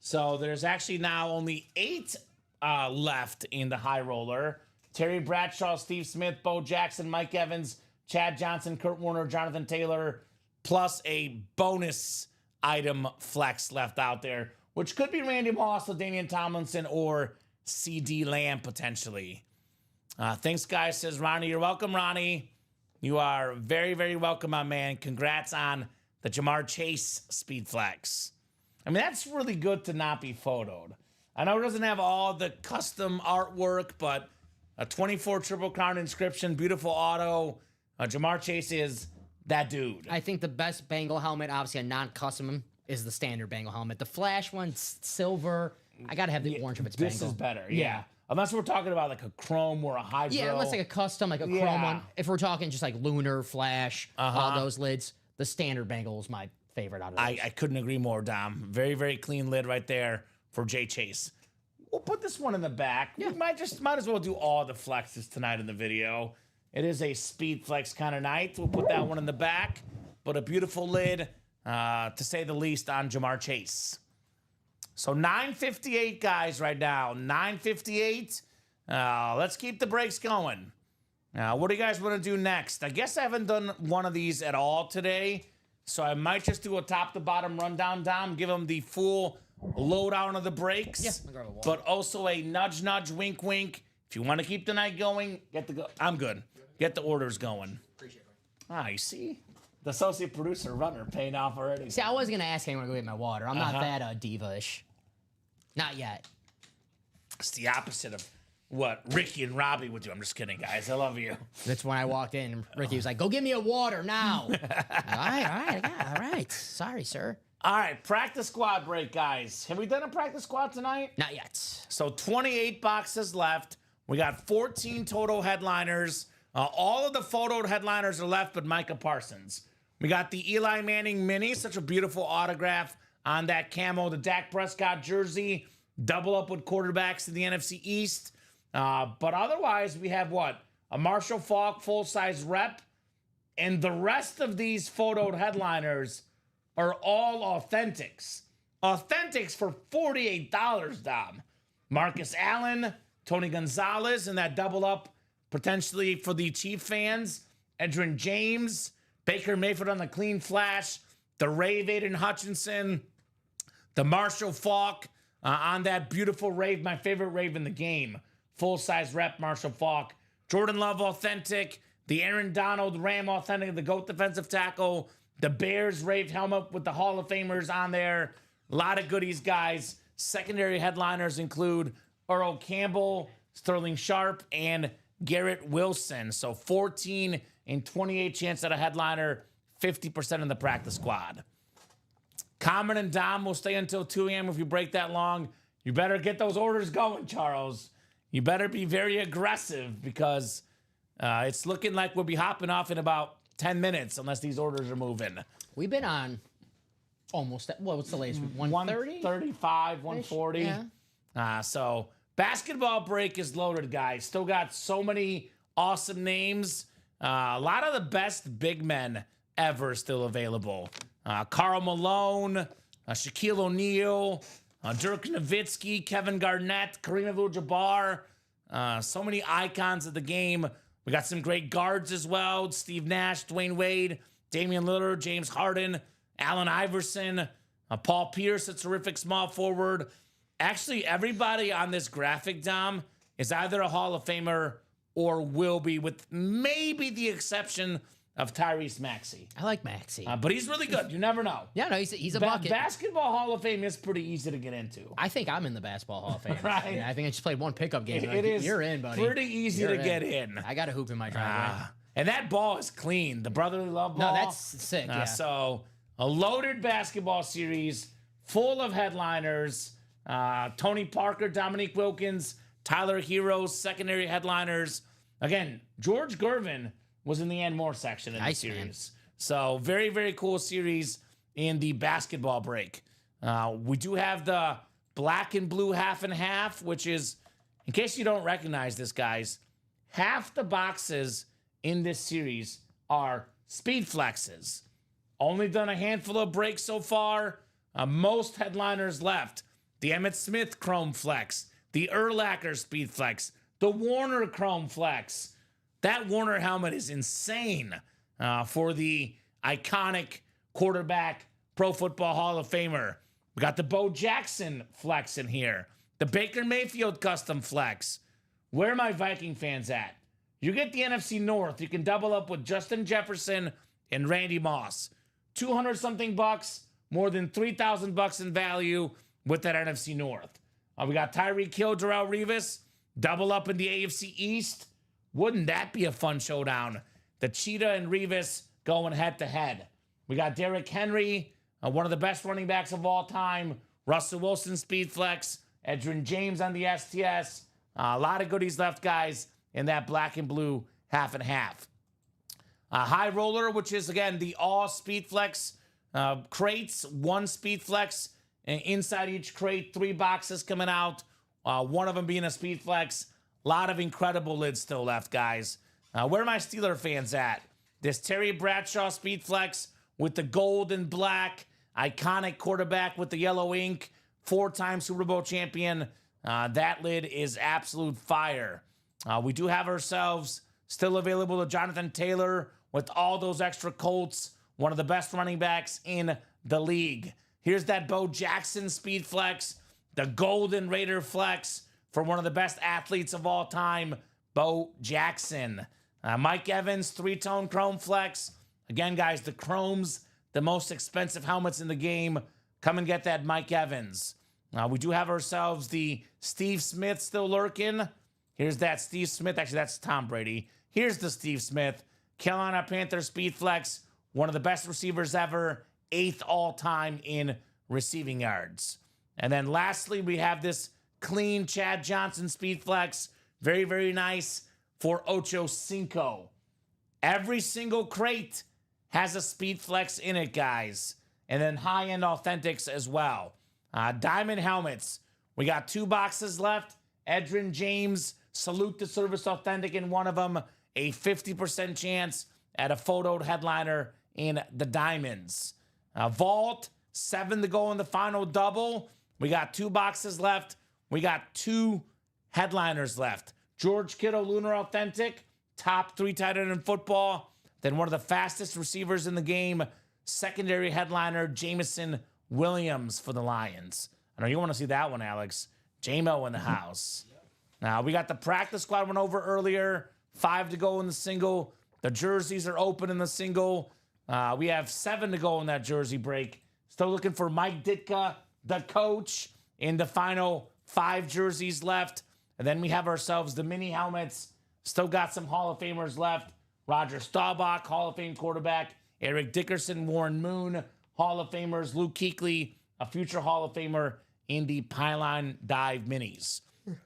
So there's actually now only 8 left in the high roller. Terry Bradshaw, Steve Smith, Bo Jackson, Mike Evans, Chad Johnson, Kurt Warner, Jonathan Taylor, plus a bonus item flex left out there, which could be Randy Moss, LaDainian Tomlinson, or CD Lamb potentially. Thanks, guys, says Ronnie. You're welcome, Ronnie. You are very, very welcome, my man. Congrats on the Jamar Chase speed flex. I mean, that's really good to not be photoed. I know it doesn't have all the custom artwork, but a 24 Triple Crown inscription, beautiful auto. Jamar Chase is that dude. I think the best Bengal helmet, obviously a non-custom, is the standard Bengal helmet. The Flash one's silver. I gotta have the orange if it's This Bengal. is better, yeah. Unless we're talking about like a chrome or a hydro. Yeah, unless like a custom, like a Yeah. chrome one. If we're talking just like lunar, Flash, all those lids, the standard Bengal is my favorite out of those. I couldn't agree more, Dom. Very, very clean lid right there for Jay Chase. We'll put this one in the back. Yeah. We might as well do all the flexes tonight in the video. It is a speed flex kind of night. We'll put that one in the back, but a beautiful lid, to say the least, on Jamar Chase. So 9:58, guys, right now. 9:58. Let's keep the breaks going. What do you guys want to do next? I guess I haven't done one of these at all today, so I might just do a top-to-bottom rundown, Dom, give them the full lowdown of the breaks, Yeah, I'll grab a water. but also a nudge, nudge, wink, wink. If you want to keep the night going, I'm good. Get the orders going. Appreciate it. You see? The associate producer runner paying off already. See, I was gonna ask anyone to go get my water. I'm not that diva-ish. Not yet. It's the opposite of what Ricky and Robbie would do. I'm just kidding, guys. I love you. That's when I walked in. And Ricky was like, "Go get me a water now." all right. Sorry, sir. All right, practice squad break, guys. Have we done a practice squad tonight? Not yet. So 28 boxes left. We got 14 total headliners. All of the photoed headliners are left but Micah Parsons. We got the Eli Manning mini, such a beautiful autograph on that camo. The Dak Prescott jersey, double up with quarterbacks in the NFC East. But otherwise, we have what? A Marshall Faulk full-size rep. And the rest of these photoed headliners are all authentics. Authentics for $48, Dom. Marcus Allen, Tony Gonzalez in that double up, potentially for the Chief fans. Edin James, Baker Mayfield on the clean flash, the Rave Aiden Hutchinson, the Marshall Faulk on that beautiful Rave, my favorite Rave in the game. Full-size rep Marshall Faulk. Jordan Love authentic, the Aaron Donald Ram authentic, the GOAT defensive tackle, the Bears Rave helmet with the Hall of Famers on there. A lot of goodies, guys. Secondary headliners include Earl Campbell, Sterling Sharp, and Garrett Wilson. So 14 and 28 chance at a headliner, 50% in the practice squad. Common and Dom will stay until 2 a.m. If you break that long, you better get those orders going, Charles. You better be very aggressive because it's looking like we'll be hopping off in about 10 minutes unless these orders are moving. We've been on almost, what's the latest? 130? 135, 140. Yeah. So basketball break is loaded, guys. Still got so many awesome names. A lot of the best big men ever still available. Karl Malone, Shaquille O'Neal, Dirk Nowitzki, Kevin Garnett, Kareem Abdul-Jabbar. So many icons of the game. We got some great guards as well. Steve Nash, Dwayne Wade, Damian Lillard, James Harden, Allen Iverson, Paul Pierce, a terrific small forward. Actually, everybody on this graphic, Dom, is either a Hall of Famer or will be, with maybe the exception of Tyrese Maxey. I like Maxey. But he's really good. You never know. Yeah, no, he's a bucket. Basketball Hall of Fame is pretty easy to get into. I think I'm in the Basketball Hall of Fame. Right. Yeah, I think I just played one pickup game. It is You're in, buddy. pretty easy You're to get in. I got a hoop in my driveway. And that ball is clean. The brotherly love ball. No, that's sick, yeah. So a loaded basketball series full of headliners. Tony Parker, Dominique Wilkins, Tyler Hero, secondary headliners. Again, George Gervin was in the and more section in the series. Man. So very, very cool series in the basketball break. We do have the black and blue half and half, which is, in case you don't recognize this, guys, half the boxes in this series are speed flexes. Only done a handful of breaks so far. Most headliners left. The Emmitt Smith Chrome Flex, the Urlacher Speed Flex, the Warner Chrome Flex. That Warner helmet is insane for the iconic quarterback Pro Football Hall of Famer. We got the Bo Jackson Flex in here. The Baker Mayfield Custom Flex. Where are my Viking fans at? You get the NFC North. You can double up with Justin Jefferson and Randy Moss. 200-something bucks, more than 3,000 bucks in value with that NFC North. We got Tyreek Hill, Darrelle Revis, double up in the AFC East. Wouldn't that be a fun showdown? The Cheetah and Revis going head-to-head. We got Derrick Henry, one of the best running backs of all time. Russell Wilson, Speed Flex. Edin James on the STS. A lot of goodies left, guys, in that black and blue half and half. High Roller, which is, again, the all Speed Flex crates. One Speed Flex inside each crate. 3 boxes coming out. One of them being a Speed Flex. A lot of incredible lids still left, guys. Where are my Steeler fans at? This Terry Bradshaw Speed Flex with the gold and black. Iconic quarterback with the yellow ink. 4-time Super Bowl champion. That lid is absolute fire. We do have ourselves still available to Jonathan Taylor with all those extra Colts. One of the best running backs in the league. Here's that Bo Jackson Speed Flex. The Golden Raider Flex for one of the best athletes of all time, Bo Jackson. Mike Evans, 3-tone Chrome Flex. Again, guys, the Chrome's the most expensive helmets in the game. Come and get that Mike Evans. We do have ourselves the Steve Smith still lurking. Here's that Steve Smith. Actually, that's Tom Brady. Here's the Steve Smith. Carolina Panthers Speed Flex. One of the best receivers ever. 8th all-time in receiving yards. And then lastly, we have this clean Chad Johnson Speed Flex. Very, very nice for Ocho Cinco. Every single crate has a Speed Flex in it, guys. And then high-end authentics as well. Diamond helmets. We got 2 boxes left. Edin James, Salute the Service Authentic in one of them. A 50% chance at a photoed headliner in the diamonds. Vault, 7 to go in the final double. We got 2 boxes left. We got 2 headliners left. George Kittle, Lunar Authentic, top 3 tight end in football. Then one of the fastest receivers in the game, secondary headliner, Jameson Williams for the Lions. I know you want to see that one, Alex. J-Mo in the house. Now, we got the practice squad went over earlier. 5 to go in the single. The jerseys are open in the single. We have 7 to go in that jersey break. Still looking for Mike Ditka, the coach, in the final 5 jerseys left. And then we have ourselves the mini helmets. Still got some Hall of Famers left. Roger Staubach, Hall of Fame quarterback. Eric Dickerson, Warren Moon, Hall of Famers. Luke Kuechly, a future Hall of Famer in the Pylon Dive minis.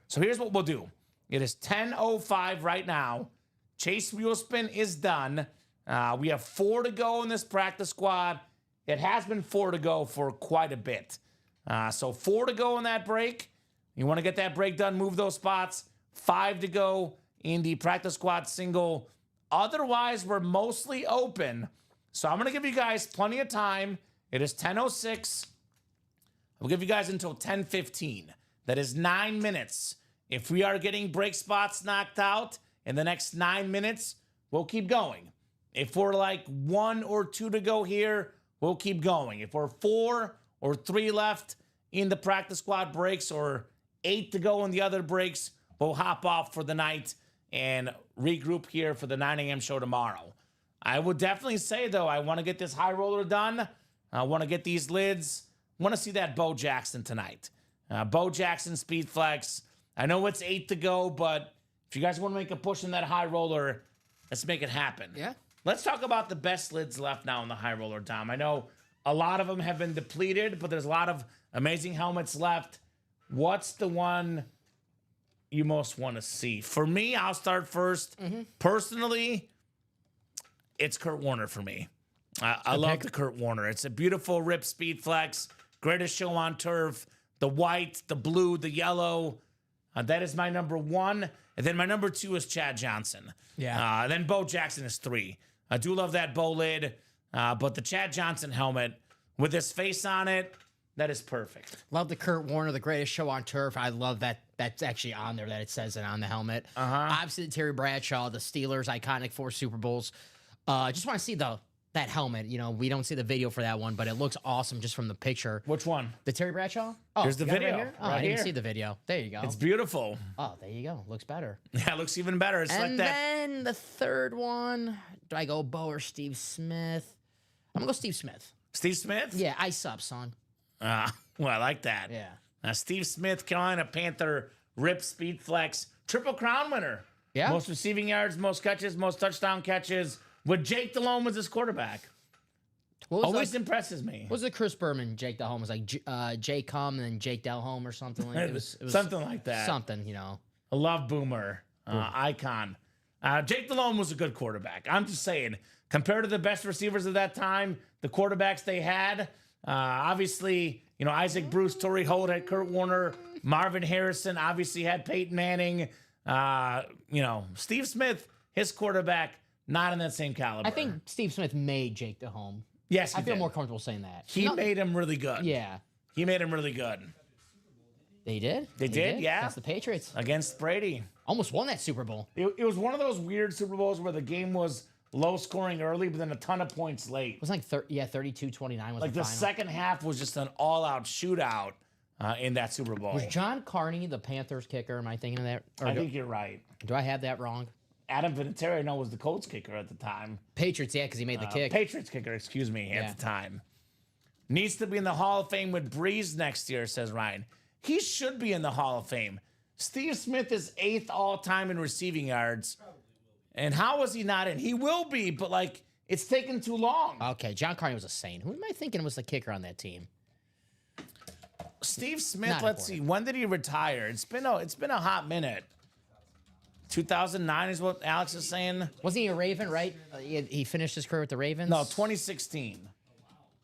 So here's what we'll do. It is 10:05 right now. Chase Wheelspin is done. We have 4 to go in this practice squad. It has been 4 to go for quite a bit. So 4 to go in that break. You want to get that break done, move those spots. 5 to go in the practice squad single. Otherwise, we're mostly open. So I'm going to give you guys plenty of time. It is 10:06. We'll give you guys until 10:15. That is 9 minutes. If we are getting break spots knocked out in the next 9 minutes, we'll keep going. If we're like 1 or 2 to go here, we'll keep going. If we're 4 or 3 left in the practice squad breaks or 8 to go in the other breaks, we'll hop off for the night and regroup here for the 9 a.m. show tomorrow. I would definitely say, though, I want to get this high roller done. I want to get these lids. I want to see that Bo Jackson tonight. Bo Jackson Speed Flex. I know it's 8 to go, but if you guys want to make a push in that high roller, let's make it happen. Yeah. Let's talk about the best lids left now in the high roller, Dom. I know a lot of them have been depleted, but there's a lot of amazing helmets left. What's the one you most want to see? For me, I'll start first. Personally, it's Kurt Warner for me. I love the Kurt Warner. It's a beautiful Rip Speed Flex. Greatest show on turf. The white, the blue, the yellow. That is my number 1. And then my number 2 is Chad Johnson. Yeah. Then Bo Jackson is 3. I do love that Bo lid. But the Chad Johnson helmet with his face on it, that is perfect. Love the Kurt Warner, the greatest show on turf. I love that. That's actually on there, that it says it on the helmet. Obviously, the Terry Bradshaw, the Steelers, iconic 4 Super Bowls. Just want to see that helmet. You know, we don't see the video for that one, but it looks awesome just from the picture. Which one? The Terry Bradshaw? Oh, Here's the you got it video. Right here? Oh, Right I didn't here. see the video. There you go. It's beautiful. Oh, there you go. Looks better. Yeah, it looks even better. It's like And that. then the third one, do I go Bo or Steve Smith? I'm going to go Steve Smith. Steve Smith? Yeah, ice up, son. Well, I like that. Yeah. Steve Smith, Carolina Panther, Rip Speed Flex, Triple Crown winner. Yeah. Most receiving yards, most catches, most touchdown catches, with Jake Delhomme as his quarterback. What was Always the, impresses me. what was the Chris Berman, Jake Delhomme? It was like Jake Cum and then Jake Delhomme or something like that. It was Something like that. Something, you know. A love boomer, icon. Jake Delhomme was a good quarterback. I'm just saying, compared to the best receivers of that time, the quarterbacks they had, obviously, you know, Isaac Bruce, Torrey Holt had Kurt Warner, Marvin Harrison obviously had Peyton Manning. You know, Steve Smith, his quarterback, not in that same caliber. I think Steve Smith made Jake Delhomme. Yes, I feel more comfortable saying that. He made him really good. Yeah. He made him really good. They did? They did, yeah. Against the Patriots. Against Brady. Almost won that Super Bowl. It was one of those weird Super Bowls where the game was low scoring early, but then a ton of points late. It was like 32-29 was Like the the final. second half was just an all-out shootout in that Super Bowl. Was John Carney the Panthers kicker? Am I thinking of that? Or I think you're right. do I have that wrong? Adam Vinatieri, I know, was the Colts kicker at the time. Patriots, yeah, because he made the kick. Patriots kicker, excuse me, Yeah. at the time. Needs to be in the Hall of Fame with Breeze next year, says Ryan. He should be in the Hall of Fame. Steve Smith is 8th all-time in receiving yards. And how was he not in? He will be, but, like, it's taken too long. Okay, John Carney was a saint. Who am I thinking was the kicker on that team? Steve Smith, Not let's see. When did he retire? It's been a hot minute. 2009 is what Alex is saying. Wasn't he a Raven, right? He finished his career with the Ravens? No, 2016.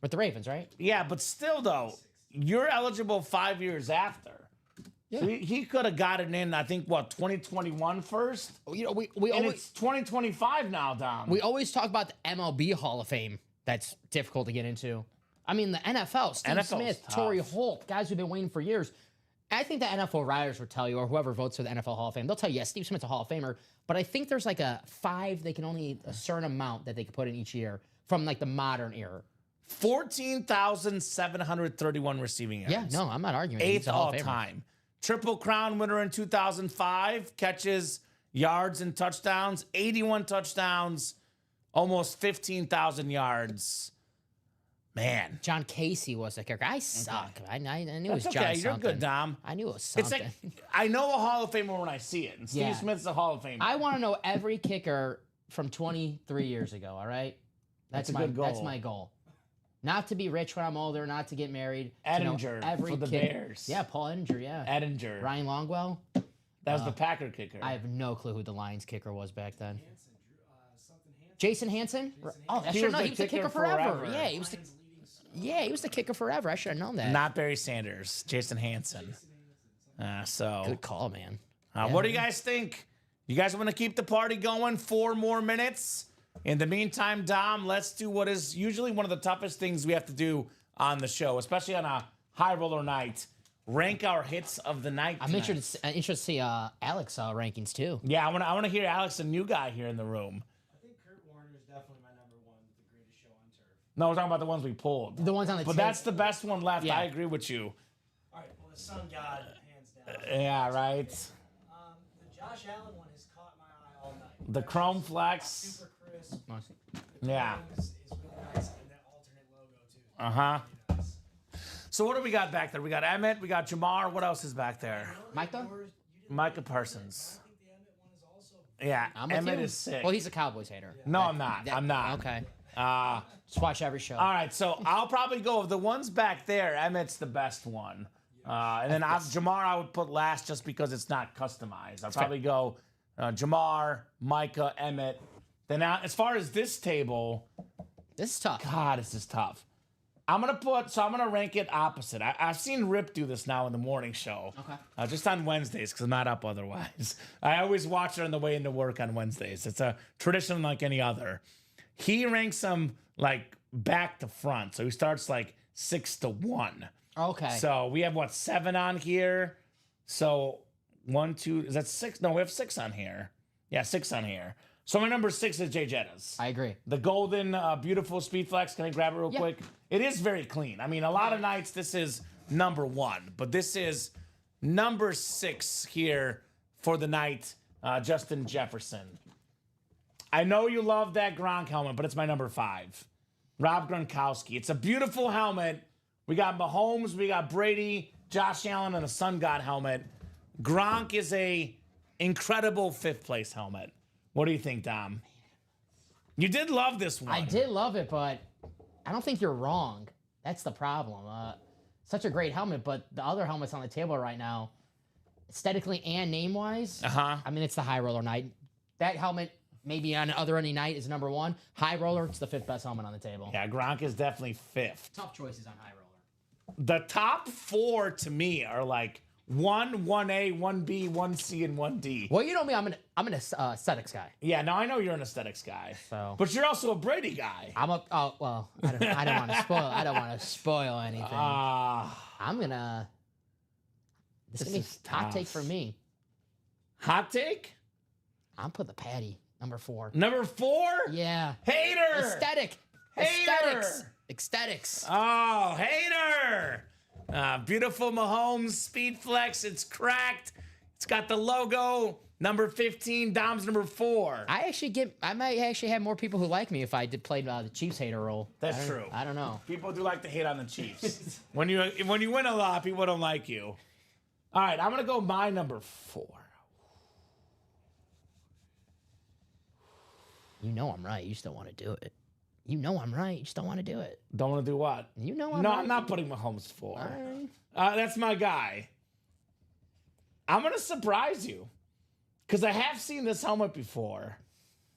With the Ravens, right? Yeah, but still, though, you're eligible 5 years after. Yeah. So he could have gotten in, I think, 2021 first? You know, we And always it's 2025 now, Dom. we always talk about the MLB Hall of Fame. That's difficult to get into. I mean, the NFL, Steve NFL's Smith, tough. Torrey Holt, guys who've been waiting for years. I think the NFL writers would tell you, or whoever votes for the NFL Hall of Fame, they'll tell you, yes, Steve Smith's a Hall of Famer, but I think there's like a 5, they can only a certain amount that they can put in each year from like the modern era. 14,731 receiving yards. Yeah, no, I'm not arguing. He's Eighth a Hall all of Famer. time. Triple Crown winner in 2005. Catches, yards, and touchdowns. 81 touchdowns. Almost 15,000 yards. Man. John Casey was the kicker. I suck. I knew it was That's John okay. You're something. good, Dom. I knew it was It's something. like, I know a Hall of Famer when I see it. And Steve Yeah. Smith's a Hall of Famer. I want to know every kicker from 23 years ago, all right? That's a my good goal. That's my goal. Not to be rich when I'm older, not to get married. to know Edinger every for the kicker. Bears. Yeah, Paul Edinger, yeah. Edinger. Ryan Longwell. That was the Packer kicker. I have no clue who the Lions kicker was back then. Jason Hansen? Oh, I He should was know. the He was the kicker kicker forever. forever. Yeah, he was the kicker forever. I should have known that. Not Barry Sanders. Jason Hansen. Good call, man. What do you guys think? You guys want to keep the party going? 4 more minutes? In the meantime, Dom, let's do what is usually one of the toughest things we have to do on the show, especially on a high roller night. Rank our hits of the night. I'm tonight. interested to see Alex rankings too. Yeah, I want to hear Alex, a new guy here in the room. I think Kurt Warner is definitely my number one with the greatest show on turf. No, we're talking about the ones we pulled. The ones on the But tape. that's the best one left. Yeah. I agree with you. All right, well, the Sun God, hands down. Yeah, right. The Josh Allen one has caught my eye all night. The Chrome Flex. Super crisp. Yeah. Is really nice, and that alternate logo too. Uh-huh. Really nice. So what do we got back there? We got Emmett. We got Jamar. What else is back there? Micah? Micah Parsons. I think the Emmett one is also. Yeah, I'm with Emmett you. is sick. Well, he's a Cowboys hater. No, I'm not. I'm not. Okay. Uh, Just watch every show. all right, so I'll probably go of the ones back there. Emmett's the best one, and then Jamar I would put last just because it's not customized. I'll probably go Jamar, Micah, Emmett. Then as far as this table, This is tough. God, this is tough. I'm gonna rank it opposite. I've seen Rip do this now in the morning show. Okay. Just on Wednesdays because I'm not up otherwise. I always watch it on the way into work on Wednesdays. It's a tradition like any other. He ranks them like back to front, so he starts like 6 to 1. Okay. So we have 7 on here. So 1, 2, is that 6? No, we have 6 on here. Yeah, 6 on here. So my number 6 is Jay Jettas. I agree. The golden, beautiful Speed Flex. Can I grab it real Yeah. quick? It is very clean. I mean, a lot of nights this is number 1, but this is number 6 here for the night. Justin Jefferson. I know you love that Gronk helmet, but it's my number 5. Rob Gronkowski. It's a beautiful helmet. We got Mahomes, we got Brady, Josh Allen, and a Sun God helmet. Gronk is a incredible 5th place helmet. What do you think, Dom? You did love this one. I did love it, but I don't think you're wrong. That's the problem. Such a great helmet, but the other helmets on the table right now, aesthetically and name-wise, I mean, it's the high roller night. That helmet, maybe on other any night, is number 1. High roller, it's the 5th best helmet on the table. Yeah, Gronk is definitely 5th. Tough choices on high roller. The top 4 to me are like 1, 1A, 1B, 1C, and 1D. Well, you know me, I'm an aesthetics guy. Yeah, now I know you're an aesthetics guy, So but you're also a Brady guy. I don't want to spoil. I don't want to spoil anything. I'm gonna. This is gonna be is a hot tough. take for me. Hot take? I'm putting the Patty number 4. Number 4? Yeah. Hater! Aesthetic. Hater! Aesthetics. Oh, hater! Beautiful Mahomes Speed Flex. It's cracked. It's got the logo. Number 15. Dom's number 4. I might actually have more people who like me if I did play the Chiefs hater role. That's true. I don't know. People do like to hate on the Chiefs. when you win a lot, people don't like you. All right, I'm gonna go my number 4. You know I'm right. You just don't want to do it. You know I'm right. You just don't want to do it. Don't want to do what? You know I'm No, right. I'm not putting Mahomes 4. All right. That's my guy. I'm gonna surprise you because I have seen this helmet before,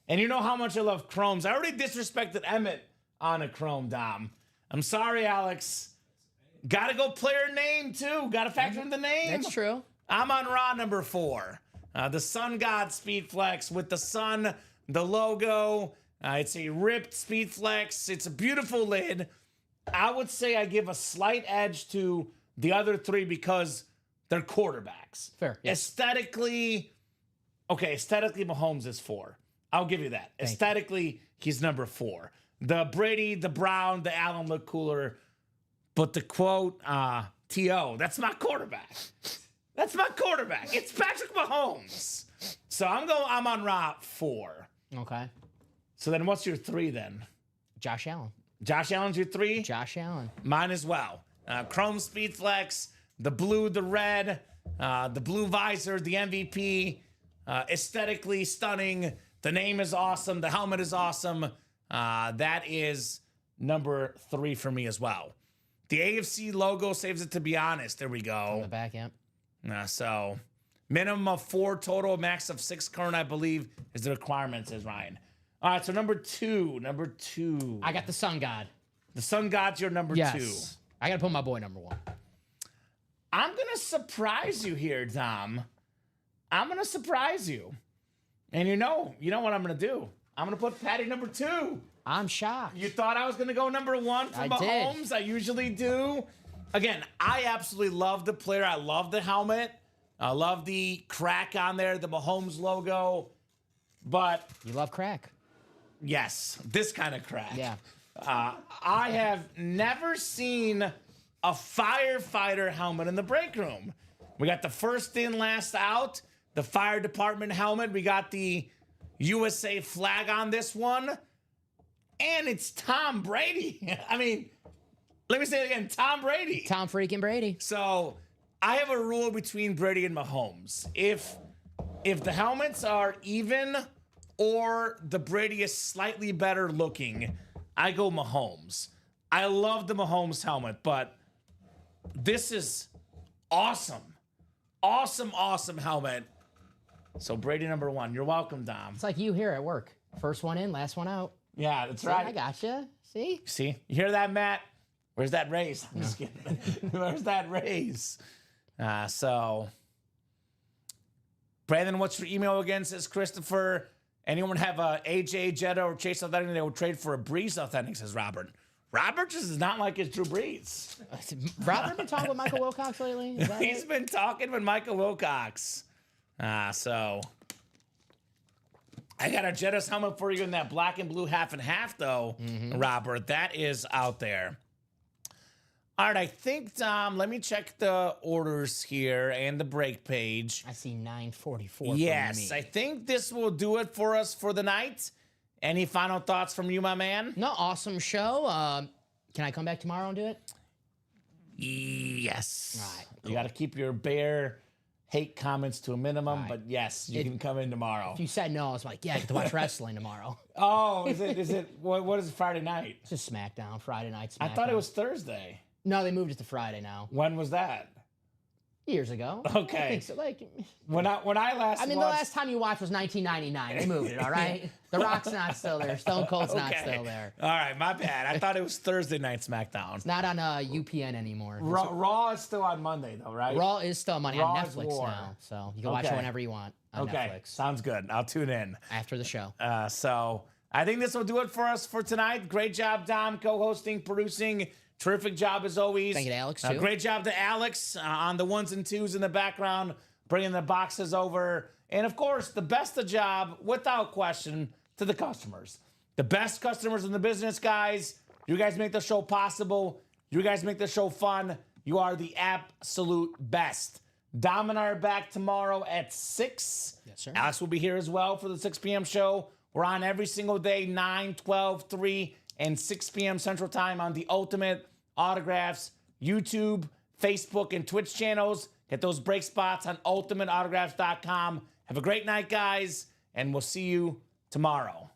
and you know how much I love chromes. I already disrespected Emmett on a chrome, Dom. I'm sorry, Alex. Got to go player name too. Got to factor in the name. That's true. I'm on Raw number 4. The Sun God Speed Flex with the sun, the logo. It's a ripped Speed Flex. It's a beautiful lid. I would say I give a slight edge to the other 3 because They're quarterbacks. Fair, yes. Aesthetically, Mahomes is 4. I'll give you that. Aesthetically, he's number 4. The Brady, the Brown, the Allen look cooler. But the quote, T.O., that's my quarterback. That's my quarterback. It's Patrick Mahomes. So I'm on route 4. Okay. So then what's your 3 then? Josh Allen. Josh Allen's your 3? Josh Allen. Mine as well. Chrome Speed Flex, the blue, the red, the blue visor, the MVP. Aesthetically stunning. The name is awesome. The helmet is awesome. That is number 3 for me as well. The AFC logo saves it, to be honest. There we go. On the back, yep. So minimum of 4 total, max of 6 current, I believe, is the requirement, says Ryan. All right, so number two. I got the Sun God. The Sun God's your number 2. Yes. I got to put my boy number 1. I'm going to surprise you here, Dom. I'm going to surprise you. And you know what I'm going to do. I'm going to put Patty number 2. I'm shocked. You thought I was going to go number 1 for I Mahomes? did. I usually do. Again, I absolutely love the player. I love the helmet. I love the crack on there, the Mahomes logo. But You love crack. yes, this kind of crack. Yeah. I have never seen a firefighter helmet in the break room. We got the first in, last out, the fire department helmet. We got the USA flag on this one. And it's Tom Brady. I mean, let me say it again, Tom Brady. Tom freaking Brady. So I have a rule between Brady and Mahomes. If the helmets are even or the Brady is slightly better looking, I go Mahomes. I love the Mahomes helmet, but this is awesome. Awesome helmet. So Brady number 1. You're welcome, Dom. It's like you here at work. First one in, last one out. Yeah, that's See, right. I gotcha. See? See? You hear that, Matt? Where's that raise? I'm just kidding. Where's that raise? So, Brandon, what's your email again? Says Christopher. Anyone have a AJ Jetta or Chase Authentic they will trade for a Breeze Authentic, says Robert. Robert just is not like his Drew Brees. Robert been talking with Michael Wilcox lately? Is that He's it? been talking with Michael Wilcox. So I got a Jetta's helmet for you in that black and blue half and half, though, Robert. That is out there. All right, I think, Dom, let me check the orders here and the break page. I see 944 Yes, for me. I think this will do it for us for the night. Any final thoughts from you, my man? No, awesome show. Can I come back tomorrow and do it? Yes. All right, You got to keep your Bear hate comments to a minimum, Right. but yes, you can come in tomorrow. If you said no, I was like, yeah, I get to watch wrestling tomorrow. Oh, is it, what is it, Friday night? It's just SmackDown, Friday night SmackDown. I thought it was Thursday. No, they moved it to Friday now. When was that? Years ago. Okay. I think so. Like, When I last I mean, watched, the last time you watched was 1999. They moved it, all right? The Rock's not still there. Stone Cold's not Okay. still there. All right, my bad. I thought it was Thursday night SmackDown. Not on UPN anymore. Raw is still on Monday, though, right? Raw is still money Raw on is Netflix war. now, so you can watch it Okay. whenever you want on Okay, Netflix sounds good. I'll tune in. after the show. So I think this will do it for us for tonight. Great job, Dom, co-hosting, producing. Terrific job as always. Thank you to Alex, too. Great job to Alex on the 1s and 2s in the background, bringing the boxes over. And of course, the best of job, without question, to the customers. The best customers in the business, guys. You guys make the show possible. You guys make the show fun. You are the absolute best. Dom and I are back tomorrow at 6. Yes, sir. Alex will be here as well for the 6 p.m. show. We're on every single day, 9, 12, 3, and 6 p.m. Central Time on the Ultimate Autographs YouTube, Facebook, and Twitch channels. Get those break spots on ultimateautographs.com. Have a great night, guys, and we'll see you tomorrow.